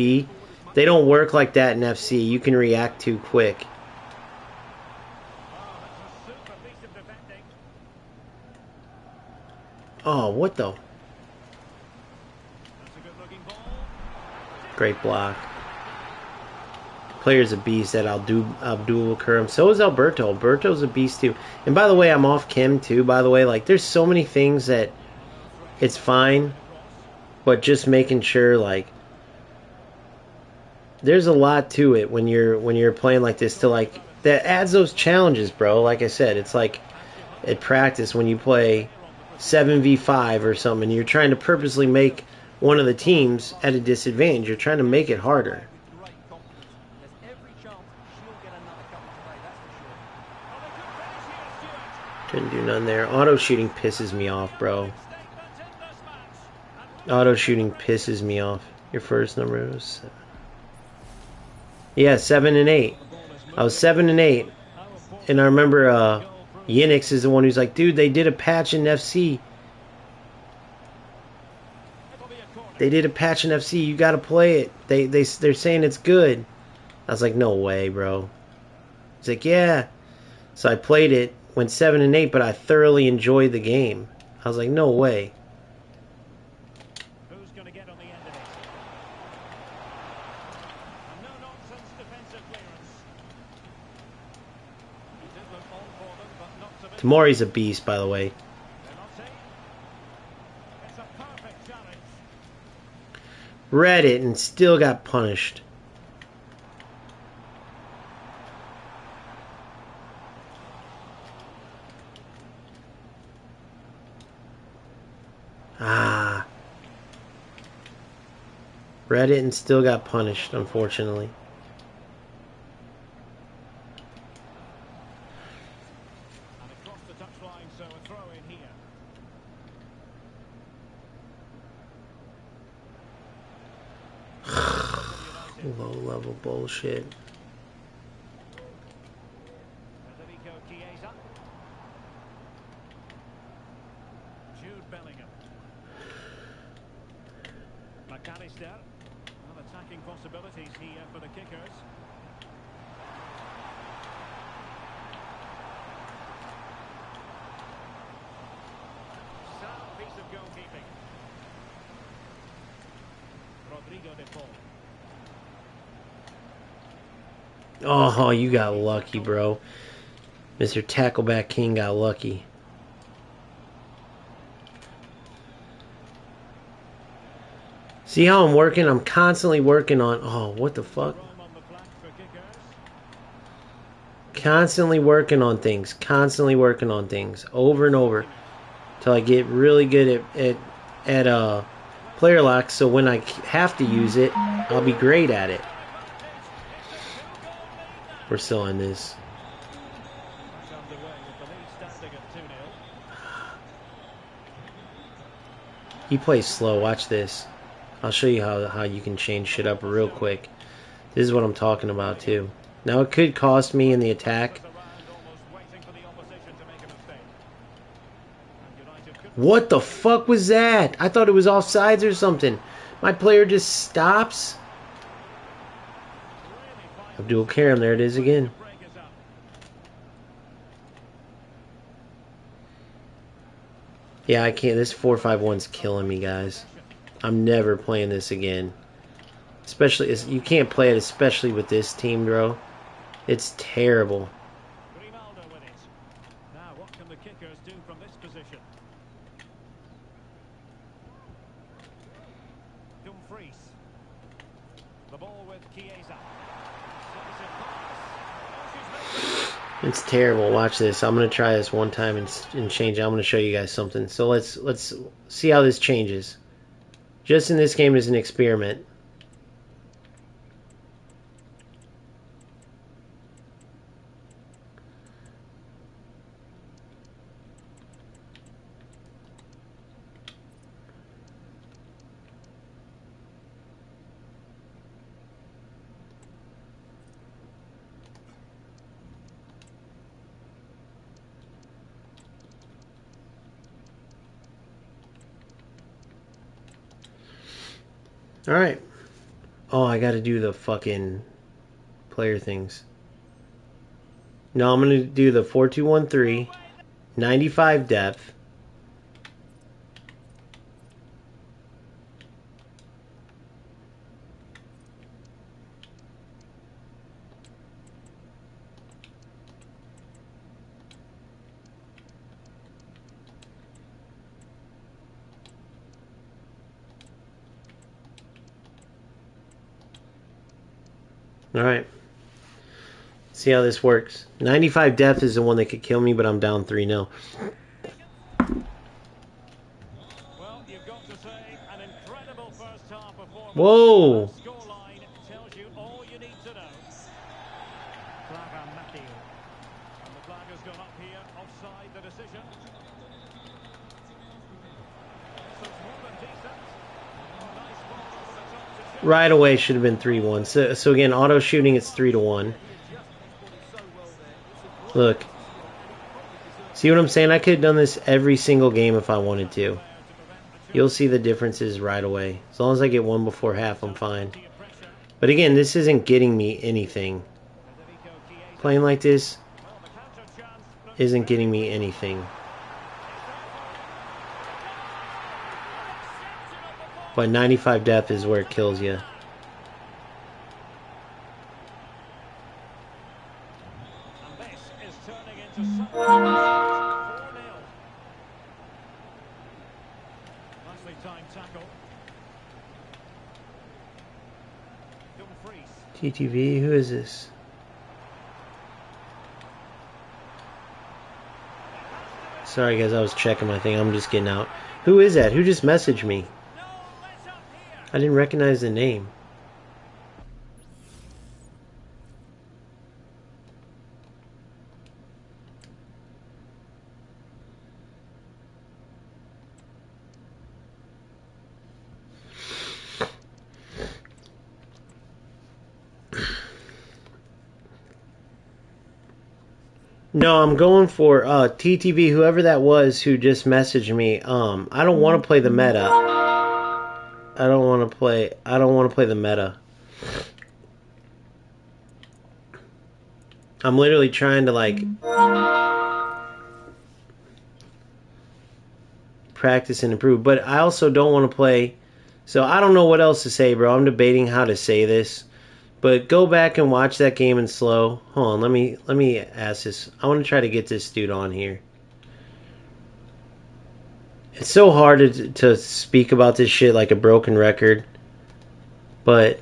Speaker 1: They don't work like that in FC. You can react too quick. Oh, what the?
Speaker 2: That's a good-looking ball.
Speaker 1: Great block. Player's a beast at Abdul Karim. So is Alberto. Alberto's a beast too. And by the way, I'm off Kim too. By the way, like there's so many things that it's fine, but just making sure like there's a lot to it when you're playing like this to like that adds those challenges, bro. Like I said, it's like at practice when you play 7v5 or something and you're trying to purposely make one of the teams at a disadvantage. You're trying to make it harder.
Speaker 3: Great confidence. There's every chance she'll get another couple today, that's for sure.
Speaker 1: Didn't do none there. Auto shooting pisses me off, bro. Auto shooting pisses me off. Your first number was 7. Yeah, 7 and 8. I was 7 and 8. And I remember Yinix is the one who's like, dude, they did a patch in FC. They did a patch in FC. You got to play it. They're saying it's good. I was like, no way, bro. He's like, yeah. So I played it, went 7 and 8, but I thoroughly enjoyed the game. I was like, no way.
Speaker 2: Who's going to get on the end of it? A no-nonsense defensive clearance. He did look on for them, but not to be.
Speaker 1: Tamori's a beast, by the way.
Speaker 2: Penalty. It's a perfect challenge.
Speaker 1: Read it and still got punished. Ah. Read it and still got punished, unfortunately.
Speaker 2: And across the touchline, so a throw in here.
Speaker 1: Low level bullshit.
Speaker 2: Federico Chiesa. Jude Bellingham. McAllister. Well, attacking possibilities here for the kickers. Sound piece of goalkeeping. Rodrigo de Paul.
Speaker 1: Oh, you got lucky, bro. Mr. Tackleback King got lucky. See how I'm working? I'm constantly working on... Oh, what the fuck?
Speaker 2: Rome on the flank for kickers.
Speaker 1: Constantly working on things. Constantly working on things. Over and over. Till I get really good at player lock. So when I have to use it, I'll be great at it. We're still on this.
Speaker 2: Back underway with the lead standing at 2-0.
Speaker 1: He plays slow. Watch this. I'll show you how you can change shit up real quick. This is what I'm talking about too. Now it could cost me in the attack.
Speaker 2: Around, almost waiting for the opposition to make a mistake. And United could
Speaker 1: What the fuck was that? I thought it was offsides or something. My player just stops.
Speaker 2: really find
Speaker 1: Abdul Karim, there it is again.
Speaker 2: break is up.
Speaker 1: Yeah, I can't. This 4-5-1's killing me, guys. I'm never playing this again. Especially, you can't play it, especially with this team, bro. It's terrible.
Speaker 2: Grimaldo with it. Now, what can the kickers do from this position? Dumfries. The ball with Chiesa. Decisive pass.
Speaker 1: It's terrible. Watch this. I'm gonna try this one time and change it. I'm gonna show you guys something. So let's see how this changes. Just in this game as an experiment. Alright. Oh, I gotta do the fucking player things. No, I'm gonna do the 4-2-1-3, 95 depth, Alright. See how this works. 95 depth is the one that could kill me, but I'm down 3-0.
Speaker 2: Well, you've got to say, an incredible first half performance.
Speaker 1: Whoa!
Speaker 2: The scoreline tells you all you need to know. Clever Matthew. And the flag has gone up here, offside the decision. This looks more than decent. Oh, nice ball over the top to shoot.
Speaker 1: Right away should have been 3-1. So again, auto shooting, it's 3-1. Look. See what I'm saying? I could have done this every single game if I wanted to. You'll see the differences right away. As long as I get one before half, I'm fine. But again, this isn't getting me anything. Playing like this isn't getting me anything. But 95 depth is where it kills you. TTV, who is this? Sorry guys, I was checking my thing. I'm just getting out. Who is that? Who just messaged me? I didn't recognize the name. No, I'm going for TTV, whoever that was who just messaged me. I don't want to play the meta. I don't want to play the meta. I'm literally trying to like practice and improve, but I also don't want to play. So I don't know what else to say, bro. I'm debating how to say this. But go back and watch that game in slow. Hold on, let me ask this. I want to try to get this dude on here. It's so hard to speak about this shit like a broken record. But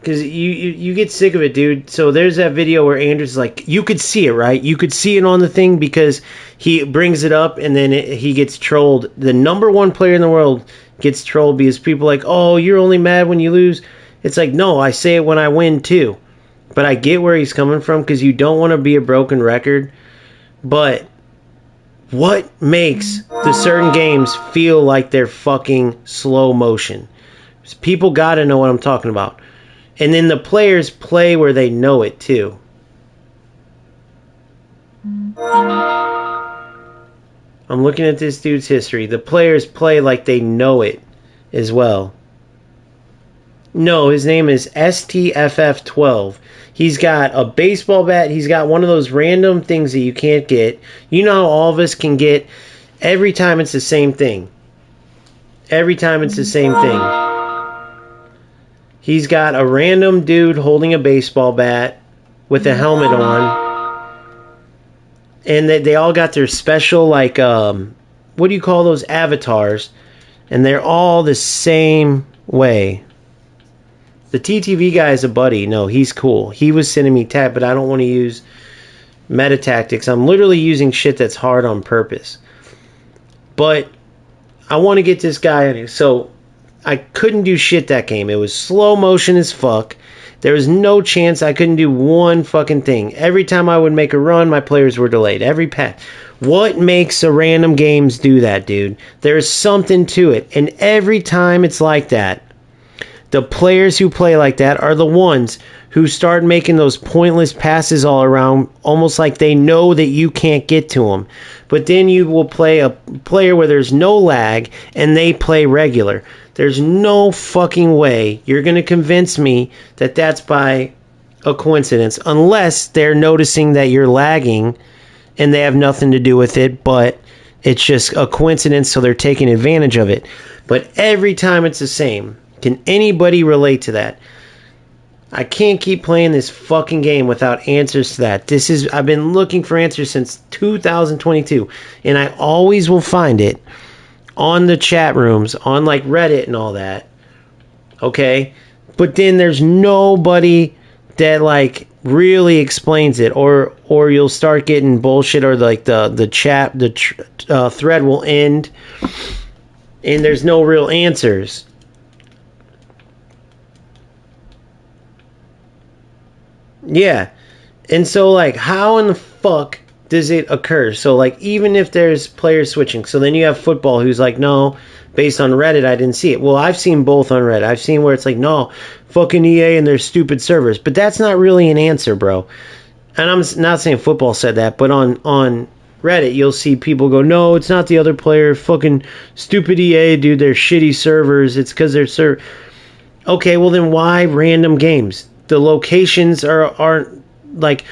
Speaker 1: because you get sick of it, dude. So there's that video where Andrew's like, you could see it, right? You could see it on the thing because he brings it up and then he gets trolled. The #1 player in the world gets trolled because people are like, oh, you're only mad when you lose. It's like, no, I say it when I win too. But I get where he's coming from because you don't want to be a broken record. But what makes the certain games feel like they're fucking slow motion? People got to know what I'm talking about. And then the players play where they know it, too. I'm looking at this dude's history. The players play like they know it as well. No, his name is STFF12. He's got a baseball bat. He's got one of those random things that you can't get. You know how all of us can get. Every time it's the same thing. Every time it's the same thing. He's got a random dude holding a baseball bat with a helmet on. And they all got their special, like, what do you call those avatars? And they're all the same way. The TTV guy is a buddy. No, he's cool. He was sending me tab, but I don't want to use meta tactics. I'm literally using shit that's hard on purpose. But I want to get this guy in here. So I couldn't do shit that game. It was slow motion as fuck. There was no chance I couldn't do one fucking thing. Every time I would make a run, my players were delayed. Every pass. What makes a random games do that, dude? There's something to it. And every time it's like that, the players who play like that are the ones who start making those pointless passes all around, almost like they know that you can't get to them. But then you will play a player where there's no lag, and they play regular. There's no fucking way you're going to convince me that that's by a coincidence, unless they're noticing that you're lagging, and they have nothing to do with it, but It's just a coincidence, so they're taking advantage of it. But every time it's the same. Can anybody relate to that? I can't keep playing this fucking game without answers to that. I've been looking for answers since 2022, and I always will find it on the chat rooms, on like Reddit and all that. Okay? But then there's nobody that like really explains it, or you'll start getting bullshit, or like the thread will end and there's no real answers. Yeah. And so, like, how in the fuck does it occur? So, like, even if there's players switching, so then you have football who's like, no, based on Reddit, I didn't see it. Well, I've seen both on Reddit. I've seen where it's like, no, fucking EA and their stupid servers. But that's not really an answer, bro. And I'm not saying football said that, but on Reddit, you'll see people go, no, it's not the other player. Fucking stupid EA, dude, they're shitty servers. It's because they're Okay, well then why random games? The locations aren't like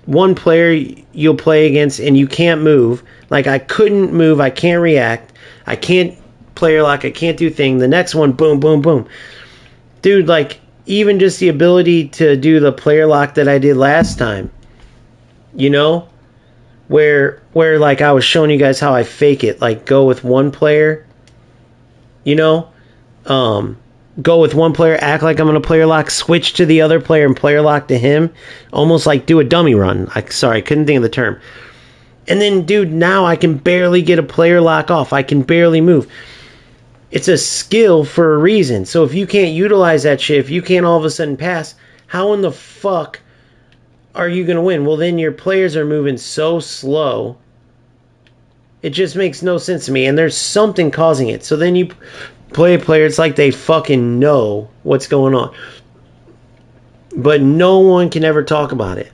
Speaker 1: one player you'll play against and you can't move. Like I couldn't move, I can't react, I can't player lock, I can't do thing. The next one, boom, boom, boom. Dude, like even just the ability to do the player lock that I did last time, you know, where like I was showing you guys how I fake it, like go with one player, you know, go with one player, act like I'm going to player lock, switch to the other player and player lock to him. Almost like do a dummy run. Sorry, I couldn't think of the term. And then, dude, now I can barely get a player lock off. I can barely move. It's a skill for a reason. So if you can't utilize that shit, if you can't all of a sudden pass, how in the fuck are you going to win? Well, then your players are moving so slow. It just makes no sense to me. And there's something causing it. So then you play a player, it's like they fucking know what's going on. But no one can ever talk about it.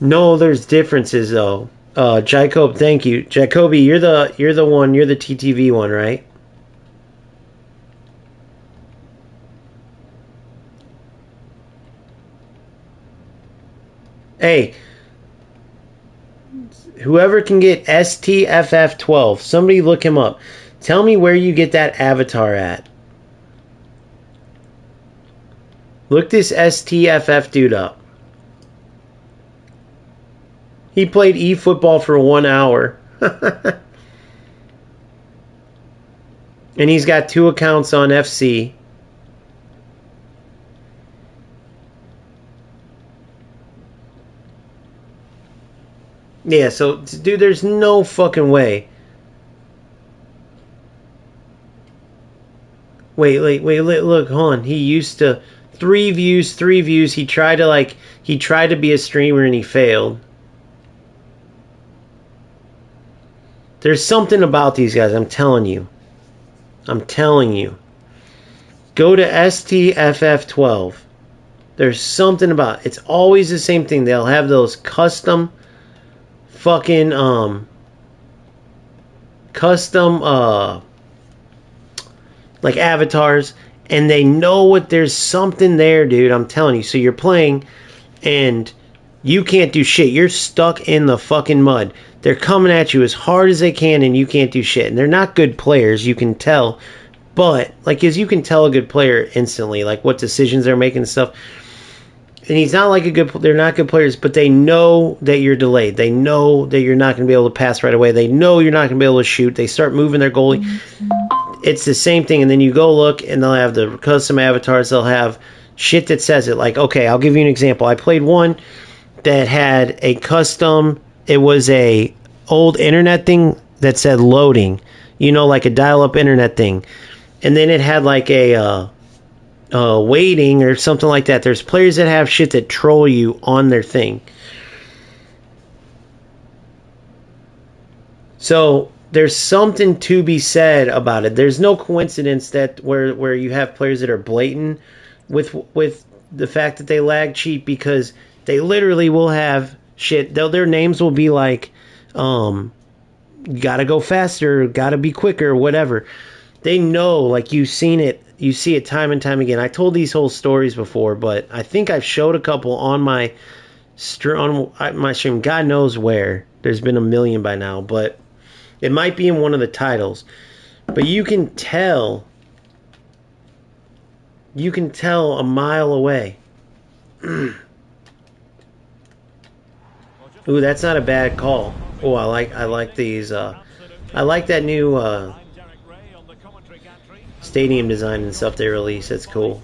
Speaker 1: No, there's differences though. Jacob, thank you. Jacoby, you're the TTV one, right? Hey, whoever can get STFF12, somebody look him up. Tell me where you get that avatar at. Look this STFF dude up. He played eFootball for 1 hour. And he's got 2 accounts on FC. Yeah, so, dude, there's no fucking way. Wait, look, hold on. He used to... 3 views. He tried to be a streamer and he failed. There's something about these guys, I'm telling you. Go to STFF12. There's something about it. It's always the same thing. They'll have those custom fucking like avatars, and they know what, there's something there, dude. I'm telling you. So you're playing and you can't do shit. You're stuck in the fucking mud. They're coming at you as hard as they can and you can't do shit. And they're not good players, you can tell. But, like, as you can tell a good player instantly, like what decisions they're making and stuff. And he's not like they're not good players, but they know that you're delayed. They know that you're not going to be able to pass right away. They know you're not going to be able to shoot. They start moving their goalie. It's the same thing. And then you go look and they'll have the custom avatars. They'll have shit that says it. Like, okay, I'll give you an example. I played one that had a custom... It was a old internet thing that said loading, you know, like a dial-up internet thing. And then it had like a waiting or something like that. There's players that have shit that troll you on their thing. So there's something to be said about it. There's no coincidence that where you have players that are blatant with the fact that they lag cheat, because they literally will have shit. Their names will be like, gotta go faster, gotta be quicker, whatever. They know, like, you've seen it. You see it time and time again. I told these whole stories before, but I think I've showed a couple on my stream. God knows where. There's been a million by now, but it might be in one of the titles. But you can tell. You can tell a mile away. Ooh, that's not a bad call. Oh, I like these. I like that new stadium design and stuff they released. That's cool.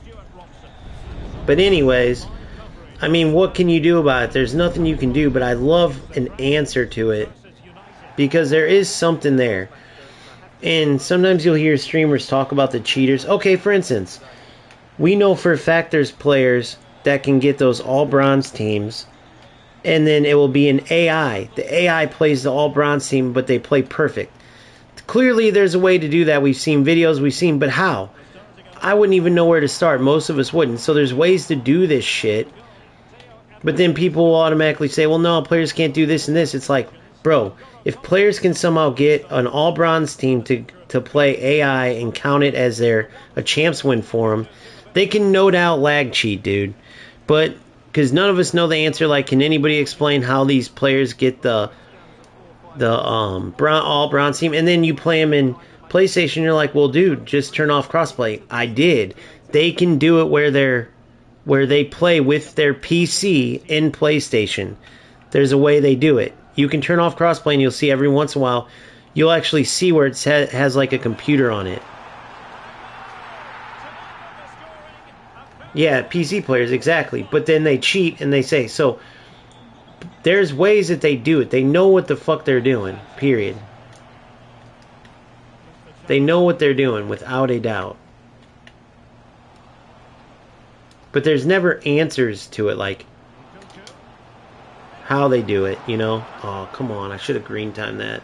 Speaker 1: But anyways, I mean, what can you do about it? There's nothing you can do, but I love an answer to it because there is something there. And sometimes you'll hear streamers talk about the cheaters. Okay, for instance, we know for a fact there's players that can get those all bronze teams, and then it will be an AI. The AI plays the all bronze team, but they play perfect. Clearly, there's a way to do that. We've seen videos, but how? I wouldn't even know where to start. Most of us wouldn't. So there's ways to do this shit. But then people will automatically say, well, no, players can't do this and this. It's like, bro, if players can somehow get an all-bronze team to play AI and count it as a champs win for them, they can no doubt lag cheat, dude. But, because none of us know the answer, like, can anybody explain how these players get the all-bronze team? And then you play them in PlayStation, you're like, well, dude, just turn off crossplay. I did. They can do it where they play with their PC in PlayStation. There's a way they do it. You can turn off crossplay and you'll see every once in a while, you'll actually see where it has like a computer on it. Yeah, PC players, exactly. But then they cheat and they say, so there's ways that they do it. They know what the fuck they're doing, period. They know what they're doing, without a doubt. But there's never answers to it, like how they do it, you know? Oh, come on. I should have green timed that.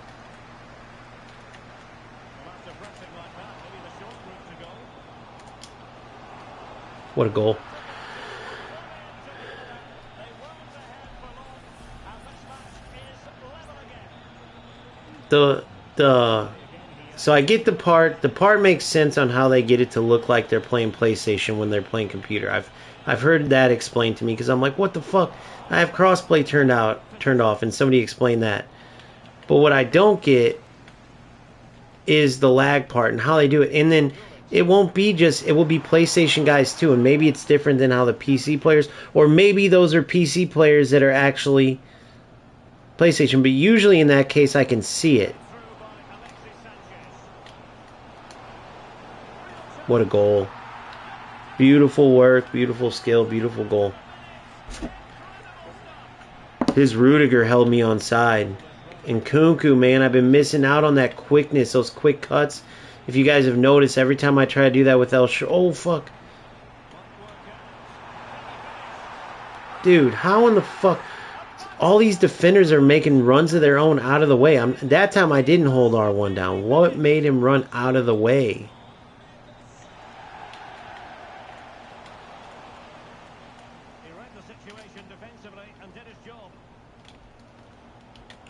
Speaker 1: What a goal. So I get the part makes sense on how they get it to look like they're playing PlayStation when they're playing computer. I've heard that explained to me because I'm like, what the fuck? I have crossplay turned off, and somebody explained that. But what I don't get is the lag part and how they do it. And then it won't be it will be PlayStation guys too, and maybe it's different than how the PC players, or maybe those are PC players that are actually PlayStation, but usually in that case I can see it. What a goal. Beautiful work, beautiful skill, beautiful goal. His Rudiger held me on side. And Kunku, man, I've been missing out on that quickness, those quick cuts. If you guys have noticed, every time I try to do that with oh, fuck. Dude, how in the fuck? All these defenders are making runs of their own out of the way. That time I didn't hold R1 down. What made him run out of the way?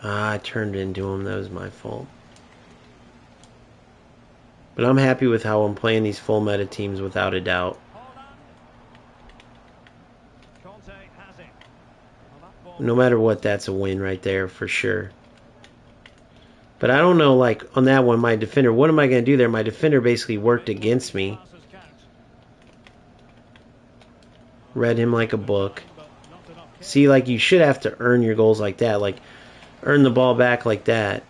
Speaker 1: I turned into him. That was my fault. But I'm happy with how I'm playing these full meta teams without a doubt. No matter what, that's a win right there for sure. But I don't know, like, on that one, my defender, what am I going to do there? My defender basically worked against me. Read him like a book. See, like, you should have to earn your goals like that. Like, earn the ball back like that.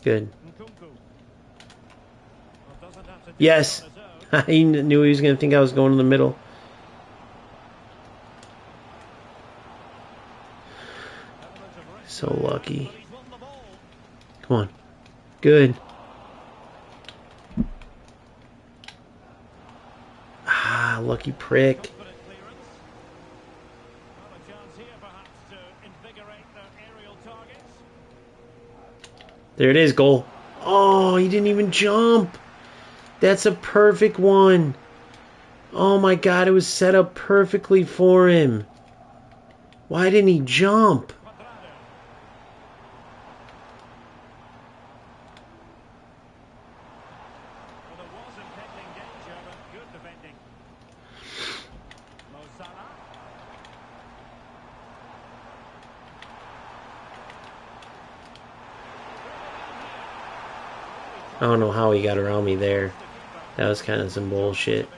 Speaker 1: Good. Yes. He knew he was going to think I was going to the middle. So lucky. Come on. Good. Ah, lucky prick. There it is, goal. Oh, he didn't even jump. That's a perfect one. Oh my God, it was set up perfectly for him. Why didn't he jump? I don't know how he got around me there. That was kind of some bullshit.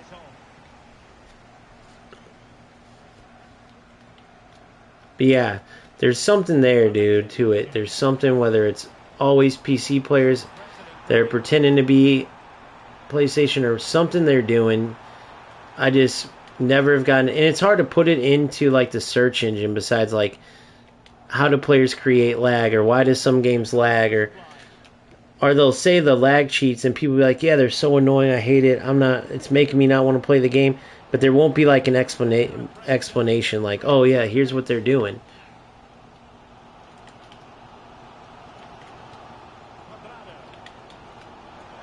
Speaker 1: But yeah, there's something there, dude, to it. There's something, whether it's always PC players that are pretending to be PlayStation or something they're doing. I just never have gotten, and it's hard to put it into like the search engine besides like how do players create lag, or why does some games lag, or they'll say the lag cheats and people be like, yeah, they're so annoying, I hate it, it's making me not want to play the game. But there won't be like an explanation like, oh yeah, here's what they're doing.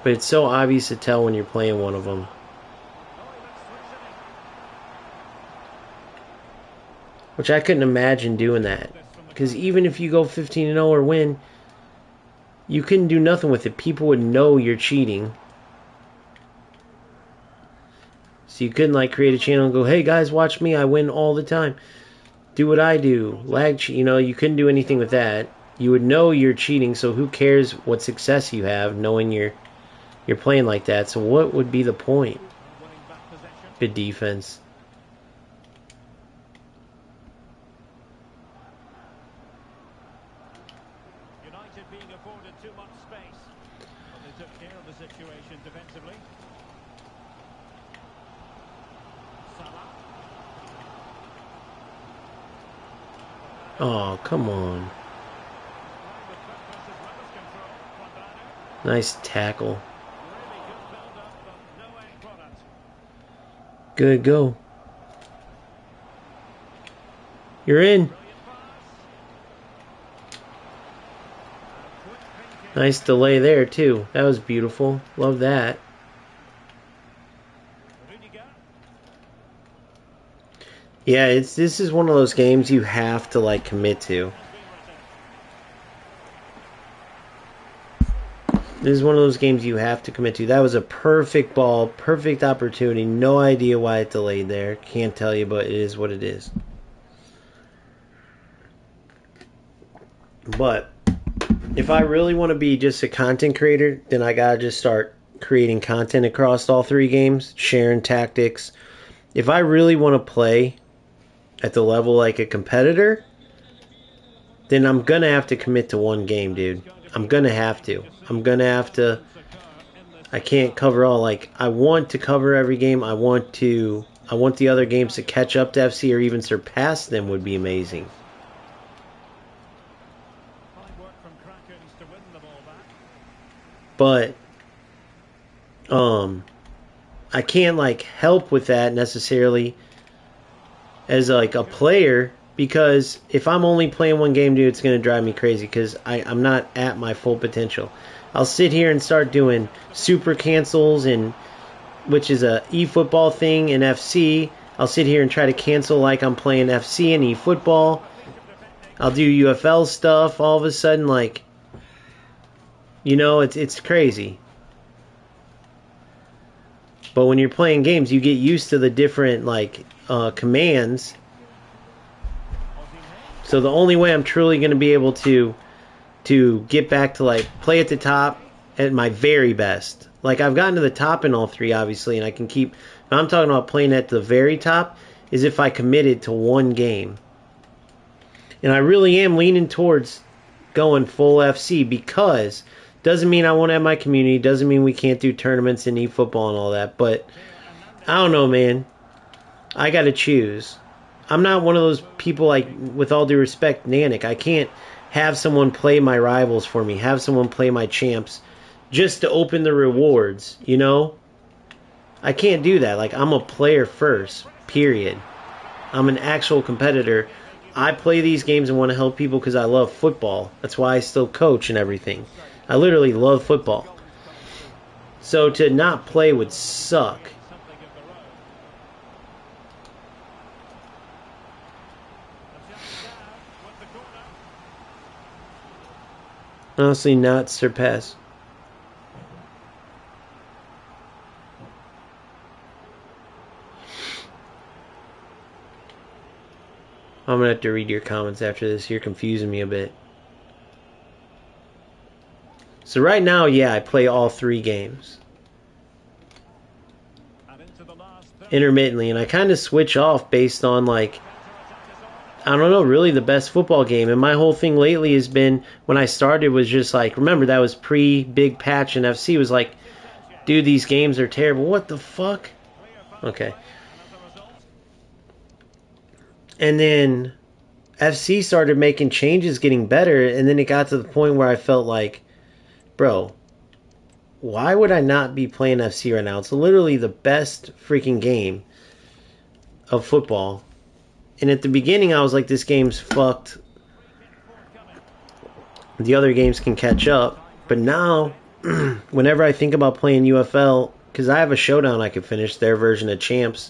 Speaker 1: But it's so obvious to tell when you're playing one of them. Which I couldn't imagine doing that. Because even if you go 15-0 or win, you couldn't do nothing with it. People would know you're cheating. So you couldn't like create a channel and go, hey guys, watch me, I win all the time. Do what I do. Lag cheat. You know, you couldn't do anything with that. You would know you're cheating, so who cares what success you have knowing you're playing like that. So what would be the point? Good defense.
Speaker 2: United being afforded too much space. Well, they took care of the situation defensively.
Speaker 1: Oh, come on. Nice tackle. Good go. You're in. Nice delay there, too. That was beautiful. Love that. Yeah, this is one of those games you have to like commit to. This is one of those games you have to commit to. That was a perfect ball, perfect opportunity. No idea why it delayed there. Can't tell you, but it is what it is. But if I really want to be just a content creator, then I gotta just start creating content across all three games, sharing tactics. If I really want to play at the level like a competitor, then I'm gonna have to commit to one game, dude. I'm gonna have to. I can't cover all. Like, I want to cover every game. I want the other games to catch up to FC or even surpass them would be amazing. But I can't like help with that necessarily as like a player, because if I'm only playing one game, dude, it's going to drive me crazy because I'm not at my full potential. I'll sit here and start doing super cancels, and which is a eFootball thing in FC. I'll sit here and try to cancel like I'm playing FC and eFootball. I'll do UFL stuff. All of a sudden, like, you know, it's crazy. But when you're playing games, you get used to the different like commands. So the only way I'm truly going to be able to get back to like play at the top at my very best. Like, I've gotten to the top in all three, obviously, and I can keep. I'm talking about playing at the very top is if I committed to one game. And I really am leaning towards going full FC, because doesn't mean I won't have my community, doesn't mean we can't do tournaments and eFootball and all that, but I don't know, man. I got to choose. I'm not one of those people, like, with all due respect, Nanik. I can't have someone play my rivals for me, have someone play my champs just to open the rewards, you know? I can't do that. Like, I'm a player first, period. I'm an actual competitor. I play these games and want to help people because I love football. That's why I still coach and everything. I literally love football. So to not play would suck. Honestly, not surpass. I'm going to have to read your comments after this. You're confusing me a bit. So right now, yeah, I play all 3 games
Speaker 2: And into the last 30.
Speaker 1: intermittently, and I kind of switch off based on, like, I don't know, really the best football game. And my whole thing lately has been, when I started, was just like, remember, that was pre-big patch, and FC was like, dude, these games are terrible. What the fuck? Okay. And then FC started making changes, getting better, and then it got to the point where I felt like, bro, why would I not be playing FC right now? It's literally the best freaking game of football. And at the beginning, I was like, this game's fucked. The other games can catch up. But now, whenever I think about playing UFL, because I have a showdown I could finish, their version of CHAMPS.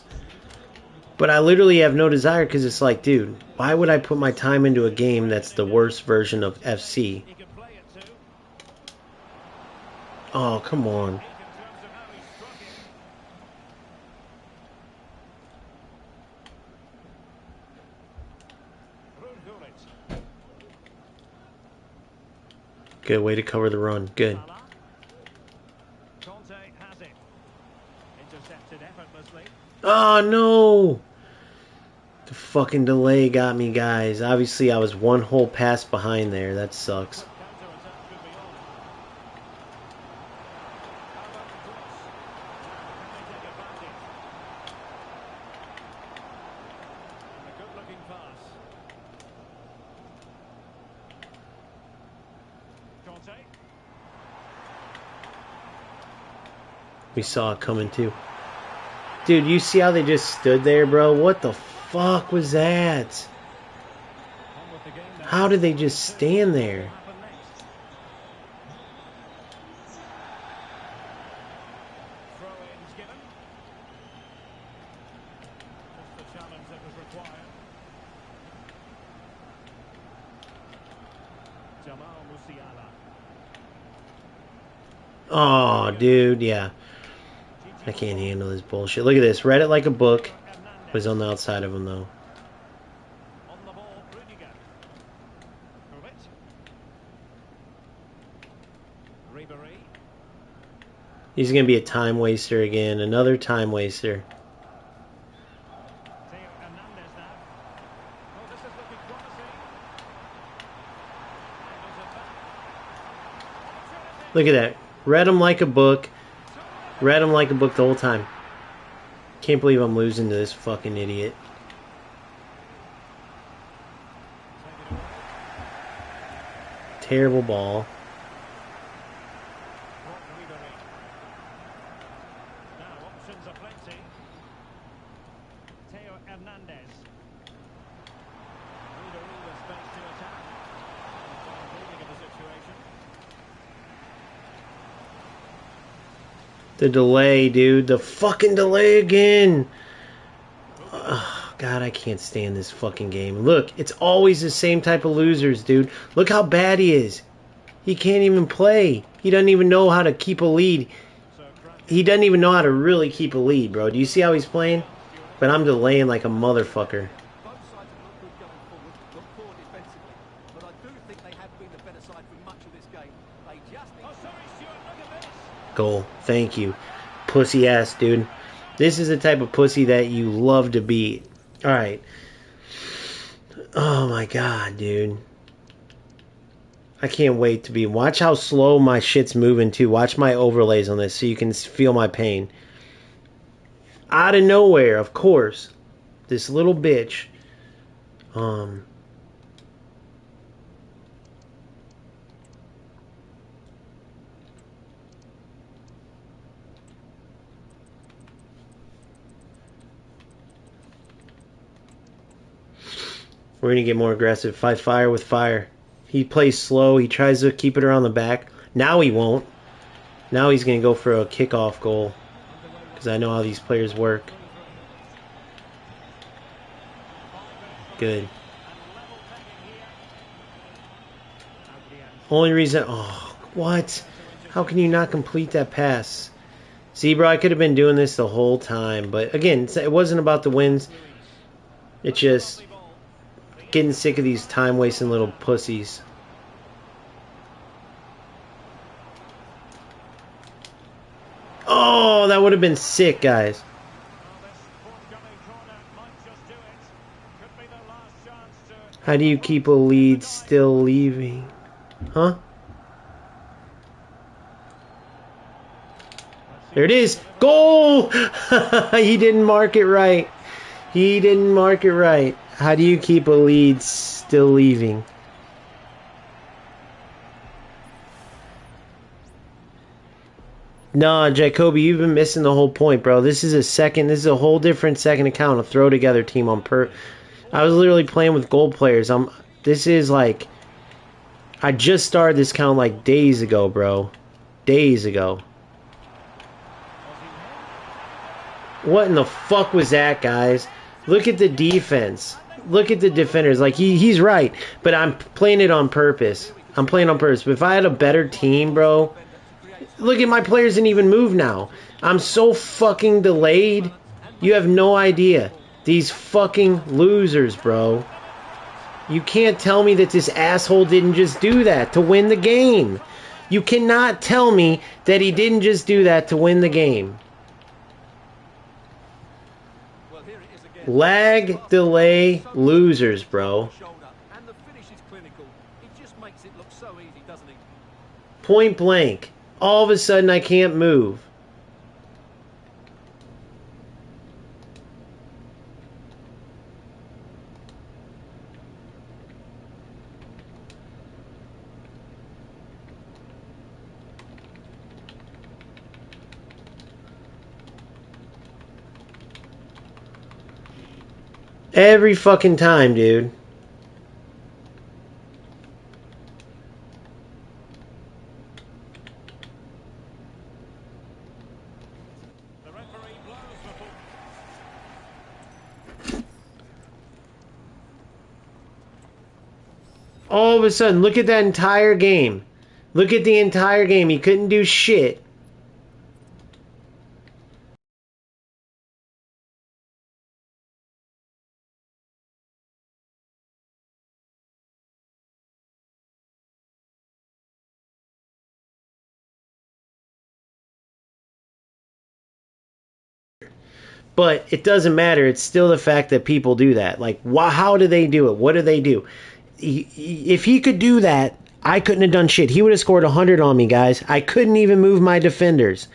Speaker 1: But I literally have no desire, because it's like, dude, why would I put my time into a game that's the worst version of FC?
Speaker 2: He can play it too.
Speaker 1: Oh, come on.
Speaker 2: In terms of how he struck it. Rundhulit.
Speaker 1: Good way to cover the run. Good.
Speaker 2: Salah. Conte has it. Intercepted effortlessly.
Speaker 1: Oh, no. The fucking delay got me, guys. Obviously, I was one whole pass behind there. That sucks.
Speaker 2: Counter-attack could be on. How about the cross? Can they take advantage? And a good-looking pass. Conte.
Speaker 1: We saw it coming, too. Dude, you see how they just stood there, bro? What the fuck was that?
Speaker 2: On with the game now.
Speaker 1: How did they just stand there?
Speaker 2: What happened next? Throw-ins given. Just the challenge that was required. Jamal Musiala.
Speaker 1: Oh, dude, yeah. I can't handle this bullshit. Look at this. Read it like a book. Was on the outside of him, though.
Speaker 2: On the ball, Rudiger. Hulit. Ribery.
Speaker 1: He's going to be a time waster again. Another time waster.
Speaker 2: Theo Hernandez now. Oh, this is looking promising. Angles it back.
Speaker 1: Look at that. Read him like a book. Read him like a book the whole time. Can't believe I'm losing to this fucking idiot. Terrible ball.
Speaker 2: Ribery. Now options are plenty. Theo Hernandez. Ribery with space to attack. Reading of the situation.
Speaker 1: The delay, dude. The fucking delay again. Oh, God, I can't stand this fucking game. Look, it's always the same type of losers, dude. Look how bad he is. He can't even play. He doesn't even know how to keep a lead. He doesn't even know how to really keep a lead, bro. Do you see how he's playing? But I'm delaying like a motherfucker.
Speaker 5: Both sides have looked good going forward, looked poor defensively. But I do think they have been the better side for much of this game. They just need
Speaker 2: Oh, sorry, Stuart, look at this.
Speaker 1: Goal. Thank you. Pussy ass, dude. This is the type of pussy that you love to beat. Alright. Oh my god, dude. I can't wait to be. Watch how slow my shit's moving too. Watch my overlays on this so you can feel my pain. Out of nowhere, of course. This little bitch. We're going to get more aggressive. Fight fire with fire. He plays slow. He tries to keep it around the back. Now he won't. Now he's going to go for a kickoff goal. Because I know how these players work. Good. Only reason... Oh, what? How can you not complete that pass? See, bro, I could have been doing this the whole time. But, again, it wasn't about the wins. It's just... getting sick of these time-wasting little pussies. Oh, that would have been sick, guys.
Speaker 2: Well, this forthcoming corner might just do it. Could be their last chance to...
Speaker 1: How do you keep a lead still leaving? Huh? There it is. Goal! He didn't mark it right. He didn't mark it right. How do you keep a lead still leaving? Nah, Jacoby, you've been missing the whole point, bro. This is a whole different second account, a throw together team on I was literally playing with gold players. This is like, I just started this count like days ago, bro. Days ago. What in the fuck was that, guys? Look at the defense. Look at the defenders. Like, he's right, but I'm playing it on purpose. I'm playing on purpose. But if I had a better team, bro... Look at my players didn't even move now. I'm so fucking delayed. You have no idea. These fucking losers, bro. You can't tell me that this asshole didn't just do that to win the game. You cannot tell me that he didn't just do that to win the game. Lag, delay, losers, bro.
Speaker 5: And the finish is clinical. It just makes it look so easy, doesn't it?
Speaker 1: Point blank. All of a sudden, I can't move. Every fucking time, dude.
Speaker 2: The referee blows before...
Speaker 1: All of a sudden, look at that entire game. Look at the entire game. He couldn't do shit. But it doesn't matter. It's still the fact that people do that. Like, how do they do it? What do they do? If he could do that, I couldn't have done shit. He would have scored 100 on me, guys. I couldn't even move my defenders.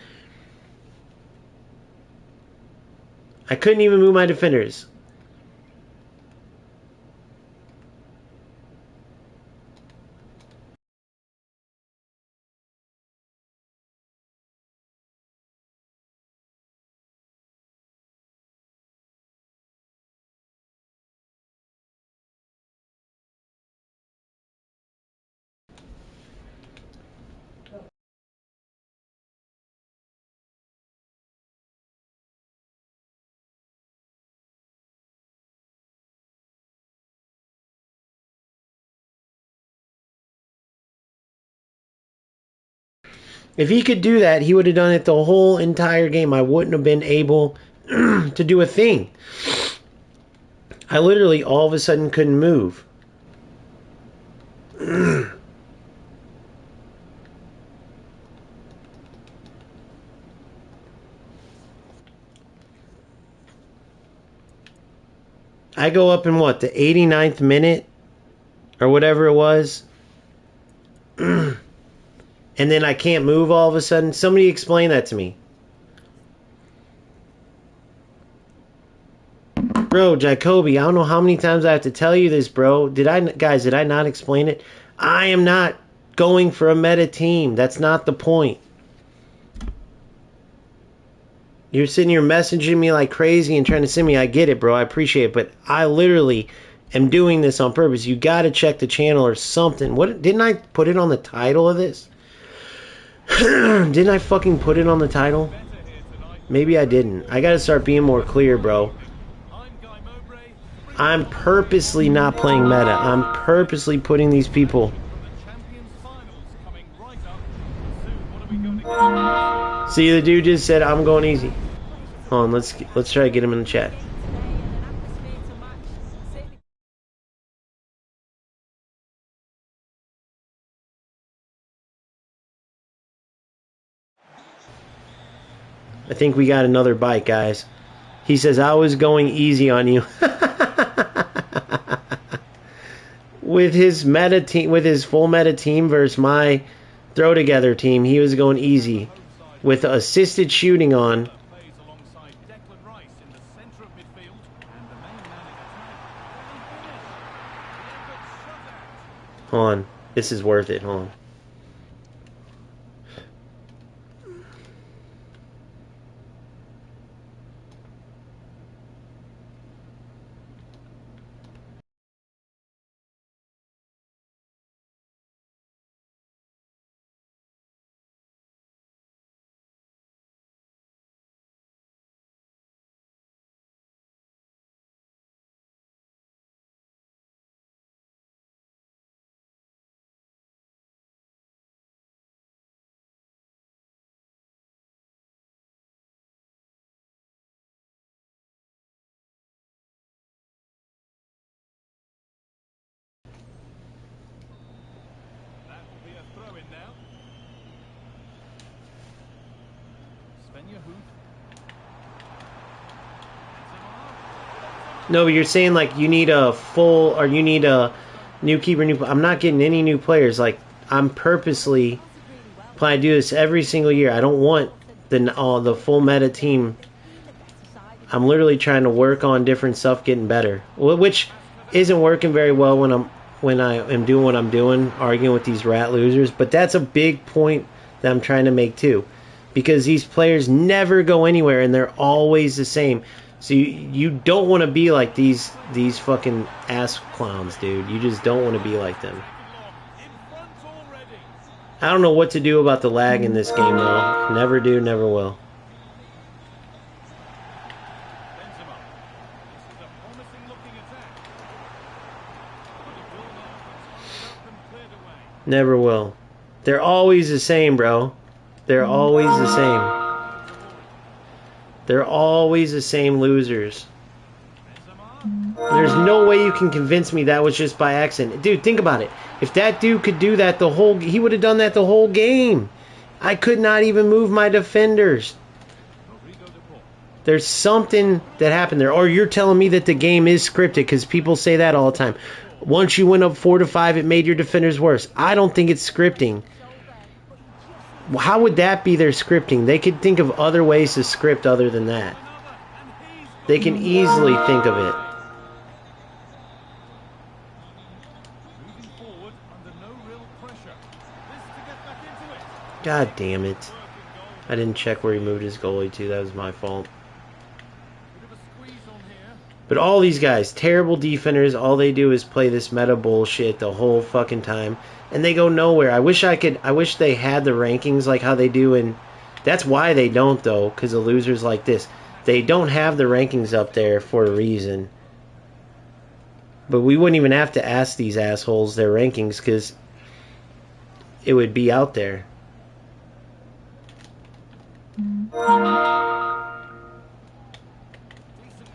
Speaker 1: I couldn't even move my defenders. If he could do that, he would have done it the whole entire game. I wouldn't have been able to do a thing. I literally all of a sudden couldn't move. I go up in what, the 89th minute? Or whatever it was. And then I can't move all of a sudden. Somebody explain that to me. Bro, Jacoby, I don't know how many times I have to tell you this, bro. Did I not explain it? I am not going for a meta team. That's not the point. You're sitting here messaging me like crazy and trying to send me. I get it, bro. I appreciate it. But I literally am doing this on purpose. You got to check the channel or something. What? Didn't I put it on the title of this? Didn't I fucking put it on the title? Maybe I didn't. I got to start being more clear, bro. I'm purposely not playing meta. I'm purposely putting these people... See, the dude just said, I'm going easy. Hold on, let's try to get him in the chat. I think we got another bite, guys. He says, I was going easy on you. With his meta team, with his full meta team versus my throw together team, he was going easy. With assisted shooting on.
Speaker 3: Plays alongside Declan Rice in the centre of midfield, and the main man in attack.
Speaker 1: Hold on. This is worth it. Hold on.
Speaker 3: That will be a throw in now. Svenja Hoot.
Speaker 1: No, but you're saying like you need a full, or you need a new keeper, new. I'm not getting any new players. Like I'm purposely planning to do this every single year. I don't want the full meta team. I'm literally trying to work on different stuff, getting better, which isn't working very well when I am doing what I'm doing, arguing with these rat losers. But that's a big point that I'm trying to make too, because these players never go anywhere and they're always the same. So you don't want to be like these fucking ass clowns, dude. You just don't want to be like them. I don't know what to do about the lag in this game, though. Never do, never will. Never will. They're always the same, bro. They're always the same. They're always the same losers. There's no way you can convince me that was just by accident. Dude, think about it. If that dude could do that he would have done that the whole game. I could not even move my defenders. There's something that happened there. Or you're telling me that the game is scripted, because people say that all the time. Once you went up 4-5, it made your defenders worse. I don't think it's scripting. How would that be their scripting? They could think of other ways to script other than that. They can easily think of it. God damn it. I didn't check where he moved his goalie to. That was my fault. But all these guys, terrible defenders, all they do is play this meta bullshit the whole fucking time. And they go nowhere. I wish they had the rankings like how they do, and that's why they don't, though, because of losers like this. They don't have the rankings up there for a reason. But we wouldn't even have to ask these assholes their rankings, because it would be out there.
Speaker 3: Decent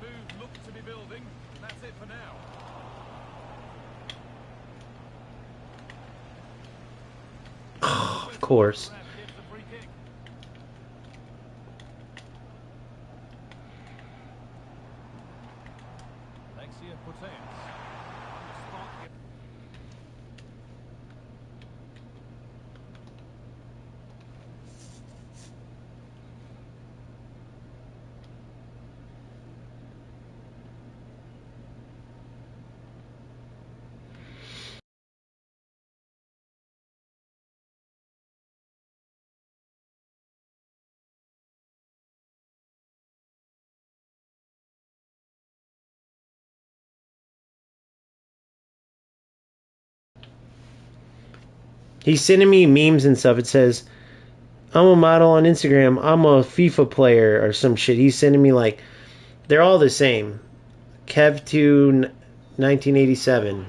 Speaker 3: move looked to be building, and that's it for now.
Speaker 1: Of course. He's sending me memes and stuff. It says, I'm a model on Instagram. I'm a FIFA player or some shit. He's sending me like, they're all the same. Kev2 1987.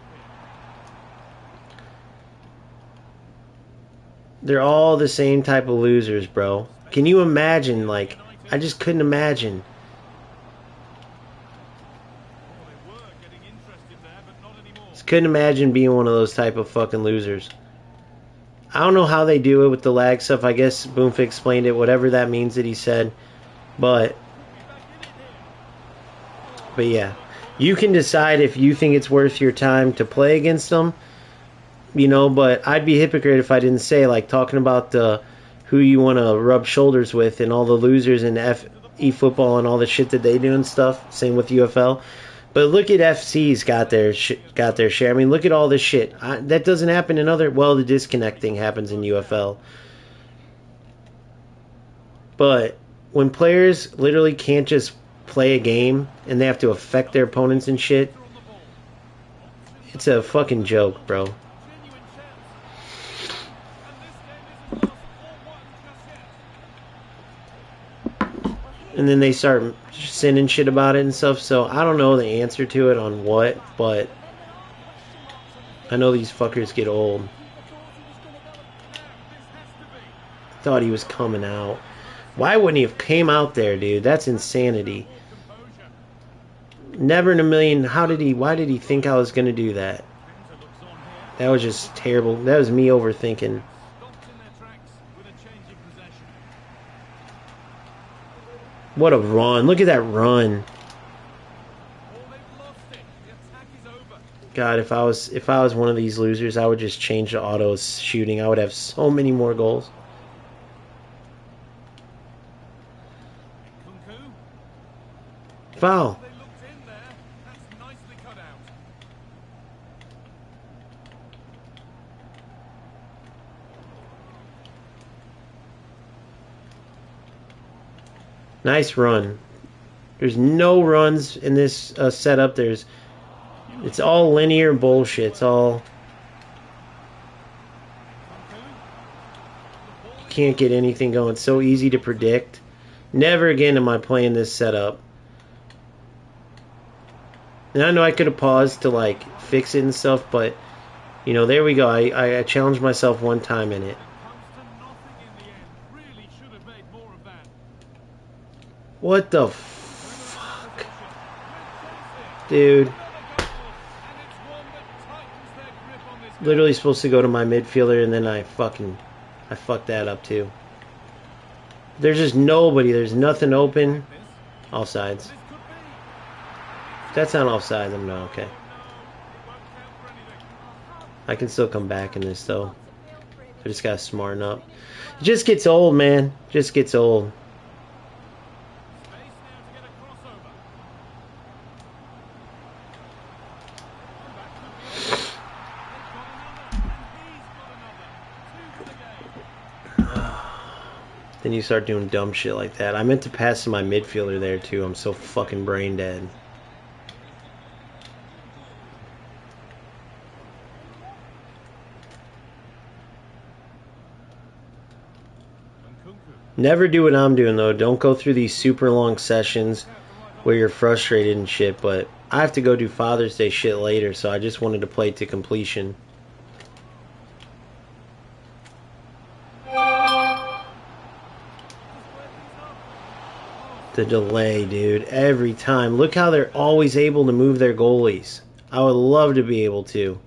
Speaker 1: They're all the same type of losers, bro. Can you imagine? Like, I just couldn't imagine. Just couldn't imagine being one of those type of fucking losers. I don't know how they do it with the lag stuff. I guess Boomfix explained it, whatever that means that he said. But yeah, you can decide if you think it's worth your time to play against them, you know, but I'd be a hypocrite if I didn't say, like, talking about who you want to rub shoulders with and all the losers in eFootball and all the shit that they do and stuff. Same with UFL. But look at FC's got their share. I mean, look at all this shit. That doesn't happen in other... Well, the disconnect thing happens in UFL. But when players literally can't just play a game and they have to affect their opponents and shit, it's a fucking joke, bro. And then they start sending shit about it and stuff, so I don't know the answer to it on what, but I know these fuckers get old. Thought he was coming out. Why wouldn't he have came out there, dude? That's insanity. Never in a million. Why did he think I was going to do that? That was just terrible. That was me overthinking. What a run. Look at that run. God, if I was one of these losers, I would just change the auto shooting. I would have so many more goals. Foul. Nice run. There's no runs in this setup. It's all linear bullshit. It's all... You can't get anything going. It's so easy to predict. Never again am I playing this setup. And I know I could have paused to, like, fix it and stuff, but, you know, there we go. I challenged myself one time in it. What the fuck? Dude. Literally supposed to go to my midfielder, and then I fucked that up too. There's just nobody. There's nothing open. Offsides. If that's not offsides, I'm not okay. I can still come back in this though. I just gotta smarten up. It just gets old, man. It just gets old. Then you start doing dumb shit like that. I meant to pass to my midfielder there too. I'm so fucking brain dead. Never do what I'm doing though. Don't go through these super long sessions where you're frustrated and shit. But I have to go do Father's Day shit later, so I just wanted to play to completion. The delay, dude. Every time. Look how they're always able to move their goalies. I would love to be able to.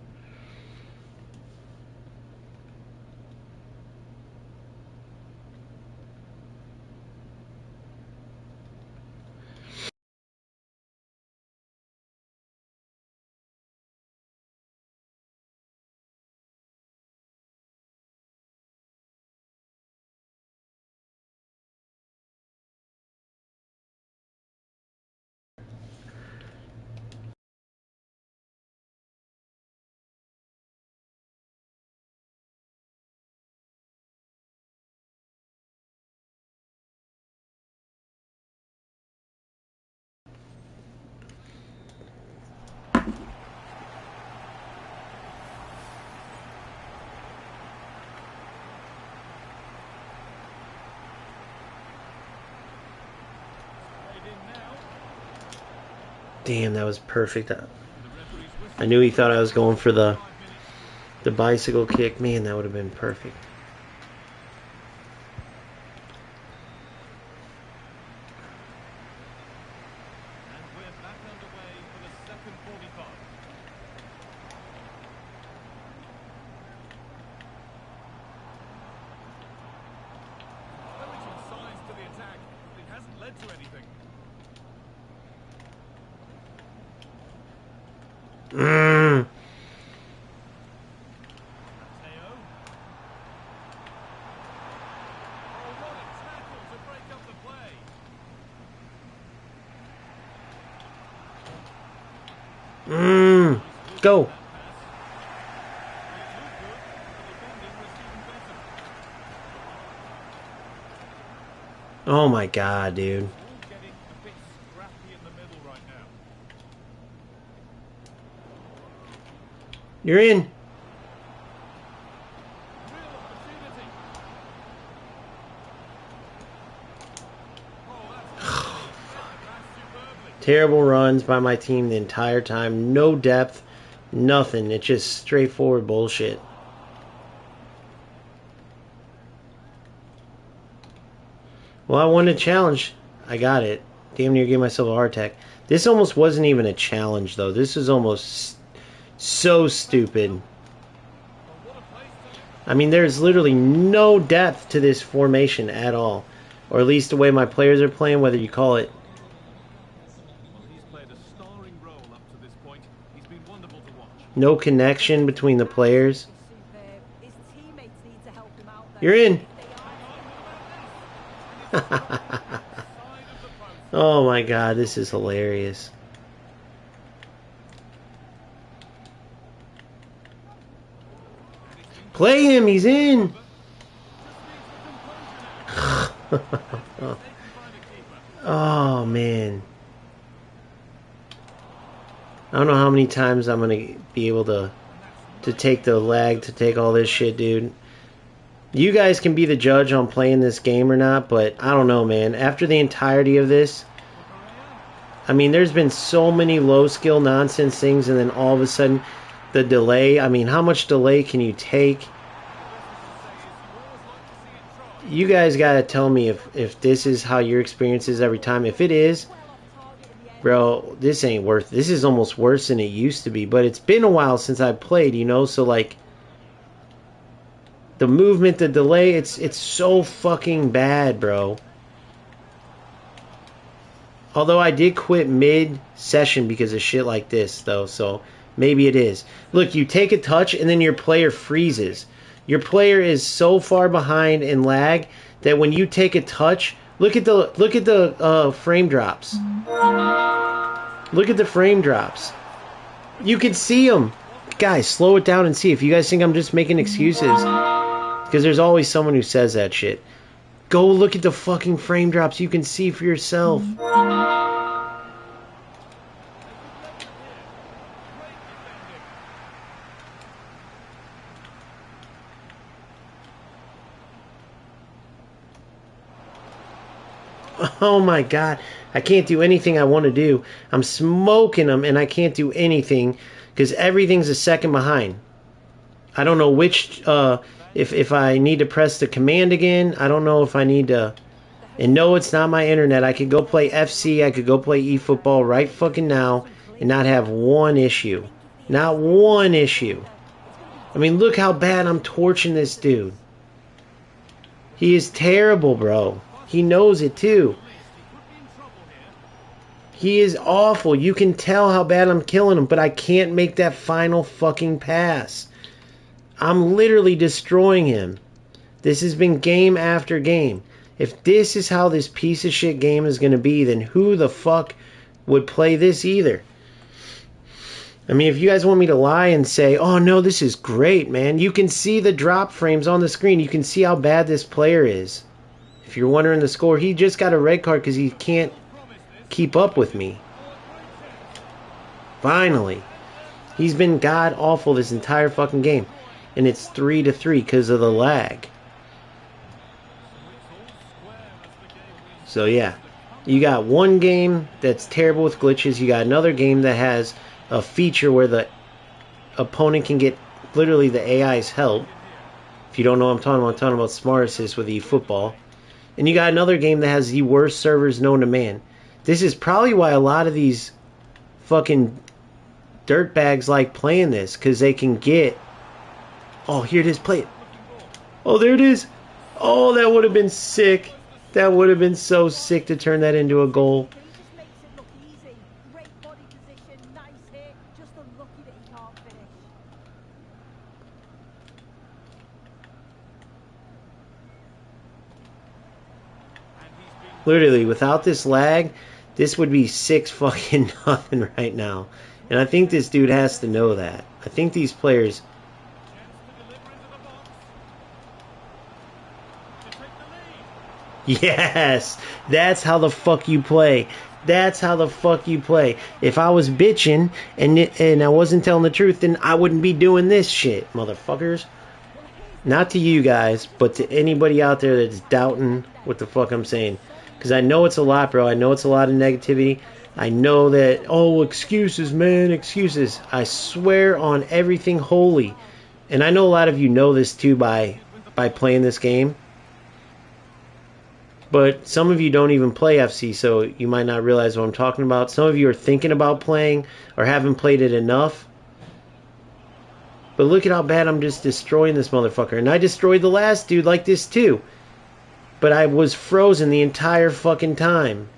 Speaker 1: Damn, that was perfect. I knew he thought I was going for the bicycle kick. Man, that would have been perfect.
Speaker 3: And we're back underway for the second 45. Encouraging signs to the attack. It hasn't led led to anything.
Speaker 1: Mm.
Speaker 3: Mateo. Oh, what a tackle to break up the play.
Speaker 1: Go.
Speaker 3: It looked good, but the defending was even better.
Speaker 1: Oh my god, dude.
Speaker 3: It's all getting a bit scrappy in the middle right now.
Speaker 1: You're in.
Speaker 3: Real opportunity. Oh, that's lovely. Read the pass superbly.
Speaker 1: Terrible runs by my team the entire time. No depth. Nothing. It's just straightforward bullshit. Well, I won a challenge. I got it. Damn near gave myself a heart attack. This almost wasn't even a challenge, though. This is almost so stupid.
Speaker 3: Well, what a place to
Speaker 1: I mean, there's literally no depth to this formation at all. Or at least the way my players are playing, whether you call it.
Speaker 3: Well, he's played a starring role up to this point. He's been wonderful to watch.
Speaker 1: No connection between the players.
Speaker 4: Superb. His teammates need to help him out though.
Speaker 1: You're in.
Speaker 4: If they are-
Speaker 3: Side of the post.
Speaker 1: Oh my god, this is hilarious. Play him, he's in. Oh man. I don't know how many times I'm gonna be able to take the lag, to take all this shit, dude. You guys can be the judge on playing this game or not, but I don't know, man. After the entirety of this, I mean, there's been so many low-skill nonsense things, and then all of a sudden, the delay. I mean, how much delay can you take? You guys gotta tell me if this is how your experience is every time. If it is, bro, this ain't worth it. This is almost worse than it used to be, but it's been a while since I played, you know, so like the movement, the delay, it's so fucking bad, bro. Although I did quit mid-session because of shit like this, though, so maybe it is. Look, you take a touch and then your player freezes. Your player is so far behind in lag that when you take a touch, look at the frame drops. Look at the frame drops. You can see them. Guys, slow it down and see. If you guys think I'm just making excuses, because there's always someone who says that shit. Go look at the fucking frame drops. You can see for yourself. Oh my god. I can't do anything I want to do. I'm smoking them and I can't do anything because everything's a second behind. I don't know which, if I need to press the command again. I don't know if I need to. And no, it's not my internet. I could go play FC. I could go play eFootball right fucking now and not have one issue. Not one issue. I mean, look how bad I'm torching this dude. He is terrible, bro. He knows it too. He is awful. You can tell how bad I'm killing him, but I can't make that final fucking pass. I'm literally destroying him. This has been game after game. If this is how this piece of shit game is going to be, then who the fuck would play this either? I mean, if you guys want me to lie and say, oh no, this is great, man. You can see the drop frames on the screen. You can see how bad this player is. If you're wondering the score, he just got a red card because he can't keep up with me. Finally. He's been god awful this entire fucking game. And it's 3-3 because of the lag. So yeah. You got one game that's terrible with glitches. You got another game that has a feature where the opponent can get literally the AI's help. If you don't know what I'm talking about Smart Assist with eFootball. And you got another game that has the worst servers known to man. This is probably why a lot of these fucking dirtbags like playing this, because they can get... Oh, here it is. Play it. Oh, there it is. Oh, that would have been sick. That would have been so sick to turn that into a goal.
Speaker 4: He just makes it look easy. Great body position, nice hit. Just unlucky that he can't finish.
Speaker 1: Literally, without this lag, this would be 6-0 right now. And I think this dude has to know that. I think these players... Yes! That's how the fuck you play. That's how the fuck you play. If I was bitching and I wasn't telling the truth, then I wouldn't be doing this shit, motherfuckers. Not to you guys, but to anybody out there that's doubting what the fuck I'm saying. Because I know it's a lot, bro. I know it's a lot of negativity. I know that, oh, excuses, man, excuses. I swear on everything holy. And I know a lot of you know this too by playing this game. But some of you don't even play FC, so you might not realize what I'm talking about. Some of you are thinking about playing or haven't played it enough. But look at how bad I'm just destroying this motherfucker. And I destroyed the last dude like this too. But I was frozen the entire fucking time.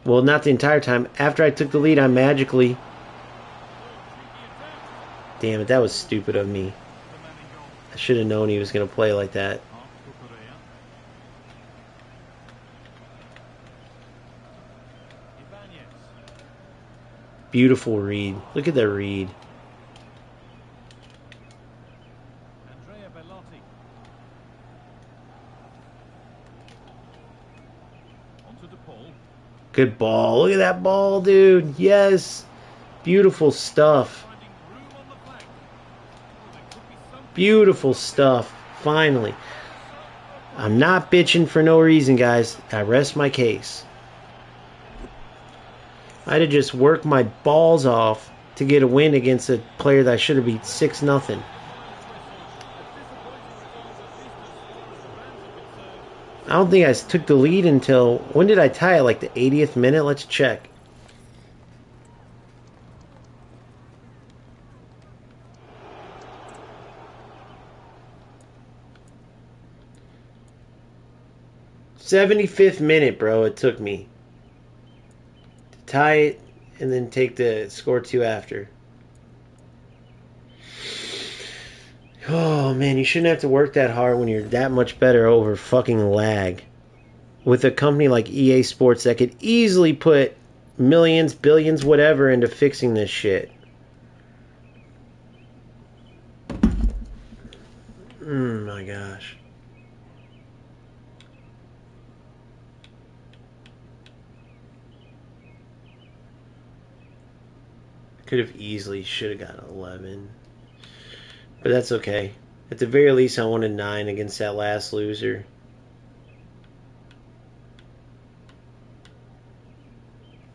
Speaker 1: Well, not the entire time. After I took the lead, I magically... Damn it, that was stupid of me. I should have known he was going to play like that. Beautiful read. Look at that read. Good ball. Look at that ball, dude. Yes. Beautiful stuff. Beautiful stuff. Finally. I'm not bitching for no reason, guys. I rest my case. I had to just work my balls off to get a win against a player that should have beat 6-0. I don't think I took the lead until... When did I tie it? Like the 80th minute? Let's check. '75th minute, bro. It took me to tie it and then take the score 2 after. Oh, man, you shouldn't have to work that hard when you're that much better over fucking lag. With a company like EA Sports that could easily put millions, billions, whatever into fixing this shit. My gosh. Could have easily, should have got 11. But that's okay. At the very least, I wanted 9 against that last loser.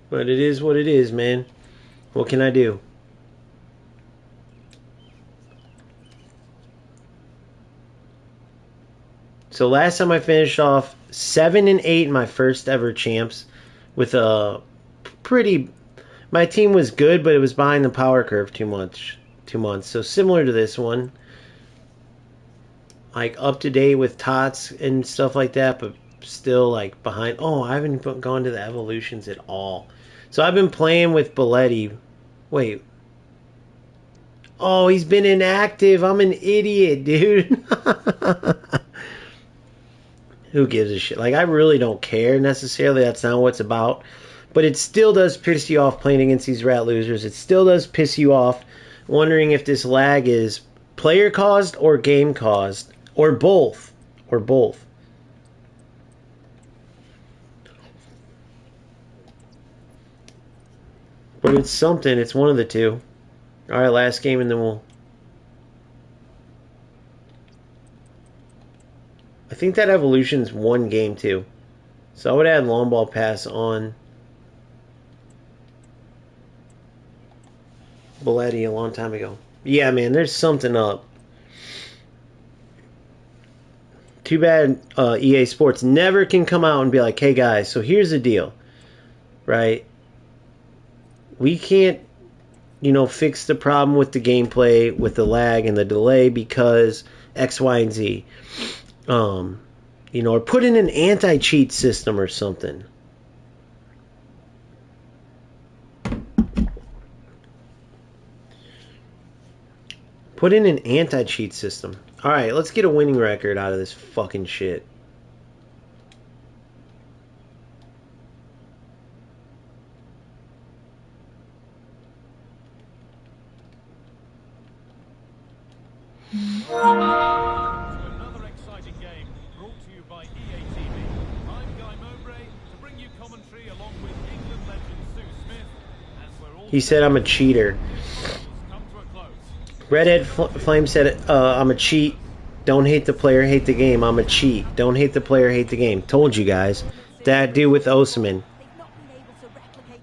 Speaker 1: But it is what it is, man. What can I do? So last time I finished off 7-8 in my first ever champs with a pretty... My team was good, but it was behind the power curve 2 months. So similar to this one. Like up to date with tots and stuff like that, but still like behind. Oh, I haven't gone to the evolutions at all. So I've been playing with Belletti. Wait. Oh, he's been inactive. I'm an idiot, dude. Who gives a shit? Like, I really don't care necessarily. That's not what it's about. But it still does piss you off playing against these rat losers. It still does piss you off wondering if this lag is player caused or game caused. Or both. Or both. But it's something. It's one of the two. Alright, last game and then we'll... I think that evolution's one game too. So I would add long ball pass on Belletti a long time ago. Yeah, man, there's something up. Too bad EA Sports never can come out and be like, hey guys, so here's the deal. Right? We can't, fix the problem with the gameplay, with the lag and the delay because X, Y, and Z. You know, or put in an anti-cheat system or something. Put in an anti-cheat system. Alright, let's get a winning record out of this fucking shit.
Speaker 2: Another exciting game brought to you by EA TV. I'm Guy Mowbray to bring you commentary along with England legend Sue Smith as we're all
Speaker 1: He said I'm a cheater.
Speaker 2: come to a close.
Speaker 1: Redhead Flame said, I'm a cheat. Don't hate the player, hate the game. I'm a cheat. Don't hate the player, hate the game. Told you guys. That dude with Osimhen.
Speaker 4: They've not been able to replicate.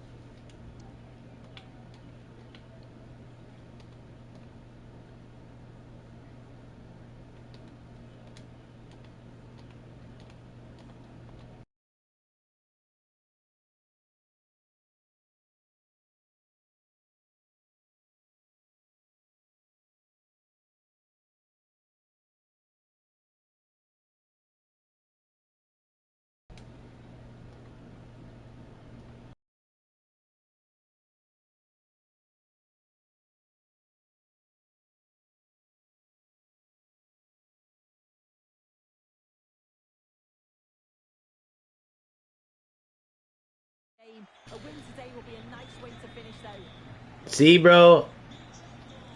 Speaker 4: A win today will be a nice way to finish though.
Speaker 1: See, bro?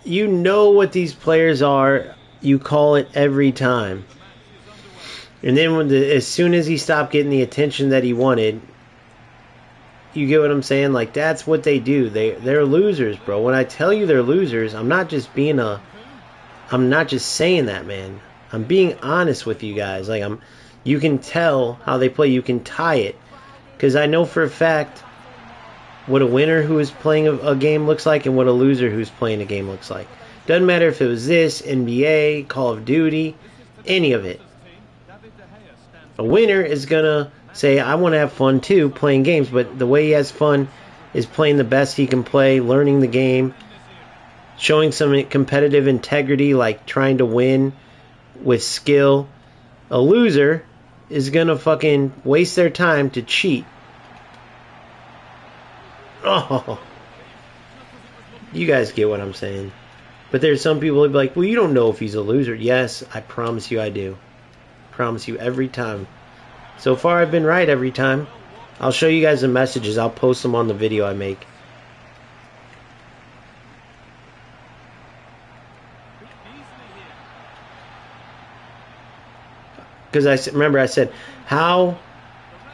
Speaker 1: You know what these players are. You call it every time. And then as soon as he stopped getting the attention that he wanted, you get what I'm saying? Like, that's what they do. They're losers, bro. When I tell you they're losers, I'm not just saying that, man. I'm being honest with you guys. Like, you can tell how they play. You can tie it. Because I know for a fact what a winner who is playing a game looks like and what a loser who's playing a game looks like. Doesn't matter if it was this, NBA, Call of Duty, any of it. A winner is going to say, I want to have fun too playing games, but the way he has fun is playing the best he can play, learning the game, showing some competitive integrity, like trying to win with skill. A loser is going to fucking waste their time to cheat. Oh, you guys get what I'm saying. But there's some people who be like, well, you don't know if he's a loser. Yes, I promise you I do. Promise you every time. So far I've been right every time. I'll show you guys the messages. I'll post them on the video I make. Because remember I said, how?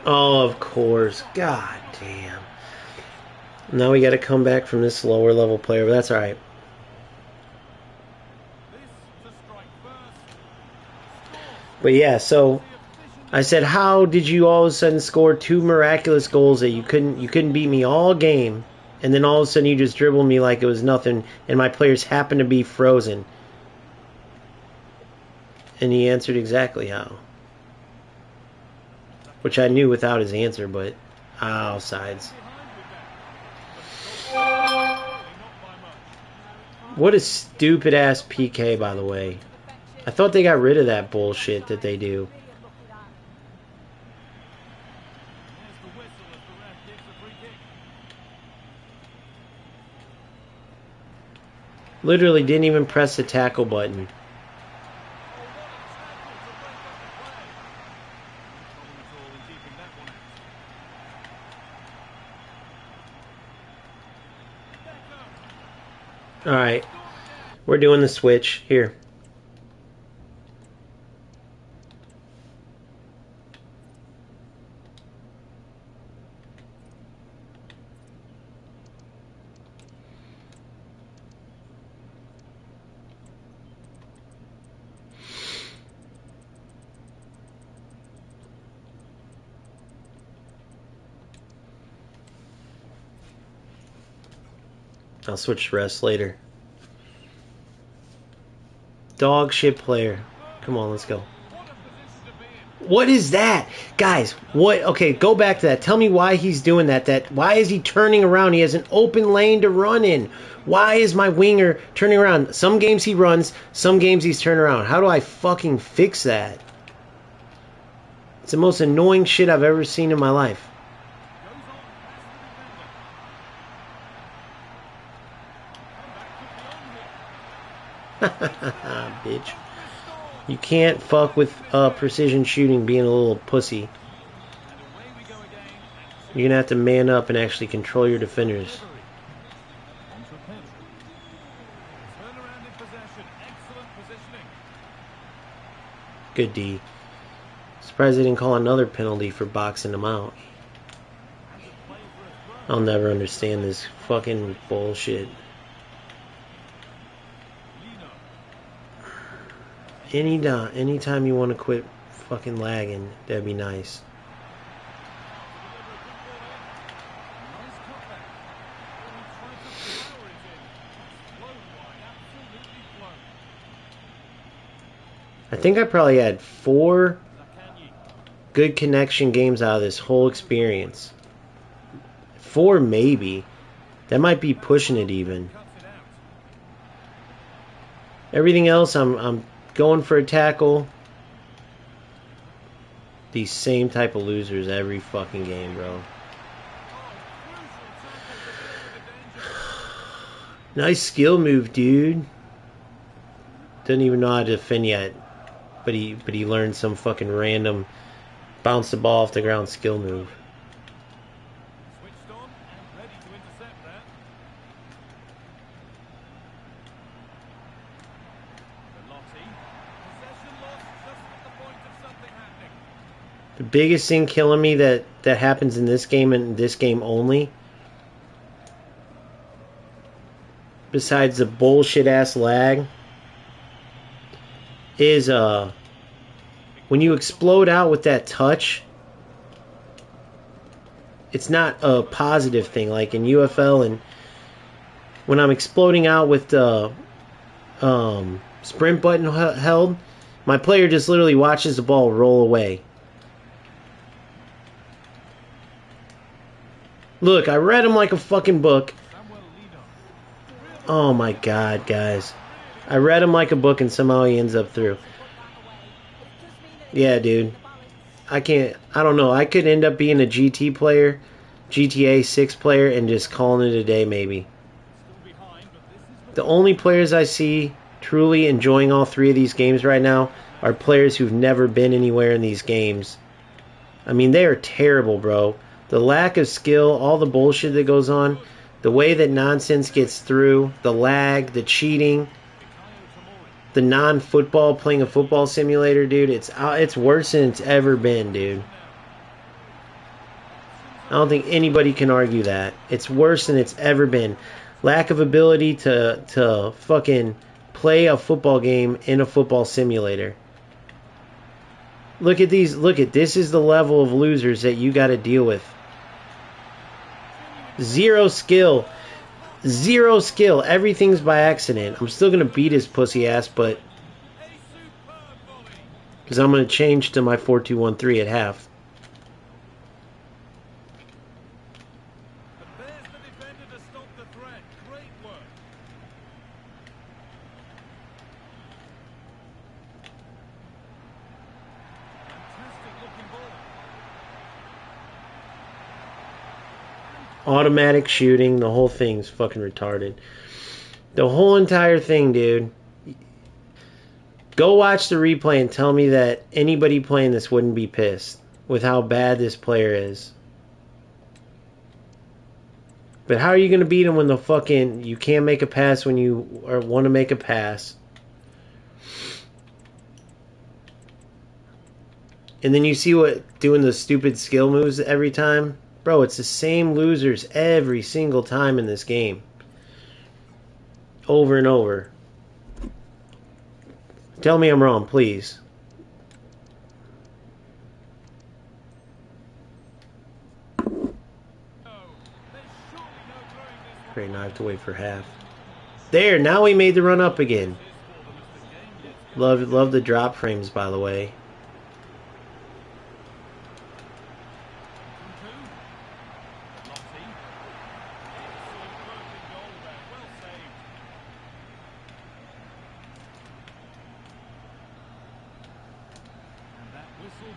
Speaker 1: Oh, of course. God damn. Now we got to come back from this lower level player, but that's alright. But yeah, so I said, how did you all of a sudden score 2 miraculous goals that you couldn't beat me all game, and then all of a sudden you just dribbled me like it was nothing, and my players happened to be frozen? And he answered exactly how. Which I knew without his answer, but offsides. What a stupid ass PK, by the way. I thought they got rid of that bullshit that they do. Literally didn't even press the tackle button. Alright, we're doing the switch here. I'll switch to rest later. Dog shit player. Come on, let's go. What is that? Guys, what? Okay, go back to that. Tell me why he's doing that. Why is he turning around? He has an open lane to run in. Why is my winger turning around? Some games he runs, some games he's turning around. How do I fucking fix that? It's the most annoying shit I've ever seen in my life. Bitch. You can't fuck with precision shooting being a little pussy. You're going to have to man up and actually control your defenders. Good D. Surprised they didn't call another penalty for boxing him out. I'll never understand this fucking bullshit. Anytime you want to quit fucking lagging, that'd be nice. I think I probably had 4 good connection games out of this whole experience. 4 maybe. That might be pushing it even. Everything else I'm going for a tackle. These same type of losers every fucking game, bro. Nice skill move, dude. Doesn't even know how to defend yet. But he learned some fucking random bounce the ball off the ground skill move.
Speaker 3: Switched on and ready to intercept that. Velotti. Possession lost just at the point of something happening.
Speaker 1: The biggest thing killing me that happens in this game and this game only, besides the bullshit ass lag, is when you explode out with that touch, it's not a positive thing like in UFL. And when I'm exploding out with the sprint button held, my player just literally watches the ball roll away. Look, I read him like a fucking book. Oh my god, guys. I read him like a book and somehow he ends up through. Yeah, dude. I don't know. I could end up being a GT player, GTA 6 player, and just calling it a day, maybe. The only players I see truly enjoying all 3 of these games right now are players who've never been anywhere in these games. I mean, they are terrible, bro. The lack of skill, all the bullshit that goes on, the way that nonsense gets through, the lag, the cheating, the non-football, playing a football simulator, dude, it's worse than it's ever been, dude. I don't think anybody can argue that. It's worse than it's ever been. Lack of ability to fucking play a football game in a football simulator. Look at these. This is the level of losers that you got to deal with. Zero skill. Zero skill. Everything's by accident. I'm still going to beat his pussy ass, but because I'm going to change to my 4-2-1-3 at half.
Speaker 3: But there's the defender to stop the threat. Great work. Fantastic looking ball.
Speaker 1: Automatic shooting. The whole thing's fucking retarded. The whole entire thing, dude. Go watch the replay and tell me that anybody playing this wouldn't be pissed with how bad this player is. But how are you going to beat him when the fucking... You can't make a pass when you want to make a pass. And then you see what... Doing the stupid skill moves every time. Bro, it's the same losers every single time in this game. Over and over. Tell me I'm wrong, please. Great, now I have to wait for half. There, now we made the run up again. Love the drop frames, by the way.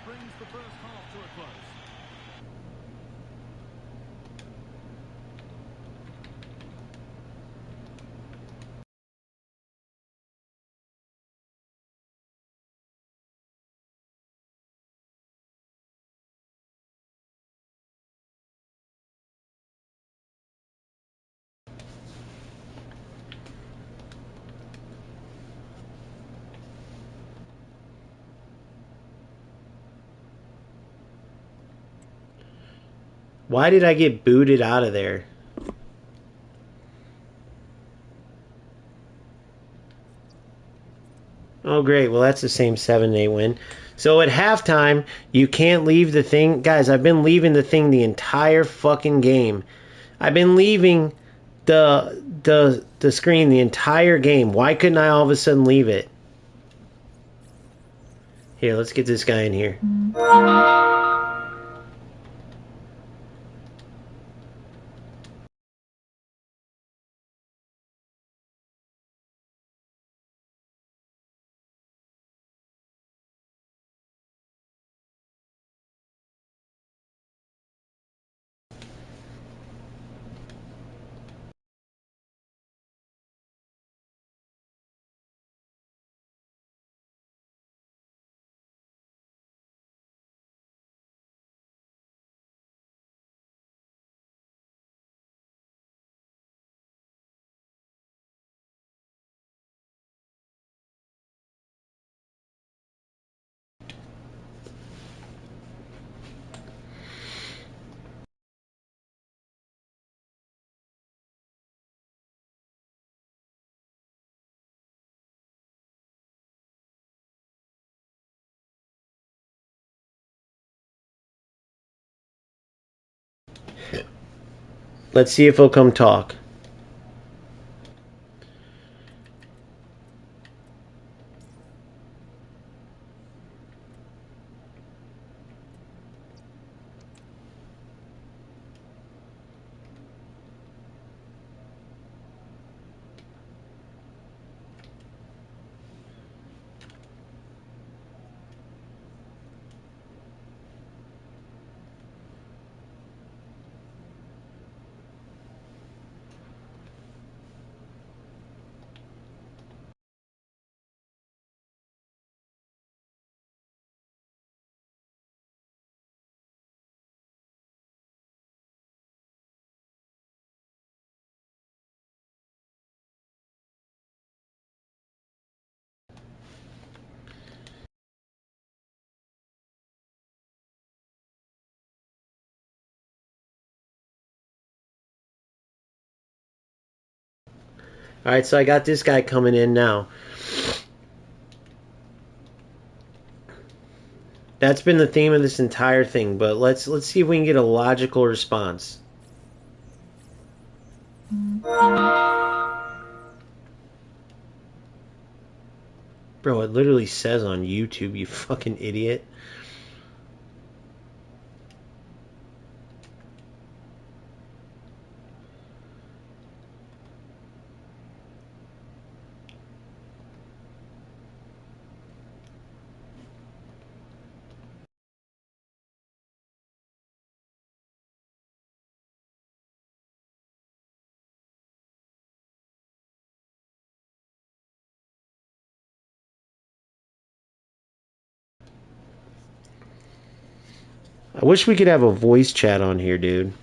Speaker 3: brings the first half to a close.
Speaker 1: Why did I get booted out of there? Oh, great. Well, that's the same 7-8 win. So at halftime, you can't leave the thing. Guys, I've been leaving the thing the entire fucking game. I've been leaving the screen the entire game. Why couldn't I all of a sudden leave it? Here, let's get this guy in here. Let's see if he'll come talk. All right, so I got this guy coming in now. That's been the theme of this entire thing, but let's see if we can get a logical response. Bro, it literally says on YouTube, you fucking idiot. I wish we could have a voice chat on here, dude.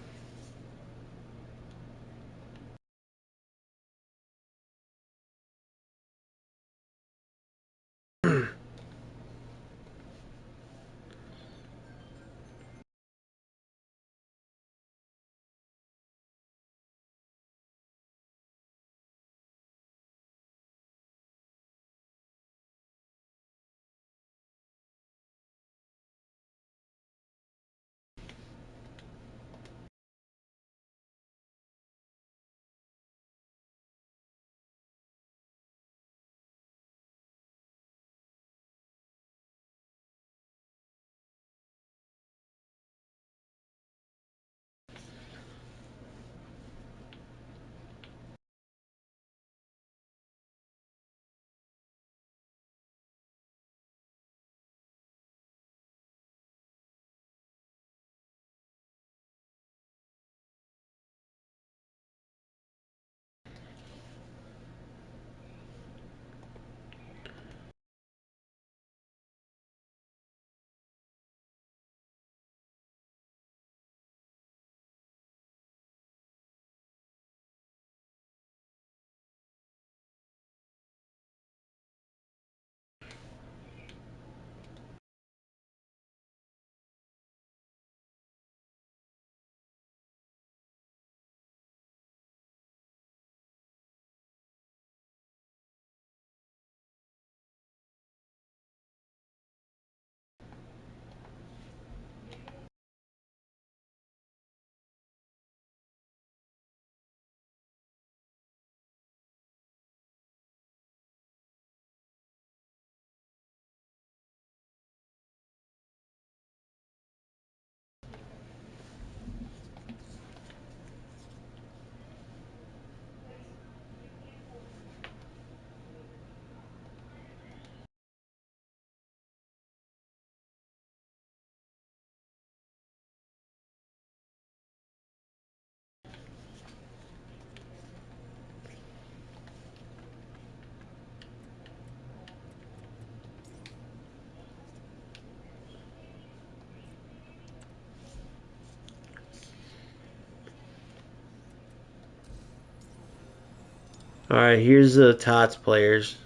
Speaker 1: Alright, here's the TOTS players.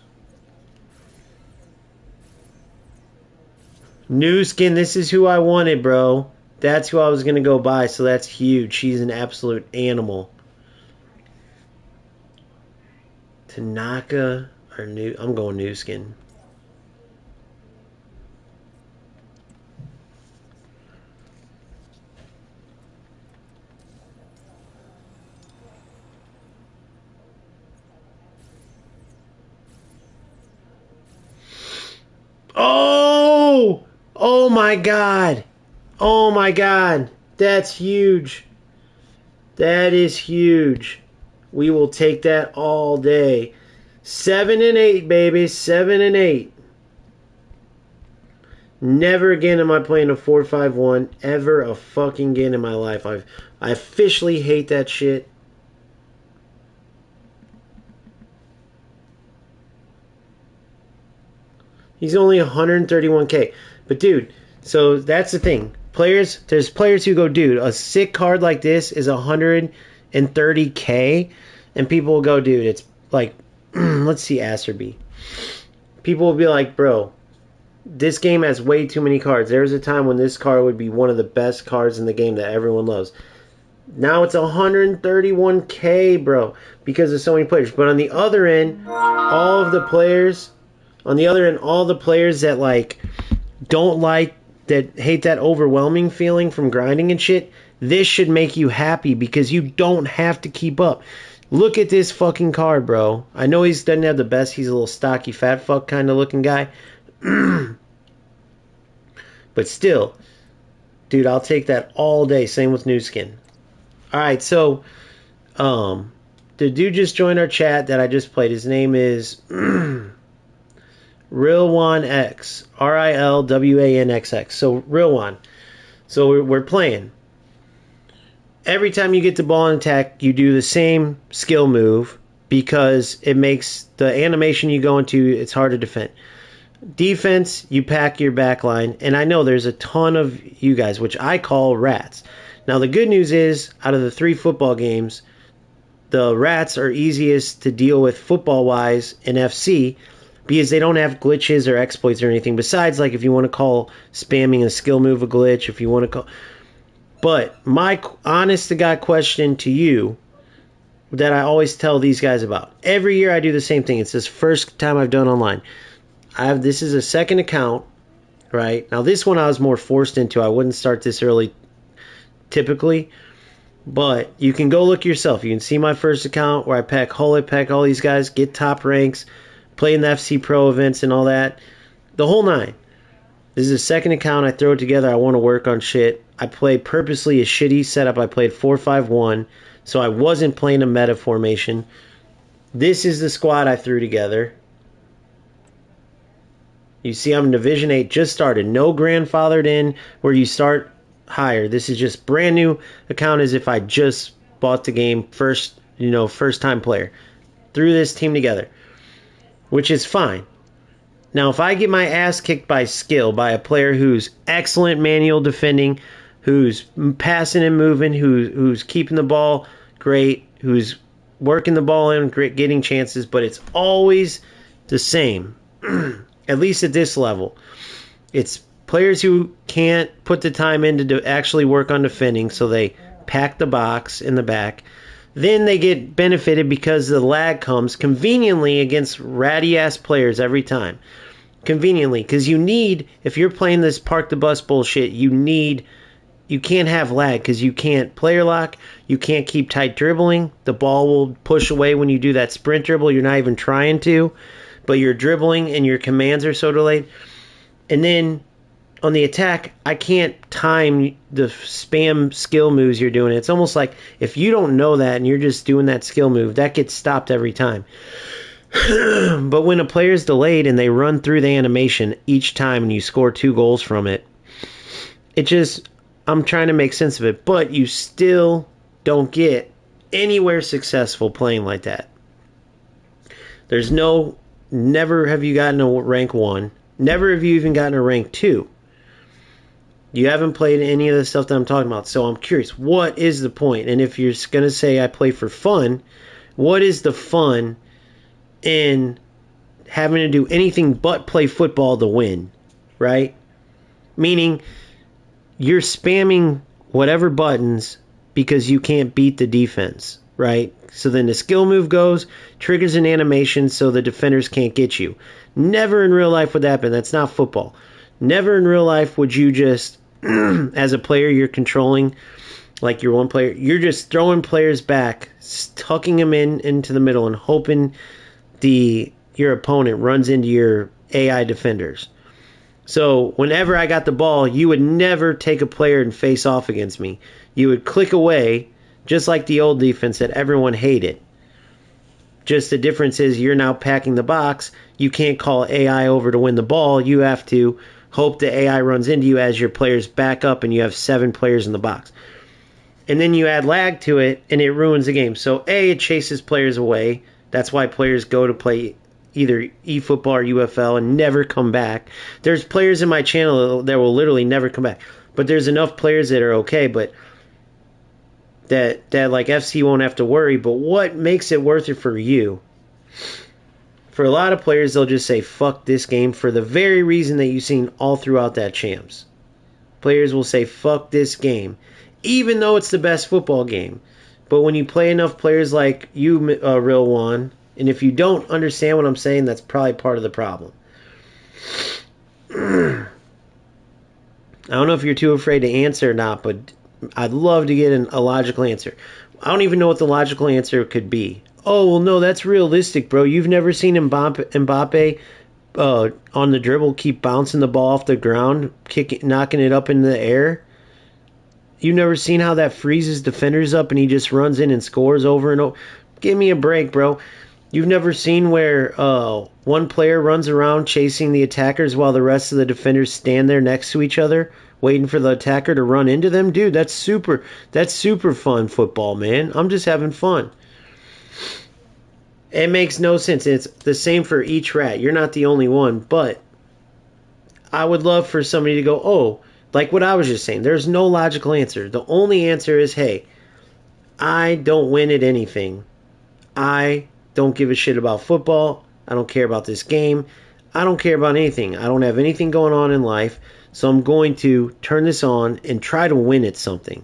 Speaker 1: New skin, this is who I wanted, bro. That's who I was going to go buy, so that's huge. She's an absolute animal. Tanaka or new? I'm going new skin. Oh! Oh my god. Oh my god. That's huge. That is huge. We will take that all day. 7 and 8, baby. 7 and 8. Never again am I playing a 4-5-1. Ever a fucking again in my life. I officially hate that shit. He's only 131k. But dude, so that's the thing. There's players who go, dude, a sick card like this is 130k. And people will go, dude, it's like, let's see Acerby. People will be like, bro, this game has way too many cards. There was a time when this card would be one of the best cards in the game that everyone loves. Now it's 131k, bro, because of so many players. But on the other end, all the players that like don't like, that hate that overwhelming feeling from grinding and shit, this should make you happy because you don't have to keep up. Look at this fucking card, bro. I know he doesn't have the best. He's a little stocky, fat fuck kind of looking guy. But still, dude, I'll take that all day. Same with new skin. Alright, so the dude just joined our chat that I just played. His name is Rilwanx. RILWANXX. So Rilwan. So we're playing. Every time you get the ball in attack, you do the same skill move because it makes the animation you go into, it's hard to defend. Defense, you pack your back line. And I know there's a ton of you guys, which I call rats. Now, the good news is, out of the 3 football games, the rats are easiest to deal with football-wise in FC because they don't have glitches or exploits or anything. Besides, like, if you want to call spamming a skill move a glitch, if you want to call... But my honest-to-God question to you that I always tell these guys about. Every year I do the same thing. It's this first time I've done online. This is a second account, right? Now, this one I was more forced into. I wouldn't start this early typically. But you can go look yourself. You can see my first account where I pack all these guys, get top ranks, play in the FC Pro events and all that. The whole 9. This is a second account. I throw it together. I want to work on shit. I played purposely a shitty setup. I played 4-5-1, so I wasn't playing a meta formation. This is the squad I threw together. You see I'm in Division 8, just started. No grandfathered in where you start higher. This is just brand new account as if I just bought the game first time player. Threw this team together, which is fine. Now, if I get my ass kicked by skill, by a player who's excellent manual defending, who's passing and moving, who's keeping the ball great, who's working the ball in, getting chances, but it's always the same, at least at this level. It's players who can't put the time in to actually work on defending, so they pack the box in the back. Then they get benefited because the lag comes conveniently against ratty-ass players every time. Conveniently, because you need, if you're playing this park the bus bullshit, you can't have lag because you can't player lock, you can't keep tight dribbling, the ball will push away when you do that sprint dribble, you're not even trying to, but you're dribbling and your commands are so delayed. And then on the attack, I can't time the spam skill moves you're doing. It's almost like if you don't know that and you're just doing that skill move, that gets stopped every time. But when a player's delayed and they run through the animation each time and you score 2 goals from it, I'm trying to make sense of it, but you still don't get anywhere successful playing like that. Never have you gotten a rank 1. Never have you even gotten a rank 2. You haven't played any of the stuff that I'm talking about. So I'm curious, what is the point? And if you're going to say I play for fun, what is the fun in having to do anything but play football to win, right? Meaning you're spamming whatever buttons because you can't beat the defense, right? So then the skill move goes, triggers an animation so the defenders can't get you. Never in real life would that happen. That's not football. Never in real life would you just, as a player, you're controlling, like you're one player, you're just throwing players back, tucking them into the middle and hoping your opponent runs into your AI defenders. So whenever I got the ball, you would never take a player and face off against me. You would click away, just like the old defense that everyone hated. Just the difference is you're now packing the box. You can't call AI over to win the ball. You have to hope the AI runs into you as your players back up and you have 7 players in the box. And then you add lag to it and it ruins the game. So it chases players away. That's why players go to play either eFootball or UFL and never come back. There's players in my channel that will literally never come back. But there's enough players that are okay, but that like FC won't have to worry. But what makes it worth it for you? For a lot of players, they'll just say, fuck this game for the very reason that you've seen all throughout that champs. Players will say, fuck this game, even though it's the best football game. But when you play enough players like you, Real One, and if you don't understand what I'm saying, that's probably part of the problem. I don't know if you're too afraid to answer or not, but I'd love to get a logical answer. I don't even know what the logical answer could be. Oh, well, no, that's realistic, bro. You've never seen Mbappe on the dribble keep bouncing the ball off the ground, knocking it up in the air? You've never seen how that freezes defenders up and he just runs in and scores over and over? Give me a break, bro. You've never seen where one player runs around chasing the attackers while the rest of the defenders stand there next to each other, waiting for the attacker to run into them? Dude, that's super fun football, man. I'm just having fun. It makes no sense. It's the same for each rat. You're not the only one, but I would love for somebody to go, oh, like what I was just saying. There's no logical answer. The only answer is, hey, I don't win at anything. I don't give a shit about football. I don't care about this game. I don't care about anything. I don't have anything going on in life. So I'm going to turn this on and try to win at something.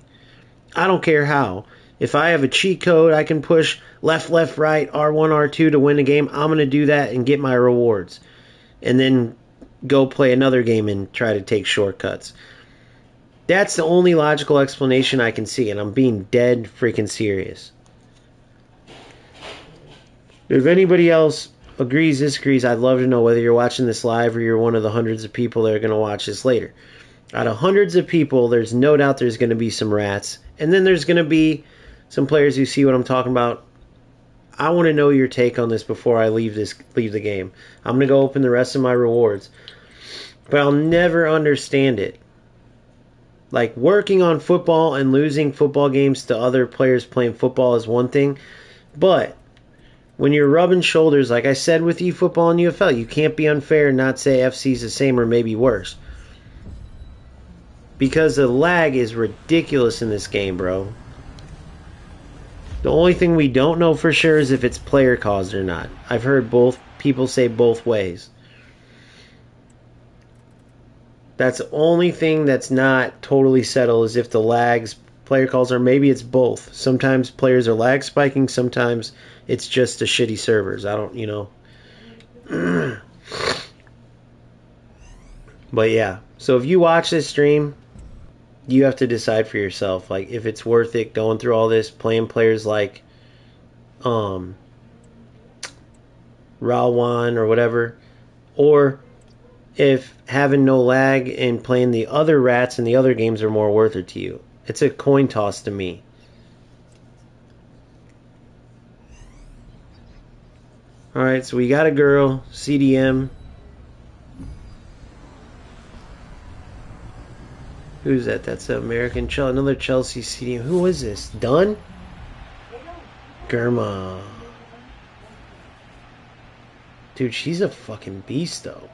Speaker 1: I don't care how. If I have a cheat code, I can push left, right, R1, R2 to win a game. I'm going to do that and get my rewards. And then go play another game and try to take shortcuts. That's the only logical explanation I can see. And I'm being dead freaking serious. If anybody else agrees, disagrees, I'd love to know whether you're watching this live or you're one of the hundreds of people that are going to watch this later. Out of hundreds of people, there's no doubt there's going to be some rats. And then there's going to be some players who see what I'm talking about. I want to know your take on this before I leave the game. I'm going to go open the rest of my rewards. But I'll never understand it. Like, working on football and losing football games to other players playing football is one thing. But when you're rubbing shoulders, like I said with eFootball and UFL, you can't be unfair and not say FC's the same or maybe worse. Because the lag is ridiculous in this game, bro. The only thing we don't know for sure is if it's player caused or not. I've heard both people say both ways. That's the only thing that's not totally settled, is if the lags player calls, or maybe it's both. Sometimes players are lag spiking, sometimes it's just the shitty servers. I don't, But yeah, so if you watch this stream, you have to decide for yourself, like, if it's worth it going through all this, playing players like Rawan or whatever, or if having no lag and playing the other rats and the other games are more worth it to you. It's a coin toss to me. Alright, so we got a girl, CDM. Who's that? That's American Chelsea. Another Chelsea CDM. Who is this? Dunn? Germa. Dude, she's a fucking beast, though.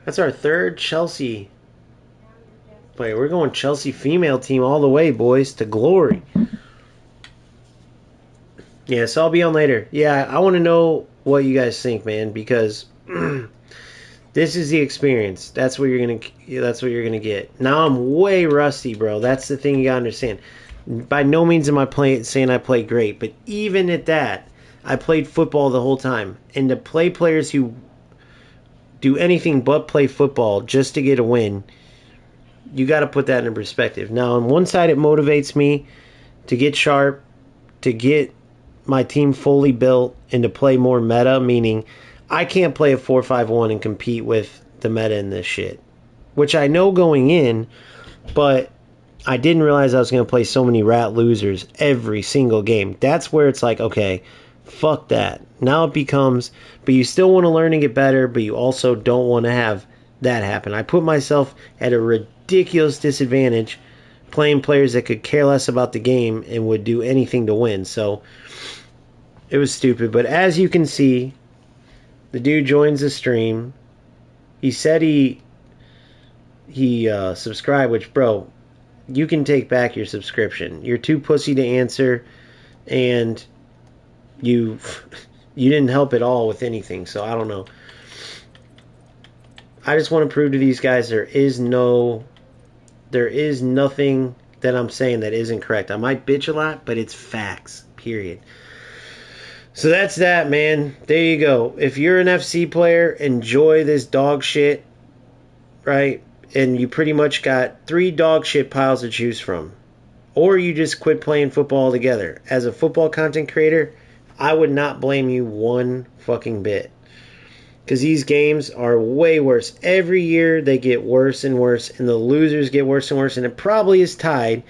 Speaker 1: That's our third Chelsea player. We're going Chelsea female team all the way, boys, to glory. Yeah, so I'll be on later. Yeah, I want to know what you guys think, man, because this is the experience. That's what you're gonna. That's what you're gonna get. Now I'm way rusty, bro. That's the thing you gotta understand. By no means am I saying I play great, but even at that, I played football the whole time. And to play players who do anything but play football just to get a win, you got to put that in perspective. Now, on one side, it motivates me to get sharp, to get my team fully built, and to play more meta, meaning I can't play a 4-5-1 and compete with the meta in this shit, which I know going in, but I didn't realize I was going to play so many rat losers every single game. That's where it's like, okay, fuck that. Now it becomes, but you still want to learn and get better, but you also don't want to have that happen. I put myself at a ridiculous disadvantage playing players that could care less about the game and would do anything to win. So it was stupid. But as you can see, the dude joins the stream. He said he subscribed, which, bro, you can take back your subscription. You're too pussy to answer, and you didn't help at all with anything. So I don't know. I just want to prove to these guys there is nothing that I'm saying that isn't correct. I might bitch a lot, but it's facts. Period. So that's that, man. There you go. If you're an FC player, enjoy this dog shit, right? And you pretty much got 3 dog shit piles to choose from. Or you just quit playing football altogether. As a football content creator, I would not blame you one fucking bit. Because these games are way worse. Every year they get worse and worse, and the losers get worse and worse, and it probably is tied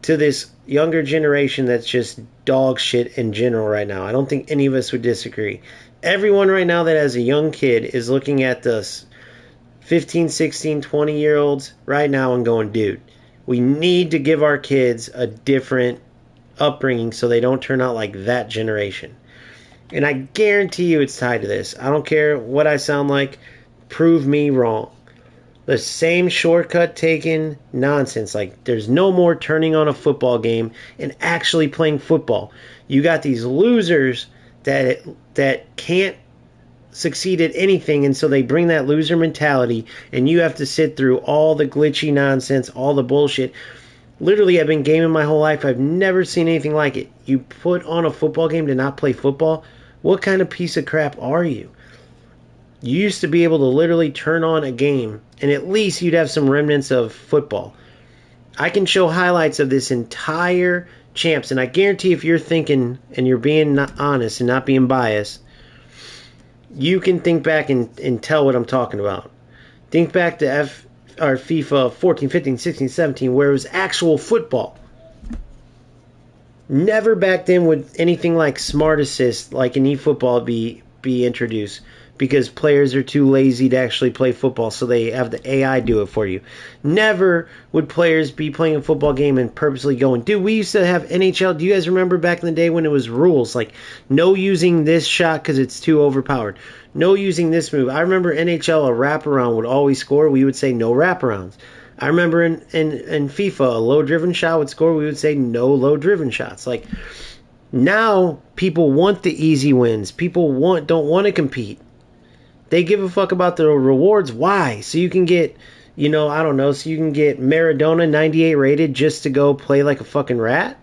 Speaker 1: to this younger generation that's just dog shit in general right now. I don't think any of us would disagree. Everyone right now that has a young kid is looking at this 15, 16, 20-year-olds right now and going, dude, we need to give our kids a different upbringing so they don't turn out like that generation. And I guarantee you it's tied to this. I don't care what I sound like. Prove me wrong. The same shortcut taken nonsense. Like, there's no more turning on a football game and actually playing football. You got these losers that can't succeed at anything, and so they bring that loser mentality, and you have to sit through all the glitchy nonsense, all the bullshit. Literally, I've been gaming my whole life. I've never seen anything like it. You put on a football game to not play football? What kind of piece of crap are you? You used to be able to literally turn on a game, and at least you'd have some remnants of football. I can show highlights of this entire champs, and I guarantee if you're thinking and you're being honest and not being biased, you can think back and tell what I'm talking about. Think back to FIFA 14, 15, 16, 17, where it was actual football. Never back then would anything like Smart Assist, like in eFootball, be introduced, because players are too lazy to actually play football, so they have the AI do it for you. Never would players be playing a football game and purposely going, dude, we used to have NHL. Do you guys remember back in the day when it was rules? Like, no using this shot because it's too overpowered. No using this move. I remember NHL, a wraparound would always score. We would say no wraparounds. I remember in FIFA, a low-driven shot would score. We would say no low-driven shots. Like, now people want the easy wins. People don't want to compete. They give a fuck about the rewards. Why? So you can get, I don't know, so you can get Maradona 98 rated just to go play like a fucking rat?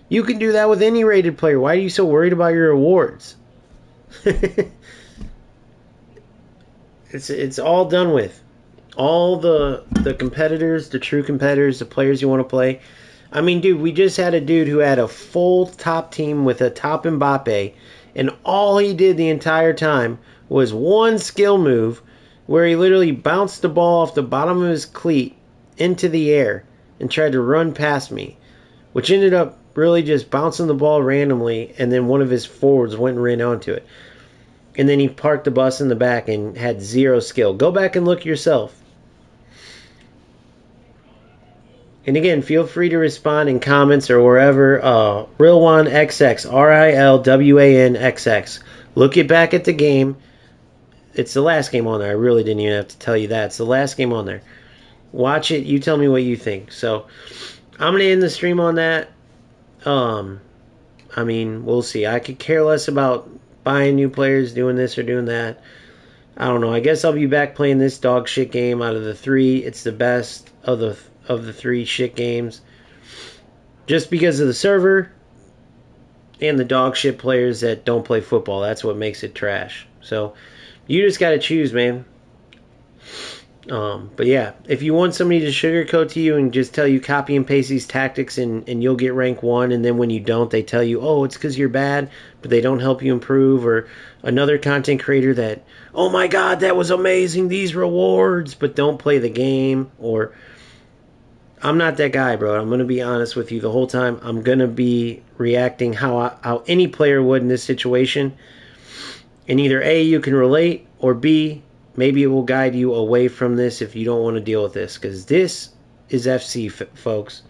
Speaker 1: You can do that with any rated player. Why are you so worried about your rewards? It's all done with. All the competitors, the true competitors, the players you want to play. I mean, dude, we just had a dude who had a full top team with a top Mbappe, and all he did the entire time was one skill move where he literally bounced the ball off the bottom of his cleat into the air and tried to run past me, which ended up really just bouncing the ball randomly, and then one of his forwards went and ran onto it. And then he parked the bus in the back and had zero skill. Go back and look yourself. And again, feel free to respond in comments or wherever. Rilwanxx, RILWANXX. Look it back at the game. It's the last game on there. I really didn't even have to tell you that. It's the last game on there. Watch it. You tell me what you think. So, I'm going to end the stream on that. I mean, we'll see. I could care less about buying new players, doing this or doing that. I don't know. I guess I'll be back playing this dog shit game out of the three. It's the best of the three shit games. Just because of the server and the dog shit players that don't play football. That's what makes it trash. So you just got to choose, man. But yeah, if you want somebody to sugarcoat to you and just tell you copy and paste these tactics and you'll get rank 1, and then when you don't, they tell you, oh, it's because you're bad, but they don't help you improve, or another content creator that, oh my god, that was amazing, these rewards, but don't play the game, or I'm not that guy, bro. I'm going to be honest with you the whole time. I'm going to be reacting how any player would in this situation, and either A, you can relate, or B, maybe it will guide you away from this if you don't want to deal with this. Because this is FC, folks.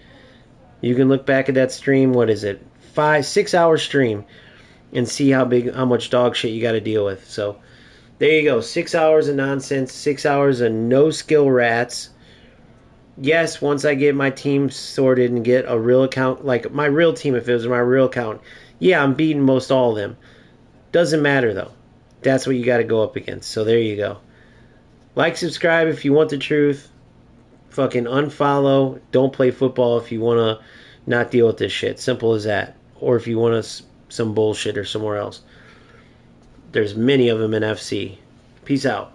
Speaker 1: You can look back at that stream. What is it? 5-6 hour stream. And see how much dog shit you got to deal with. So, there you go. 6 hours of nonsense. 6 hours of no skill rats. Yes, once I get my team sorted and get a real account. Like my real team, if it was my real account. Yeah, I'm beating most all of them. Doesn't matter, though. That's what you got to go up against. So, there you go. Like, subscribe if you want the truth. Fucking unfollow. Don't play football if you want to not deal with this shit. Simple as that. Or if you want some bullshit or somewhere else. There's many of them in FC. Peace out.